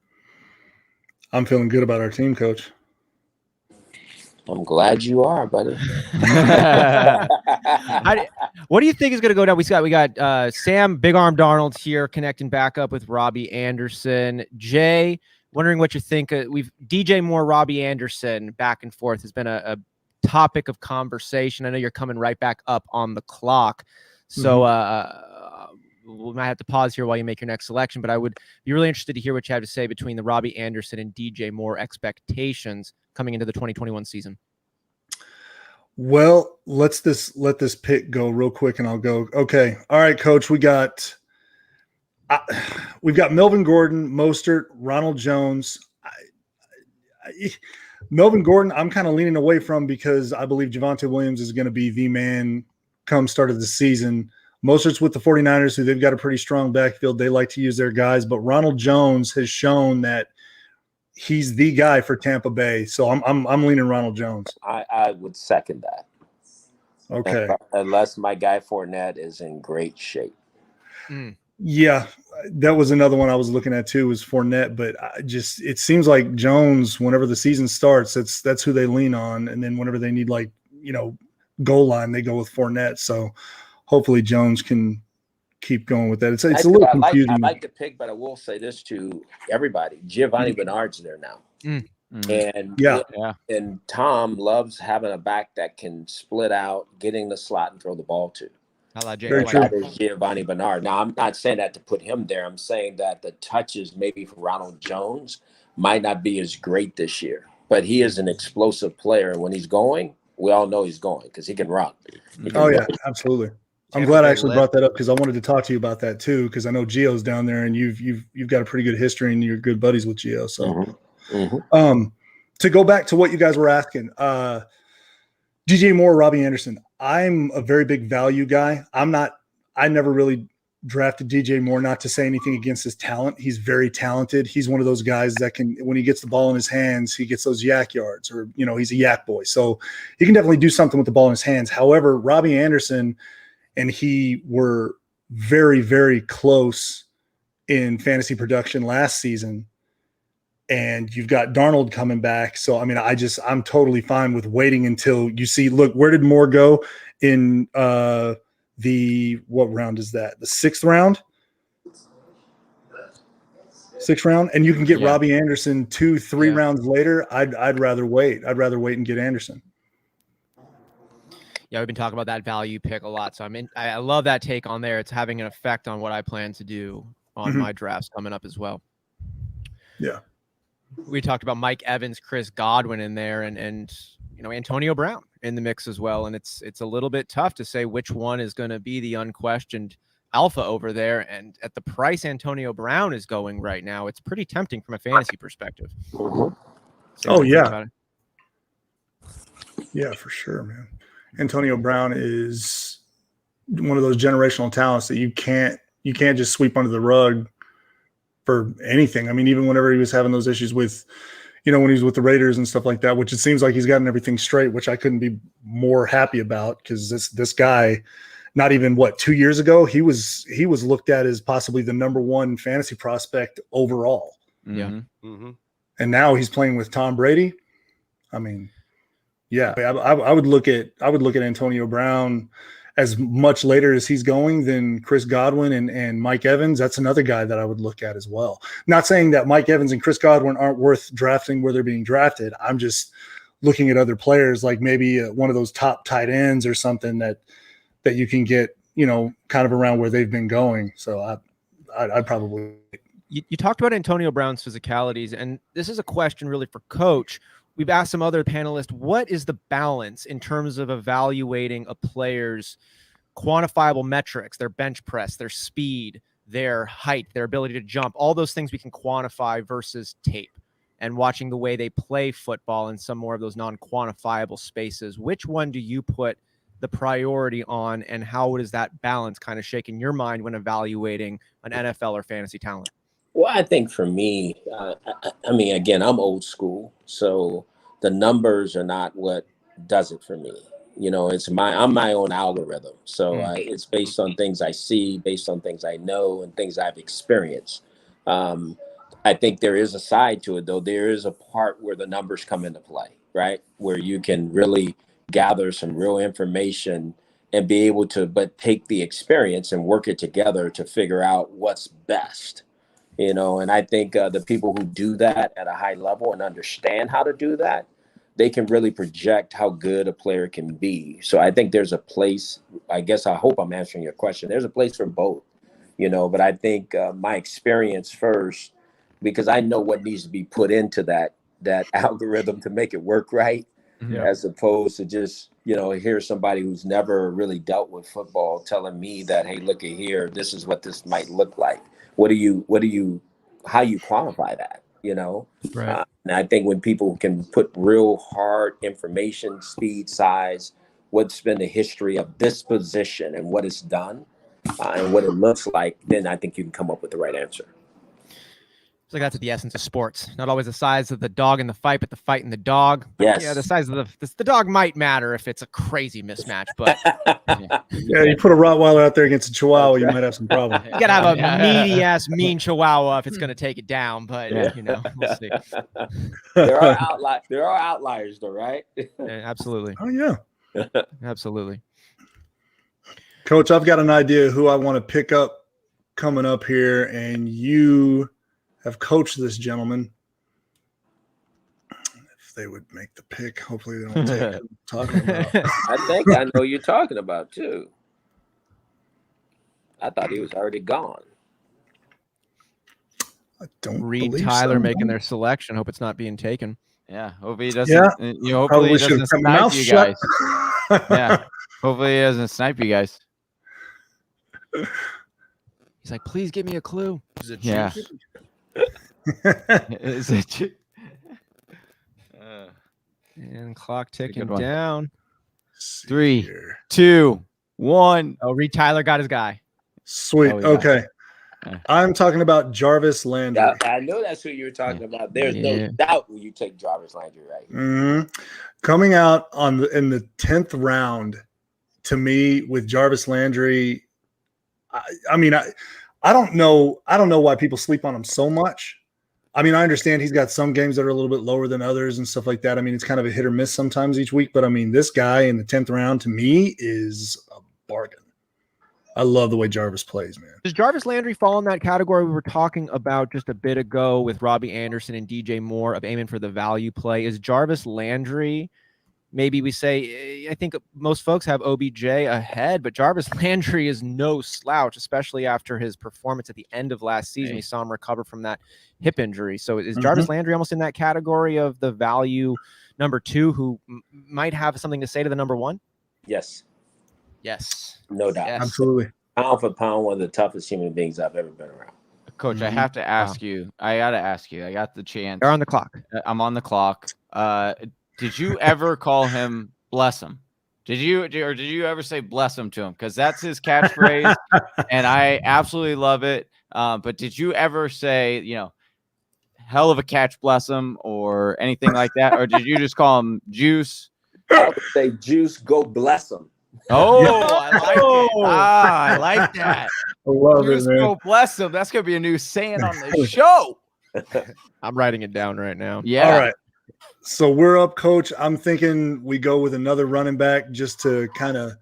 I'm feeling good about our team, coach. I'm glad you are, buddy. What do you think is going to go down? We got Sam Big Arm Darnold here connecting back up with Robbie Anderson. Jay, wondering what you think. We've DJ Moore, Robbie Anderson back and forth has been a topic of conversation. I know you're coming right back up on the clock, so we might have to pause here while you make your next selection, but I would be really interested to hear what you have to say between the Robbie Anderson and DJ Moore expectations coming into the 2021 season. Well, let this pick go real quick and I'll go. Okay. All right, coach, we've got Melvin Gordon, Mostert, Ronald Jones. Melvin Gordon, I'm kind of leaning away from because I believe Javonte Williams is going to be the man come start of the season. Mostert's with the 49ers, who they've got a pretty strong backfield. They like to use their guys, but Ronald Jones has shown that he's the guy for Tampa Bay. So I'm leaning Ronald Jones. I would second that. Okay. Unless my guy Fournette is in great shape. Yeah, that was another one I was looking at too, was Fournette, but it seems like Jones, whenever the season starts, that's who they lean on. And then whenever they need goal line, they go with Fournette. So hopefully Jones can keep going with that. It's a little confusing. I like the pick, but I will say this to everybody. Giovanni Bernard's there now. And Tom loves having a back that can split out, getting the slot and throw the ball to. That is Giovanni Bernard. Now, I'm not saying that to put him there. I'm saying that the touches maybe for Ronald Jones might not be as great this year, but he is an explosive player. And when he's going, we all know he's going because he can run. Yeah, absolutely. I'm glad I actually brought that up because I wanted to talk to you about that too, because I know Gio's down there and you've got a pretty good history and you're good buddies with Gio. So to go back to what you guys were asking, DJ Moore, Robbie Anderson. I'm a very big value guy. I never really drafted DJ Moore, not to say anything against his talent. He's very talented. He's one of those guys that can, when he gets the ball in his hands, he gets those yak yards, or, he's a yak boy. So he can definitely do something with the ball in his hands. However, Robbie Anderson and he were very, very close in fantasy production last season. And you've got Darnold coming back. So, I'm totally fine with waiting until you see, look, where did Moore go in what round is that? The 6th round? 6th round. And you can get Robbie Anderson 2-3 rounds later. I'd rather wait. I'd rather wait and get Anderson. Yeah, we've been talking about that value pick a lot. So I love that take on there. It's having an effect on what I plan to do on my drafts coming up as well. Yeah. We talked about Mike Evans, Chris Godwin in there, and Antonio Brown in the mix as well, and it's a little bit tough to say which one is going to be the unquestioned alpha over there. And at the price Antonio Brown is going right now, it's pretty tempting from a fantasy perspective. Oh, yeah. Yeah, for sure, man. Antonio Brown is one of those generational talents that you can't just sweep under the rug for anything. I mean, even whenever he was having those issues with, when he was with the Raiders and stuff like that, which it seems like he's gotten everything straight, which I couldn't be more happy about, because this guy, not even 2 years ago, he was looked at as possibly the number one fantasy prospect overall. Yeah. Mm-hmm. And now he's playing with Tom Brady. I mean, yeah, I would look at Antonio Brown as much later as he's going than Chris Godwin and Mike Evans. That's another guy that I would look at as well. Not saying that Mike Evans and Chris Godwin aren't worth drafting where they're being drafted. I'm just looking at other players, like maybe one of those top tight ends or something that you can get, kind of around where they've been going. So I'd probably. You talked about Antonio Brown's physicalities, and this is a question really for Coach. We've asked some other panelists, what is the balance in terms of evaluating a player's quantifiable metrics, their bench press, their speed, their height, their ability to jump, all those things we can quantify versus tape, and watching the way they play football in some more of those non-quantifiable spaces? Which one do you put the priority on, and how does that balance kind of shake in your mind when evaluating an NFL or fantasy talent? Well, I think for me, I mean, again, I'm old school, so the numbers are not what does it for me. I'm my own algorithm, so it's based on things I see, based on things I know, and things I've experienced. I think there is a side to it, though. There is a part where the numbers come into play, right? Where you can really gather some real information and be able to, but take the experience and work it together to figure out what's best. And I think the people who do that at a high level and understand how to do that, they can really project how good a player can be. So I think there's a place, I hope I'm answering your question. There's a place for both, but I think my experience first, because I know what needs to be put into that algorithm to make it work right, as opposed to just, hear somebody who's never really dealt with football telling me that, hey, look at here, this is what this might look like. How you quantify that, Right. And I think when people can put real hard information, speed, size, what's been the history of this position and what it's done and what it looks like, then I think you can come up with the right answer. It's like that's the essence of sports. Not always the size of the dog in the fight, but the fight in the dog. Yes. Yeah, the size of the dog might matter if it's a crazy mismatch, but Yeah, you put a Rottweiler out there against a Chihuahua, you might have some problems. you gotta have a meaty ass mean Chihuahua if it's gonna take it down. But we'll see. There are outliers, though, right? Yeah, absolutely. Oh yeah, Absolutely. Coach, I've got an idea who I want to pick up coming up here, and you have coached this gentleman. If they would make the pick, hopefully they don't take who I'm talking about. I think I know who you're talking about too. I thought he was already gone. I don't Reed believe Tyler so. making their selection. Hope it's not being taken. Yeah, hopefully he doesn't. Yeah. Hopefully Probably he should have doesn't kept my mouth snipe you shut. guys. Yeah, hopefully he doesn't snipe you guys. He's like, please give me a clue. Is it Yeah. Chiefs? Is it? And clock a good ticking one. down. 3, 2, 1. Oh, Reed Tyler got his guy. Sweet. Oh, yeah. Okay. I'm talking about Jarvis Landry. Yeah, I know that's who you were talking about. There's no doubt when you take Jarvis Landry right here. Mhm. Coming out in the 10th round, to me, with Jarvis Landry, I mean, I don't know why people sleep on him so much. I mean, I understand he's got some games that are a little bit lower than others and stuff like that. I mean, it's kind of a hit or miss sometimes each week, but I mean, this guy in the 10th round to me is a bargain. I love the way Jarvis plays, man. Does Jarvis Landry fall in that category we were talking about just a bit ago with Robbie Anderson and DJ Moore of aiming for the value play? Is Jarvis Landry maybe we say, I think most folks have OBJ ahead, but Jarvis Landry is no slouch, especially after his performance at the end of last season. We saw him recover from that hip injury. So is Jarvis Landry almost in that category of the value number 2 who might have something to say to the number 1? Yes. Yes. No doubt. Yes. Absolutely. Pound for pound, one of the toughest human beings I've ever been around. Coach, I have to ask you. I got to ask you. I got the chance. They're on the clock. I'm on the clock. Did you ever call him bless him? Did you ever say bless him to him? Because that's his catchphrase, and I absolutely love it. But did you ever say, hell of a catch, bless him, or anything like that? Or did you just call him Juice? I would say Juice, go bless him. Oh, I like it. I like that. I love Juice, it, man. go bless him. That's gonna be a new saying on the show. I'm writing it down right now. Yeah. All right. So we're up, Coach. I'm thinking we go with another running back just to kind of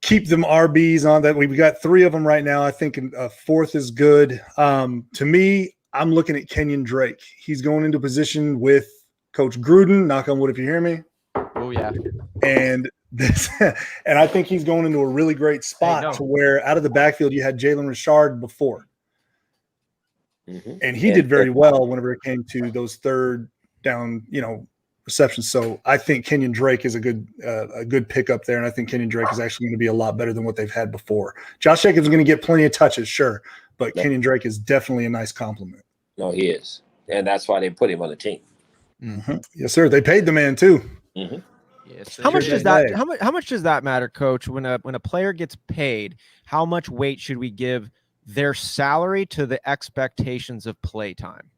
keep them RBs on that. We got 3 of them right now. I think a 4th is good. To me, I'm looking at Kenyon Drake. He's going into position with Coach Gruden. Knock on wood if you hear me. Oh yeah. And and I think he's going into a really great spot to where out of the backfield you had Jalen Richard before. And he did very well whenever it came to those 3rd down, receptions. So I think Kenyon Drake is a good pickup there, and I think Kenyon Drake is actually going to be a lot better than what they've had before. Josh Jacobs is going to get plenty of touches, sure, but Kenyon Drake is definitely a nice compliment. No, he is, and that's why they put him on the team. Yes, sir. They paid the man too. Yes, How much Sure does did. that? How much does that matter, Coach? When a player gets paid, how much weight should we give their salary to the expectations of play time?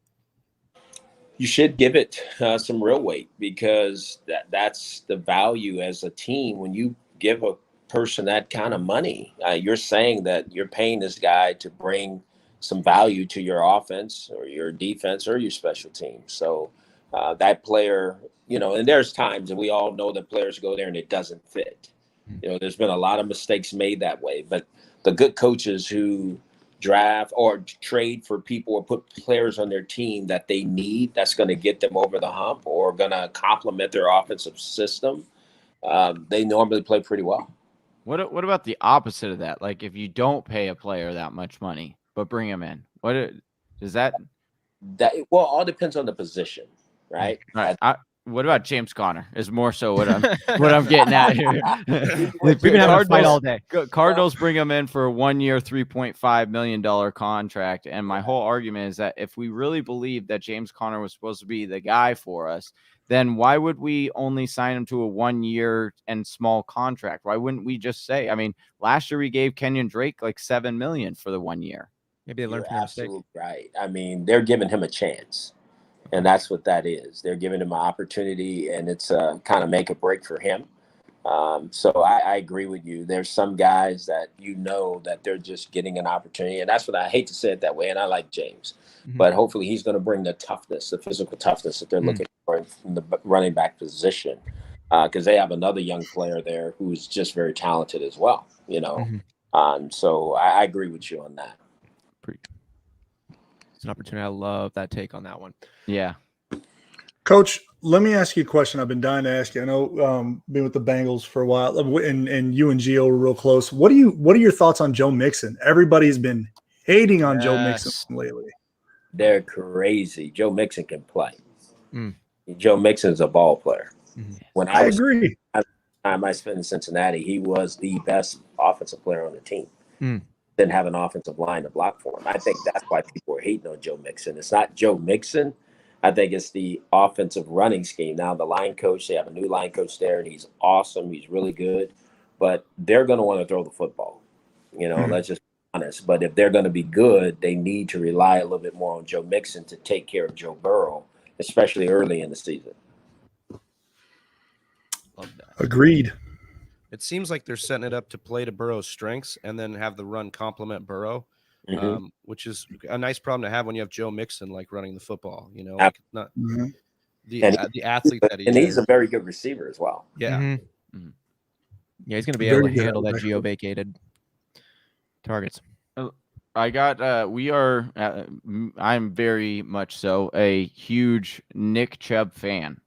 You should give it some real weight, because that's the value as a team. When you give a person that kind of money, you're saying that you're paying this guy to bring some value to your offense or your defense or your special team. So that player, and there's times, and we all know that players go there and it doesn't fit. There's been a lot of mistakes made that way, but the good coaches who draft or trade for people or put players on their team that they need, that's going to get them over the hump or going to complement their offensive system, they normally play pretty well. What about the opposite of that? Like if you don't pay a player that much money but bring him in, what does that? Well, all depends on the position, right? All right. What about James Conner? Is more so what I'm getting at here. We've been having a fight all day. Cardinals bring him in for a 1-year, $3.5 million contract, and my whole argument is that if we really believe that James Conner was supposed to be the guy for us, then why would we only sign him to a 1-year and small contract? Why wouldn't we just say? I mean, last year we gave Kenyon Drake like $7 million for the 1 year. Maybe they learned from their mistake. Right. I mean, they're giving him a chance. And that's what that is. They're giving him an opportunity, and it's kind of make or break for him. So I agree with you. There's some guys that that they're just getting an opportunity, and that's what I hate to say it that way. And I like James, but hopefully he's going to bring the toughness, the physical toughness that they're looking for in the running back position, because they have another young player there who's just very talented as well. So I agree with you on that. It's an opportunity. I love that take on that one. Yeah. Coach, let me ask you a question I've been dying to ask you. I know been with the Bengals for a while, and you and Gio were real close. What are your thoughts on Joe Mixon? Everybody's been hating on Joe Mixon lately. They're crazy. Joe Mixon can play. Joe Mixon is a ball player. When I agree. Time I spent in Cincinnati, he was the best offensive player on the team. Didn't have an offensive line to block for him. I think that's why people are hating on Joe Mixon. It's not Joe Mixon. I think it's the offensive running scheme. Now the line coach, they have a new line coach there, and he's awesome. He's really good. But they're going to want to throw the football. Let's just be honest. But if they're going to be good, they need to rely a little bit more on Joe Mixon to take care of Joe Burrow, especially early in the season. Love that. Agreed. It seems like they're setting it up to play to Burrow's strengths and then have the run complement Burrow, which is a nice problem to have when you have Joe Mixon like running the football. Like not the athlete that he is. And he's a very good receiver as well. Yeah. Yeah, he's going to be able to handle that geo-vacated targets. I got I'm very much so a huge Nick Chubb fan.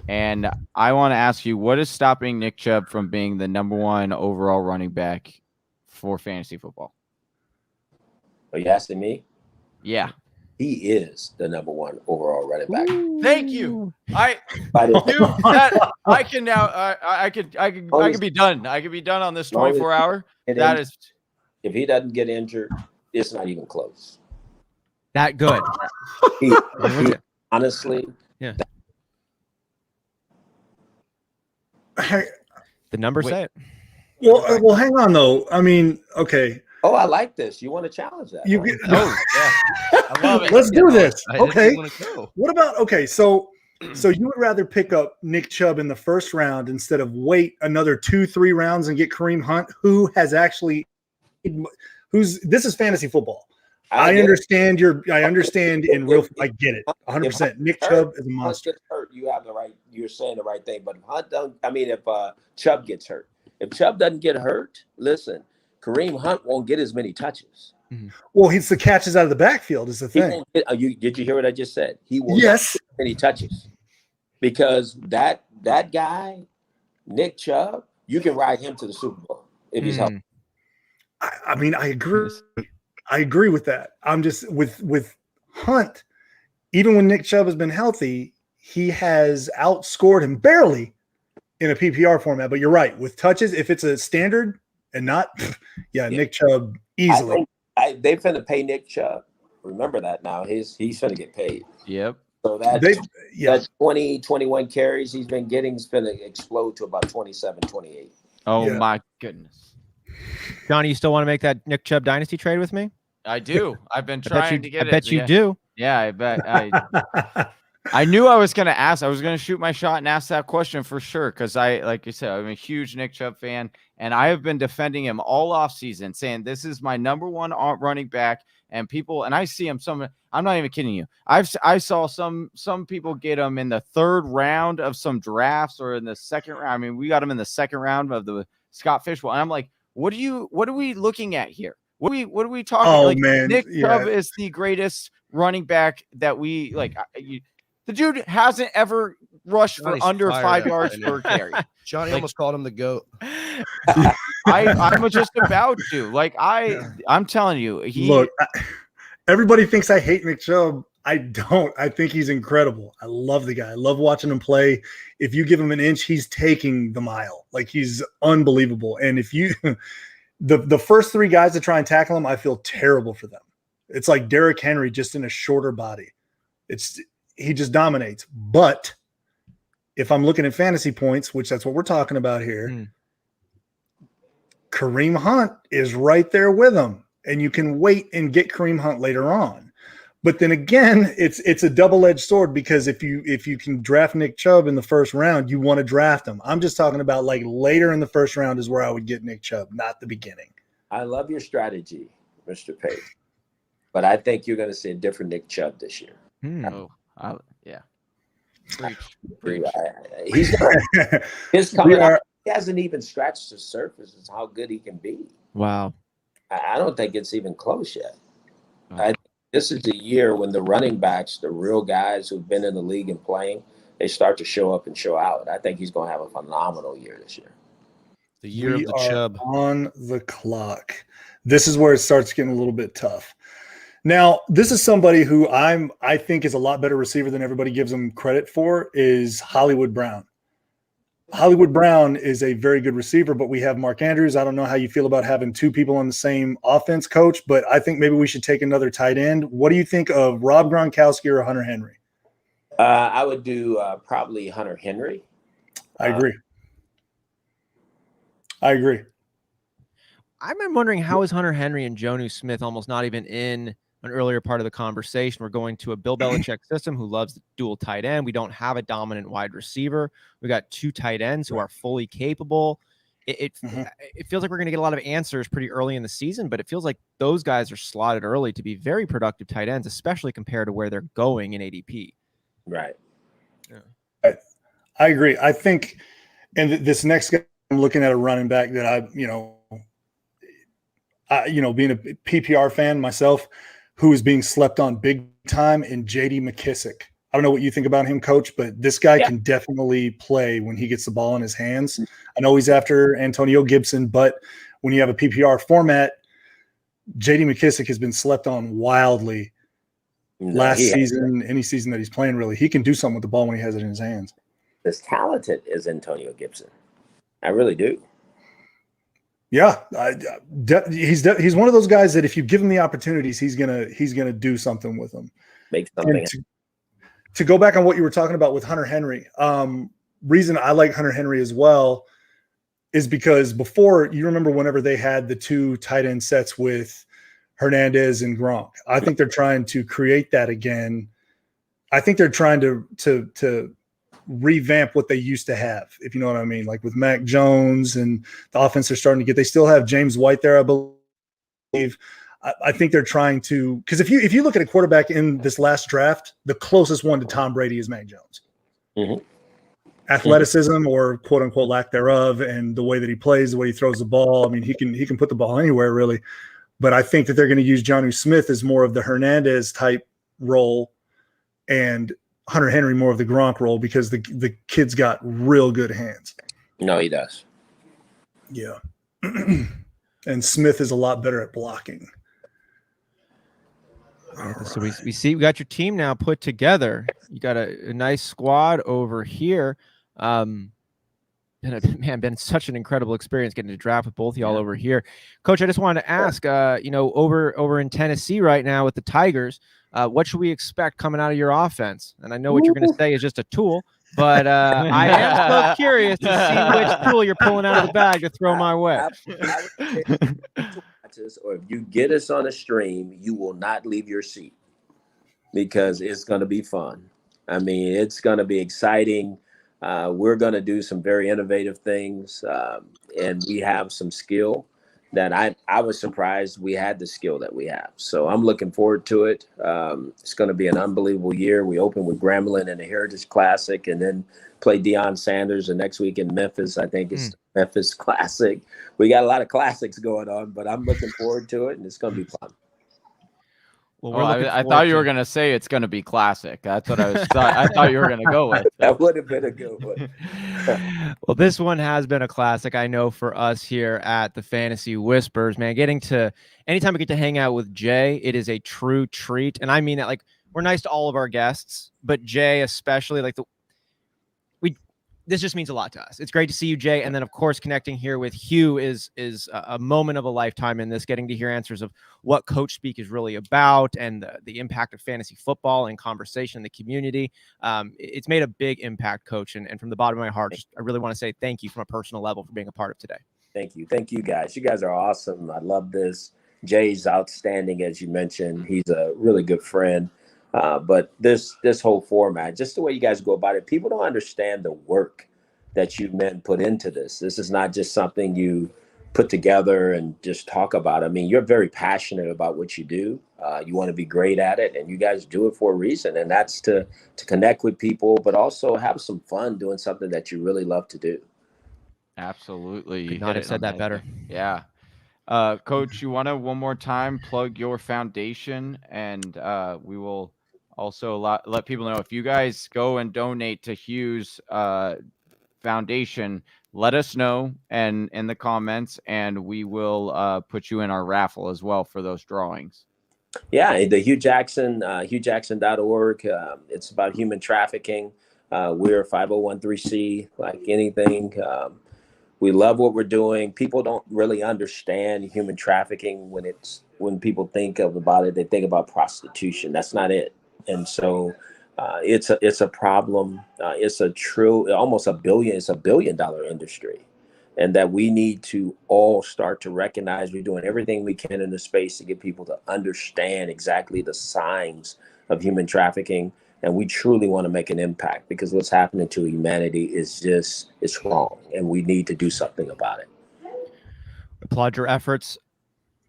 And I want to ask you, what is stopping Nick Chubb from being the #1 overall running back for fantasy football? Are you asking me? Yeah. He is the #1 overall running back. Thank you. But I can now. I could be done. I could be done on this 24-hour. That is. If he doesn't get injured, it's not even close. That good. He honestly, yeah. The numbers say it. Well, hang on though. I mean, okay. Oh, I like this. You want to challenge that? You get, yeah. I love it. Let's do this. Okay. Go. What about so you would rather pick up Nick Chubb in the first round instead of wait another 2-3 rounds and get Kareem Hunt, who has actually this is fantasy football. I understand in real. I get it 100%. Nick Chubb is a monster. Gets hurt, you have the right. You're saying the right thing, but if Chubb gets hurt, if Chubb doesn't get hurt, listen, Kareem Hunt won't get as many touches. Well, he's the catches out of the backfield is the thing. Did you hear what I just said? He won't yes get many touches because that guy, Nick Chubb, you can ride him to the Super Bowl if he's healthy. I mean, I agree. I agree with that. I'm just with Hunt. Even when Nick Chubb has been healthy, he has outscored him barely in a PPR format. But you're right. With touches, if it's a standard and not, Nick Chubb easily. They're finna pay Nick Chubb. Remember that now. He's finna get paid. Yep. So that 20, 21 carries he's been getting is finna explode to about 27, 28. Oh my goodness. Johnny, you still want to make that Nick Chubb dynasty trade with me? I do. I've been trying to get it. I bet you do. Yeah, I bet. I knew I was going to ask. I was going to shoot my shot and ask that question for sure because like you said, I'm a huge Nick Chubb fan, and I have been defending him all offseason, saying this is my #1 running back. And I see him. I'm not even kidding you. I saw some people get him in the 3rd round of some drafts or in the 2nd round. I mean, we got him in the 2nd round of the Scott Fish one. And I'm like, what are we looking at here? What are we talking? Oh man, Nick Chubb is the greatest running back that we like. The dude hasn't ever rushed for under 5 yards per carry. Johnny almost called him the GOAT. I'm just about to. I'm telling you, look. Everybody thinks I hate Nick Chubb. I don't. I think he's incredible. I love the guy. I love watching him play. If you give him an inch, he's taking the mile. Like he's unbelievable. And if you, the first 3 guys to try and tackle him, I feel terrible for them. It's like Derrick Henry just in a shorter body. He just dominates. But if I'm looking at fantasy points, which that's what we're talking about here, Kareem Hunt is right there with him, and you can wait and get Kareem Hunt later on. But then again, it's a double-edged sword because if you can draft Nick Chubb in the 1st round, you want to draft him. I'm just talking about like later in the 1st round is where I would get Nick Chubb, not the beginning. I love your strategy, Mr. Page, but I think you're going to see a different Nick Chubb this year. Yeah. Preach. He's coming out. He hasn't even scratched the surface of how good he can be. Wow. I don't think it's even close yet. This is the year when the running backs, the real guys who've been in the league and playing, they start to show up and show out. I think he's going to have a phenomenal year this year. The year of the Chubb. On the clock. This is where it starts getting a little bit tough. Now, this is somebody who I think is a lot better receiver than everybody gives him credit for, is Hollywood Brown. Hollywood Brown is a very good receiver, but we have Mark Andrews. I don't know how you feel about having 2 people on the same offense, Coach, but I think maybe we should take another tight end. What do you think of Rob Gronkowski or Hunter Henry? I would do probably Hunter Henry. I agree. I've been wondering, how is Hunter Henry and Jonnu Smith almost not even in an earlier part of the conversation? We're going to a Bill Belichick system who loves dual tight end. We don't have a dominant wide receiver. We got 2 tight ends who are fully capable. It feels like we're going to get a lot of answers pretty early in the season, but it feels like those guys are slotted early to be very productive tight ends, especially compared to where they're going in ADP. Right. Yeah. I agree. I think, and this next guy, I'm looking at a running back that being a PPR fan myself, who is being slept on big time in J.D. McKissick. I don't know what you think about him, Coach, but this guy can definitely play when he gets the ball in his hands. I know he's after Antonio Gibson, but when you have a PPR format, J.D. McKissick has been slept on wildly last season, any season that he's playing, really. He can do something with the ball when he has it in his hands. As talented as Antonio Gibson. I really do. Yeah, he's one of those guys that if you give him the opportunities, he's gonna do something with them. Make something. To go back on what you were talking about with Hunter Henry, reason I like Hunter Henry as well is because before, you remember whenever they had the 2 tight end sets with Hernandez and Gronk, I think they're trying to create that again. I think they're trying to revamp what they used to have, if you know what I mean, like with Mac Jones and the offense they're starting to get. They still have James White there, I believe. I think they're trying to, because if you look at a quarterback in this last draft, the closest one to Tom Brady is Mac Jones. Mm-hmm. Athleticism or quote unquote lack thereof, and the way that he plays, the way he throws the ball. I mean, he can put the ball anywhere really. But I think that they're going to use Jonnu Smith as more of the Hernandez type role, and Hunter Henry more of the Gronk role, because the kid's got real good hands. No, he does. Yeah. And Smith is a lot better at blocking. So we see we got your team now put together. You got a nice squad over here. Been such an incredible experience getting to draft with both of y'all over here. Coach, I just wanted to ask, over in Tennessee right now with the Tigers, what should we expect coming out of your offense? And I know what you're going to say is just a tool, but I am so curious to see which tool you're pulling out of the bag to throw my way. Or if you get us on a stream, you will not leave your seat, because it's going to be fun. I mean, it's going to be exciting. We're going to do some very innovative things, and we have some skill that I was surprised we had the skill that we have. So I'm looking forward to it. It's going to be an unbelievable year. We open with Grambling in the Heritage Classic, and then play Deion Sanders the next week in Memphis. I think it's Memphis Classic. We got a lot of classics going on, but I'm looking forward to it, and it's going to be fun. Well, I thought you were going to say it's going to be classic. That's what I thought you were going to go with. That would have been a good one. Well, this one has been a classic, I know, for us here at the Fantasy Whispers, man. Anytime we get to hang out with Jay, it is a true treat. And I mean that, like, we're nice to all of our guests, but Jay especially, like, this just means a lot to us. It's great to see you, Jay. And then, of course, connecting here with Hue is a moment of a lifetime in this, getting to hear answers of what Coach Speak is really about and the impact of fantasy football and conversation in the community. It's made a big impact, Coach. And from the bottom of my heart, I really want to say thank you from a personal level for being a part of today. Thank you. Thank you, guys. You guys are awesome. I love this. Jay's outstanding, as you mentioned. He's a really good friend. But this whole format, just the way you guys go about it, people don't understand the work that you men put into this. This is not just something you put together and just talk about. I mean, you're very passionate about what you do. You want to be great at it, and you guys do it for a reason. And that's to connect with people, but also have some fun doing something that you really love to do. Absolutely. Could not have said that better. Yeah. Coach, you want to one more time plug your foundation, and we will also let people know if you guys go and donate to Hue's foundation, let us know and in the comments, and we will put you in our raffle as well for those drawings. Yeah, the Hue Jackson, huejackson.org. It's about human trafficking. We're a 501(c), like anything. We love what we're doing. People don't really understand human trafficking when people think about it, they think about prostitution. That's not it. And so it's a problem. It's almost $1 billion. It's $1 billion industry, and that we need to all start to recognize we're doing everything we can in the space to get people to understand exactly the signs of human trafficking. And we truly want to make an impact, because what's happening to humanity it's wrong, and we need to do something about it. Applaud your efforts.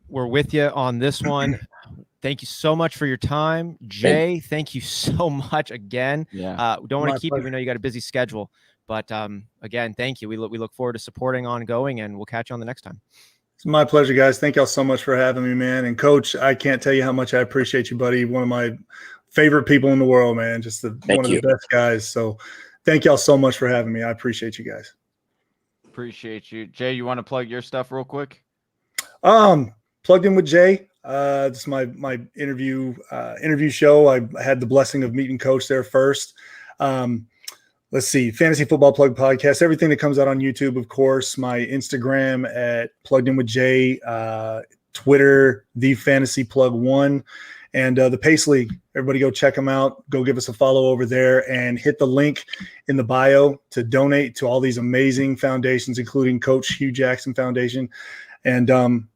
We're with you on this one. Thank you so much for your time. Jay, thank you so much again. Yeah. We don't want to keep you. We know you got a busy schedule, but again, thank you. We look forward to supporting ongoing, and we'll catch you on the next time. It's my pleasure, guys. Thank y'all so much for having me, man. And Coach, I can't tell you how much I appreciate you, buddy. One of my favorite people in the world, man. Just one of the best guys. So thank y'all so much for having me. I appreciate you guys. Appreciate you. Jay, you want to plug your stuff real quick? Plugged In with Jay. This is my interview show. I had the blessing of meeting Coach there first. Let's see, Fantasy Football Plug Podcast, everything that comes out on YouTube, of course. My Instagram at Plugged In with Jay, Twitter, The Fantasy Plug 1, and the Pace League. Everybody go check them out. Go give us a follow over there and hit the link in the bio to donate to all these amazing foundations, including Coach Hue Jackson Foundation. And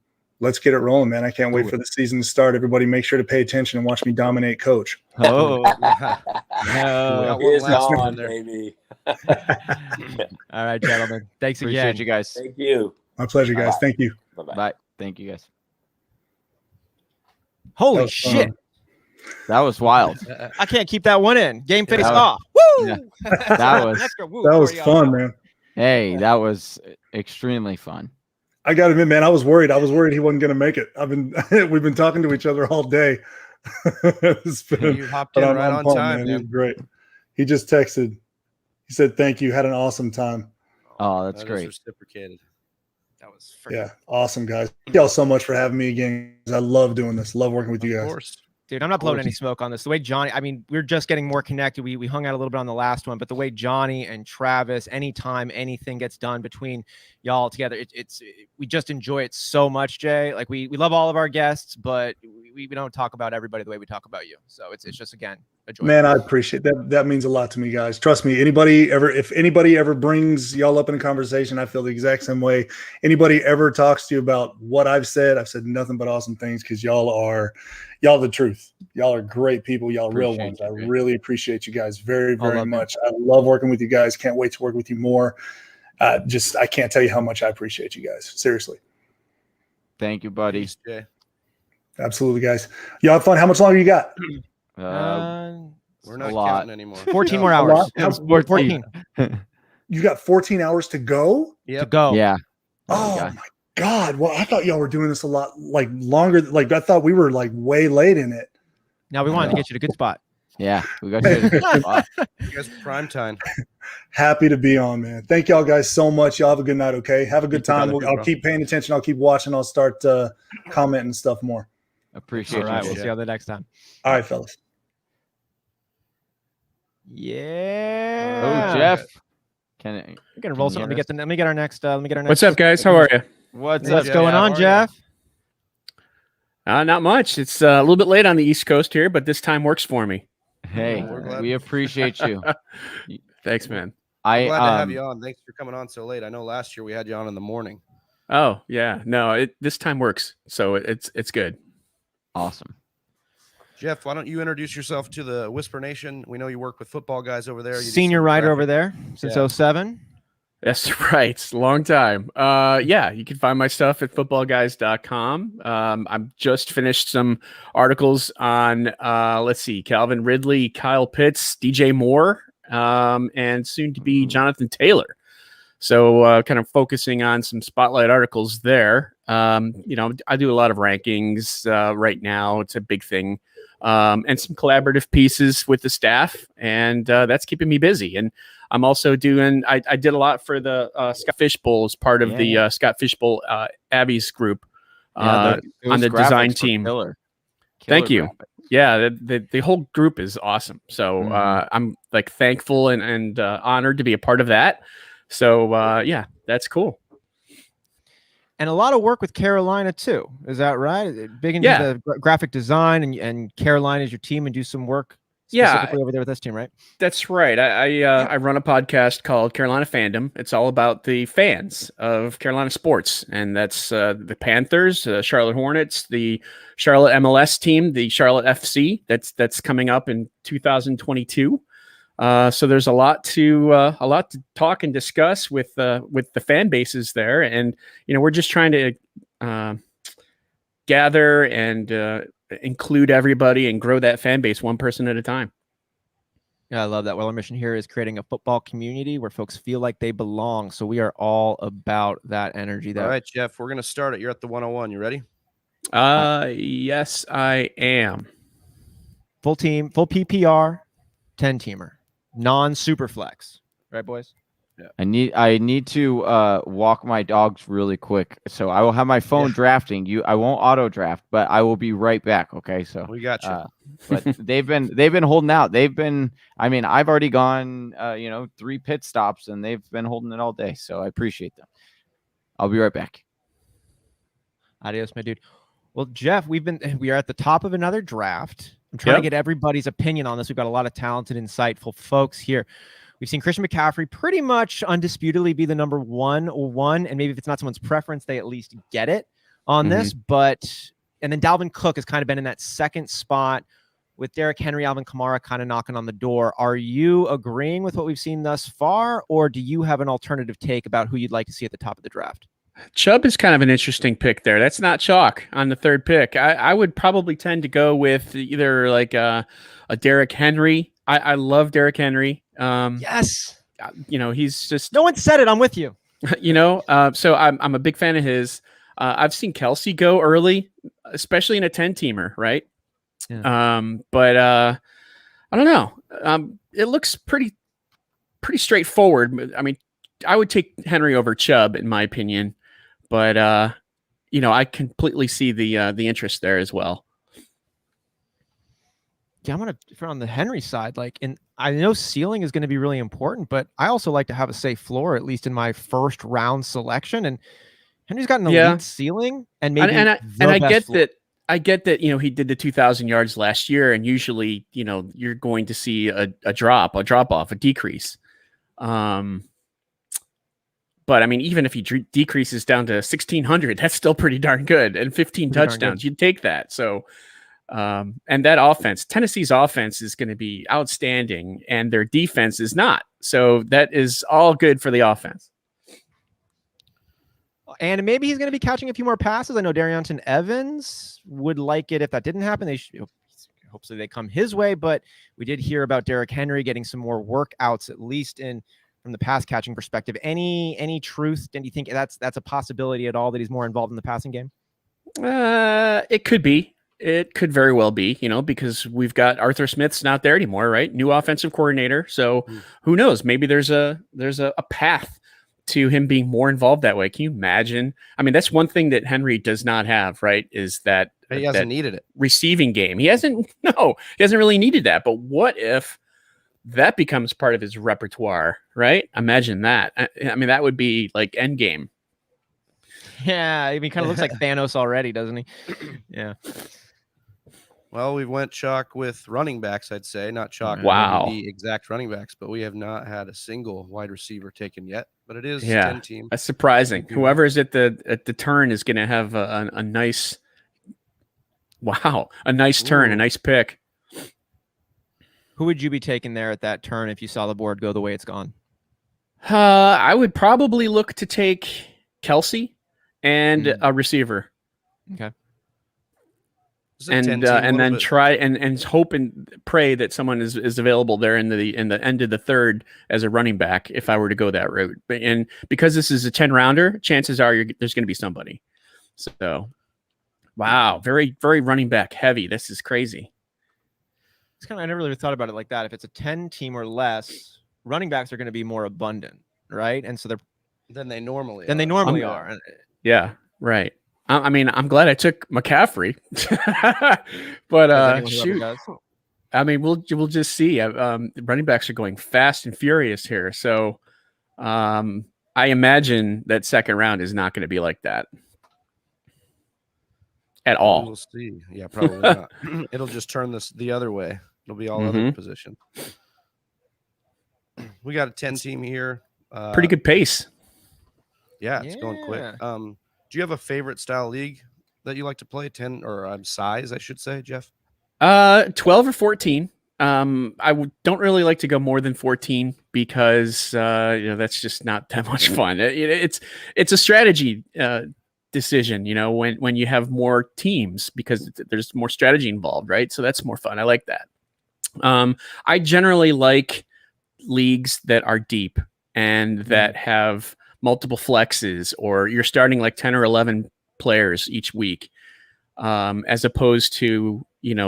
let's get it rolling, man. I can't wait for the season to start. Everybody make sure to pay attention and watch me dominate Coach. Oh, no. It's on, baby. All right, gentlemen. Thanks again. Appreciate you guys. Thank you. My pleasure, guys. Bye-bye. Thank you. Bye-bye. Bye. Thank you guys. Holy shit. That was wild. I can't keep that one in. Game face that off. Woo! Yeah. That was that was fun, man. Hey, that was extremely fun. I got to admit, man, I was worried. He wasn't going to make it. We've been talking to each other all day. You hopped in right on time, man. He was great. He just texted. He said, "Thank you. Had an awesome time." Oh, that's that great. Reciprocated. That was awesome, guys. Thank y'all so much for having me again. I love doing this. Love working with you guys. Of course. Dude, I'm not blowing any smoke on this. The way Johnny, I mean, we're just getting more connected. We hung out a little bit on the last one, but the way Johnny and Travis, anytime anything gets done between y'all together, we just enjoy it so much, Jay. Like we love all of our guests, but we don't talk about everybody the way we talk about you. So it's just, again, a joy. Man, I appreciate that. That means a lot to me, guys. Trust me. If anybody ever brings y'all up in a conversation, I feel the exact same way. Anybody ever talks to you about what I've said nothing but awesome things, because y'all the truth. Y'all are great people. Y'all real ones. I really appreciate you guys very, very much. I love working with you guys. Can't wait to work with you more. I can't tell you how much I appreciate you guys. Seriously. Thank you, buddy. Thanks, Jay. Absolutely, guys. Y'all have fun. How much longer you got? We're not counting anymore. 14 more hours. 14. You got 14 hours to go? To go. Yeah. Oh my God. Well, I thought y'all were doing this a lot longer. I thought we were way late in it. Now we wanted to get you to a good spot. Yeah, we got you to a good spot. You guys prime time. Happy to be on, man. Thank y'all guys so much. Y'all have a good night, okay? Have a good time. I'll keep paying attention. I'll keep watching. I'll start commenting stuff more. Appreciate it. All right, we'll see you the next time. All right, fellas. Yeah. Oh, Jeff. We're gonna roll something. Let me get our next. What's up, guys? How are you? What's going on, Jeff? Not much. It's a little bit late on the East Coast here, but this time works for me. Hey, we appreciate you. Thanks, man. I'm glad to have you on. Thanks for coming on so late. I know last year we had you on in the morning. Oh yeah, no, this time works, so it's good. Awesome. Jeff, why don't you introduce yourself to the Whisper Nation? We know you work with football guys over there. You Senior writer over there since 07. That's right. Long time. Yeah, you can find my stuff at footballguys.com. I've just finished some articles on, let's see, Calvin Ridley, Kyle Pitts, DJ Moore, and soon to be Jonathan Taylor. So kind of focusing on some spotlight articles there. I do a lot of rankings right now. It's a big thing. And some collaborative pieces with the staff, and that's keeping me busy. And I'm also doing, I did a lot for the Scott Fishbowl as part of the Scott Fishbowl Abby's group on the design team. Killer Thank you. graphic. Yeah, the whole group is awesome. So I'm thankful and honored to be a part of that. So yeah, that's cool. And a lot of work with Carolina too. Is that right? Big into the graphic design, and Carolina is your team, and do some work specifically over there with this team, right? That's right. I run a podcast called Carolina Fandom. It's all about the fans of Carolina sports, and that's the Panthers, Charlotte Hornets, the Charlotte MLS team, the Charlotte FC. That's coming up in 2022. So there's a lot to talk and discuss with the fan bases there, and we're just trying to gather and include everybody and grow that fan base one person at a time. Yeah, I love that. Well, our mission here is creating a football community where folks feel like they belong. So we are all about that energy. All right, Jeff, we're gonna start it. You're at the 101. You ready? Yes, I am. full team, full PPR, 10-teamer, non-super flex. Right, boys? I need to walk my dogs really quick. So I will have my phone drafting. I won't auto draft, but I will be right back. Okay. So We got you. but they've been holding out. I mean, I've already gone 3 pit stops and they've been holding it all day. So I appreciate them. I'll be right back. Adios, my dude. Well, Jeff, we are at the top of another draft. I'm trying to get everybody's opinion on this. We've got a lot of talented, insightful folks here. We've seen Christian McCaffrey pretty much undisputedly be the number one, and maybe if it's not someone's preference, they at least get it on this. And then Dalvin Cook has kind of been in that second spot with Derrick Henry, Alvin Kamara kind of knocking on the door. Are you agreeing with what we've seen thus far, or do you have an alternative take about who you'd like to see at the top of the draft? Chubb is kind of an interesting pick there. That's not chalk on the third pick. I would probably tend to go with either like a Derrick Henry. I love Derrick Henry. Yes. He's just, no one said it. I'm with you. So I'm a big fan of his. I've seen Kelsey go early, especially in a 10-teamer, right? Yeah. But I don't know. It looks pretty straightforward. I mean, I would take Henry over Chubb in my opinion, but I completely see the interest there as well. Yeah, I'm on the Henry side. And I know ceiling is going to be really important, but I also like to have a safe floor, at least in my first round selection. And Henry's got an elite ceiling, and maybe I get that. He did the 2,000 yards last year, and usually, you're going to see a drop off, a decrease. But I mean, even if he decreases down to 1,600, that's still pretty darn good. And 15 touchdowns, you'd take that. So, and that offense, Tennessee's offense is going to be outstanding, and their defense is not. So that is all good for the offense. And maybe he's going to be catching a few more passes. I know Darrynton Evans would like it if that didn't happen. Hopefully they come his way, but we did hear about Derrick Henry getting some more workouts, at least from the pass catching perspective. Any truth? Do you think that's a possibility at all that he's more involved in the passing game? It could be. It could very well be, because we've got Arthur Smith's not there anymore, right? New offensive coordinator. So who knows? Maybe there's a path to him being more involved that way. Can you imagine? I mean, that's one thing that Henry does not have, right? Is that he hasn't needed it. Receiving game. He hasn't really needed that. But what if that becomes part of his repertoire, right? Imagine that. I mean, that would be like end game. Yeah, I mean, he kind of looks like Thanos already, doesn't he? Yeah. Well, we went chalk with running backs, I'd say. Not chalk the exact running backs, but we have not had a single wide receiver taken yet. But it is 10 team. That's surprising. Whoever is at the turn is going to have a nice turn, a nice pick. Who would you be taking there at that turn if you saw the board go the way it's gone? I would probably look to take Kelsey and a receiver. Okay. And then try and hope and pray that someone is available there in the end of the third as a running back if I were to go that route. And because this is a 10-rounder, chances are there's going to be somebody. So, wow, very, very running back heavy. This is crazy. I never really thought about it like that. If it's a 10 team or less, running backs are going to be more abundant, right? And so than they normally are. Yeah, right. I mean, I'm glad I took McCaffrey, but shoot. I mean, we'll just see. Running backs are going fast and furious here, so I imagine that second round is not going to be like that at all. We'll see. Yeah, probably not. It'll just turn this the other way. It'll be all other position. We got a 10 team here. Pretty good pace. Yeah, it's going quick. Do you have a favorite style league that you like to play? 10 or size, I should say, Jeff? 12 or 14. Don't really like to go more than 14 because that's just not that much fun. It's a strategy decision, when you have more teams because there's more strategy involved, right? So that's more fun. I like that. I generally like leagues that are deep and that have multiple flexes, or you're starting like 10 or 11 players each week, as opposed to,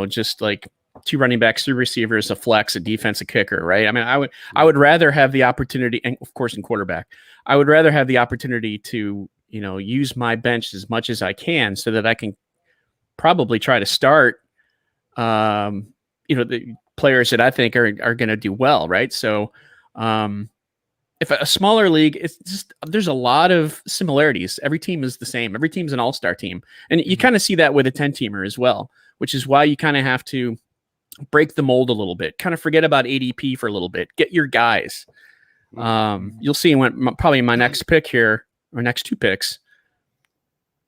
just like two running backs, three receivers, a flex, a defensive kicker, right? I mean, I would rather have the opportunity, and of course in quarterback, I would rather have the opportunity to, use my bench as much as I can so that I can probably try to start, the players that I think are going to do well, right? So, if a smaller league, it's just there's a lot of similarities. Every team is the same. Every team's an all-star team, and you kind of see that with a 10-teamer as well, which is why you kind of have to break the mold a little bit. Kind of forget about ADP for a little bit. Get your guys. You'll see when probably my next pick here, or next two picks,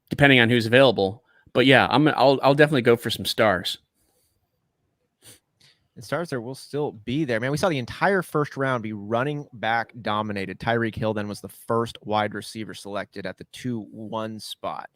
depending on who's available. But yeah, I'll definitely go for some stars. The stars there will still be there, man. We saw the entire first round be running back dominated. Tyreek Hill then was the first wide receiver selected at the 2-1 spot.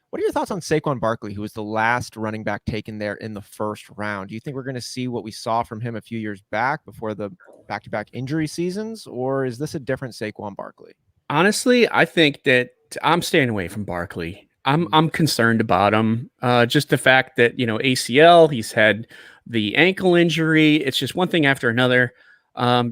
What are your thoughts on Saquon Barkley, who was the last running back taken there in the first round? Do you think we're going to see what we saw from him a few years back before the back-to-back injury seasons, or is this a different Saquon Barkley? Honestly, I think that I'm staying away from Barkley. I'm concerned about him. Just the fact that, ACL, he's had the ankle injury. It's just one thing after another.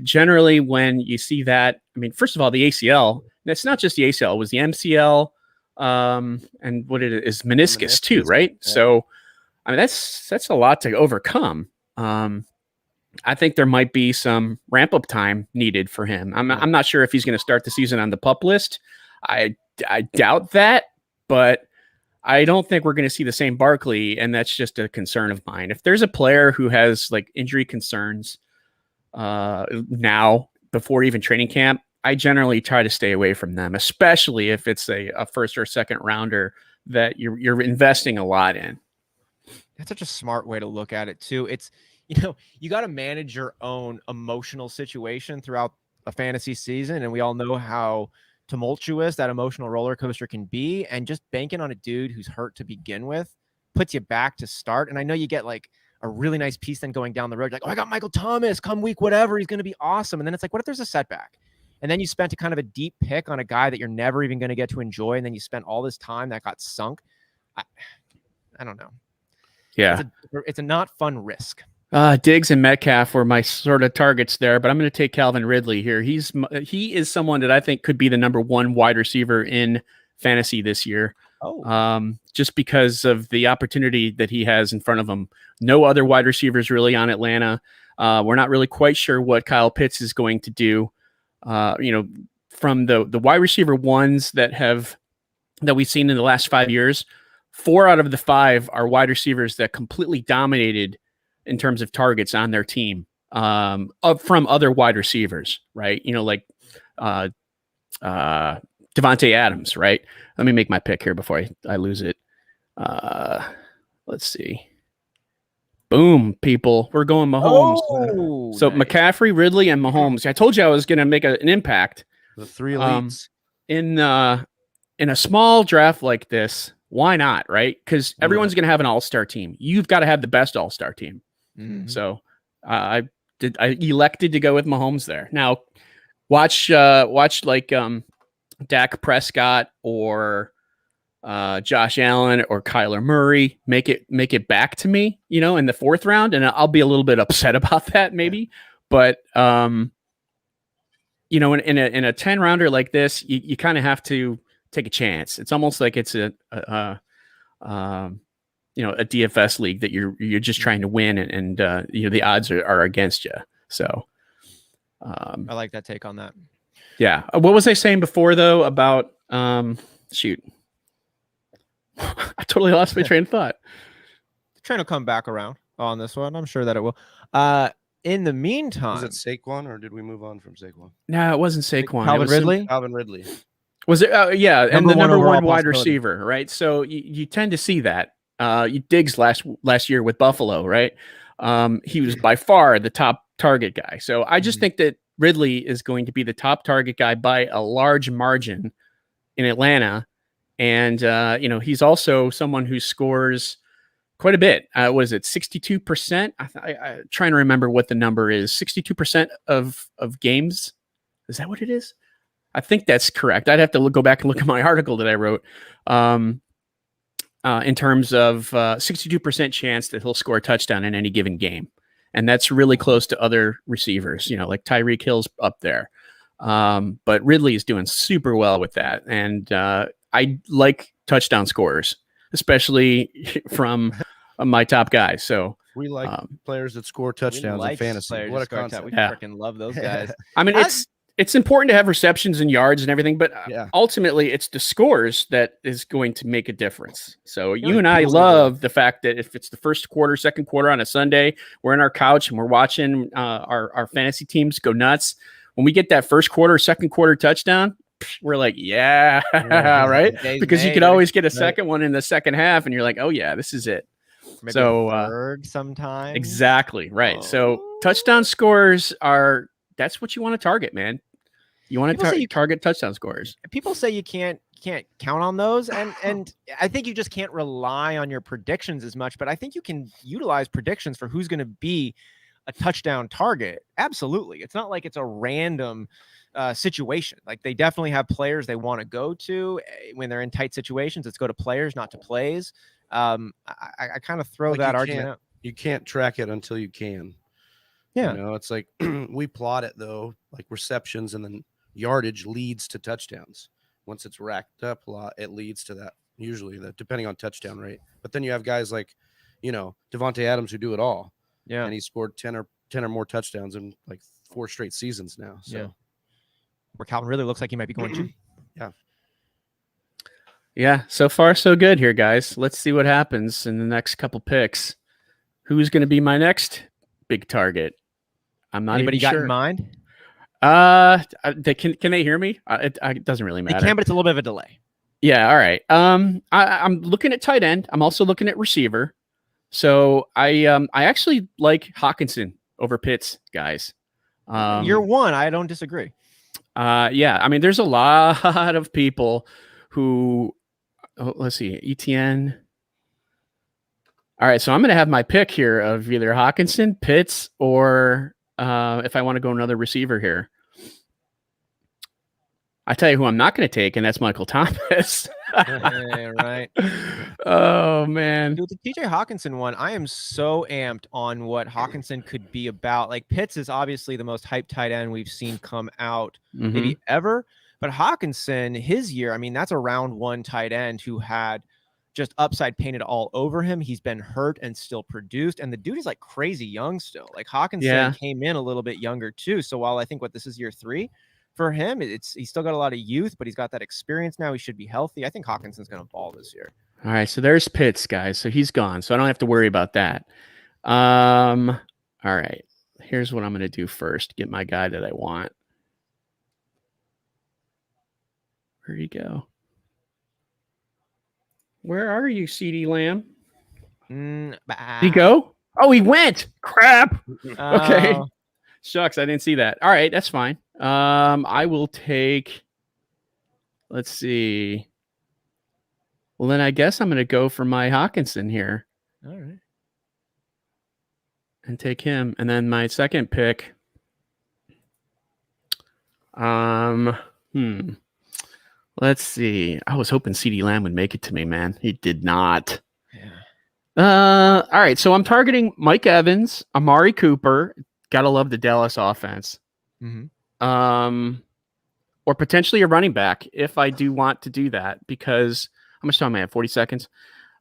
Generally, when you see that, I mean, first of all, the ACL, it's not just the ACL, it was the MCL, and what it is, meniscus too, right? Yeah. So, I mean, that's a lot to overcome. I think there might be some ramp up time needed for him. I'm not sure if he's going to start the season on the PUP list. I doubt that, but I don't think we're going to see the same Barkley, and that's just a concern of mine. If there's a player who has like injury concerns now before even training camp, I generally try to stay away from them, especially if it's a first or second rounder that you're investing a lot in. That's such a smart way to look at it too. It's, you got to manage your own emotional situation throughout a fantasy season, and we all know how tumultuous that emotional roller coaster can be, and just banking on a dude who's hurt to begin with puts you back to start. And I know you get like a really nice piece then going down the road, like, oh, I got Michael Thomas come week whatever, he's going to be awesome. And then it's like, what if there's a setback? And then you spent a kind of a deep pick on a guy that you're never even going to get to enjoy, and then you spent all this time that got sunk. I don't know. Yeah, it's a not fun risk. Diggs and Metcalf were my sort of targets there, but I'm going to take Calvin Ridley here. He is someone that I think could be the number one wide receiver in fantasy this year. Just because of the opportunity that he has in front of him. No other wide receivers really on Atlanta. We're not really quite sure what Kyle Pitts is going to do. From the wide receiver ones that we've seen in the last 5 years, 4 out of the 5 are wide receivers that completely dominated in terms of targets on their team, from other wide receivers, right? Like Devontae Adams, right? Let me make my pick here before I lose it. Let's see. Boom, people. We're going Mahomes. Oh, so nice. McCaffrey, Ridley, and Mahomes. I told you I was going to make an impact. The three elites. In a small draft like this, why not, right? Because everyone's going to have an all-star team. You've got to have the best all-star team. Mm-hmm. So I elected to go with Mahomes there. Now, watch like Dak Prescott or Josh Allen or Kyler Murray make it back to me, in the 4th round, and I'll be a little bit upset about that maybe. But in a 10-rounder like this, you kind of have to take a chance. It's almost like it's a DFS league that you're just trying to win, and the odds are against you. So I like that take on that. Yeah. What was I saying before though about shoot? I totally lost my train of thought. The train will come back around on this one. I'm sure that it will. In the meantime, was it Saquon, or did we move on from Saquon? No, it wasn't Saquon. Calvin Ridley. Calvin Ridley. Was it? Yeah, and the number one wide possibility. receiver, right? So you tend to see that. Diggs last year with Buffalo, right? He was by far the top target guy. So I just think that Ridley is going to be the top target guy by a large margin in Atlanta. And, he's also someone who scores quite a bit. Was it 62%? I'm trying to remember what the number is. 62% of games. Is that what it is? I think that's correct. I'd have to go back and look at my article that I wrote. in terms of 62% chance that he'll score a touchdown in any given game. And that's really close to other receivers, like Tyreek Hill's up there. But Ridley is doing super well with that. And I like touchdown scorers, especially from my top guys. So we like players that score touchdowns in fantasy. What a concept. We freaking love those guys. I mean, it's important to have receptions and yards and everything, but ultimately it's the scores that is going to make a difference. So you and I love the fact that if it's the first quarter, second quarter on a Sunday, we're on our couch and we're watching our fantasy teams go nuts. When we get that first quarter, second quarter touchdown, we're like, right? Because you could always get a second one in the second half and you're like, oh yeah, this is it. Maybe so third sometimes. Exactly. Right. So touchdown scores that's what you want to target, man. You want to target touchdown scores. People say you can't count on those, and I think you just can't rely on your predictions as much. But I think you can utilize predictions for who's going to be a touchdown target. Absolutely, it's not like it's a random situation. Like they definitely have players they want to go to when they're in tight situations. It's go to players, not to plays. I kind of throw that argument out. You can't track it until you can. Yeah, it's like we plot it though, like receptions and then yardage leads to touchdowns. Once it's racked up a lot, it leads to that usually, depending on touchdown rate. But then you have guys like, Devontae Adams who do it all. Yeah, and he scored 10 or more touchdowns in like 4 straight seasons now. So where Calvin really looks like he might be going to. Yeah. So far, so good here, guys. Let's see what happens in the next couple picks. Who's going to be my next big target? I'm not Anybody even got sure. in mind? Can they hear me? It doesn't really matter. They can, but it's a little bit of a delay. Yeah. All right. I'm looking at tight end. I'm also looking at receiver. So I actually like Hawkinson over Pitts, guys. You're one. I don't disagree. Yeah. I mean, there's a lot of people who. Let's see, ETN. All right, so I'm going to have my pick here of either Hawkinson, Pitts, or if I want to go another receiver here. I tell you who I'm not going to take, and that's Michael Thomas. Right. Oh, man. Dude, the TJ Hawkinson one, I am so amped on what Hawkinson could be about. Like, Pitts is obviously the most hyped tight end we've seen come out maybe ever. But Hawkinson, his year, I mean, that's a round one tight end who had just upside painted all over him. He's been hurt and still produced. And the dude is like crazy young still. Like Hawkinson came in a little bit younger too. So while I think this is year 3 for him, he's still got a lot of youth, but he's got that experience now. He should be healthy. I think Hawkinson's going to ball this year. All right. So there's Pitts, guys. So he's gone. So I don't have to worry about that. All right. Here's what I'm going to do first. Get my guy that I want. Where'd he go? Where are you, CD Lamb? Did he go? Oh, he went. Crap. Okay. Shucks, I didn't see that. All right, that's fine. I will take. Let's see. Well, then I guess I'm going to go for my Hawkinson here. All right. And take him, and then my second pick. Let's see. I was hoping CD Lamb would make it to me, man. He did not. Yeah. All right. So I'm targeting Mike Evans, Amari Cooper. Gotta love the Dallas offense. Or potentially a running back if I do want to do that, because how much time I have? 40 seconds.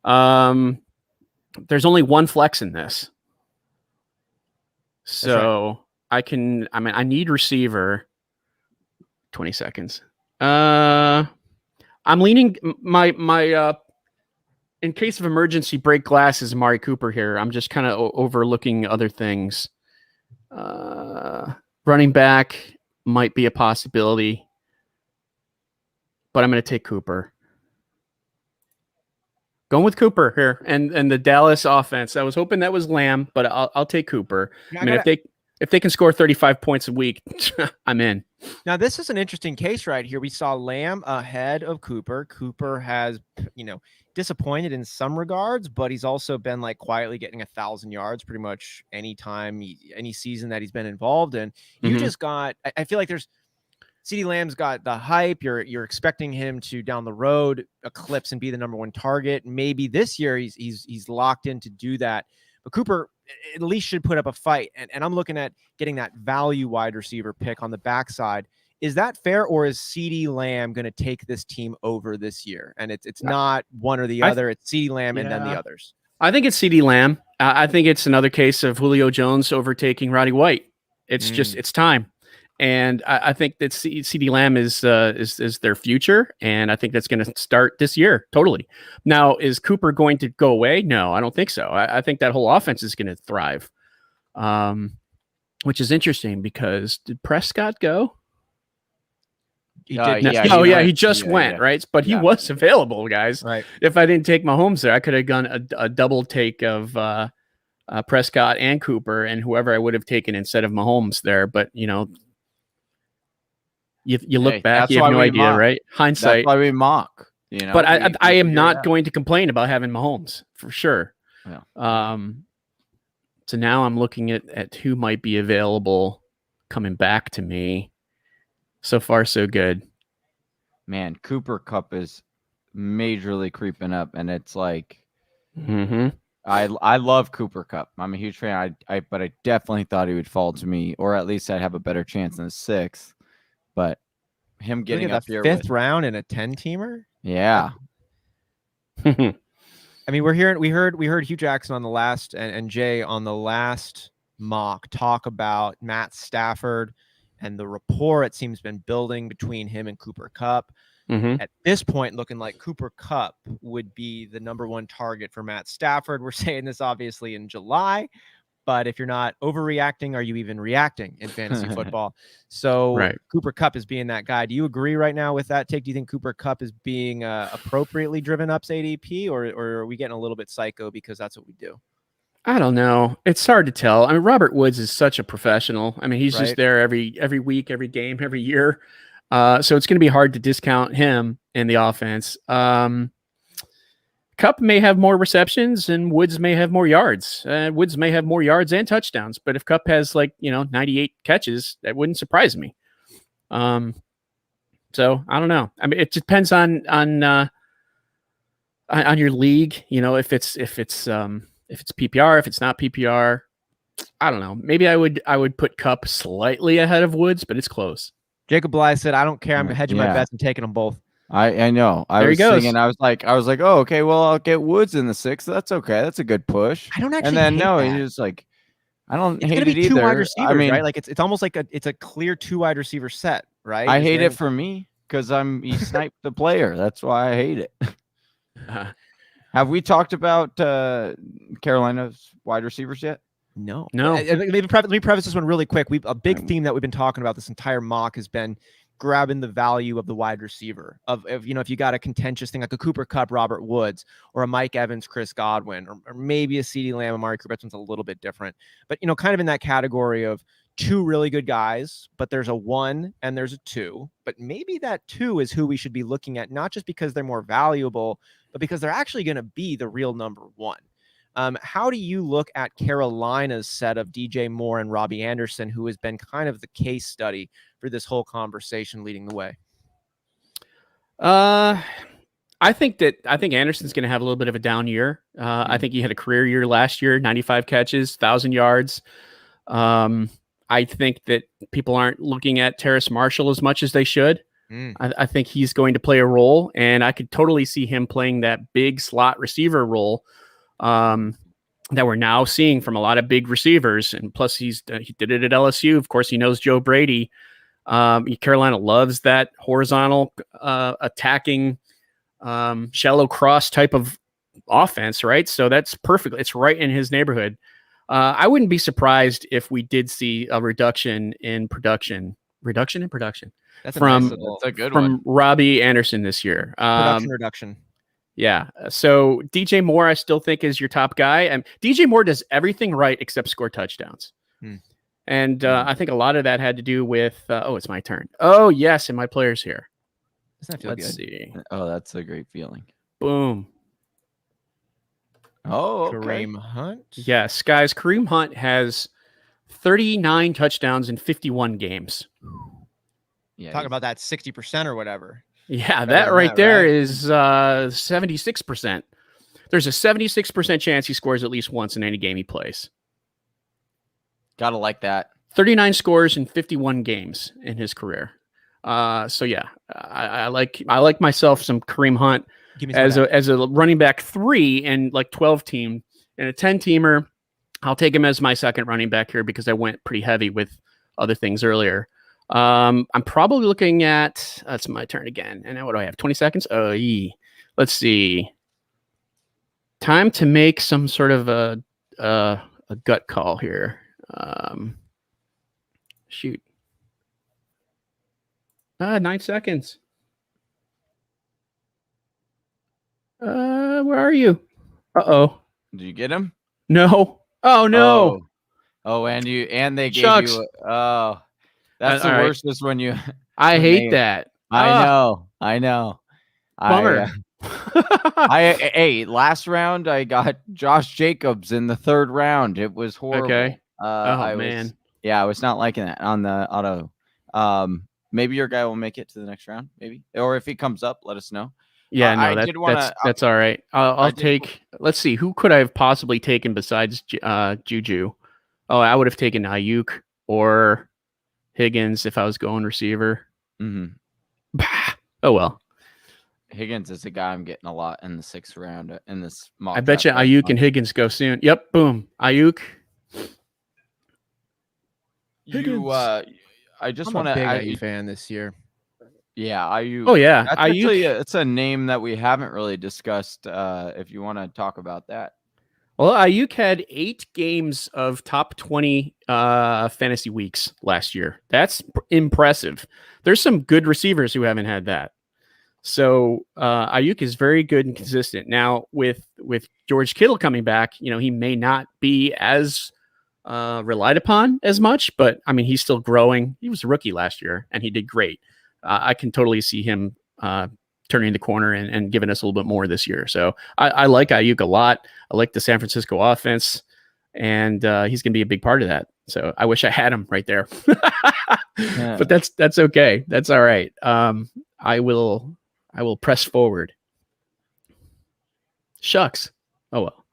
There's only one flex in this. So right. I need receiver. 20 seconds. I'm leaning my in case of emergency break glass is Amari Cooper here. I'm just kind of overlooking other things. Running back might be a possibility, but I'm going to take Cooper. Going with Cooper here and the Dallas offense. I was hoping that was Lamb, but I'll take Cooper. Yeah, I mean, if they can score 35 points a week, I'm in. Now, this is an interesting case right here. We saw Lamb ahead of Cooper. Cooper has, disappointed in some regards, but he's also been like quietly getting 1,000 yards pretty much any season that he's been involved in. You just got, I feel like there's CeeDee Lamb's got the hype. You're expecting him to down the road eclipse and be the number one target. Maybe this year he's locked in to do that. But Cooper at least should put up a fight. And I'm looking at getting that value wide receiver pick on the backside. Is that fair, or is CeeDee Lamb going to take this team over this year? And it's not one or the other. It's CeeDee Lamb and then the others. I think it's CeeDee Lamb. I think it's another case of Julio Jones overtaking Roddy White. It's just it's time. And I think that CeeDee Lamb is their future, and I think that's going to start this year. Totally. Now, is Cooper going to go away? No, I don't think so. I think that whole offense is going to thrive, which is interesting because did Prescott go? He did. He just went, right? But he was available, guys. Right. If I didn't take Mahomes there, I could have done a double take of Prescott and Cooper and whoever I would have taken instead of Mahomes there. But you look back, you have no idea, right? Hindsight. That's why we mock. But I am not going to complain about having Mahomes for sure. Yeah. So now I'm looking at who might be available coming back to me. So far, so good. Man, Cooper Kupp is majorly creeping up, and it's like, I love Cooper Kupp. I'm a huge fan. But I definitely thought he would fall to me, or at least I'd have a better chance in the 6th. But him getting up here, 5th round in a 10-teamer. Yeah. I mean, we heard Hue Jackson on the last and Jay on the last mock talk about Matt Stafford and the rapport it seems been building between him and Cooper Kupp. At this point, looking like Cooper Kupp would be the number one target for Matt Stafford. We're saying this obviously in July, but if you're not overreacting, are you even reacting in fantasy football? So Cooper Kupp is being that guy. Do you agree right now with that take? Do you think Cooper Kupp is being appropriately driven up ADP, or are we getting a little bit psycho because that's what we do? I don't know. It's hard to tell. I mean, Robert Woods is such a professional. I mean, he's just there every week, every game, every year. So it's going to be hard to discount him in the offense. Kupp may have more receptions and Woods may have more yards. Woods may have more yards and touchdowns. But if Kupp has 98 catches, that wouldn't surprise me. So I don't know. I mean, it depends on your league. If it's PPR, if it's not PPR, I don't know. Maybe I would put Kupp slightly ahead of Woods, but it's close. Jacob Bley said, "I don't care. I'm hedging my bets and taking them both." I know. I was thinking, I was like, oh, okay, well, I'll get Woods in the 6th. That's okay. That's a good push. I don't actually. And then hate he's just like, I don't hate gonna be it either. Two wide receivers, I mean, right? Like it's almost like it's a clear 2 wide receiver set, right? I hate it for me because he sniped the player. That's why I hate it. Have we talked about Carolina's wide receivers yet? No. Let me preface this one really quick. A big theme that we've been talking about this entire mock has been grabbing the value of the wide receiver. If you got a contentious thing like a Cooper Kupp, Robert Woods, or a Mike Evans, Chris Godwin, or maybe a CeeDee Lamb, Amari Cooper. That one's a little bit different, but kind of in that category of 2 really good guys, but there's a 1 and there's a 2. But maybe that 2 is who we should be looking at, not just because they're more valuable, but because they're actually going to be the real number 1. How do you look at Carolina's set of DJ Moore and Robbie Anderson, who has been kind of the case study for this whole conversation leading the way? I think Anderson's going to have a little bit of a down year. I think he had a career year last year, 95 catches, 1,000 yards. I think that people aren't looking at Terrace Marshall as much as they should. I think he's going to play a role, and I could totally see him playing that big slot receiver role that we're now seeing from a lot of big receivers. And plus he did it at LSU. Of course, he knows Joe Brady. Carolina loves that horizontal attacking shallow cross type of offense, right? So that's perfect. It's right in his neighborhood. I wouldn't be surprised if we did see a reduction in production. That's a good one. Robbie Anderson this year. Reduction. Yeah. So DJ Moore, I still think is your top guy. And DJ Moore does everything right except score touchdowns. And I think a lot of that had to do with, it's my turn. Oh, yes. And my player's here. Doesn't that feel good? See. Oh, that's a great feeling. Boom. Oh, okay. Kareem Hunt. Yes, guys. Kareem Hunt has 39 touchdowns in 51 games. Yeah, Talking about that 60% or whatever. Yeah, Better that than right that, there right? is 76%. There's a 76% chance he scores at least once in any game he plays. gotta like that. 39 scores in 51 games in his career. So yeah, I like myself some Kareem Hunt Give me some as of that. a running back 3 and like 12 team and a 10 teamer. I'll take him as my second running back here because I went pretty heavy with other things earlier. I'm probably looking at it's my turn again. And now what do I have? 20 seconds. Let's see. Time to make some sort of a gut call here. Shoot. 9 seconds. Where are you? Uh-oh. Did you get him? No. Oh no. Oh, and they gave Shucks. you. Oh, that's the all right. worst. Is when you. I when hate they- that. I know. Bummer. Hey, last round I got Josh Jacobs in the 3rd round. It was horrible. Okay. I Man. was not liking that on the auto. Maybe your guy will make it to the next round, maybe, or if he comes up, let us know. Yeah, no, I did wanna- that's all right. I'll I did- take. Let's see, who could I have possibly taken besides Juju? Oh, I would have taken Ayuk or Higgins if I was going receiver. Mm-hmm. Oh well. Higgins is a guy I'm getting a lot in the 6th round in this mock. I bet you draft right Ayuk now. and Higgins go soon. Yep, boom. Ayuk. You, I just I'm want a big to. IU fan this year. Yeah, Ayuk. Oh yeah, That's Ayuk. actually it's a name that we haven't really discussed. If you want to talk about that. Well, Ayuk had 8 games of top 20 fantasy weeks last year. That's impressive. There's some good receivers who haven't had that. So Ayuk is very good and consistent. Now with George Kittle coming back, he may not be as relied upon as much, but I mean, he's still growing. He was a rookie last year and he did great. I can totally see him turning the corner and giving us a little bit more this year. So I like Ayuk a lot. I like the San Francisco offense, and he's going to be a big part of that. So I wish I had him right there, but that's okay. That's all right. I will press forward. Shucks. Oh well.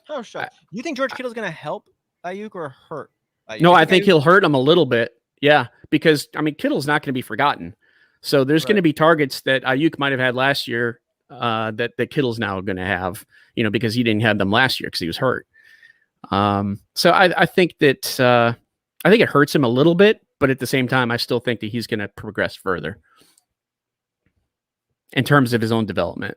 Oh, shucks. You think George Kittle's going to help Ayuk or hurt Ayuk? No, I think Ayuk- he'll hurt him a little bit. Yeah, because I mean, Kittle's not going to be forgotten. So there's going to be targets that Ayuk might have had last year that Kittle's now going to have, because he didn't have them last year because he was hurt. So I think that I think it hurts him a little bit, but at the same time, I still think that he's going to progress further in terms of his own development.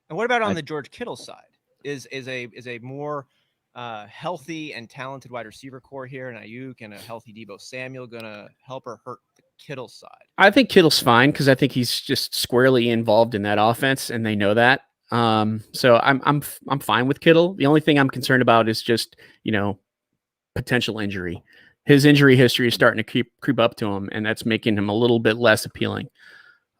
And what about on the George Kittle side? Is a more healthy and talented wide receiver core here, and Ayuk and a healthy Deebo Samuel gonna help or hurt the Kittle side? I think Kittle's fine because I think he's just squarely involved in that offense, and they know that. So I'm fine with Kittle. The only thing I'm concerned about is just potential injury. His injury history is starting to creep up to him, and that's making him a little bit less appealing.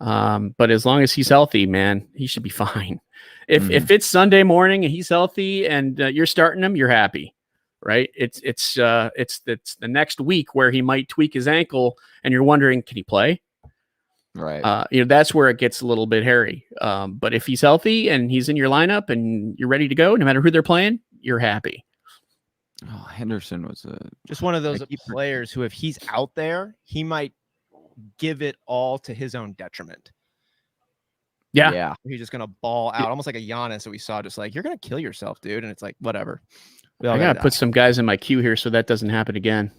But as long as he's healthy, man, he should be fine. If it's Sunday morning and he's healthy and you're starting him, you're happy, right? It's the next week where he might tweak his ankle and you're wondering, can he play? Right. That's where it gets a little bit hairy. But if he's healthy and he's in your lineup and you're ready to go, no matter who they're playing, you're happy. Oh, Henderson was Just one of those I keep- players who, if he's out there, he might give it all to his own detriment. Yeah. He's just gonna ball out, almost like a Giannis that we saw. Just like, you're gonna kill yourself, dude. And it's like, whatever. We all I gotta gotta put die. some guys in my queue here so that doesn't happen again.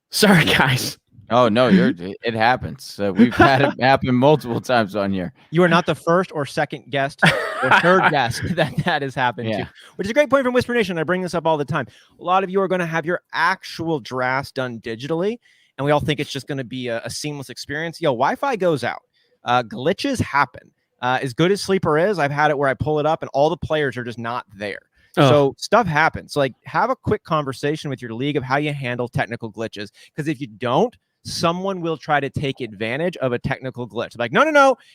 Sorry, guys. Oh no, it happens. We've had it happen multiple times on here. You are not the first or second guest or third guest that has happened to, which is a great point from Whisper Nation. I bring this up all the time. A lot of you are going to have your actual drafts done digitally, and we all think it's just going to be a seamless experience. Wi-Fi goes out. Glitches happen. As good as Sleeper is, I've had it where I pull it up and all the players are just not there. So stuff happens. So have a quick conversation with your league of how you handle technical glitches. Because if you don't, someone will try to take advantage of a technical glitch. Like, no,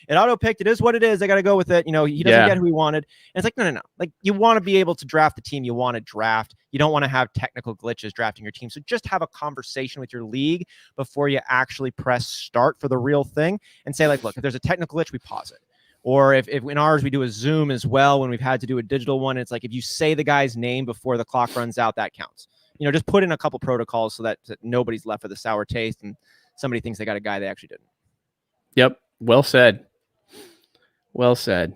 it auto picked. It is what it is. I got to go with it. You know, he doesn't get who he wanted. And it's like, no. Like, you want to be able to draft the team you want to draft. You don't want to have technical glitches drafting your team. So just have a conversation with your league before you actually press start for the real thing and say, like, look, if there's a technical glitch, we pause it. Or if in ours, we do a Zoom as well when we've had to do a digital one. It's like, if you say the guy's name before the clock runs out, that counts. You know, just put in a couple protocols so that nobody's left with a sour taste and somebody thinks they got a guy they actually didn't. Yep. Well said. Well said.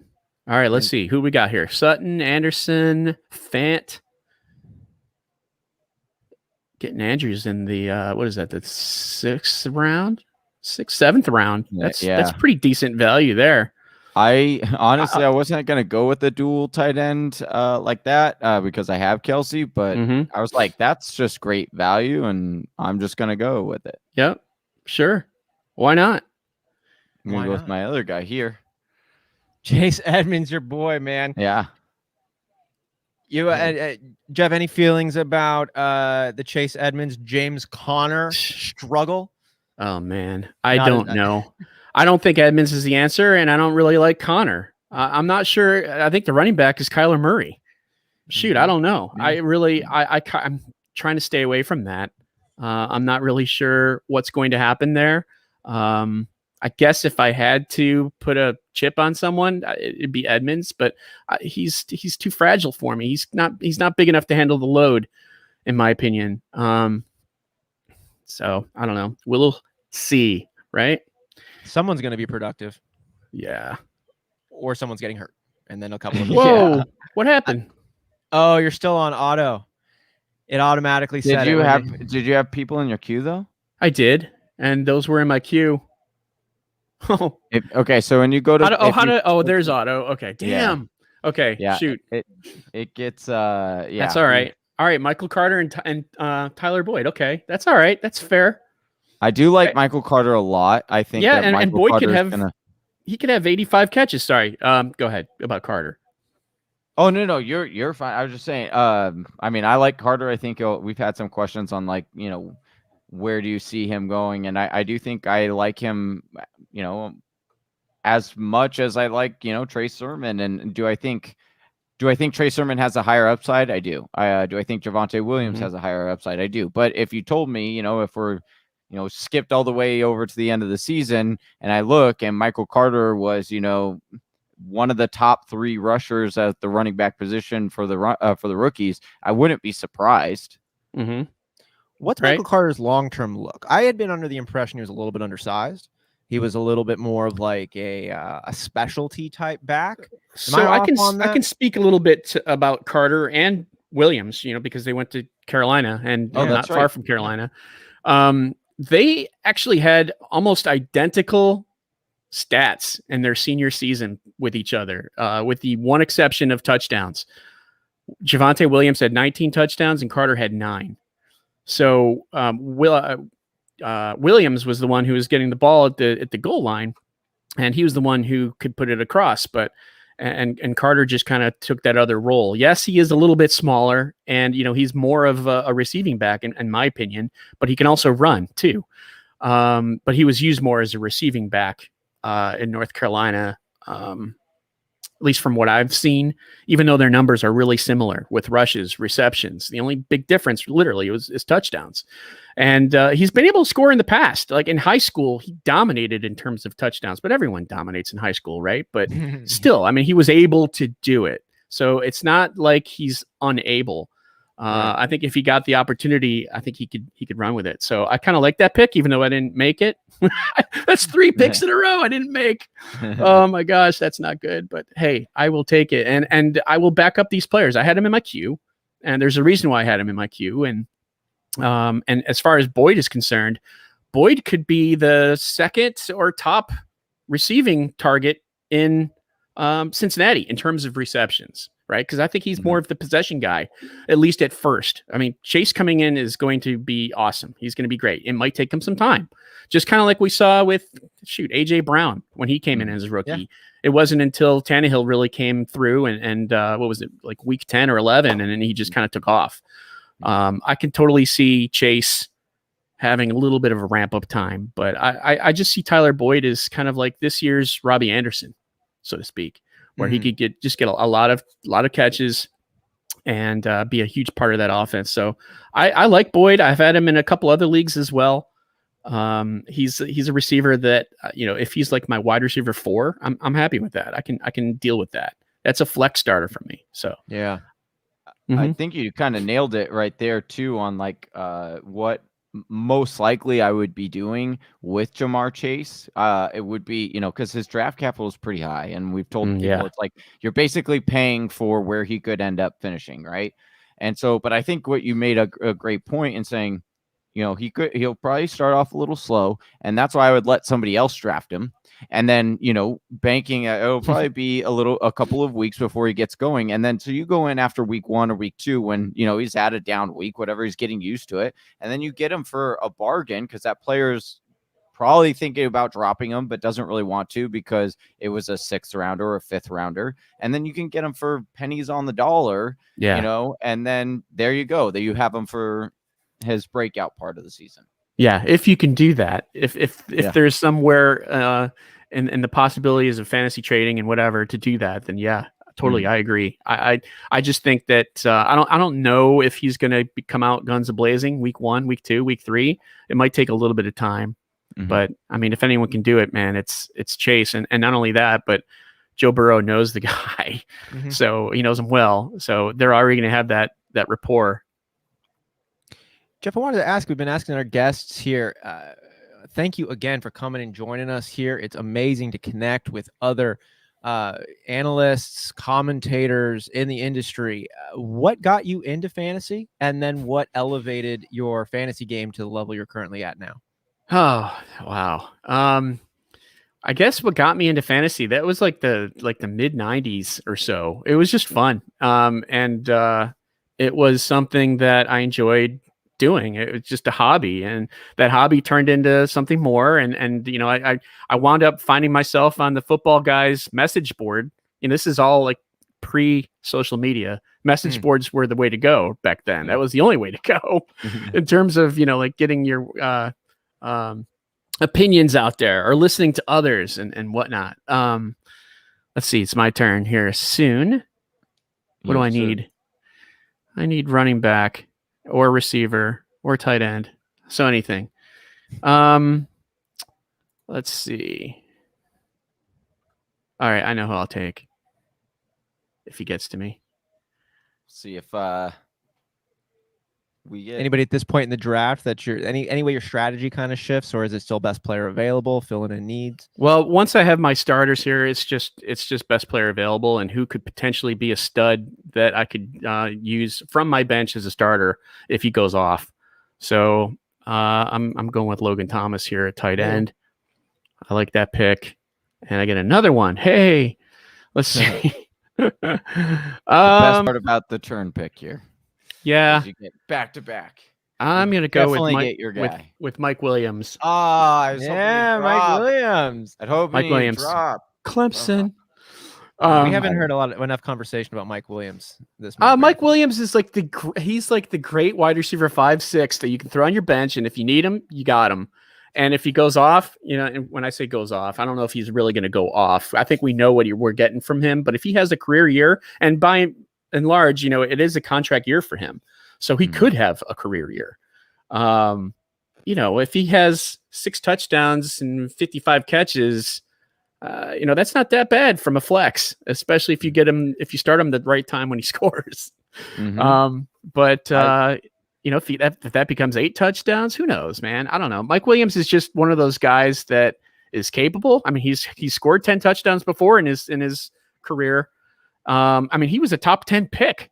All right, let's see who we got here. Sutton, Anderson, Fant. Getting Andrews in the what is that? The 6th round? 7th round. That's pretty decent value there. I honestly, I wasn't going to go with the dual tight end like that because I have Kelsey, but I was like, that's just great value, and I'm just going to go with it. Yep. Sure. Why not? I'm going to go with my other guy here. Chase Edmonds, your boy, man. Yeah. You, Jeff, any feelings about the Chase Edmonds, James Conner struggle? Oh, man. I don't know. I don't think Edmonds is the answer, and I don't really like Connor. I'm not sure. I think the running back is Kyler Murray. Shoot, I don't know. I'm trying to stay away from that. I'm not really sure what's going to happen there. I guess if I had to put a chip on someone, it'd be Edmonds, but he's too fragile for me. He's not big enough to handle the load, in my opinion. So I don't know. We'll see, right? Someone's going to be productive. Yeah. Or someone's getting hurt. And then a couple of Whoa. What happened? Oh, you're still on auto. It automatically said Did you have people in your queue though? I did. And those were in my queue. Oh. Okay, so when you go to there's auto. Okay. Damn. Yeah. Okay. Yeah. Shoot. It gets yeah. That's all right. All right, Michael Carter and Tyler Boyd. Okay. That's all right. That's fair. I do like Michael Carter a lot. I think and Boyd could have he could have 85 catches. Sorry. Go ahead about Carter. Oh no, you're fine. I was just saying. I mean, I like Carter. I think we've had some questions on like, you know, where do you see him going? And I do think I like him, you know, as much as I like, you know, Trey Sermon. And do I think Trey Sermon has a higher upside? I do. Do I think Javonte Williams has a higher upside? I do. But if you told me, you know, if we're, you know, skipped all the way over to the end of the season and I look and Michael Carter was, you know, one of the top 3 rushers at the running back position for the rookies, I wouldn't be surprised. Mm-hmm. What's Michael Carter's long-term look? I had been under the impression he was a little bit undersized. He was a little bit more of like a specialty type back. So I can speak a little bit about Carter and Williams, you know, because they went to Carolina and not far from Carolina. They actually had almost identical stats in their senior season with each other, with the one exception of touchdowns. Javonte Williams had 19 touchdowns and Carter had 9. So Williams was the one who was getting the ball at the goal line, and he was the one who could put it across. But and Carter just kind of took that other role. Yes, he is a little bit smaller, and you know he's more of a receiving back in my opinion. But he can also run too. But he was used more as a receiving back in North Carolina. At least from what I've seen, even though their numbers are really similar with rushes, receptions, the only big difference literally is touchdowns. And he's been able to score in the past. Like in high school, he dominated in terms of touchdowns, but everyone dominates in high school, right? But still, I mean, he was able to do it. So it's not like he's unable. I think if he got the opportunity, I think he could run with it. So I kind of like that pick, even though I didn't make it. That's 3 picks in a row I didn't make. Oh my gosh, that's not good. But hey, I will take it, and I will back up these players. I had him in my queue, and there's a reason why I had him in my queue. And as far as Boyd is concerned, Boyd could be the second or top receiving target in Cincinnati in terms of receptions. Right? Because I think he's more of the possession guy, at least at first. I mean, Chase coming in is going to be awesome. He's going to be great. It might take him some time. Just kind of like we saw with, A.J. Brown when he came in as a rookie. Yeah. It wasn't until Tannehill really came through and what was it, like week 10 or 11, and then he just kind of took off. I can totally see Chase having a little bit of a ramp up time. But I just see Tyler Boyd as kind of like this year's Robbie Anderson, so to speak, where he could get a lot of catches and be a huge part of that offense. So I like Boyd. I've had him in a couple other leagues as well. He's a receiver that if he's like my wide receiver 4, I'm happy with that. I can deal with that. That's a flex starter for me. So Yeah. I think you kind of nailed it right there too on like what most likely I would be doing with Jamar Chase. It would be, because his draft capital is pretty high, and we've told people it's like you're basically paying for where he could end up finishing, right? And so, but I think what you made a great point in saying, he'll probably start off a little slow, and that's why I would let somebody else draft him. And then, banking, it'll probably be a couple of weeks before he gets going. And then, so you go in after week 1 or week 2 when, he's had a down week, whatever, he's getting used to it. And then you get him for a bargain because that player's probably thinking about dropping him, but doesn't really want to because it was a 6th rounder or a 5th rounder. And then you can get him for pennies on the dollar, and then there you go. There you have him for his breakout part of the season. Yeah, if you can do that, if there's somewhere in the possibilities of fantasy trading and whatever to do that, then totally, I agree. I just think that I don't know if he's going to come out guns a blazing week 1, week 2, week 3. It might take a little bit of time, but I mean, if anyone can do it, man, it's Chase, and not only that, but Joe Burrow knows the guy, so he knows him well. So they're already going to have that rapport. Jeff, I wanted to ask, we've been asking our guests here, thank you again for coming and joining us here. It's amazing to connect with other analysts, commentators in the industry. What got you into fantasy, and then what elevated your fantasy game to the level you're currently at now? Oh, wow. I guess what got me into fantasy, that was like the mid 90s or so. It was just fun. And it was something that I enjoyed doing. It was just a hobby, and that hobby turned into something more. And I wound up finding myself on the Football Guys message board. This is all like pre-social media. Message boards were the way to go back then. That was the only way to go in terms of, like getting your opinions out there or listening to others and whatnot. Let's see. It's my turn here soon. What do I need? I need running back or receiver or tight end. So anything. Let's see. All right. I know who I'll take if he gets to me. See if we get anybody at this point in the draft that you're any way your strategy kind of shifts, or is it still best player available, filling in needs? Well, once I have my starters here, it's just best player available and who could potentially be a stud that I could use from my bench as a starter if he goes off. So I'm going with Logan Thomas here at tight end. I like that pick, and I get another one. Hey, let's see. The best part about the turn pick here. Yeah, you get back to back. I'm gonna go with Mike, your guy. with Mike Williams. Mike Williams. I hope Mike Williams. Drop. Clemson. We haven't heard enough conversation about Mike Williams this month. Mike Williams is like he's like the great wide receiver 5'6" that you can throw on your bench, and if you need him, you got him. And if he goes off, and when I say goes off, I don't know if he's really going to go off. I think we know what we're getting from him. But if he has a career year, and by and large, it is a contract year for him, so he could have a career year. If he has 6 touchdowns and 55 catches, that's not that bad from a flex, especially if you start him the right time when he scores. If that becomes 8 touchdowns, who knows, man? I don't know. Mike Williams is just one of those guys that is capable. I mean, he's scored 10 touchdowns before in his career. He was a top 10 pick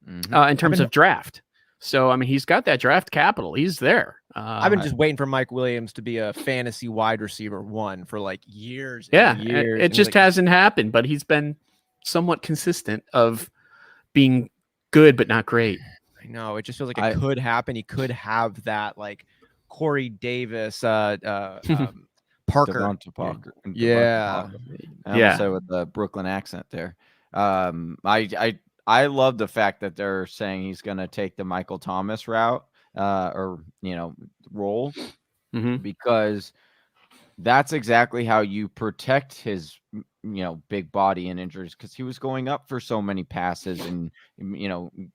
in terms of draft. So, I mean, he's got that draft capital. He's there. I've been just waiting for Mike Williams to be a fantasy wide receiver 1 for like years. Yeah, and years. It just hasn't happened, but he's been somewhat consistent of being good but not great. I know. It just feels like it could happen. He could have that like Corey Davis, Parker. Parker. Yeah. I say with the Brooklyn accent there. I love the fact that they're saying he's going to take the Michael Thomas route or role, because that's exactly how you protect his big body and injuries, because he was going up for so many passes and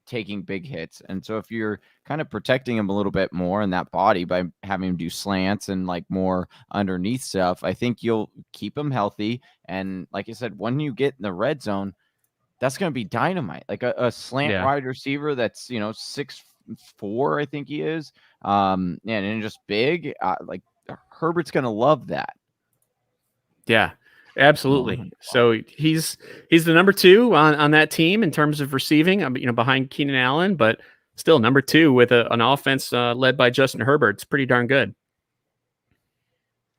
taking big hits. And so if you're kind of protecting him a little bit more in that body by having him do slants and like more underneath stuff, I think you'll keep him healthy. And like I said, when you get in the red zone, that's going to be dynamite. Like a slant wide receiver that's 6'4", I think he is, and just big, like Herbert's going to love that. Yeah, absolutely. So he's the number 2 on that team in terms of receiving, behind Keenan Allen, but still number 2 with an offense led by Justin Herbert. It's pretty darn good.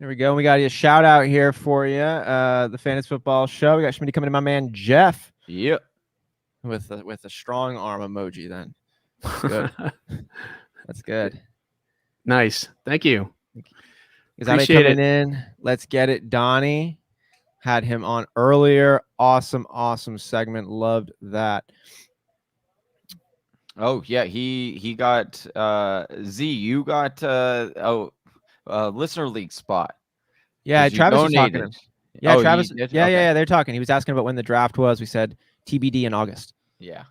There we go. We got a shout out here for you. The Fantasy Football Show. We got somebody coming to my man Jeff. Yep. With a strong arm emoji. Then that's good. That's good. Nice. Thank you. Appreciate coming in. Let's get it. Donnie had him on earlier. Awesome segment. Loved that. Oh yeah, he got Z. You got listener league spot. Yeah, Travis was talking. Yeah, Travis. Yeah, okay. yeah. They're talking. He was asking about when the draft was. We said TBD in August. Yeah.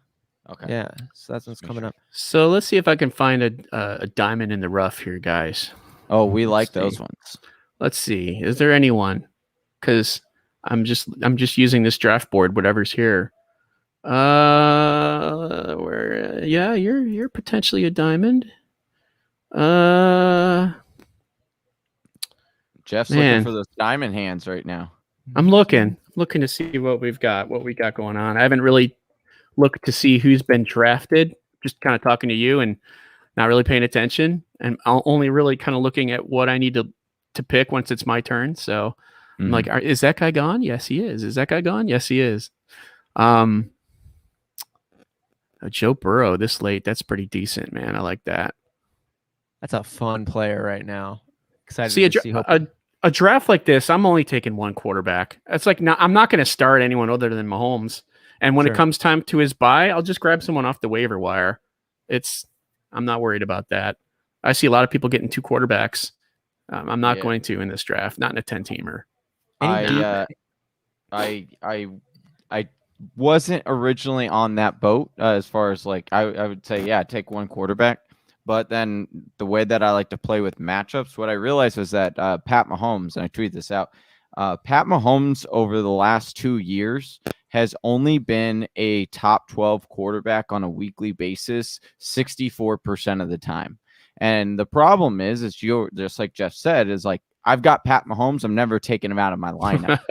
Okay. Yeah. So that's what's coming up. So let's see if I can find a diamond in the rough here, guys. Oh, we like those ones. Let's see. Is there anyone? Because I'm just using this draft board, whatever's here. Where? Yeah, you're potentially a diamond. Jeff's looking for those diamond hands right now. I'm looking to see what we got going on. I haven't really looked to see who's been drafted. Just kind of talking to you and not really paying attention, and I'm only really kind of looking at what I need to pick once it's my turn. So I'm like, is that guy gone? Yes, he is. Is that guy gone? Yes, he is. Joe Burrow this late. That's pretty decent, man. I like that. That's a fun player right now. Excited to see a draft like this. I'm only taking one quarterback. It's like I'm not going to start anyone other than Mahomes. And when it comes time to his bye, I'll just grab someone off the waiver wire. I'm not worried about that. I see a lot of people getting 2 quarterbacks. I'm not going to in this draft, not in a 10-teamer. I wasn't originally on that boat as far as like I would say, yeah, take one quarterback. But then the way that I like to play with matchups, what I realized was that Pat Mahomes, and I tweeted this out, Pat Mahomes over the last 2 years has only been a top 12 quarterback on a weekly basis 64% of the time. And the problem is just like Jeff said, is like, I've got Pat Mahomes. I'm never taking him out of my lineup.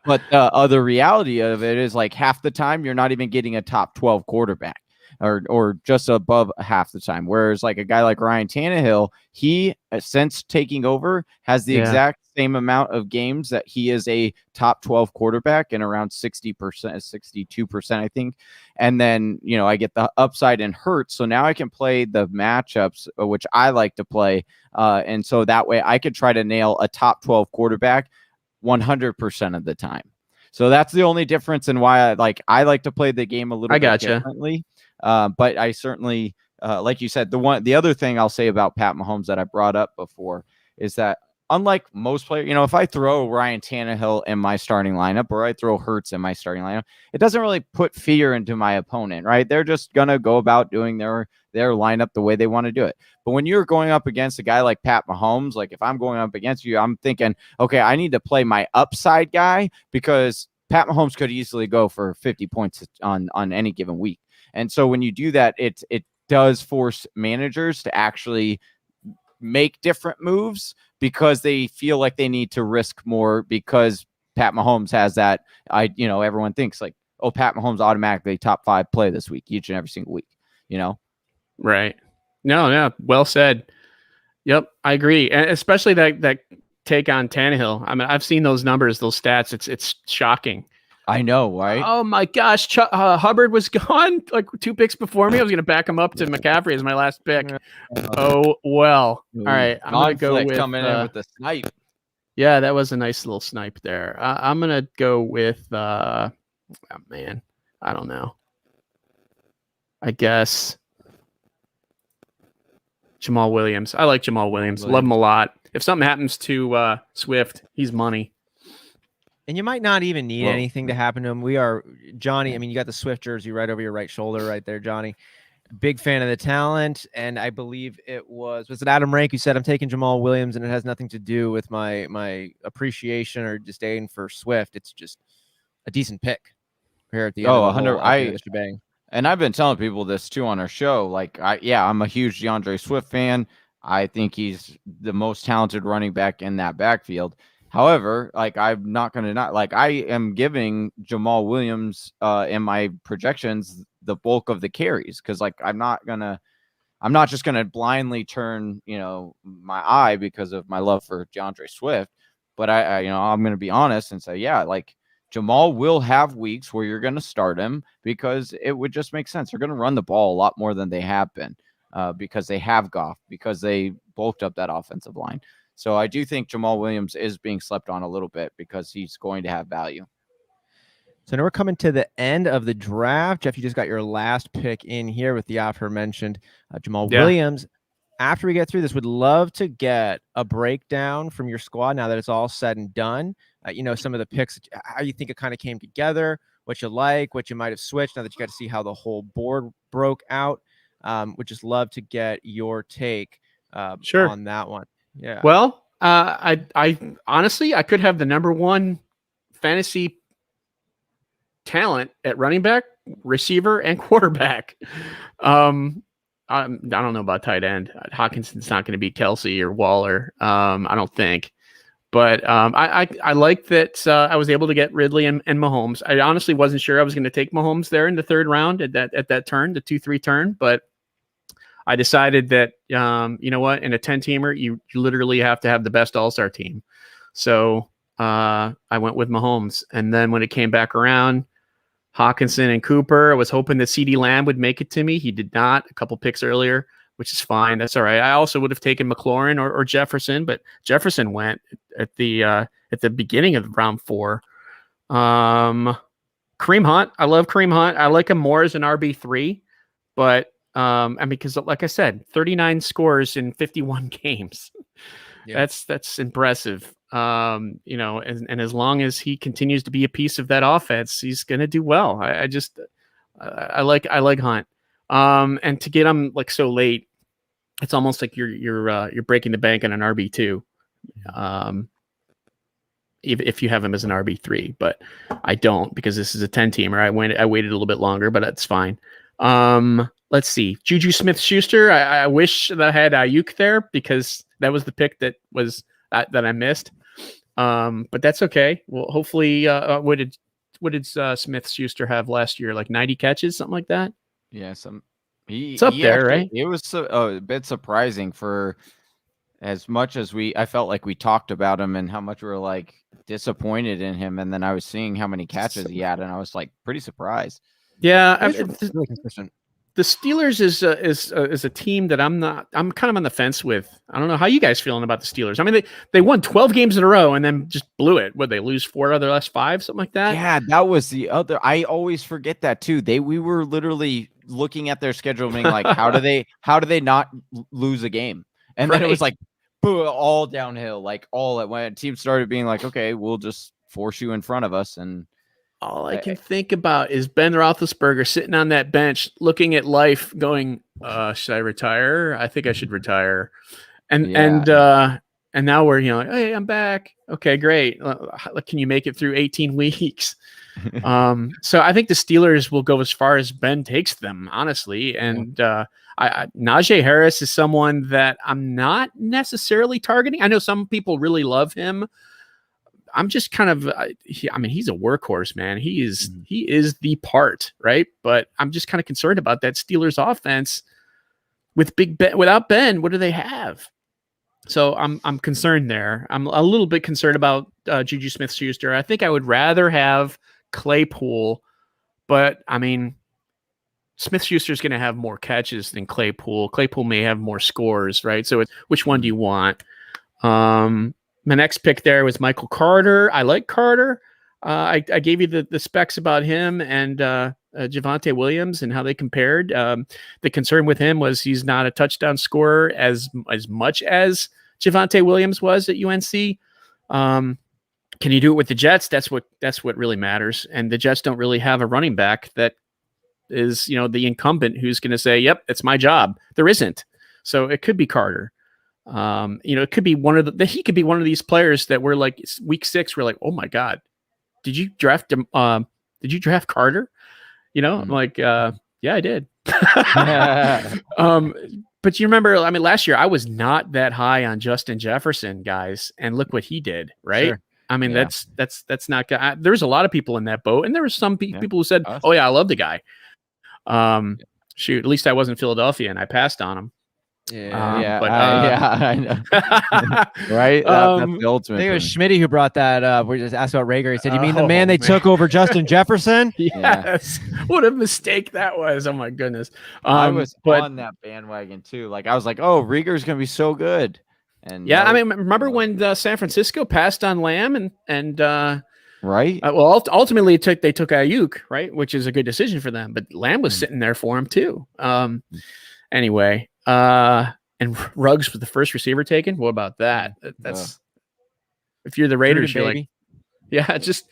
But the other reality of it is like half the time you're not even getting a top 12 quarterback or just above half the time. Whereas like a guy like Ryan Tannehill, he since taking over has the exact same amount of games that he is a top 12 quarterback in around 60%, 62%, I think. And then, I get the upside and Hurts. So now I can play the matchups, which I like to play. And so that way I could try to nail a top 12 quarterback 100% of the time. So that's the only difference in why I like to play the game a little bit differently. But I certainly, like you said, the other thing I'll say about Pat Mahomes that I brought up before is that unlike most players, if I throw Ryan Tannehill in my starting lineup or I throw Hurts in my starting lineup, it doesn't really put fear into my opponent, right? They're just going to go about doing their lineup the way they want to do it. But when you're going up against a guy like Pat Mahomes, like if I'm going up against you, I'm thinking, okay, I need to play my upside guy because Pat Mahomes could easily go for 50 points on any given week. And so when you do that, it does force managers to actually make different moves because they feel like they need to risk more because Pat Mahomes has that. Everyone thinks like, oh, Pat Mahomes automatically top 5 play this week, each and every single week, Right. No, well said. Yep, I agree. And especially that take on Tannehill. I mean, I've seen those numbers, those stats. It's shocking. I know, right? Oh my gosh, Hubbard was gone like 2 picks before me. I was going to back him up to McCaffrey as my last pick. Oh well. All right, I'm going to go with coming in with the snipe. Yeah, that was a nice little snipe there. I'm going to go with I don't know. I guess Jamal Williams. I like Jamal Williams. Love him a lot. If something happens to Swift, he's money. And you might not even need anything to happen to him. We are, Johnny, I mean, you got the Swift jersey right over your right shoulder right there, Johnny. Big fan of the talent. And I believe was it Adam Rank who said, I'm taking Jamal Williams, and it has nothing to do with my appreciation or disdain for Swift. It's just a decent pick here at the end of the shebang. And I've been telling people this too on our show. Like, I'm a huge DeAndre Swift fan. I think he's the most talented running back in that backfield. However, like, I'm not going to I am giving Jamal Williams in my projections the bulk of the carries, because like I'm not just going to blindly turn, my eye because of my love for DeAndre Swift. But I'm going to be honest and say, like, Jamal will have weeks where you're going to start him because it would just make sense. They're going to run the ball a lot more than they have been because they have Goff, because they bulked up that offensive line. So I do think Jamal Williams is being slept on a little bit because he's going to have value. So now we're coming to the end of the draft. Jeff, you just got your last pick in here with the aforementioned Jamal Williams. After we get through this, would love to get a breakdown from your squad now that it's all said and done. Some of the picks, how you think it kind of came together, what you like, what you might have switched now that you got to see how the whole board broke out. Would just love to get your take on that one. Yeah. Well, I honestly, I could have the number one fantasy talent at running back, receiver, and quarterback. I don't know about tight end. Hawkinson's not going to be Kelsey or Waller. I don't think. But I like that I was able to get Ridley and Mahomes. I honestly wasn't sure I was going to take Mahomes there in the third round at that turn, the 2-3 turn. But I decided that, you know what, in a 10-teamer, you literally have to have the best all-star team. So I went with Mahomes. And then when it came back around, Hawkinson and Cooper, I was hoping that CeeDee Lamb would make it to me. He did not, a couple picks earlier, which is fine. That's all right. I also would have taken McLaurin or Jefferson, but Jefferson went at the beginning of round 4. Kareem Hunt. I love Kareem Hunt. I like him more as an RB3, but because like I said, 39 scores in 51 games. Yeah. That's impressive. And as long as he continues to be a piece of that offense, he's going to do well. I like Hunt. And to get him like so late, it's almost like you're breaking the bank on an RB2. If you have him as an RB3, but I don't, because this is a 10-teamer. I waited a little bit longer, but that's fine. Let's see. Juju Smith-Schuster. I wish that I had Ayuk there, because that was the pick that I missed. But that's okay. Well, hopefully, what did Smith-Schuster have last year? Like 90 catches, something like that. Yeah, it's up there, actually, right? It was a bit surprising for as much as I felt like we talked about him and how much we were like disappointed in him, and then I was seeing how many catches he had, and I was like pretty surprised. Yeah, really consistent. The Steelers is a team that I'm kind of on the fence with. I don't know how you guys feeling about the Steelers. I mean, they won 12 games in a row and then just blew it. Would they lose 4 out of the last 5, something like that? Yeah, that was the other. I always forget that too. We were literally looking at their schedule, being like, how do they not lose a game? And then it was like, boom, all downhill, like all at when teams started being like, okay, we'll just force you in front of us. And all I can think about is Ben Roethlisberger sitting on that bench, looking at life, going, "Should I retire? I think I should retire." And now we're like, "Hey, I'm back. Okay, great. Can you make it through 18 weeks?" So I think the Steelers will go as far as Ben takes them, honestly. And Najee Harris is someone that I'm not necessarily targeting. I know some people really love him. I'm just kind of, he's a workhorse, man. He is the part, right? But I'm just kind of concerned about that Steelers offense with Big Ben. Without Ben, what do they have? So I'm concerned there. I'm a little bit concerned about Juju Smith-Schuster. I think I would rather have Claypool, but I mean, Smith-Schuster is going to have more catches than Claypool. Claypool may have more scores, right? So which one do you want? My next pick there was Michael Carter. I like Carter. I gave you the specs about him, and Javonte Williams and how they compared. The concern with him was he's not a touchdown scorer as much as Javonte Williams was at UNC. Can you do it with the Jets? That's what really matters. And the Jets don't really have a running back that is, the incumbent who's going to say, "Yep, it's my job." There isn't. So it could be Carter. It could be he could be one of these players that we're like week 6. We're like, "Oh my God, did you draft him? Did you draft Carter?" I'm like, "Yeah, I did." But you remember, last year I was not that high on Justin Jefferson, guys, and look what he did, right? Sure. That's not good. There's a lot of people in that boat, and there were some people who said, "Oh yeah, I love the guy." Shoot, at least I wasn't Philadelphia, and I passed on him. I know. Right? That's the ultimate. I think it was Schmitty who brought that up. We just asked about Rager. He said, "You mean the man they took over Justin Jefferson?" Yes. What a mistake that was. Oh my goodness. I was on that bandwagon too. Like I was like, "Oh, Rieger's gonna be so good." And remember when San Francisco passed on Lamb and right? Ultimately they took Ayuk, right, which is a good decision for them. But Lamb was sitting there for him too. Anyway. And Ruggs was the first receiver taken. What about that? That's if you're the Raiders, you're like, yeah, just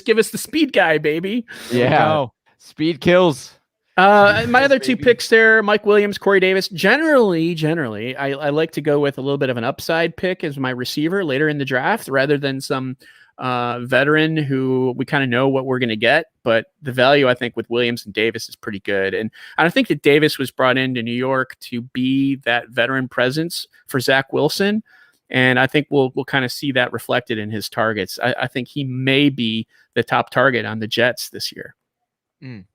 give us the speed guy, baby. Yeah, speed kills. My other two picks there, Mike Williams, Corey Davis. Generally, I like to go with a little bit of an upside pick as my receiver later in the draft rather than some veteran who we kind of know what we're going to get. But the value, I think, with Williams and Davis is pretty good. And I think that Davis was brought into New York to be that veteran presence for Zach Wilson. And I think we'll kind of see that reflected in his targets. I think he may be the top target on the Jets this year. And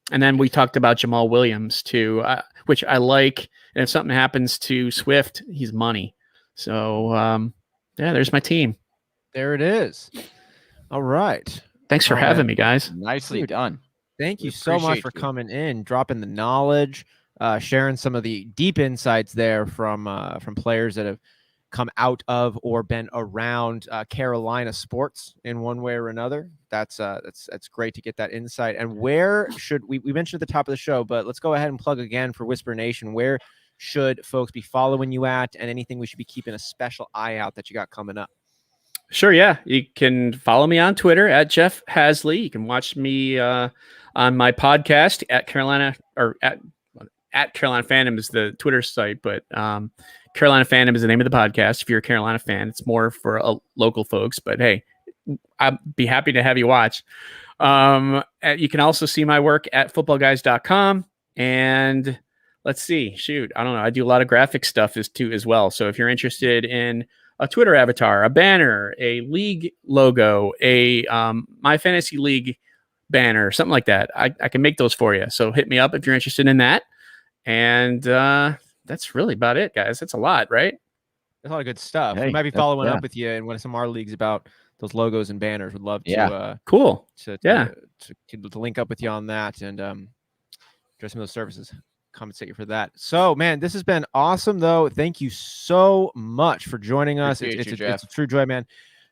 then we talked about Jamal Williams too, which I like. And if something happens to Swift, he's money. So there's my team. There it is. All right. Thanks for having me, guys. Nicely done. Thank you so much for coming in, dropping the knowledge, sharing some of the deep insights there from players that have come out of or been around Carolina sports in one way or another. That's great to get that insight. And where should we mentioned at the top of the show, but let's go ahead and plug again for Whisper Nation. Where should folks be following you at, and anything we should be keeping a special eye out that you got coming up? Sure, yeah. You can follow me on Twitter at Jeff Hasley. You can watch me on my podcast at Carolina or at Carolina Fandom is the Twitter site, but Carolina Fandom is the name of the podcast. If you're a Carolina fan, it's more for local folks, but hey, I'd be happy to have you watch. You can also see my work at footballguys.com. And let's see, I don't know. I do a lot of graphic stuff as well. So if you're interested in a Twitter avatar, a banner, a league logo, a My Fantasy League banner, something like that, I can make those for you. So hit me up if you're interested in that. And that's really about it, guys. That's a lot, right? That's a lot of good stuff. We might be following up with you in one of some of our leagues about those logos and banners. Would love to. Cool. To link up with you on that and address some of those services. Compensate you for that. So, man, this has been awesome, though. Thank you so much for joining us. It's a true joy, man.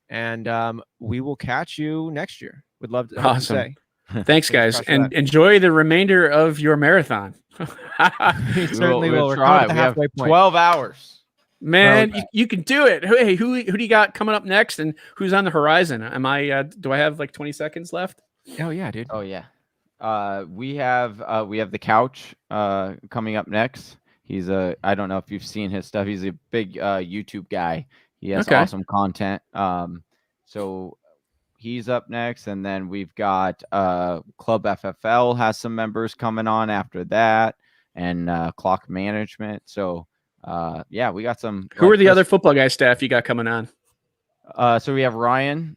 And we will catch you next year. Would love to. Awesome. Say. Thanks, guys, and enjoy the remainder of your marathon. We certainly will. We're try. We have 12 hours. Man, you can do it. Hey, who do you got coming up next, and who's on the horizon? Am I? Do I have like 20 seconds left? Oh yeah, dude. Oh yeah. We have the couch coming up next. He's I don't know if you've seen his stuff. He's a big YouTube guy. He has awesome content. So he's up next, and then we've got Club FFL has some members coming on after that, and Clock Management. So we got some. Who are the other football guy staff you got coming on? So we have Ryan.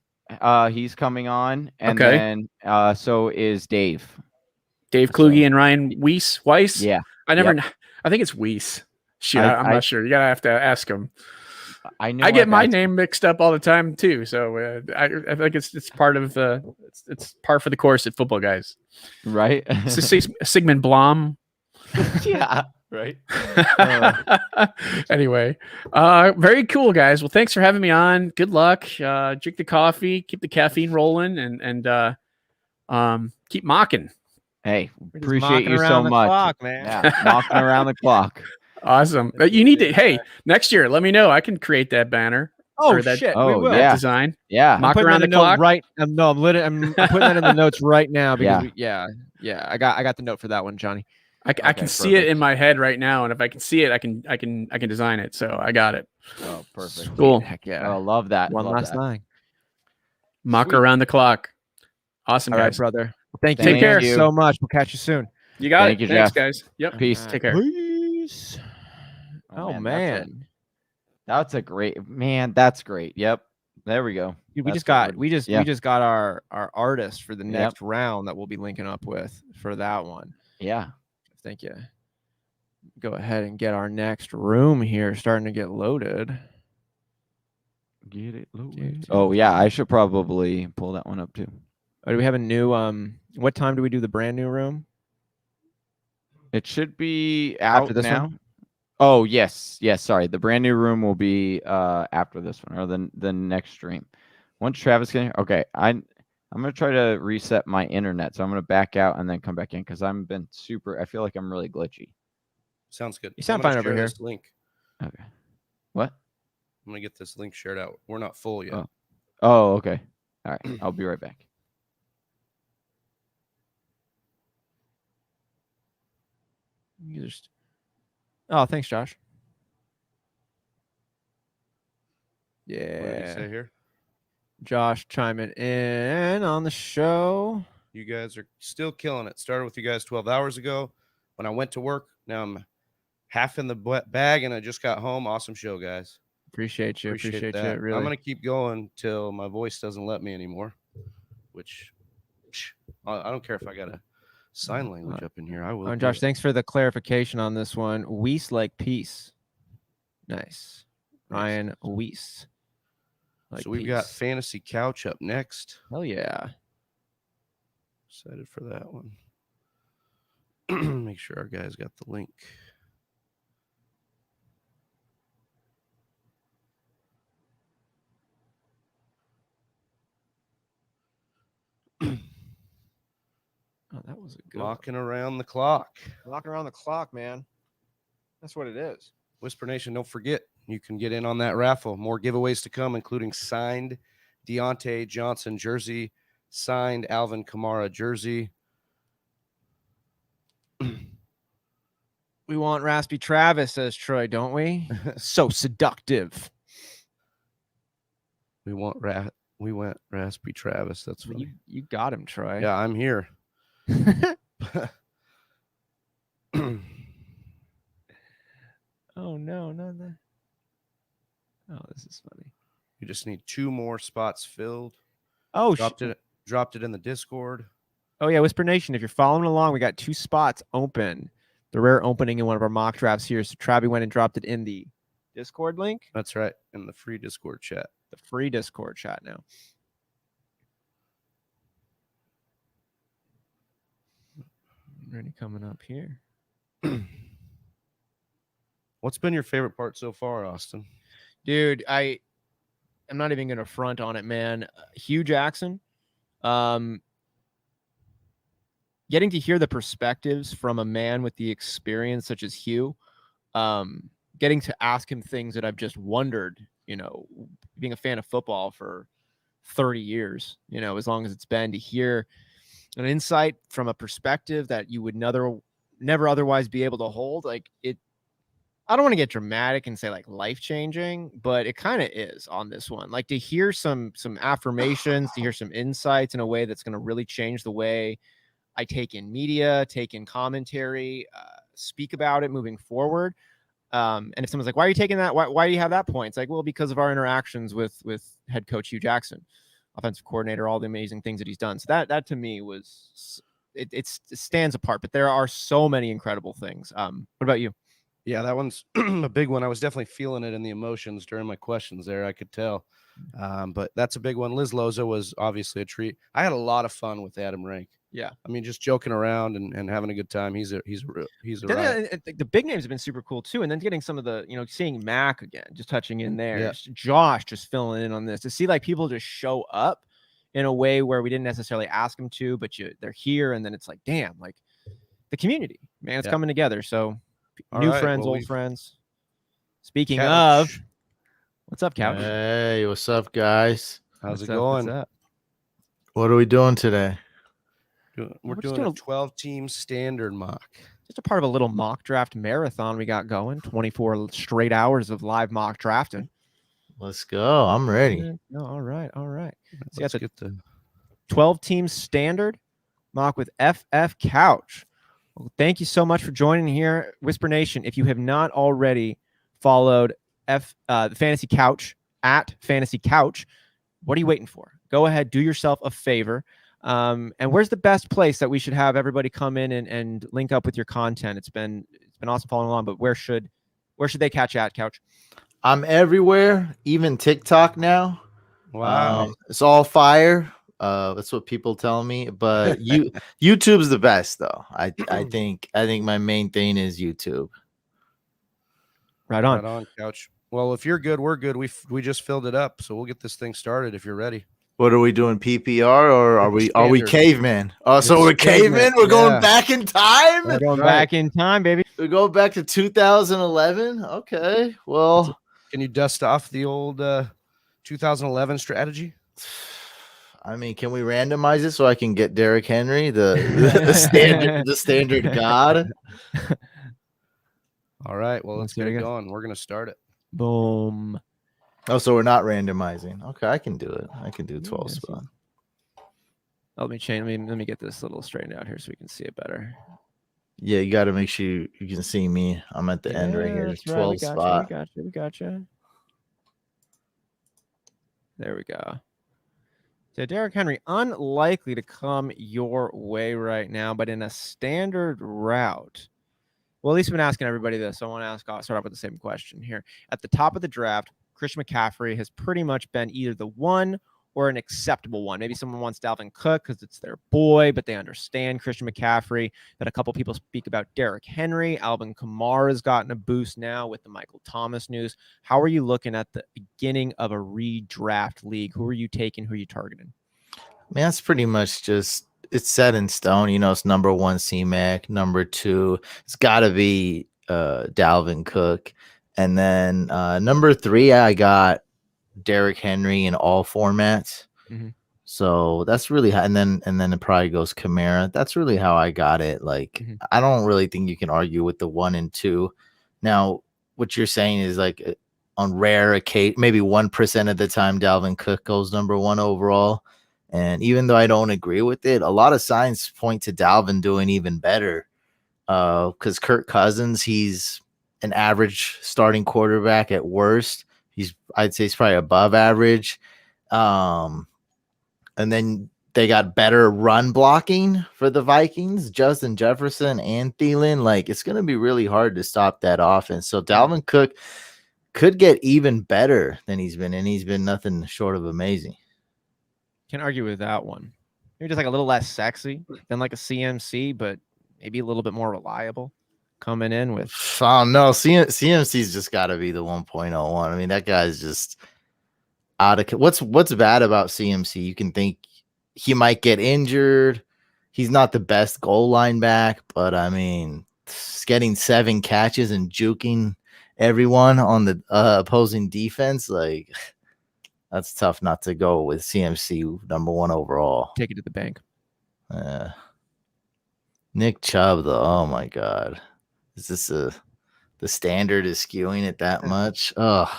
He's coming on, and then so is Dave Kluge and Ryan Weiss. Yeah, I think it's Weiss. Shoot, I'm not sure. You gotta have to ask him. I get my name mixed up all the time too, so I think it's part of it's par for the course at Football Guys, right? Sigmund Blom. Yeah. Right. Anyway, very cool, guys. Well, thanks for having me on. Good luck. Drink the coffee, keep the caffeine rolling, and keep mocking. Hey, We're just appreciate mocking you so around the much. clock, man. Yeah, mocking around the clock. Awesome. But you need to. Hey, next year, let me know. I can create that banner. Oh or that, shit, we Oh, will. that yeah. design. Yeah. Mock I'm putting around that the in a note clock. right. No, I'm putting that in the notes right now because Yeah. I got the note for that one, Johnny. I can see it in my head right now, and if I can see it, I can design it. So I got it. Oh, perfect. Cool. Heck yeah. Oh, love that. One love last that. thing. Mock Sweet. around the clock. Awesome, All right, guys. brother. Well, thank you Take care. again so much. We'll catch you soon. You got Thank it. you, Thanks, Jeff. guys. Yep. Peace. Take care. Peace. Oh, man. That's a great man. That's great. Yep. There we go. Dude, we That's just got our artist for the Yep. next round that we'll be linking up with for that one. Yeah. Thank you. Go ahead and get our next room here starting to get loaded. Get it loaded. Dude. Oh yeah, I should probably pull that one up too. Oh, do we have a new what time do we do the brand new room? It should be After out this now. one? Oh yes, sorry. The brand new room will be after this one or the next stream. Once Travis can hear. Okay, I'm gonna try to reset my internet, so I'm gonna back out and then come back in because I've been super. I feel like I'm really glitchy. Sounds good. You sound I'm gonna fine over share here. this link. Okay. What? I'm gonna get this link shared out. We're not full yet. Oh, okay. All right. I'll be right back. You just... Oh, thanks, Josh. What did he say Yeah. here? Josh chiming in on the show. You guys are still killing it. Started with you guys 12 hours ago when I went to work. Now I'm half in the bag and I just got home. Awesome show, guys. Appreciate you. Appreciate you. that. Really. I'm going to keep going till my voice doesn't let me anymore, which I don't care if I got a sign language up in here. I will. Oh, Josh, thanks for the clarification on this one. Weiss like peace. Nice. Ryan Weiss. Like so we've got Fantasy Couch up next. Hell yeah. Excited for that one. Make sure our guys got the link. Oh, that was a good Mocking around the clock. Walking around the clock, man. That's what it is. Whisper Nation, don't forget, you can get in on that raffle. More giveaways to come, including signed Deontay Johnson jersey, signed Alvin Kamara jersey. We want Raspy Travis, says Troy, don't we? So seductive. We went Raspy Travis. That's funny. You got him, Troy. Yeah, I'm here. Oh no, not that. Oh, this is funny. You just need 2 more spots filled. Oh, dropped it in the Discord. Oh yeah, Whisper Nation. If you're following along, we got 2 spots open. The rare opening in one of our mock drafts here. So Travi went and dropped it in the Discord link. That's right, in the free Discord chat. The free Discord chat now. Ready coming up here. What's been your favorite part so far, Austin? Dude, I'm not even gonna front on it, man. Hue Jackson. Getting to hear the perspectives from a man with the experience such as Hue, getting to ask him things that I've just wondered, being a fan of football for 30 years, as long as it's been, to hear an insight from a perspective that you would never otherwise be able to hold. Like it, I don't want to get dramatic and say like life-changing, but it kind of is on this one. Like to hear some affirmations, to hear some insights in a way that's going to really change the way I take in media, take in commentary, speak about it moving forward. And if someone's like, why are you taking that? Why do you have that point? It's like, well, because of our interactions with head coach Hue Jackson, offensive coordinator, all the amazing things that he's done. So that to me was, it stands apart, but there are so many incredible things. What about you? Yeah, that one's a big one. I was definitely feeling it in the emotions during my questions there. I could tell. But that's a big one. Liz Loza was obviously a treat. I had a lot of fun with Adam Rank. Yeah. I mean, just joking around and having a good time. He's a riot. The big names have been super cool too. And then getting some of the, seeing Mac again, just touching in there. Yeah. Josh just filling in on this, to see like people just show up in a way where we didn't necessarily ask them to, but they're here, and then it's like, damn, like the community, man, it's coming together. So new friends, old friends. Speaking of, what's up, Couch? Hey, what's up, guys? How's it going? What's up? What are we doing today? We're doing a 12-team standard mock. Just a part of a little mock draft marathon we got going. 24 straight hours of live mock drafting. Let's go. I'm ready. All right. Let's get the 12-team standard mock with FF Couch. Well, thank you so much for joining here, Whisper Nation. If you have not already followed the Fantasy Couch at Fantasy Couch, what are you waiting for? Go ahead, do yourself a favor. And where's the best place that we should have everybody come in and link up with your content? It's been awesome following along, but where should they catch you at, Couch? I'm everywhere, even TikTok now. Wow. It's all fire. That's what people tell me. But YouTube's the best, though. I think my main thing is YouTube. Right on. Right on, Couch. Well, if you're good, we're good. We just filled it up, so we'll get this thing started if you're ready. What are we doing? PPR or are we cavemen? Oh, so we're cavemen. We're going back in time. We're going back in time, baby. We go back to 2011. Okay. Well, can you dust off the old 2011 strategy? I mean, can we randomize it so I can get Derrick Henry, the standard god? All right. Well, let's get it going. We're gonna start it. Boom. Oh, so we're not randomizing. Okay, I can do it. I can do 12 spot. Let me change. Let me get this little straightened out here so we can see it better. Yeah, you got to make sure you can see me. I'm at the end right here. 12 spot. We got you. There we go. So Derrick Henry, unlikely to come your way right now, but in a standard route. Well, at least I've been asking everybody this. So I want to start off with the same question here. At the top of the draft, Christian McCaffrey has pretty much been either the one or an acceptable one. Maybe someone wants Dalvin Cook because it's their boy, but they understand Christian McCaffrey. That a couple people speak about Derrick Henry. Alvin Kamara has gotten a boost now with the Michael Thomas news. How are you looking at the beginning of a redraft league? Who are you taking? Who are you targeting? Man, that's pretty much just, it's set in stone. You know, it's number 1 C-Mac, number 2. It's got to be Dalvin Cook. And then number 3, I got Derrick Henry in all formats. Mm-hmm. So that's really how, and then it probably goes Kamara. That's really how I got it. Like, I don't really think you can argue with the 1 and 2. Now, what you're saying is like on rare occasion, maybe 1% of the time, Dalvin Cook goes number 1 overall. And even though I don't agree with it, a lot of signs point to Dalvin doing even better. Because Kirk Cousins, he's an average starting quarterback at worst. I'd say he's probably above average. And then they got better run blocking for the Vikings, Justin Jefferson and Thielen. Like, it's going to be really hard to stop that offense. So Dalvin Cook could get even better than he's been, and he's been nothing short of amazing. Can't argue with that one. Maybe just like a little less sexy than like a CMC, but maybe a little bit more reliable coming in with. Oh no, CMC's just got to be the 1.01. I mean, that guy's just out of. What's bad about CMC? You can think he might get injured. He's not the best goal line back, but I mean, getting 7 catches and juking everyone on the opposing defense, like. That's tough not to go with CMC number 1 overall. Take it to the bank. Nick Chubb, though. Oh my God. Is this the standard is skewing it that much? Oh.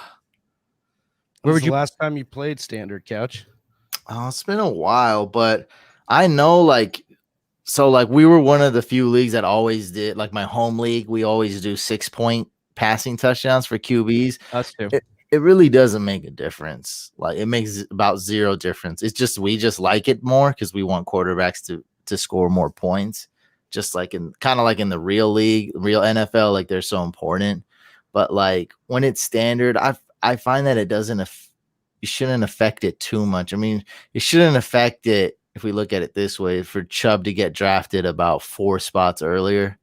Where was the last time you played standard, Couch? Oh, it's been a while, but I know we were one of the few leagues that always did, like my home league, we always do 6-point passing touchdowns for QBs. Us too. It really doesn't make a difference. Like, it makes about 0 difference. It's just we just like it more because we want quarterbacks to score more points. Just like in the real league, real NFL, like they're so important. But like when it's standard, I find that it doesn't. You shouldn't affect it too much. I mean, it shouldn't affect it if we look at it this way. For Chubb to get drafted about 4 spots earlier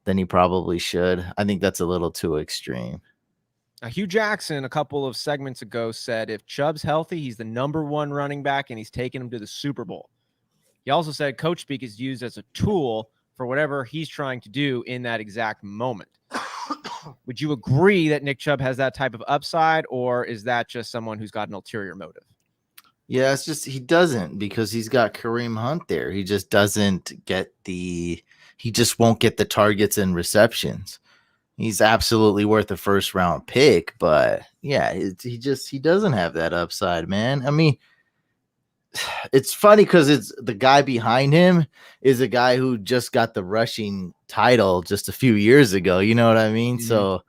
than he probably should, I think that's a little too extreme. Hue Jackson, a couple of segments ago, said if Chubb's healthy, he's the #1 running back, and he's taking him to the Super Bowl. He also said coach speak is used as a tool for whatever he's trying to do in that exact moment. Would you agree that Nick Chubb has that type of upside, or is that just someone who's got an ulterior motive? Yeah, it's just he doesn't, because he's got Kareem Hunt there. He just doesn't get he just won't get the targets and receptions. He's absolutely worth a first round pick, but yeah, he doesn't have that upside, man. I mean, it's funny because it's the guy behind him is a guy who just got the rushing title just a few years ago. You know what I mean? Mhm. So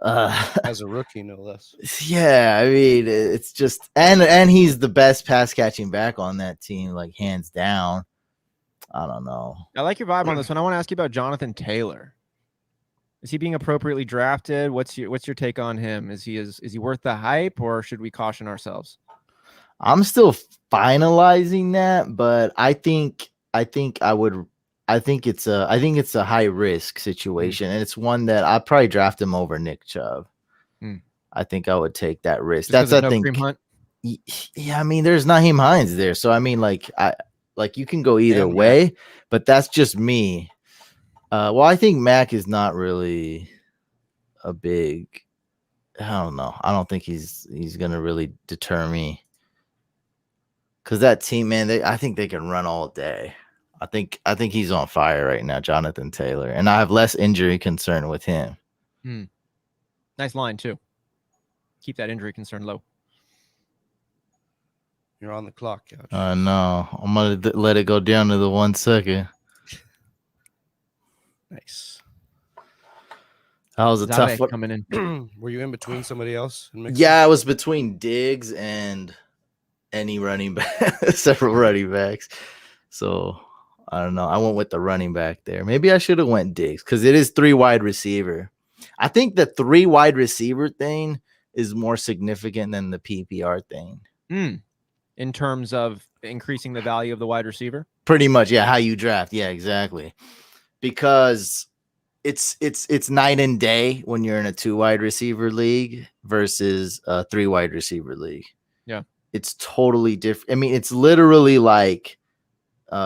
As a rookie, no less. yeah, I mean, it's just and he's the best pass catching back on that team, like hands down. I don't know. I like your vibe on this one. I want to ask you about Jonathan Taylor. Is he being appropriately drafted? What's your take on him? Is he worth the hype, or should we caution ourselves? I'm still finalizing that, but I think it's a high risk situation, and it's one that I'd probably draft him over Nick Chubb. I think I would take that risk. Just 'cause That's of I think. Kareem Hunt? Yeah, I mean, there's Naheem Hines there, so I mean, like you can go either way, but that's just me. Well, I think Mac is not really a big. I don't know. I don't think he's gonna really deter me. Because that team, man, I think they can run all day. I think he's on fire right now, Jonathan Taylor, and I have less injury concern with him. Nice line too. Keep that injury concern low. You're on the clock, Couch. No, I'm gonna let it go down to the 1 second. Nice. That was a tough one. Coming in. Were you in between somebody else? Yeah, I was between Diggs and any running back, several running backs. So I don't know. I went with the running back there. Maybe I should have went Diggs because it is 3 wide receiver. I think the 3 wide receiver thing is more significant than the PPR thing. In terms of increasing the value of the wide receiver? Pretty much, yeah. How you draft, yeah, exactly. Because it's night and day when you're in a 2 wide receiver league versus a 3 wide receiver league. Yeah. It's totally different. I mean, it's literally like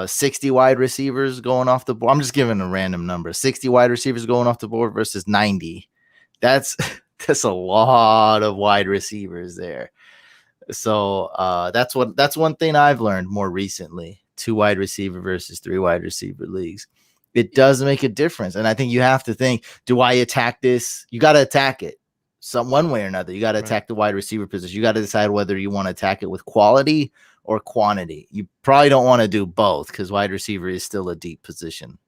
60 wide receivers going off the board. I'm just giving a random number. 60 wide receivers going off the board versus 90. That's a lot of wide receivers there. So that's one thing I've learned more recently. 2 wide receiver versus 3 wide receiver leagues. It does make a difference. And I think you have to think, do I attack this? You got to attack it one way or another. You got to attack the wide receiver position. You got to decide whether you want to attack it with quality or quantity. You probably don't want to do both because wide receiver is still a deep position.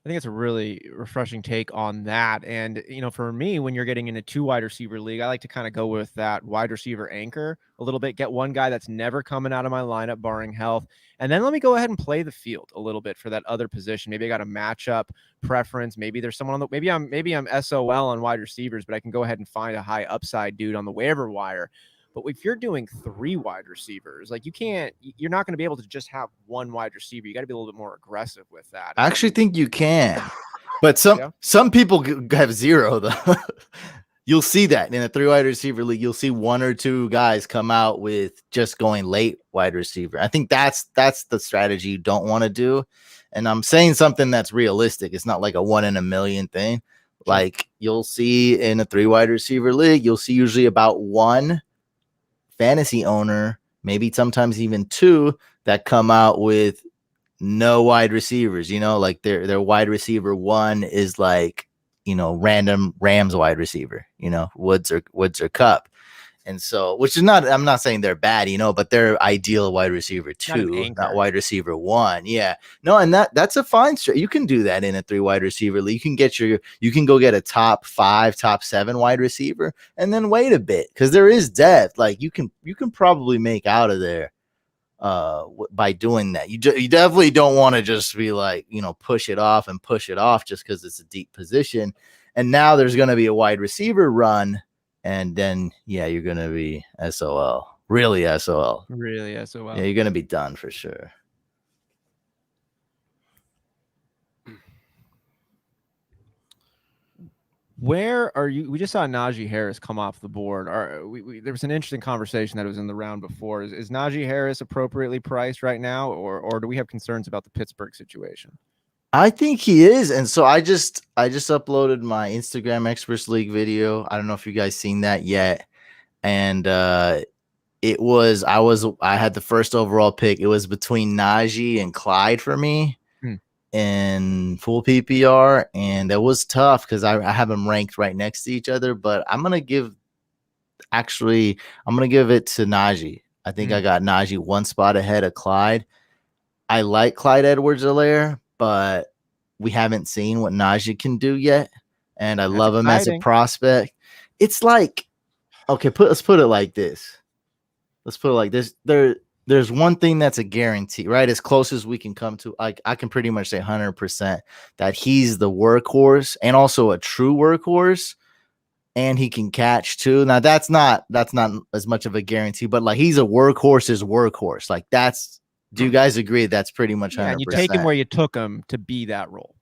I think it's a really refreshing take on that. And, for me, when you're getting in a 2 wide receiver league, I like to kind of go with that wide receiver anchor a little bit, get one guy that's never coming out of my lineup barring health. And then let me go ahead and play the field a little bit for that other position. Maybe I got a matchup preference. Maybe there's someone on maybe I'm SOL on wide receivers, but I can go ahead and find a high upside dude on the waiver wire. But if you're doing 3 wide receivers, like you're not going to be able to just have 1 wide receiver. You got to be a little bit more aggressive with that. I actually think you can, but some people have 0 though. You'll see that in a 3 wide receiver league. You'll see 1 or 2 guys come out with just going late wide receiver. I think that's the strategy you don't want to do. And I'm saying something that's realistic. It's not like a 1 in a million thing. Like you'll see in a 3 wide receiver league, you'll see usually about 1 fantasy owner, maybe sometimes even 2 that come out with no wide receivers, like their wide receiver 1 is like, random Rams wide receiver, Woods or Cup. And so, which is I'm not saying they're bad, but they're ideal wide receiver 2, not wide receiver 1. Yeah. No, and that's a fine you can do that in a 3 wide receiver league. You can go get a top 5, top 7 wide receiver and then wait a bit because there is depth. Like you can probably make out of there by doing that. You definitely don't want to just be like, push it off just because it's a deep position. And now there's going to be a wide receiver run. And then, you're going to be SOL. Really SOL. Really SOL. Yeah, you're going to be done for sure. Where are you? We just saw Najee Harris come off the board. There was an interesting conversation that was in the round before. Is Najee Harris appropriately priced right now, or do we have concerns about the Pittsburgh situation? I think he is, and so I just uploaded my Instagram Experts League video. I don't know if you guys seen that yet, and I had the first overall pick. It was between Najee and Clyde for me in full PPR, and it was tough because I have them ranked right next to each other. But I'm gonna give it to Najee. I think I got Najee one spot ahead of Clyde. I like Clyde Edwards-Helaire, but we haven't seen what Najee can do yet. And I love him as a prospect. It's like, okay, let's put it like this. There's one thing that's a guarantee, right? As close as we can come to, like, I can pretty much say 100% that he's the workhorse and also a true workhorse, and he can catch too. Now that's not as much of a guarantee, but like he's a workhorse's workhorse. Like that's. Do you guys agree that's pretty much 100%? Yeah, and you take him where you took him to be that role.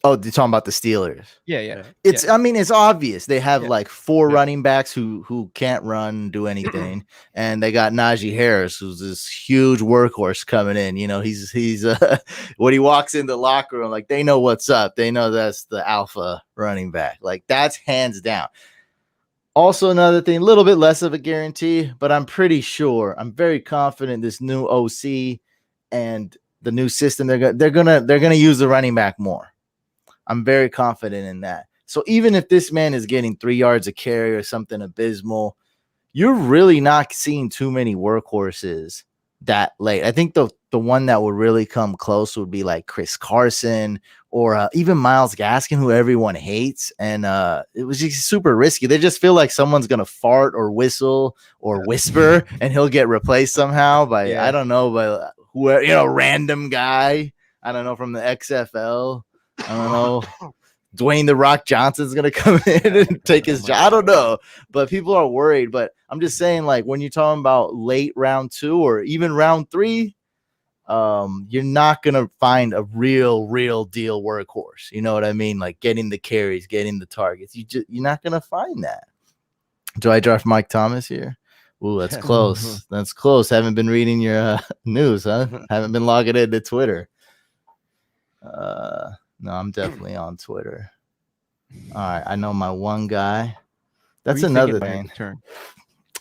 Oh, you're talking about the Steelers. Yeah. I mean, it's obvious. They have like four running backs who can't run, do anything. And they got Najee Harris, who's this huge workhorse coming in. You know, he's when he walks in the locker room, like they know what's up. They know that's the alpha running back. Like that's hands down. Also, another thing, a little bit less of a guarantee, but I'm pretty sure, I'm very confident this new OC and the new system, they're gonna use the running back more. I'm very confident in that. So even if this man is getting 3 yards a carry or something abysmal, you're really not seeing too many workhorses that late. I think the one that would really come close would be like Chris Carson or even Myles Gaskin, who everyone hates. And it was just super risky. They just feel like someone's going to fart or whistle or whisper and he'll get replaced somehow by, I don't know, by whoever, random guy. I don't know, from the XFL. I don't know. Dwayne The Rock Johnson's going to come in and take his job. I don't know, but people are worried. But I'm just saying, like, when you're talking about late round 2 or even round 3, you're not going to find a real deal workhorse. You know what I mean? Like getting the carries, getting the targets. You're not going to find that. Do I draft Mike Thomas here? Ooh, that's close. That's close. Haven't been reading your news, huh? Haven't been logging into Twitter. No, I'm definitely on Twitter. All right, I know my one guy. That's another thing.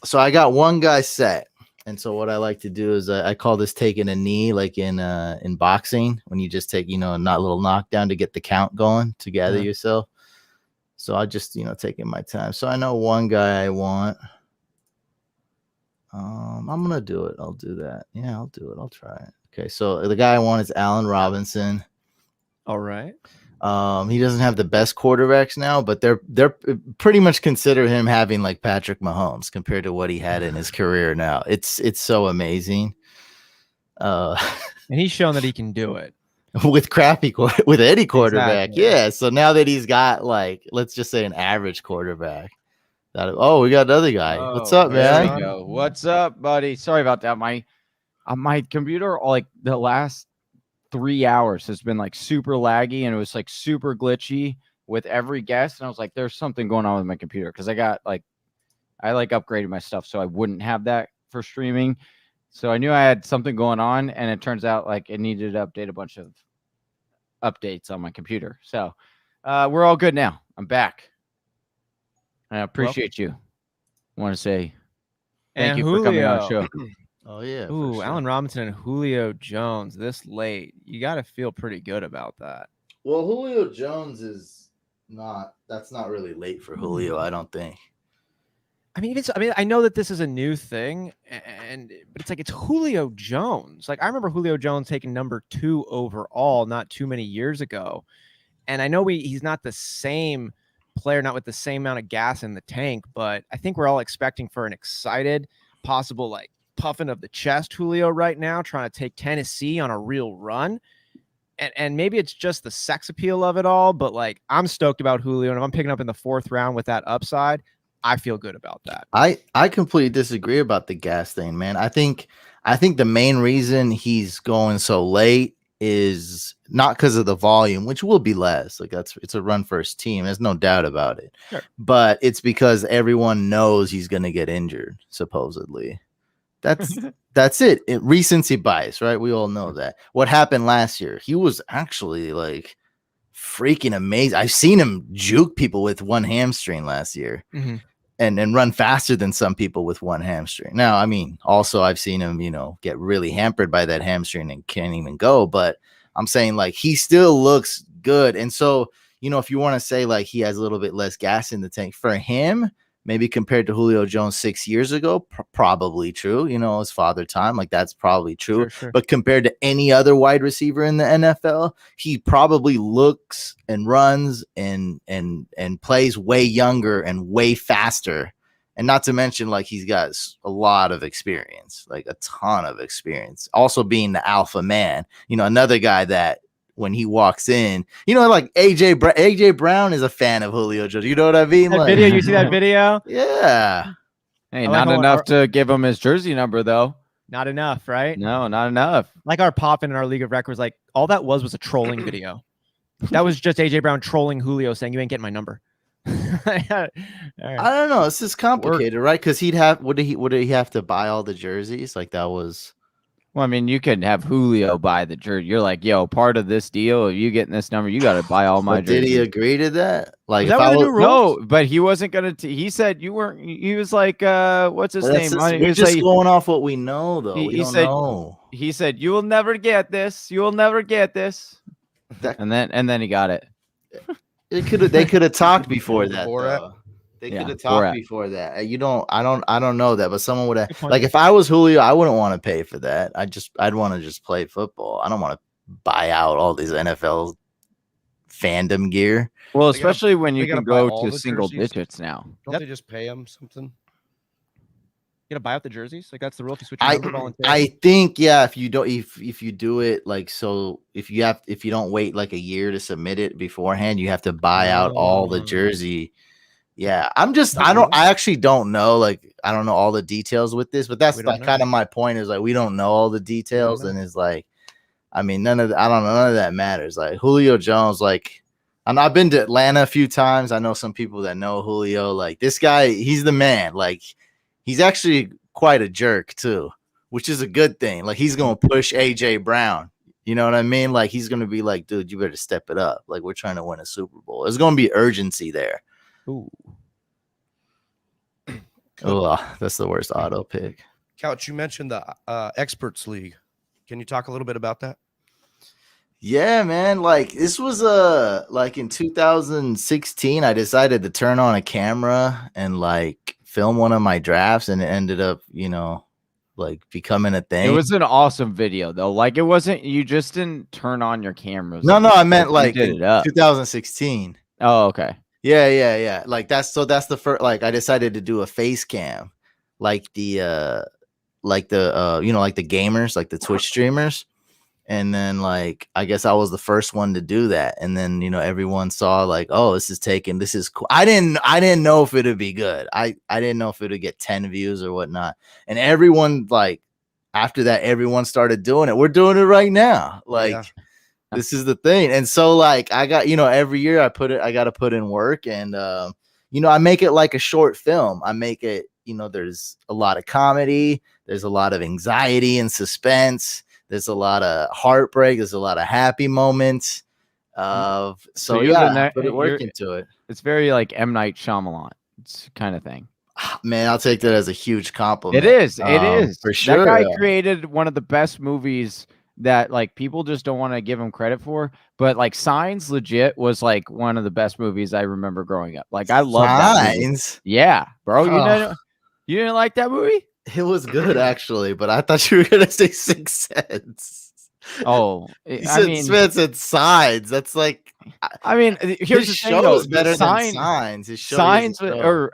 So I got one guy set, and so what I like to do is I call this taking a knee, like in boxing, when you just take a little knockdown to get the count going to gather yourself. So I just taking my time. So I know one guy I want. I'm gonna do it. I'll do that. Yeah, I'll do it. I'll try it. Okay, so the guy I want is Allen Robinson. All right. He doesn't have the best quarterbacks now, but they're pretty much consider him having like Patrick Mahomes compared to what he had in his career now. It's so amazing. And he's shown that he can do it with with any quarterback. Exactly. Yeah. So now that he's got like, let's just say an average quarterback. We got another guy. What's up, man? There we go. What's up, buddy? Sorry about that. My computer, like the last 3 hours has been like super laggy and it was like super glitchy with every guest. And I was like, there's something going on with my computer. Cause I upgraded my stuff so I wouldn't have that for streaming. So I knew I had something going on, and it turns out like it needed to update a bunch of updates on my computer. So we're all good now. I'm back. I appreciate you. I want to say thank you for coming on the show. Oh, yeah. Ooh, sure. Allen Robinson and Julio Jones this late. You got to feel pretty good about that. Well, Julio Jones that's not really late for Julio, I don't think. I mean, I know that this is a new thing, but it's like it's Julio Jones. Like I remember Julio Jones taking number 2 overall not too many years ago. And I know he's not the same player, not with the same amount of gas in the tank, but I think we're all expecting for an excited, possible like puffing of the chest Julio right now, trying to take Tennessee on a real run. And maybe it's just the sex appeal of it all, but like I'm stoked about Julio, and if I'm picking up in the 4th round with that upside, I feel good about that. I completely disagree about the gas thing, man. I think the main reason he's going so late is not because of the volume, which will be less. Like it's a run first team. There's no doubt about it. Sure. But it's because everyone knows he's going to get injured, supposedly. That's it. Recency bias, right? We all know that. What happened last year? He was actually like freaking amazing. I've seen him juke people with one hamstring last year. Mm-hmm. And run faster than some people with one hamstring. Now, I mean, also I've seen him, get really hampered by that hamstring and can't even go. But I'm saying like he still looks good. And so, if you want to say like he has a little bit less gas in the tank for him, maybe compared to Julio Jones 6 years ago, probably true. His father time, like that's probably true. Sure. But compared to any other wide receiver in the NFL, he probably looks and runs and plays way younger and way faster. And not to mention, like he's got a lot of experience, like a ton of experience. Also being the alpha man, another guy that when he walks in, like AJ Brown is a fan of Julio Jones. You know what I mean? That video, you see that video? Yeah. Hey, not enough to give him his jersey number though. Not enough, right? No, not enough. Like our Poppin in our League of Records, like all that was a trolling video. That was just AJ Brown trolling Julio, saying you ain't getting my number. Right. I don't know. This is complicated, right? Because would he have to buy all the jerseys? Like that was. Well, I mean, you could have Julio buy the jersey. You're like, yo, part of this deal, you getting this number, you got to buy all my jerseys. Did he agree to that? Like, no, but he wasn't gonna. He said you weren't. He was like, what's his name? We're just going off what we know, though. We don't know. He said, "You will never get this. You will never get this." And then he got it. They could have talked before that. Though. They could have talked before that. I don't know that, but someone would have. Like if I was Julio, I wouldn't want to pay for that. I'd want to just play football. I don't want to buy out all these NFL fandom gear. Well, especially when you can go to single digits now. Don't they just pay them something? You gotta buy out the jerseys. Like that's the rule. If you switch I think if you don't if you do it like so if you don't wait like a year to submit it beforehand, you have to buy out all the jersey. Yeah, I actually don't know. Like, I don't know all the details with this, but that's like kind of my point is like, we don't know all the details. And it's like, I mean, none of that matters. Like Julio Jones, like, I've been to Atlanta a few times. I know some people that know Julio, like this guy, he's the man. Like he's actually quite a jerk too, which is a good thing. Like he's going to push AJ Brown. You know what I mean? Like he's going to be like, dude, you better step it up. Like we're trying to win a Super Bowl. There's going to be urgency there. Ooh. Oh, that's the worst auto pick. Couch, you mentioned the Experts League. Can you talk a little bit about that? Yeah, man. Like this was like in 2016, I decided to turn on a camera and like film one of my drafts, and it ended up, like becoming a thing. It was an awesome video though. Like it wasn't, you just didn't turn on your cameras. No, I meant like 2016. Oh, okay. Yeah. Like that's the first. Like I decided to do a face cam, like the gamers, like the Twitch streamers, and then like I guess I was the first one to do that, and then everyone saw like, oh, this is cool. I didn't know if it'd be good. I didn't know if it would get 10 views or whatnot, and everyone like after that, everyone started doing it. We're doing it right now, like. Yeah. This is the thing. And so like I got, every year I got to put in work, and I make it like a short film. I make it, there's a lot of comedy, there's a lot of anxiety and suspense, there's a lot of heartbreak, there's a lot of happy moments. I put it work into it. It's very like M. Night Shyamalan kind of thing. Man, I'll take that as a huge compliment. It is for sure. That guy created one of the best movies that like people just don't want to give him credit for, but like Signs legit was like one of the best movies I remember growing up. Like I love Signs. Yeah, bro. You didn't like that movie? It was good actually, but I thought you were gonna say Sixth Sense. Oh, Smith said Signs. That's like, I mean, here's the thing though. Better than Signs. Signs or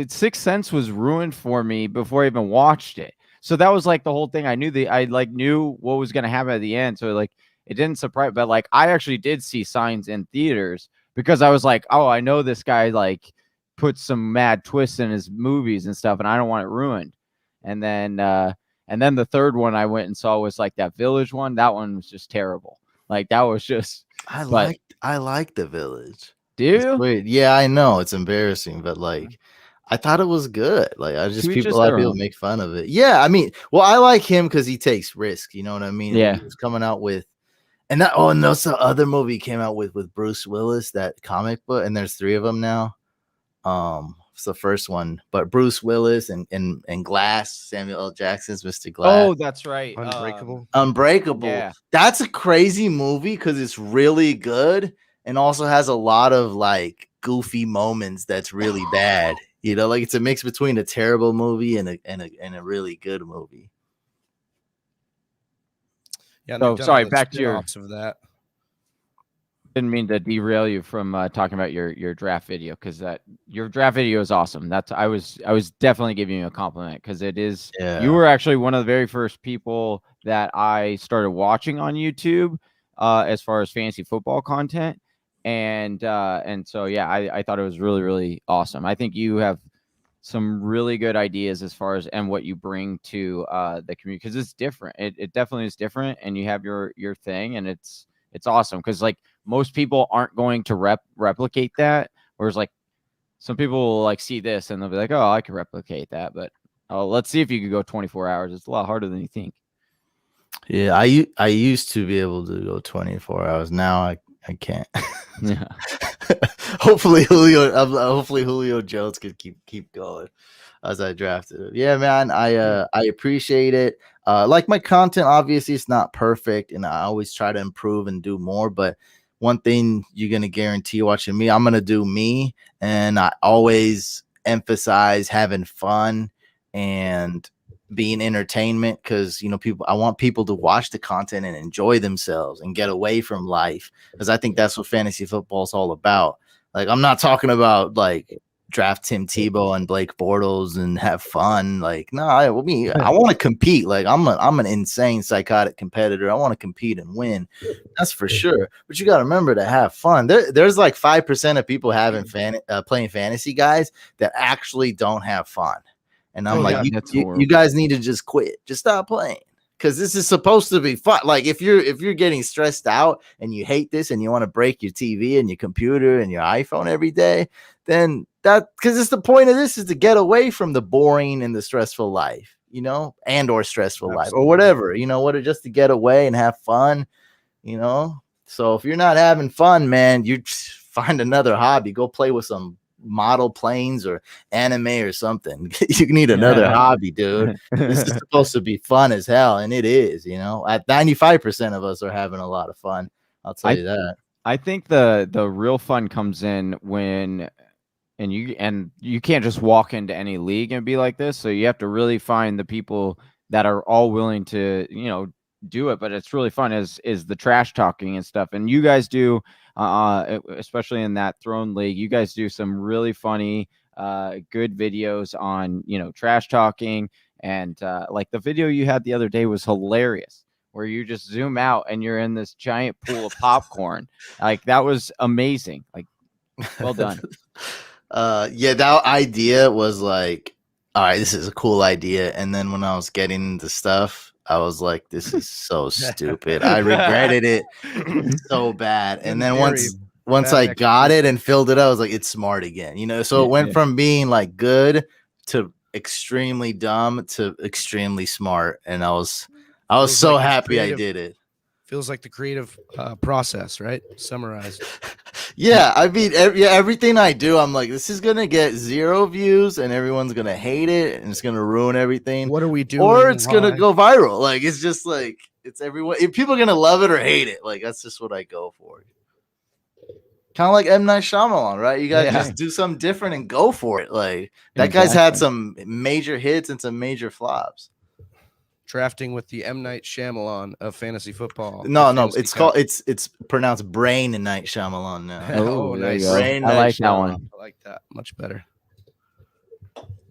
Sixth Sense was ruined for me before I even watched it. So that was like the whole thing. I knew what was going to happen at the end. So like it didn't surprise, but like I actually did see Signs in theaters because I was like, oh, I know this guy like puts some mad twists in his movies and stuff, and I don't want it ruined. And then the third one I went and saw was like that Village one. That one was just terrible. Like that was just. I But- like The Village. Do you? It's weird. Yeah, I know it's embarrassing, but like I thought it was good. Like I just To each a lot of their people own. make fun of it. Yeah, I mean, well, I like him because he takes risks. You know what I mean? Yeah. He was coming out with, and that's the other movie he came out with Bruce Willis, that comic book, and there's 3 of them now. It's the first one, but Bruce Willis and Glass, Samuel L. Jackson's Mr. Glass. Oh, that's right. Unbreakable. Yeah. That's a crazy movie because it's really good and also has a lot of like goofy moments that's really bad. You know, like it's a mix between a terrible movie and a really good movie. Yeah. So, they've done sorry, all the back to your- spin-offs of that. Didn't mean to derail you from talking about your draft video, because your draft video is awesome. I was definitely giving you a compliment, because it is. Yeah. You were actually one of the very first people that I started watching on YouTube, as far as fantasy football content, and so yeah, I thought it was really, really awesome. I think you have some really good ideas as far as and what you bring to the community, because it's different. It definitely is different, and you have your thing, and it's awesome, because like most people aren't going to replicate that, whereas like some people will like see this and they'll be like, oh, I can replicate that, but let's see if you could go 24 hours. It's a lot harder than you think. Yeah, I used to be able to go 24 hours. Now I can't. Yeah. hopefully Julio Jones could keep going as I drafted him. Yeah, man, I appreciate it. Like my content, obviously it's not perfect, and I always try to improve and do more, but one thing you're gonna guarantee watching me, I'm gonna do me, and I always emphasize having fun and being entertainment, because I want people to watch the content and enjoy themselves and get away from life, because I think that's what fantasy football is all about. Like, I'm not talking about like draft Tim Tebow and Blake Bortles and have fun. Like, no, I want to compete. Like, I'm an insane psychotic competitor. I want to compete and win. That's for sure. But you got to remember to have fun. There's like 5% of people playing fantasy, guys, that actually don't have fun. And I'm you guys need to just quit. Just stop playing. Because this is supposed to be fun. Like, if you're getting stressed out and you hate this and you want to break your TV and your computer and your iPhone every day, then because it's the point of this is to get away from the boring and the stressful life, and or stressful life or whatever, just to get away and have fun, So if you're not having fun, man, you find another hobby. Go play with some model planes or anime or something. You need another hobby, dude. This is supposed to be fun as hell, and it is. At 95% of us are having a lot of fun. I'll tell you that. I think the real fun comes in when you can't just walk into any league and be like this. So you have to really find the people that are all willing to do it. But it's really fun is the trash talking and stuff. And you guys do. Especially in that Throne League, you guys do some really funny, good videos on, trash talking. And like the video you had the other day was hilarious, where you just zoom out and you're in this giant pool of popcorn. Like, that was amazing. Like, well done. Yeah, that idea was like, all right, this is a cool idea. And then when I was getting into stuff, I was like, this is so stupid. I regretted it so bad. And then once I got it and filled it out, I was like, it's smart again, so it went from being like good to extremely dumb to extremely smart. And I was so happy I did it. Feels like the creative process, right? Summarized. Yeah, I mean, everything I do, I'm like, this is gonna get 0 views, and everyone's gonna hate it, and it's gonna ruin everything. What are we doing? Or it's gonna go viral. Like, it's just like it's everyone. If people are gonna love it or hate it, like that's just what I go for. Kind of like M. Night Shyamalan, right? You gotta just do something different and go for it. Like that guy's had some major hits and some major flops. Drafting with the M. Night Shyamalan of fantasy football. No, it's called it's pronounced Brain and Night Shyamalan now. Oh, nice. Brain, I like Night that one. I like that much better.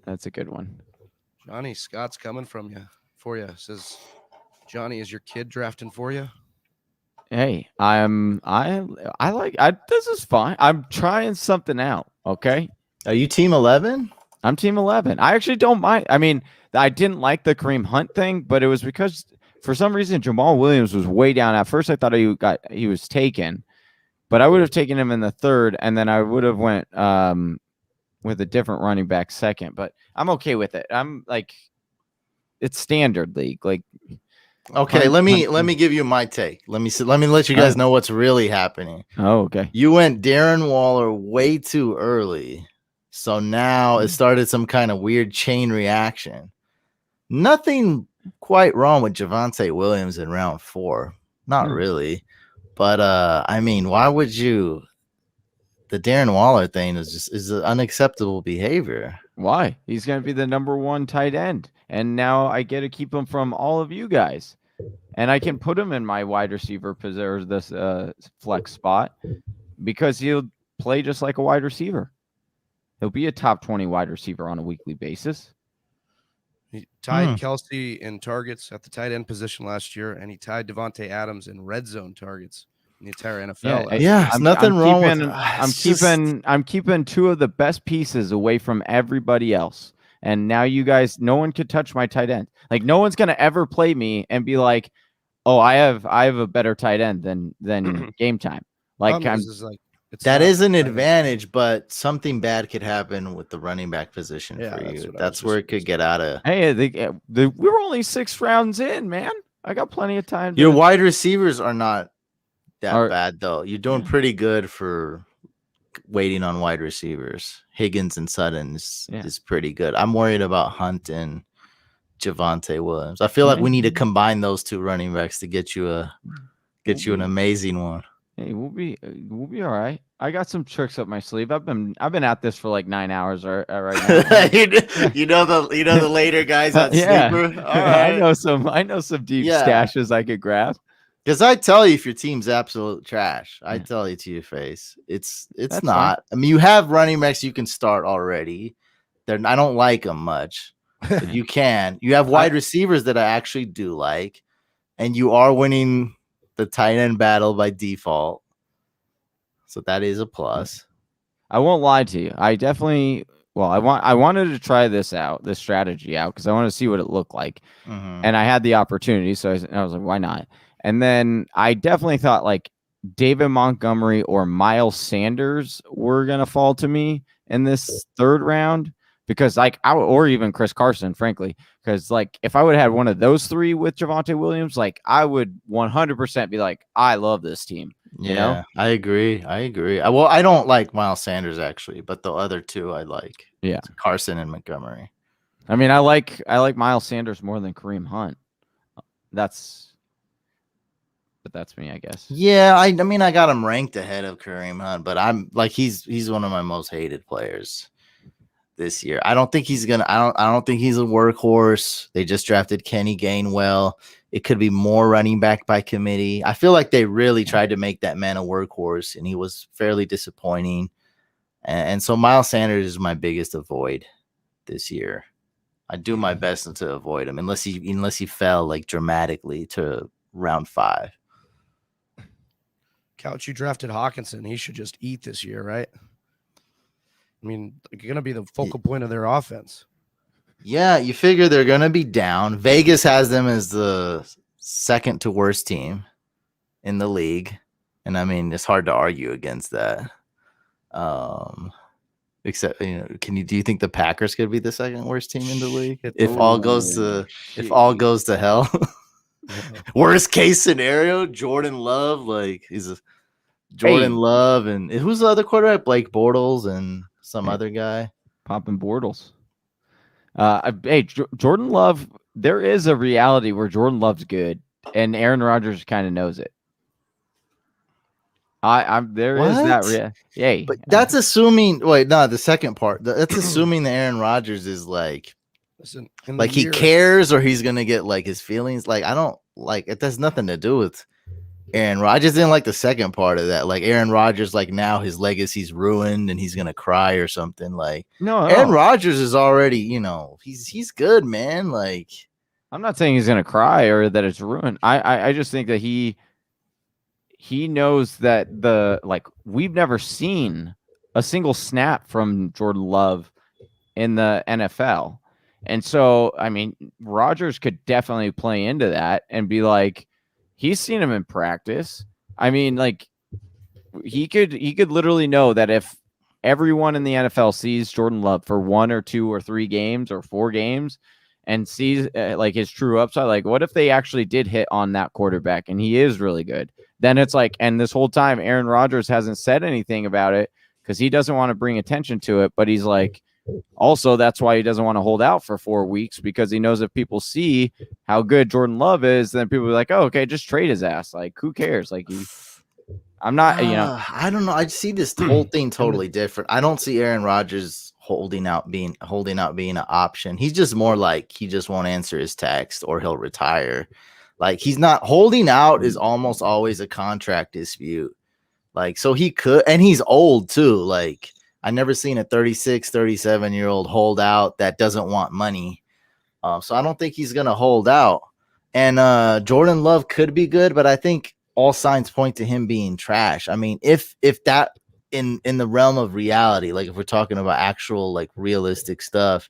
That's a good one. Johnny, Scott's coming for you. Says, Johnny, is your kid drafting for you? Hey, this is fine. I'm trying something out. Okay. Are you Team 11? I'm Team 11. I actually don't mind. I mean, I didn't like the Kareem Hunt thing, but it was because for some reason, Jamal Williams was way down. At first, I thought he was taken, but I would have taken him in the third, and then I would have went with a different running back second. But I'm okay with it. I'm like, it's standard league. Like, Okay, let me give you my take. Let me let you guys know what's really happening. Oh, okay. You went Darren Waller way too early. So now it started some kind of weird chain reaction. Nothing quite wrong with Javonte Williams in round 4. Not really. But I mean, why would you? The Darren Waller thing is unacceptable behavior. Why? He's going to be the number 1 tight end. And now I get to keep him from all of you guys. And I can put him in my wide receiver position, this flex spot, because he'll play just like a wide receiver. He'll be a top 20 wide receiver on a weekly basis. He tied Kelsey in targets at the tight end position last year, and he tied Devontae Adams in red zone targets in the entire NFL. Yeah, nothing wrong with I'm keeping 2 of the best pieces away from everybody else. And now you guys, no one could touch my tight end. Like, no one's gonna ever play me and be like, "Oh, I have a better tight end than game time." Like, that is an advantage, but something bad could happen with the running back position for you. That's where it could get out of. Hey, we were only 6 rounds in, man. I got plenty of time. Your wide receivers are not that bad, though. You're doing pretty good for waiting on wide receivers. Higgins and Sutton is pretty good. I'm worried about Hunt and Javonte Williams. I feel like we need to combine those 2 running backs to get you an amazing one. Hey, we'll be all right. I got some tricks up my sleeve. I've been at this for like 9 hours right now. you know the later guys on Sleeper. Right. I know some deep stashes I could grab. Because I tell you, if your team's absolute trash, I tell you to your face, it's not. Fine. I mean, you have running backs you can start already. I don't like them much. But you can. You have wide receivers that I actually do like, and you are winning the tight end battle by default. So that is a plus. I won't lie to you. I definitely. Well, I wanted to try this strategy out, because I want to see what it looked like, and I had the opportunity, so I was like, why not? And then I definitely thought like David Montgomery or Miles Sanders were going to fall to me in this 3rd round, because like or even Chris Carson, frankly, because like if I would have had one of those 3 with Javonte Williams, like I would 100% be like, I love this team. You know? I agree. Well, I don't like Miles Sanders actually, but the other 2 I like. Yeah, Carson and Montgomery. I mean, I like Miles Sanders more than Kareem Hunt. But that's me, I guess. Yeah, I mean, I got him ranked ahead of Kareem Hunt, but I'm like, he's one of my most hated players this year. I don't think he's gonna. I don't think he's a workhorse. They just drafted Kenny Gainwell. It could be more running back by committee. I feel like they really tried to make that man a workhorse, and he was fairly disappointing. And so Miles Sanders is my biggest avoid this year. I do my best to avoid him unless he fell like dramatically to round 5. Couch, you drafted Hawkinson. He should just eat this year, right? I mean, you're going to be the focal point of their offense. Yeah, you figure they're going to be down. Vegas has them as the 2nd to worst team in the league. And I mean, it's hard to argue against that. Except, do you think the Packers could be the 2nd worst team in the league? If all goes to hell. Worst case scenario, Jordan Love, Love, and who's the other quarterback? Blake Bortles and some other guy. Popping Bortles. Jordan Love. There is a reality where Jordan Love's good, and Aaron Rodgers kind of knows it. There is that. But that's assuming. Wait, no, the second part. That's assuming that Aaron Rodgers is like. Listen, he cares, or he's gonna get like his feelings. Like I don't like it. Has nothing to do with Aaron. I just didn't like the second part of that. Like Aaron Rodgers, like now his legacy's ruined and he's gonna cry or something. Like Aaron Rodgers is already, he's good, man. Like I'm not saying he's gonna cry or that it's ruined. I just think that he knows that we've never seen a single snap from Jordan Love in the NFL. And so, I mean, Rodgers could definitely play into that and be like, he's seen him in practice. I mean, like he could literally know that if everyone in the NFL sees Jordan Love for 1 or 2 or 3 games or 4 games and sees like his true upside, like what if they actually did hit on that quarterback and he is really good? Then it's like, and this whole time Aaron Rodgers hasn't said anything about it because he doesn't want to bring attention to it, but he's like, also, that's why he doesn't want to hold out for 4 weeks, because he knows if people see how good Jordan Love is, then people are like, oh, okay, just trade his ass. Like, who cares? Like, I'm not, I don't know. I see this whole thing totally different. I don't see Aaron Rodgers holding out being an option. He's just more like he just won't answer his text or he'll retire. Like, he's not holding out is almost always a contract dispute. Like, so he could, and he's old too. Like, I never seen a 36, 37-year-old hold out that doesn't want money. So I don't think he's going to hold out. And Jordan Love could be good, but I think all signs point to him being trash. I mean, if that in the realm of reality, like if we're talking about actual like realistic stuff,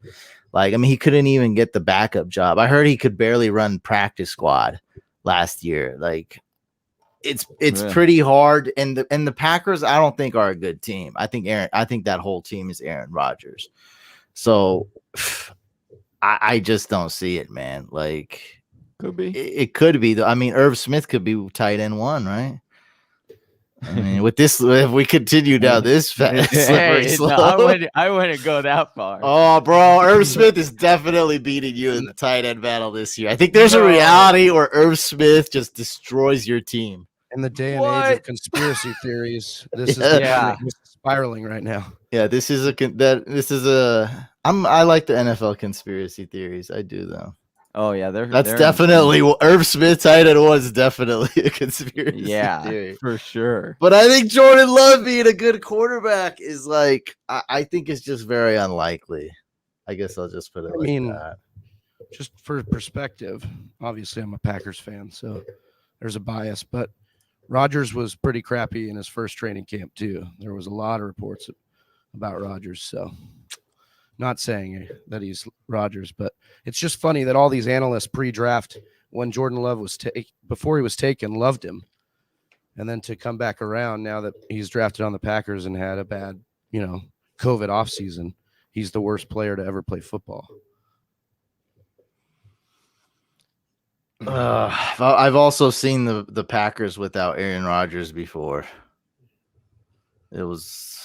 like, I mean, he couldn't even get the backup job. I heard he could barely run practice squad last year. Like, it's pretty hard, and the Packers I don't think are a good team. I think that whole team is Aaron Rodgers. So I just don't see it, man. Like, could be. It could be. I mean, Irv Smith could be tight end 1, right? I mean, with this, if we continue down this slippery slope, I wouldn't go that far. Oh, bro, Irv Smith is definitely beating you in the tight end battle this year. I think there's a reality where Irv Smith just destroys your team. In the day and age of conspiracy theories, this is spiraling right now. Yeah, I like the NFL conspiracy theories. I do though. Oh yeah, they're definitely Irv Smith tight end was definitely a conspiracy theory for sure. But I think Jordan Love being a good quarterback is like I think it's just very unlikely. I guess I'll just put it that. Just for perspective, obviously I'm a Packers fan, so there's a bias, but Rodgers was pretty crappy in his first training camp too. There was a lot of reports about Rodgers, so not saying that he's Rodgers, but it's just funny that all these analysts pre-draft when Jordan Love was before he was taken loved him, and then to come back around now that he's drafted on the Packers and had a bad, COVID offseason, he's the worst player to ever play football. I've also seen the Packers without Aaron Rodgers before. It was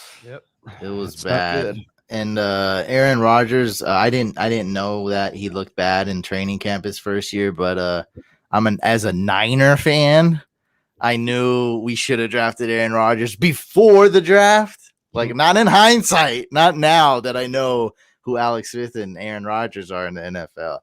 bad. And Aaron Rodgers, I didn't know that he looked bad in training camp his first year, but as a Niner fan, I knew we should have drafted Aaron Rodgers before the draft. Like, not in hindsight, not now that I know who Alex Smith and Aaron Rodgers are in the NFL.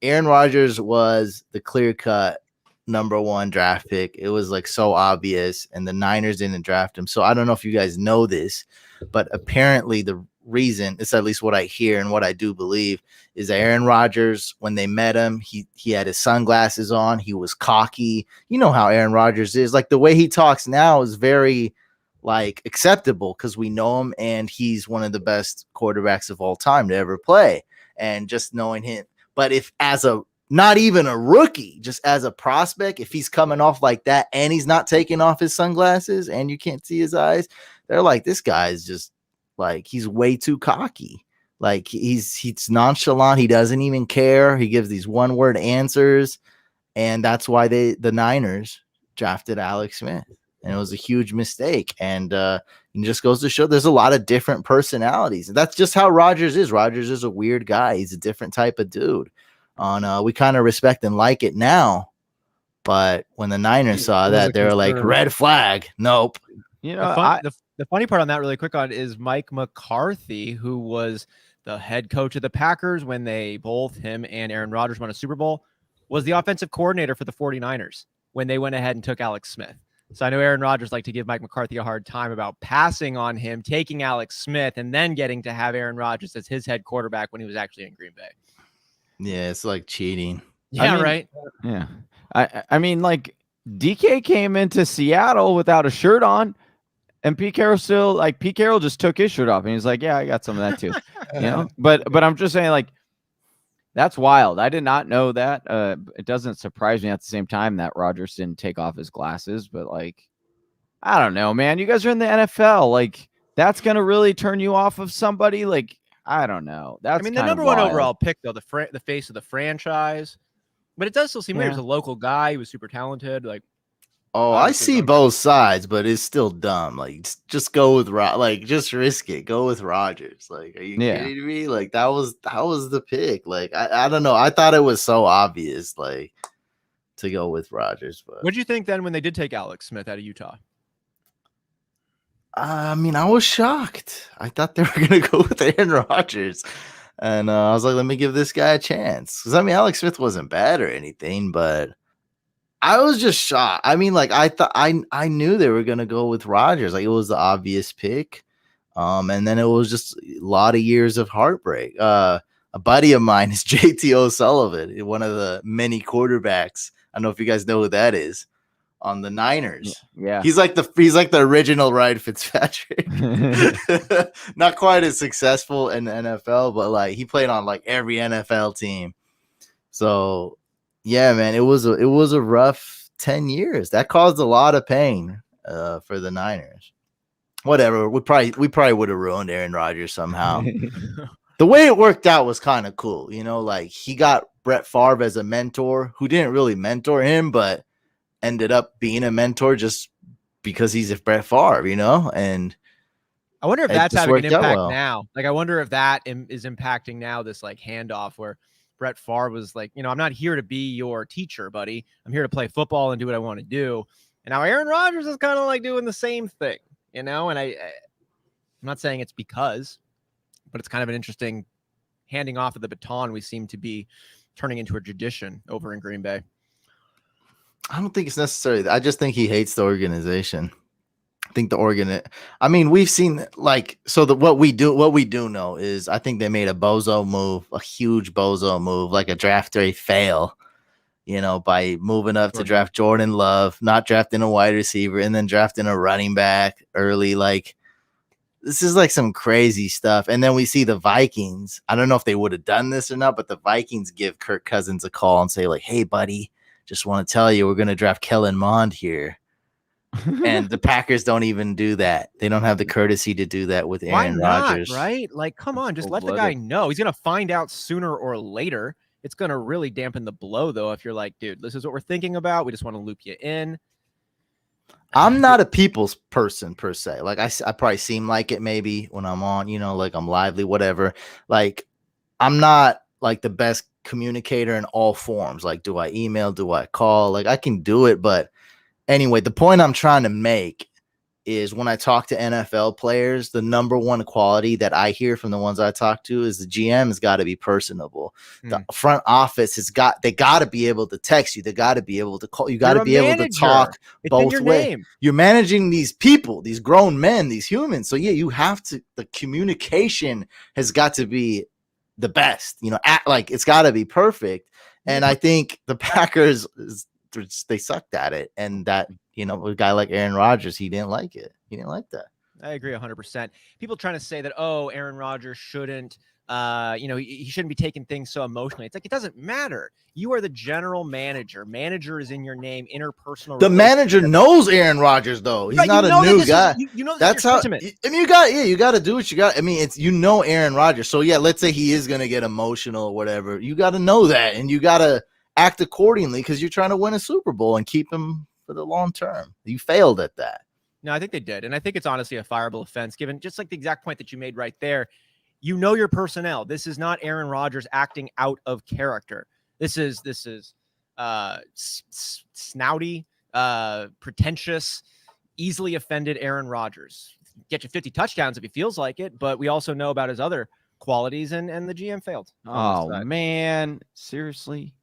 Aaron Rodgers was the clear-cut number 1 draft pick. It was like so obvious, and the Niners didn't draft him. So I don't know if you guys know this, but apparently the reason, it's at least what I hear and what I do believe, is that Aaron Rodgers, when they met him, he had his sunglasses on. He was cocky. You know how Aaron Rodgers is. Like, the way he talks now is very like acceptable because we know him, and he's one of the best quarterbacks of all time to ever play. And just knowing him. But if not even a rookie, just as a prospect, if he's coming off like that and he's not taking off his sunglasses and you can't see his eyes, they're like, this guy is just like, he's way too cocky. Like, he's nonchalant. He doesn't even care. He gives these 1-word answers. And that's why the Niners drafted Alex Smith. And it was a huge mistake. And it just goes to show there's a lot of different personalities. That's just how Rodgers is. Rodgers is a weird guy. He's a different type of dude. We kind of respect and like it now. But when the Niners saw that, they were like, red flag. Nope. The funny part on that really quick on is Mike McCarthy, who was the head coach of the Packers when him and Aaron Rodgers won a Super Bowl, was the offensive coordinator for the 49ers when they went ahead and took Alex Smith. So I know Aaron Rodgers liked to give Mike McCarthy a hard time about passing on him, taking Alex Smith, and then getting to have Aaron Rodgers as his head quarterback when he was actually in Green Bay. Yeah, it's like cheating. Yeah, right. Yeah. I mean, like, DK came into Seattle without a shirt on, and Pete Carroll just took his shirt off, and he's like, yeah, I got some of that too. But I'm just saying, like, that's wild. I did not know that. It doesn't surprise me at the same time that Rodgers didn't take off his glasses, but like, I don't know, man. You guys are in the NFL. Like, that's gonna really turn you off of somebody. Like, I don't know. That's the kind number of one wild. overall pick, though, the face of the franchise. But it does still seem like he was a local guy. He was super talented. Like, oh, I see both sides, but it's still dumb. Like, just go with just risk it. Go with Rodgers. Like, are you kidding me? Like, that was the pick. Like, I don't know. I thought it was so obvious, like, to go with Rodgers. But what did you think then when they did take Alex Smith out of Utah? I mean, I was shocked. I thought they were gonna go with Aaron Rodgers, and I was like, let me give this guy a chance. Because I mean, Alex Smith wasn't bad or anything, but I was just shocked. I mean, like, I thought I knew they were gonna go with Rodgers. Like, it was the obvious pick. And then it was just a lot of years of heartbreak. A buddy of mine is JT O'Sullivan, one of the many quarterbacks. I don't know if you guys know who that is on the Niners. Yeah. He's like the original Ryan Fitzpatrick. Not quite as successful in the NFL, but like he played on like every NFL team. So yeah, man, it was a rough 10 years. That caused a lot of pain for the Niners. Whatever. We probably would have ruined Aaron Rodgers somehow. The way it worked out was kind of cool. Like he got Brett Favre as a mentor who didn't really mentor him, but ended up being a mentor just because he's a Brett Favre, and I wonder if that's having an impact now. Like, I wonder if that is impacting now this like handoff where Brett Favre was like, I'm not here to be your teacher, buddy. I'm here to play football and do what I want to do. And now Aaron Rodgers is kind of like doing the same thing, and I'm not saying it's because, but it's kind of an interesting handing off of the baton we seem to be turning into a tradition over in Green Bay. I don't think it's necessary. I just think he hates the organization. I think we've seen what we do know is I think they made a bozo move, a huge bozo move, like a draft day fail, by moving up to draft Jordan Love, not drafting a wide receiver and then drafting a running back early. Like, this is like some crazy stuff. And then we see the Vikings. I don't know if they would have done this or not, but the Vikings give Kirk Cousins a call and say like, hey buddy, just want to tell you, we're going to draft Kellen Mond here. And the Packers don't even do that. They don't have the courtesy to do that with Aaron Rodgers. Right? Like, come on, just let the guy know. He's going to find out sooner or later. It's going to really dampen the blow, though, if you're like, dude, this is what we're thinking about. We just want to loop you in. I'm not a people's person per se. Like, I probably seem like it maybe when I'm on, like I'm lively, whatever. Like, I'm not like the best communicator in all forms. Like, do I email? Do I call? Like, I can do it. But anyway, the point I'm trying to make is when I talk to NFL players, the number one quality that I hear from the ones I talk to is the GM has got to be personable. The front office they got to be able to text you. They got to be able to call. You got to be able to talk both ways. You're managing these people, these grown men, these humans. So yeah, you have to, the communication has got to be the best, it's got to be perfect. And I think the Packers, they sucked at it. And that, a guy like Aaron Rodgers, he didn't like it. He didn't like that. I agree 100%. People trying to say that, Aaron Rodgers shouldn't, he shouldn't be taking things so emotionally. It's like, it doesn't matter. You are the general manager. Manager is in your name, interpersonal. The manager knows Aaron Rodgers, though. He's not a new guy. That's how, you got to do what you got. I mean, it's, Aaron Rodgers. So yeah, let's say he is going to get emotional or whatever. You got to know that. And you got to act accordingly because you're trying to win a Super Bowl and keep him for the long term. You failed at that. No, I think they did. And I think it's honestly a fireable offense, given just like the exact point that you made right there. Your personnel. This is not Aaron Rodgers acting out of character. This is snouty, pretentious, easily offended Aaron Rodgers. Get you 50 touchdowns if he feels like it, but we also know about his other qualities, and the GM failed. Oh, man. Seriously?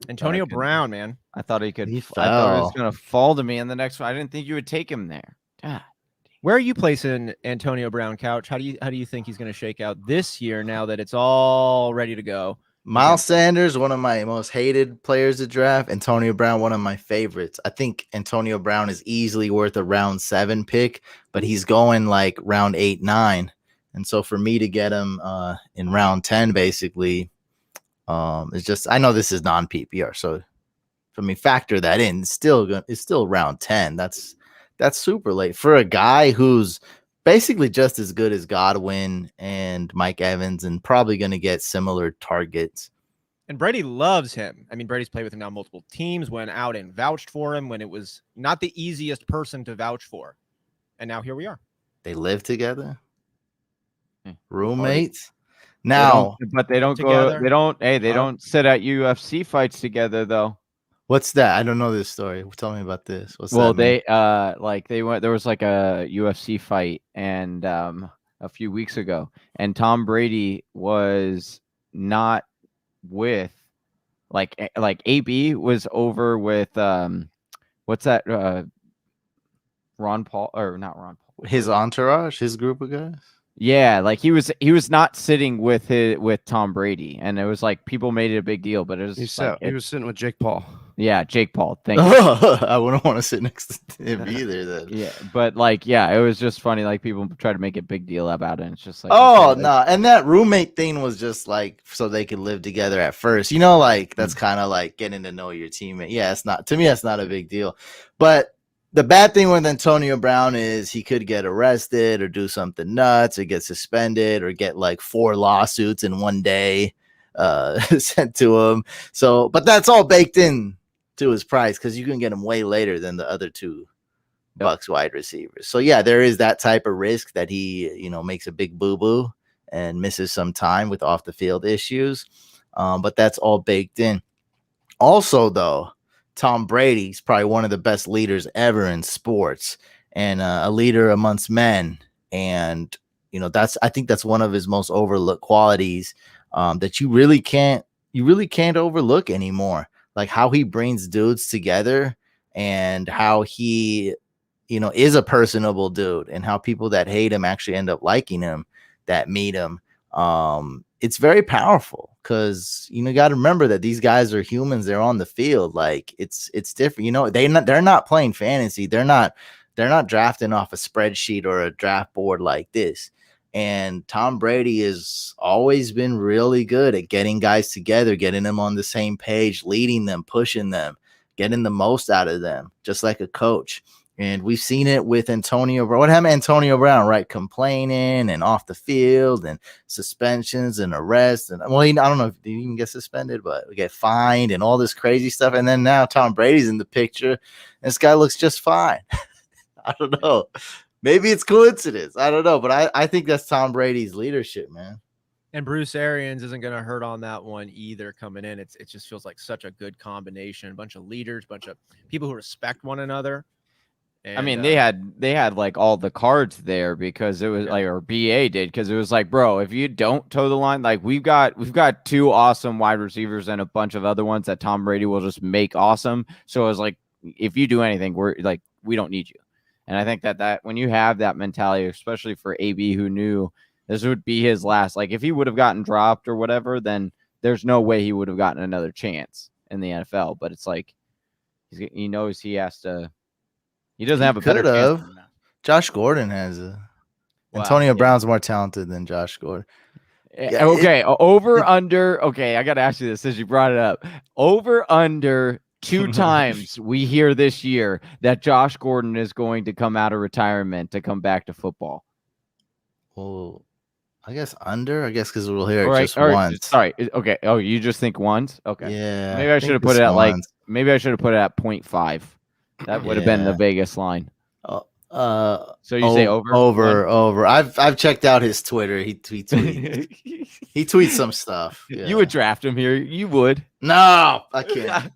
Antonio Brown, man. I thought he could. He I thought he was going to fall to me in the next one. I didn't think you would take him there. God. Where are you placing Antonio Brown, Couch? How do you think he's going to shake out this year now that it's all ready to go? Miles Sanders, one of my most hated players to draft. Antonio Brown, one of my favorites. I think Antonio Brown is easily worth a round 7 pick, but he's going like round 8, 9. And so for me to get him in round 10, basically, it's just, I know this is non-PPR. So for me, factor that in. It's still round 10. That's super late for a guy who's basically just as good as Godwin and Mike Evans and probably going to get similar targets. And Brady loves him. I mean, Brady's played with him now multiple teams, went out and vouched for him when it was not the easiest person to vouch for. And now here we are. They live together. Roommates. Now, but they don't together. go. They don't. Hey, they don't sit at UFC fights together though. What's that? I don't know this story. Tell me about this. What's Well, that mean? they went. There was like a UFC fight, and a few weeks ago, and Tom Brady was not with, like AB was over with what's that? Ron Paul or not Ron Paul? His entourage, his group of guys. Yeah, like he was not sitting with Tom Brady, and it was like people made it a big deal, but it was He was sitting with Jake Paul. Yeah, Jake Paul. Thank you. I wouldn't want to sit next to him either. Then. Yeah, but it was just funny. Like people try to make a big deal about it. And it's just like, oh no, and that roommate thing was just like so they could live together at first. Like that's kind of like getting to know your teammate. Yeah, it's not, to me, that's not a big deal. But the bad thing with Antonio Brown is he could get arrested or do something nuts or get suspended or get like 4 lawsuits in one day sent to him. So, but that's all baked in to his price because you can get him way later than the other 2 Bucks wide receivers. So yeah, there is that type of risk that he, makes a big boo-boo and misses some time with off the field issues. But that's all baked in. Also, though, Tom Brady's probably one of the best leaders ever in sports and a leader amongst men. And, I think that's one of his most overlooked qualities that you really can't overlook anymore. Like how he brings dudes together and how he, is a personable dude and how people that hate him actually end up liking him that meet him. It's very powerful because you got to remember that these guys are humans. They're on the field. Like it's different. They're not playing fantasy. They're not drafting off a spreadsheet or a draft board like this. And Tom Brady has always been really good at getting guys together, getting them on the same page, leading them, pushing them, getting the most out of them, just like a coach. And we've seen it with Antonio Brown. What happened to Antonio Brown, right? Complaining and off the field and suspensions and arrests. And well, I don't know if he even get suspended, but we get fined and all this crazy stuff. And then now Tom Brady's in the picture. And this guy looks just fine. I don't know. Maybe it's coincidence. I don't know. But I think that's Tom Brady's leadership, man. And Bruce Arians isn't going to hurt on that one either coming in. It just feels like such a good combination. A bunch of leaders, a bunch of people who respect one another. And, I mean, they had like all the cards there because it was like, or BA did, because it was like, bro, if you don't toe the line, like we've got 2 awesome wide receivers and a bunch of other ones that Tom Brady will just make awesome. So it was like, if you do anything, we don't need you. And I think that when you have that mentality, especially for AB, who knew this would be his last, like if he would have gotten dropped or whatever, then there's no way he would have gotten another chance in the NFL. But it's like he knows he has to. He doesn't have a better chance than that. Josh Gordon has Antonio Brown's more talented than Josh Gordon. Yeah, okay, over under. Okay, I got to ask you this since you brought it up. Over under 2 times we hear this year that Josh Gordon is going to come out of retirement to come back to football. Well, I guess under. I guess because we'll hear it just once. Sorry. Okay. Oh, you just think once? Okay. Yeah. Maybe I should have put it at maybe I should have put it at 0.5. That would have been the Vegas line. So you say over? I've checked out his Twitter. He tweets some stuff. Yeah. You would draft him here. You would. No, I can't.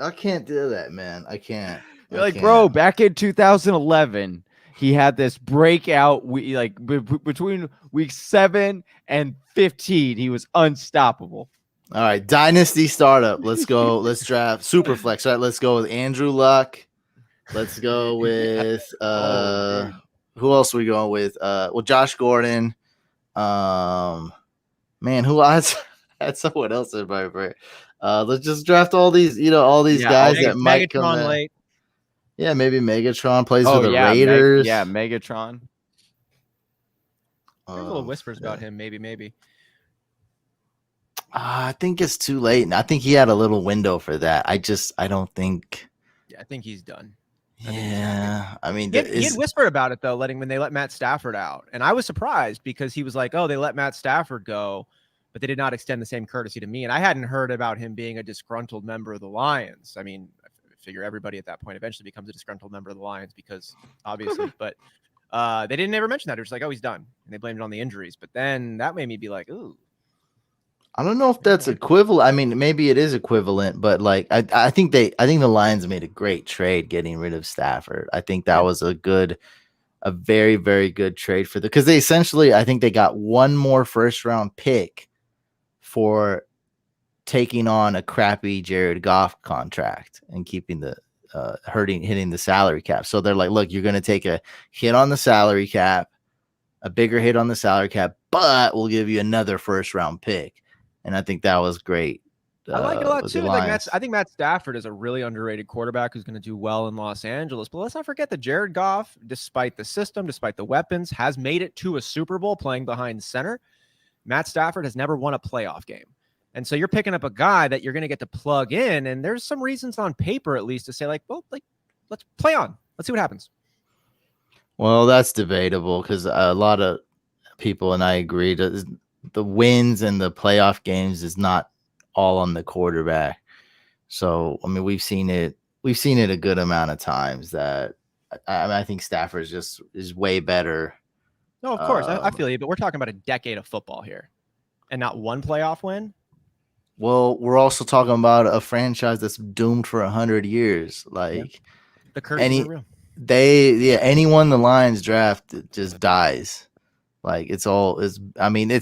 I can't do that, man. I can't. You're like, bro, back in 2011, he had this breakout. Between week 7 and 15, he was unstoppable. All right, dynasty startup. Let's go. Let's draft Superflex. All right, let's go with Andrew Luck. Let's go with who else are we going with? Josh Gordon. Man, who I had someone else in my brain. Let's just draft all these, guys that might come in. Late. Yeah, maybe Megatron plays for the Raiders. Megatron. There's little whispers about him. Maybe. I think it's too late. And I think he had a little window for that. I don't think. Yeah, I think he's done. Yeah, I mean, he had whispered about it though, when they let Matt Stafford out, and I was surprised because he was like, "Oh, they let Matt Stafford go, but they did not extend the same courtesy to me." And I hadn't heard about him being a disgruntled member of the Lions. I mean, I figure everybody at that point eventually becomes a disgruntled member of the Lions because obviously, but they didn't ever mention that. It was like, "Oh, he's done," and they blamed it on the injuries. But then that made me be like, "Ooh." I don't know if that's equivalent. I mean, maybe it is equivalent, but like I think the Lions made a great trade getting rid of Stafford. I think that was a very, very good trade for because they essentially, I think they got one more first round pick for taking on a crappy Jared Goff contract and keeping the hitting the salary cap. So they're like, look, you're going to take a hit on the salary cap, a bigger hit on the salary cap, but we'll give you another first round pick. And I think that was great. I like it a lot too. Like I think Matt Stafford is a really underrated quarterback who's going to do well in Los Angeles. But let's not forget that Jared Goff, despite the system, despite the weapons, has made it to a Super Bowl playing behind center. Matt Stafford has never won a playoff game. And so you're picking up a guy that you're going to get to plug in. And there's some reasons on paper, at least, to say let's play on. Let's see what happens. Well, that's debatable because a lot of people, and I agree, the wins and the playoff games is not all on the quarterback. So, I mean, we've seen it a good amount of times that I think Stafford is way better. No, of course. I feel you, but we're talking about a decade of football here and not one playoff win. Well, we're also talking about a franchise that's doomed for 100 years. Like the curses are real. Anyone the Lions draft just dies. Like it's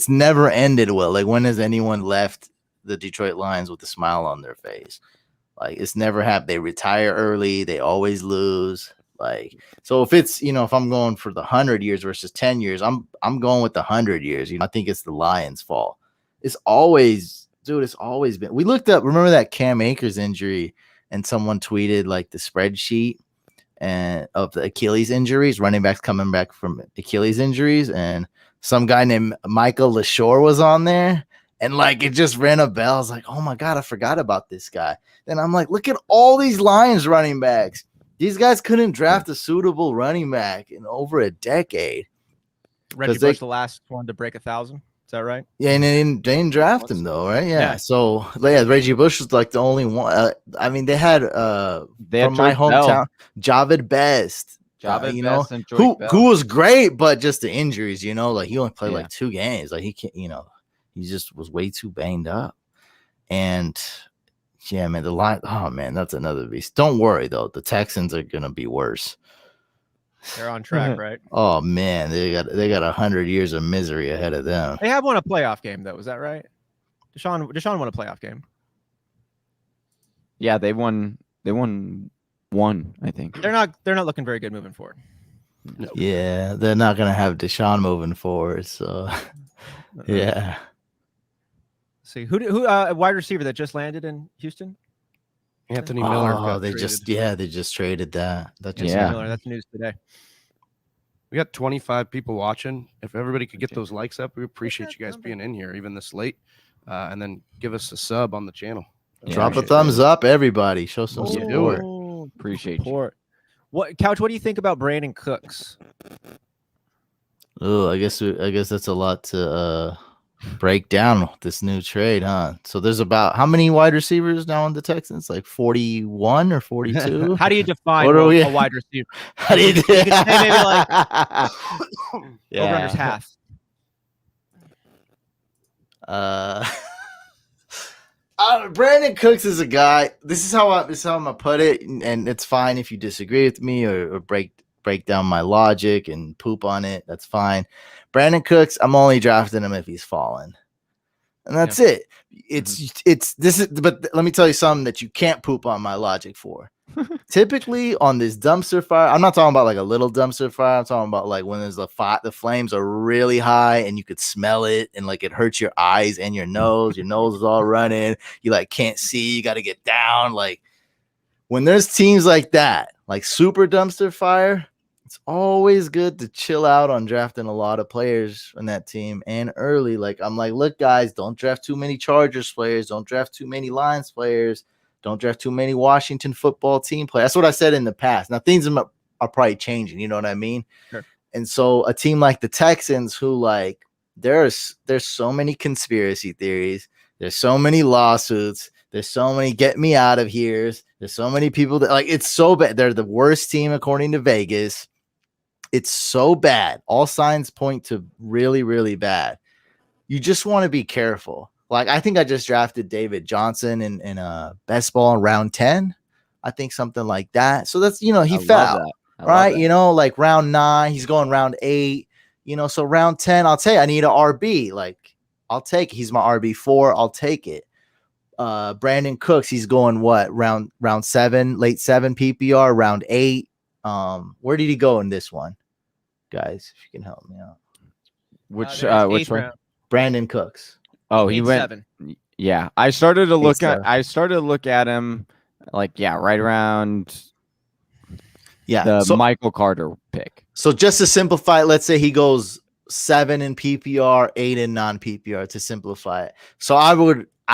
never ended well. Like when has anyone left the Detroit Lions with a smile on their face? Like it's never happened. They retire early. They always lose. Like, so if it's, if I'm going for the 100 years versus 10 years, I'm going with the 100 years. I think it's the Lions' fault. It's always been. We looked up, remember that Cam Akers injury, and someone tweeted like the spreadsheet and of the Achilles injuries, running backs coming back from Achilles injuries, and some guy named Michael LaShore was on there, and like it just rang a bell. I was like, oh my God, I forgot about this guy. Then I'm like, look at all these Lions running backs. These guys couldn't draft a suitable running back in over a decade. Reggie Bush, the last one to break 1,000. Is that right? Yeah, and they didn't draft him though, right? Yeah. So Reggie Bush was like the only one. I mean, they had from my hometown, Javid Best. Who was great, but just the injuries, like he only played like 2 games. Like he can't, he just was way too banged up. And yeah, man, the line. Oh man, that's another beast. Don't worry though, the Texans are gonna be worse. They're on track, right? Oh man, they got 100 years of misery ahead of them. They have won a playoff game though. Is that right? Deshaun won a playoff game. Yeah, they won one, I think. They're not looking very good moving forward. No. Yeah, they're not gonna have Deshaun moving forward. So yeah. See who wide receiver that just landed in Houston? Anthony Miller. Oh, they just traded that. Miller. That's news today. We got 25 people watching. If everybody could get those likes up, we appreciate you guys being in here even this late, and then give us a sub on the channel. Drop a thumbs up, everybody. Show some support. Appreciate you. What Couch? What do you think about Brandon Cooks? Oh, I guess that's a lot to break down this new trade, huh? So there's about how many wide receivers now in the Texans? Like 41 or 42? How do you define a wide receiver? How do you could say maybe like over-under's half. Brandon Cooks is a guy. This is how I'm gonna put it, and it's fine if you disagree with me or break down my logic and poop on it. That's fine. Brandon Cooks, I'm only drafting him if he's fallen, and that's it. But let me tell you something that you can't poop on my logic for. Typically on this dumpster fire, I'm not talking about like a little dumpster fire. I'm talking about like when there's the flames are really high and you could smell it and like it hurts your eyes and your nose. Your nose is all running. You like can't see. You got to get down. Like when there's teams like that, like super dumpster fire, it's always good to chill out on drafting a lot of players in that team and early. Like, I'm like, look, guys, don't draft too many Chargers players. Don't draft too many Lions players. Don't draft too many Washington football team players. That's what I said in the past. Now, things are probably changing. You know what I mean? Sure. And so a team like the Texans, who like, there's so many conspiracy theories. There's so many lawsuits. There's so many get me out of here's. There's so many people that like, it's so bad. They're the worst team according to Vegas. It's so bad. All signs point to really, really bad. You just want to be careful. Like, I think I just drafted David Johnson in a best ball in round 10. I think something like that. So that's, he fell, right? Like round 9, he's going round 8, so round 10, I'll tell you, I need an RB. Like, I'll take it. He's my RB4. I'll take it. Brandon Cooks, he's going what? Round 7, late 7 PPR, round 8. Where did he go in this one? Guys, if you can help me out. Which Which one? round? Brandon Cooks. Oh, he went 7. Yeah, I started to look at 7. I started to look at him like right around the Michael Carter pick. So just to simplify it, let's say he goes 7 in PPR, 8 in non-PPR to simplify it. So I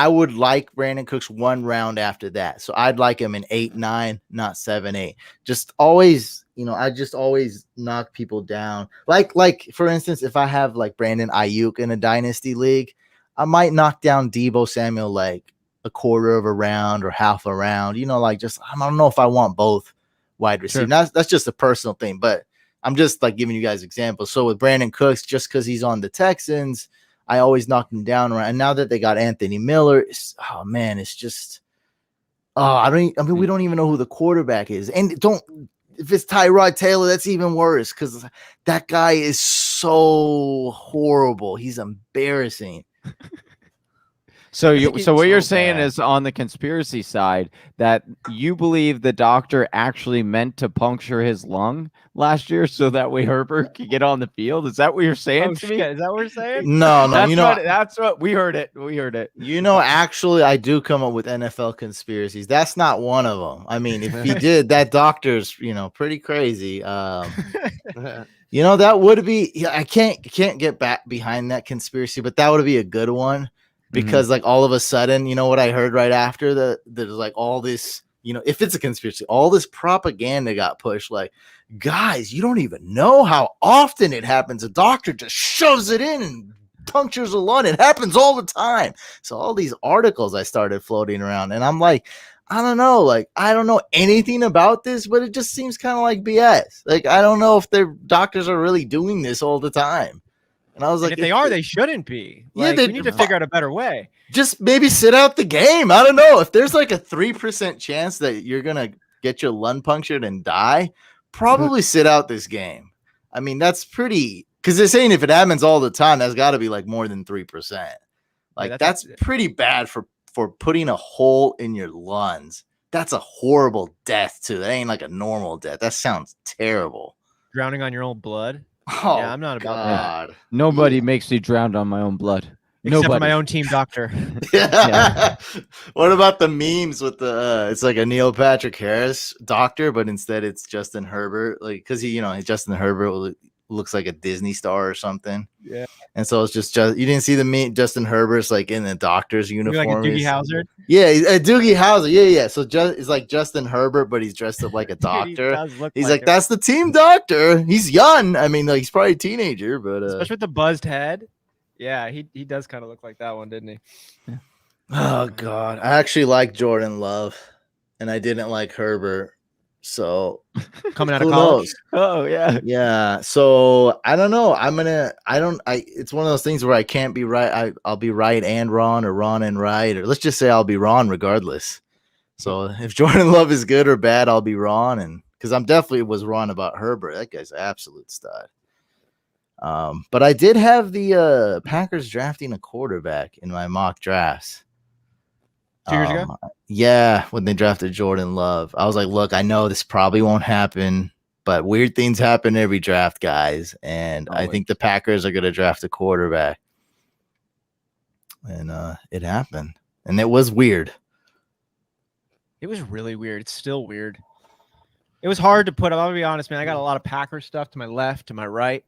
would like Brandon Cooks 1 round after that. So I'd like him in 8, 9, not 7, 8. Just always, I just always knock people down. Like for instance, if I have like Brandon Ayuk in a dynasty league, I might knock down Deebo Samuel like a quarter of a round or half a round. Just I don't know if I want both wide receivers. Sure. That's just a personal thing, but I'm just like giving you guys examples. So with Brandon Cooks, just because he's on the Texans, I always knock him down. Right, and now that they got Anthony Miller, it's just we don't even know who the quarterback is, and if it's Tyrod Taylor, that's even worse because that guy is so horrible. He's embarrassing. So what you're so saying bad. is on the conspiracy side that you believe the doctor actually meant to puncture his lung last year so that way Herbert could get on the field. Is that what you're saying to me? Is that what you're saying? No, That's what we heard it. We heard it. Actually, I do come up with NFL conspiracies. That's not one of them. I mean, if he did, that doctor's, pretty crazy. That would be. I can't get back behind that conspiracy, but that would be a good one because, like, all of a sudden, what I heard right after there's like all this. If it's a conspiracy, all this propaganda got pushed. Like, guys, you don't even know how often it happens. A doctor just shoves it in and punctures a lung. It happens all the time. So all these articles I started floating around, and I'm like, I don't know. Like, I don't know anything about this, but it just seems kind of like BS. Like, I don't know if their doctors are really doing this all the time. And I was like, if they are, they shouldn't be. Yeah, we need to figure out a better way. Just maybe sit out the game. I don't know. If there's like a 3% chance that you're going to get your lung punctured and die, probably sit out this game. I mean, that's pretty, because they're saying if it happens all the time, that's got to be like more than 3%. Like, that's pretty bad for putting a hole in your lungs. That's a horrible death, too. That ain't like a normal death. That sounds terrible. Drowning on your own blood. Oh, yeah, I'm not about God. that. Nobody makes me drown on my own blood. Except Nobody. for my own team doctor. Yeah. What about the memes with the it's like a Neil Patrick Harris doctor, but instead it's Justin Herbert, like because Justin Herbert looks like a Disney star or something. Yeah. And so it's just you didn't see the meme. Justin Herbert's like in the doctor's uniform. Like a Doogie Howser. Yeah, Doogie Howser. Yeah. So it's like Justin Herbert, but he's dressed up like a doctor. He's like that's the team doctor. He's young. I mean, like he's probably a teenager, but especially with the buzzed head. Yeah, he does kind of look like that one, didn't he? Yeah. Oh God, I actually like Jordan Love, and I didn't like Herbert. So coming out of college. Oh yeah. So I don't know. It's one of those things where I can't be right. I'll be right and wrong, or wrong and right, or let's just say I'll be wrong regardless. So if Jordan Love is good or bad, I'll be wrong, and because I'm definitely was wrong about Herbert. That guy's an absolute stud. But I did have the Packers drafting a quarterback in my mock drafts 2 years ago. Yeah, when they drafted Jordan Love, I was like, look, I know this probably won't happen, but weird things happen every draft, guys. And I think the Packers are going to draft a quarterback. And it happened. And it was weird. It was really weird. It's still weird. It was hard to put up. I'll be honest, man. I got a lot of Packers stuff to my left, to my right,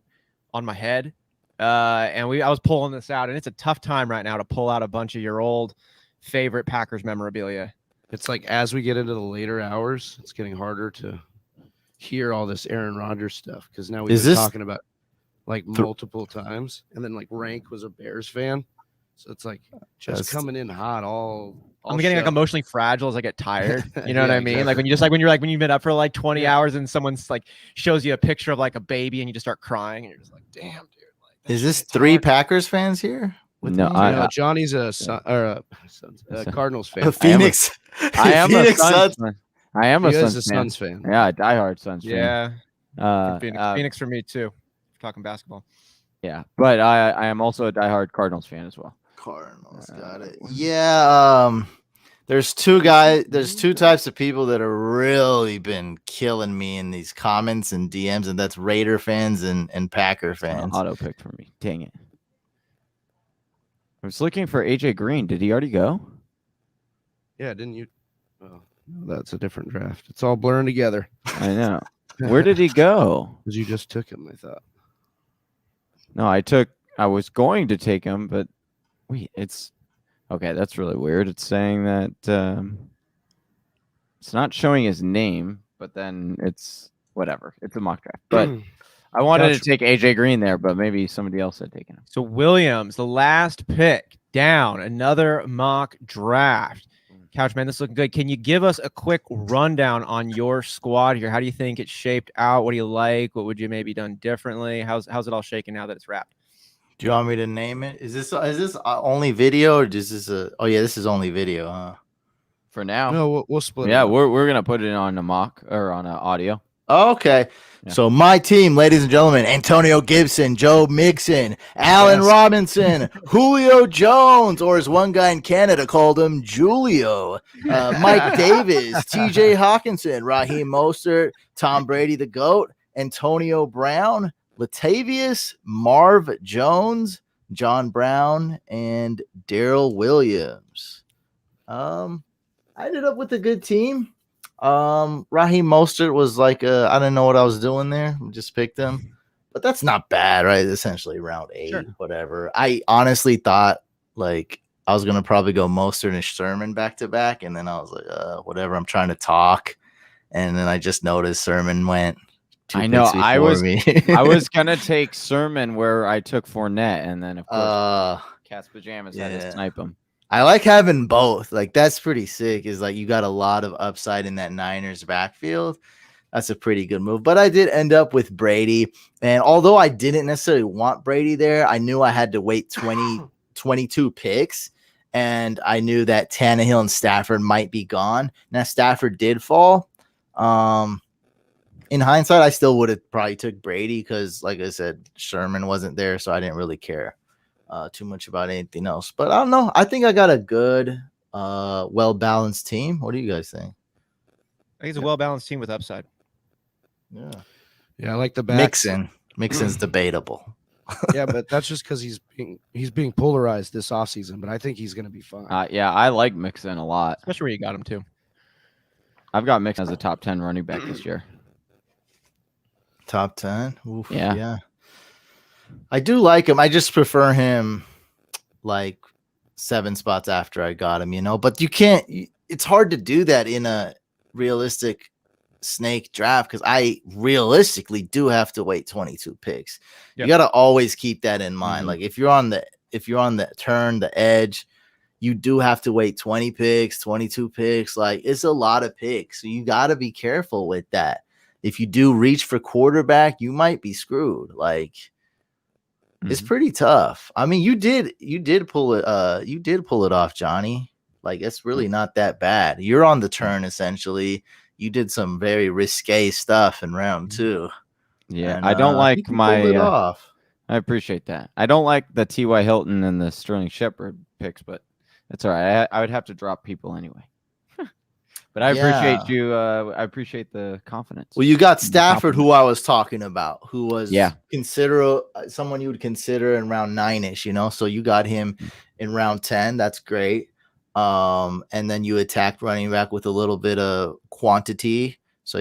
on my head. I was pulling this out, and it's a tough time right now to pull out a bunch of your old favorite Packers memorabilia. It's like as we get into the later hours, it's getting harder to hear all this Aaron Rodgers stuff because now we've been talking about like multiple times, and then like Rank was a Bears fan, so it's like just coming in hot all I'm getting like emotionally fragile as I get tired. You know what I mean? Exactly. Like when you've been up for like 20 hours and someone's like shows you a picture of like a baby and you just start crying and you're just like, damn, dude. Like, is this 3 Packers fans here? No, Johnny's a Cardinals fan. Phoenix. I am Phoenix a Suns Suns. fan. I am a He is Suns a fan. Suns fan. Yeah, diehard Suns fan. Yeah. Phoenix for me too. Talking basketball. Yeah, but I am also a diehard Cardinals fan as well. Cardinals, got it. Yeah. There's two types of people that have really been killing me in these comments and DMs, and that's Raider fans and Packer fans. Auto pick for me. Dang it. I was looking for AJ Green. Did he already go? Yeah, didn't you? Oh, that's a different draft. It's all blurring together. I know. Where did he go? Because you just took him, I thought. No, I was going to take him, but wait, it's okay. That's really weird. It's saying that it's not showing his name, but then it's whatever. It's a mock draft. But I wanted to take AJ Green there, but maybe somebody else had taken him. So Williams, the last pick down, another mock draft. Couchman, this is looking good. Can you give us a quick rundown on your squad here? How do you think it's shaped out? What do you like? What would you maybe done differently? How's it all shaking now that it's wrapped? Do you want me to name it? Is this only video or is this oh yeah, this is only video, huh? For now. No, we'll split. Yeah, we're gonna put it on a mock or on an audio. Okay. Yeah. So my team, ladies and gentlemen, Antonio Gibson, Joe Mixon, Allen Robinson, Julio Jones, or as one guy in Canada called him, Julio, Mike Davis, TJ Hawkinson, Raheem Mostert, Tom Brady the GOAT, Antonio Brown, Latavius, Marv Jones, John Brown, and Darrell Williams. I ended up with a good team. Raheem Mostert was like I didn't know what I was doing there. Just picked him. But that's not bad, right? Essentially round 8, whatever. I honestly thought like I was gonna probably go Mostert and Sermon back to back, and then I was like, whatever, I'm trying to talk. And then I just noticed Sermon went. I know. I was gonna take Sermon where I took Fournette, and then of course Cat's Pajamas had to snipe him. I like having both. Like that's pretty sick. Is like you got a lot of upside in that Niners backfield. That's a pretty good move. But I did end up with Brady, and although I didn't necessarily want Brady there, I knew I had to wait 22 picks, and I knew that Tannehill and Stafford might be gone. Now Stafford did fall. In hindsight, I still would have probably took Brady because, like I said, Sherman wasn't there, so I didn't really care too much about anything else. But I don't know. I think I got a good, well-balanced team. What do you guys think? I think it's a well-balanced team with upside. Yeah. Yeah, I like the back. Mixon's debatable. Yeah, but that's just because he's being polarized this offseason, but I think he's going to be fine. Yeah, I like Mixon a lot. Especially where you got him, too. I've got Mixon as a top 10 running back this year. Top 10? Oof, yeah. Yeah. I do like him. I just prefer him like 7 spots after I got him, but you can't, it's hard to do that in a realistic snake draft because I realistically do have to wait 22 picks. Yep. You got to always keep that in mind. Like if you're on the turn, the edge, you do have to wait 20 picks, 22 picks. Like it's a lot of picks. So you got to be careful with that. If you do reach for quarterback, you might be screwed. Like it's pretty tough. I mean, you did pull it. You did pull it off, Johnny. Like it's really not that bad. You're on the turn essentially. You did some very risque stuff in round 2. Yeah, and, I don't like my. Off. I appreciate that. I don't like the T.Y. Hilton and the Sterling Shepard picks, but that's all right. I would have to drop people anyway. But I appreciate you. I appreciate the confidence. Well, you got Stafford, who I was talking about, who was someone you would consider in round 9-ish, So you got him in round 10. That's great. And then you attacked running back with a little bit of quantity. So,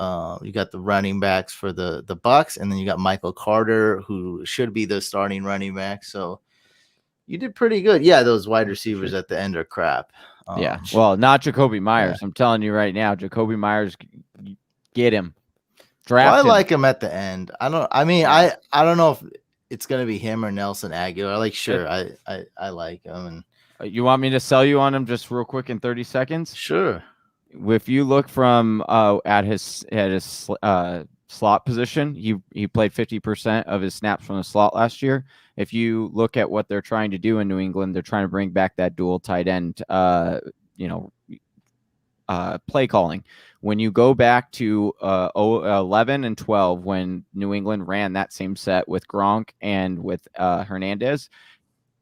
You got the running backs for the Bucks, and then you got Michael Carter, who should be the starting running back. So you did pretty good. Yeah, those wide receivers at the end are crap. Yeah. Well, not Jacoby Myers. I'm telling you right now, Jacoby Myers, get him. Draft I him. like him at the end. I don't know if it's gonna be him or Nelson Aguilar. Like, sure, I like him. And you want me to sell you on him just real quick in 30 seconds? Sure. If you look from at his slot position, he played 50% of his snaps from the slot last year. If you look at what they're trying to do in New England, they're trying to bring back that dual tight end, play calling. When you go back to 11 and 12, when New England ran that same set with Gronk and with Hernandez,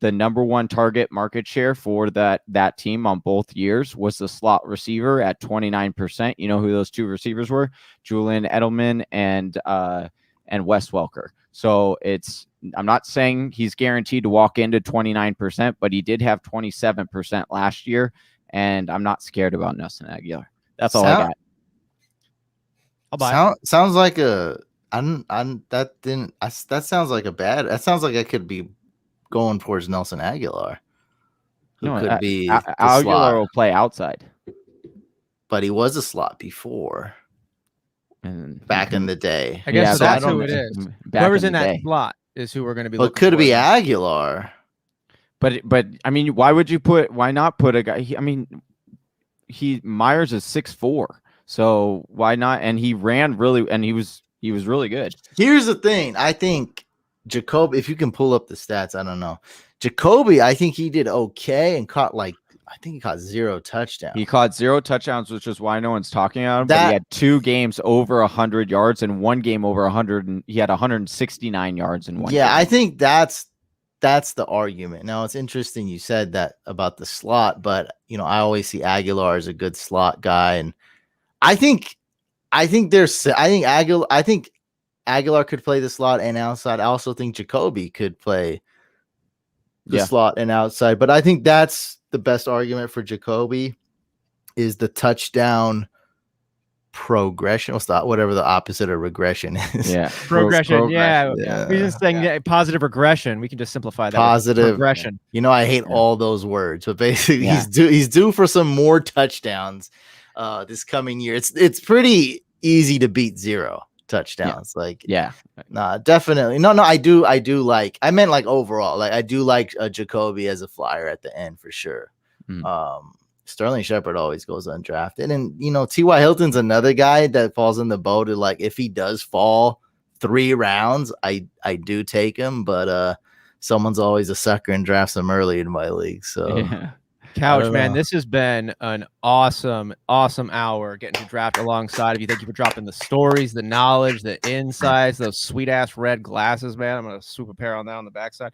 the number one target market share for that team on both years was the slot receiver at 29%. You know who those two receivers were? Julian Edelman and Wes Welker. So I'm not saying he's guaranteed to walk into 29%, but he did have 27% last year, and I'm not scared about Nelson Aguilar. That's all I got. I'll buy it. Sounds like that sounds like a bad. That sounds like I could be going towards Nelson Aguilar, who could be Aguilar will play outside, but he was a slot before, and back in the day. I guess Yeah, so that's I who don't it know. is. Back Whoever's in in the that day. slot is who we're going to be. But looking could it for. be Aguilar? But I mean, why not put a guy? Myers is 6'4", so why not? And he ran really, and he was really good. Here's the thing. I think Jacoby, if you can pull up the stats, I don't know. Jacoby, I think he did okay and caught I think he caught 0 touchdowns. He caught 0 touchdowns, which is why no one's talking about him. But he had 2 games over 100 yards and 1 game over 100, and he had 169 yards in 1 game. Yeah, I think that's the argument. Now, it's interesting you said that about the slot, but I always see Aguilar as a good slot guy, and I think Aguilar could play the slot and outside. I also think Jacoby could play the slot and outside, but I think that's the best argument for Jacoby is the touchdown progression. Whatever the opposite of regression is. Yeah, Progression. Yeah. Yeah. We're just saying positive regression. We can just simplify that. Positive progression. I hate all those words, but basically he's due for some more touchdowns this coming year. It's pretty easy to beat 0 touchdowns. Definitely. No, I do like, I meant like overall, like I do like Jacoby as a flyer at the end for sure. Sterling Shepard always goes undrafted, and T.Y. Hilton's another guy that falls in the boat of like, if he does fall 3 rounds, I do take him, but someone's always a sucker and drafts him early in my league. So Couch, man, this has been an awesome hour getting to draft alongside of you. Thank you for dropping the stories, the knowledge, the insights, those sweet ass red glasses, man. I'm gonna swoop a pair on that on the backside.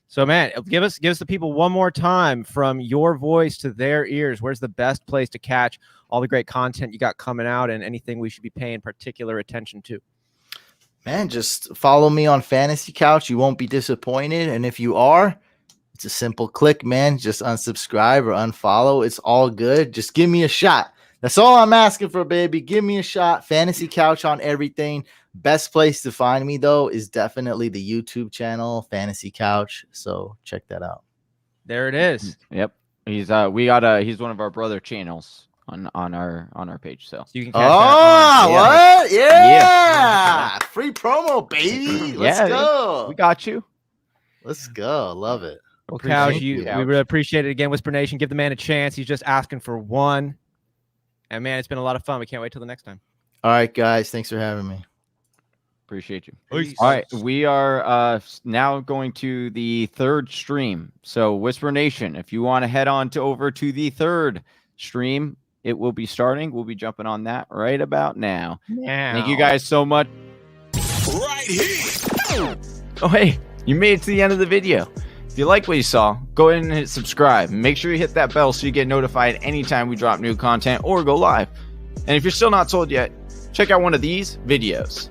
So, man, give us the people one more time, from your voice to their ears. Where's the best place to catch all the great content you got coming out, and anything we should be paying particular attention to? Man, just follow me on Fantasy Couch. You won't be disappointed, and if you are, it's a simple click, man. Just unsubscribe or unfollow. It's all good. Just give me a shot. That's all I'm asking for, baby. Give me a shot. Fantasy Couch on everything. Best place to find me, though, is definitely the YouTube channel, Fantasy Couch. So check that out. There it is. Yep. He's he's one of our brother channels on our page. So you can catch that on, what? Yeah. Free promo, baby. Let's go. We got you. Let's go. Love it. Well, Couch, we really appreciate it again. Whisper Nation, give the man a chance. He's just asking for one. And, man, it's been a lot of fun. We can't wait till the next time. All right, guys. Thanks for having me. Appreciate you. Peace. All right. We are now going to the 3rd stream. So, Whisper Nation, if you want to head on over to the 3rd stream, it will be starting. We'll be jumping on that right about now. Thank you guys so much. Right here. Oh, hey, you made it to the end of the video. If you like what you saw, go ahead and hit subscribe. Make sure you hit that bell so you get notified anytime we drop new content or go live. And if you're still not sold yet, check out one of these videos.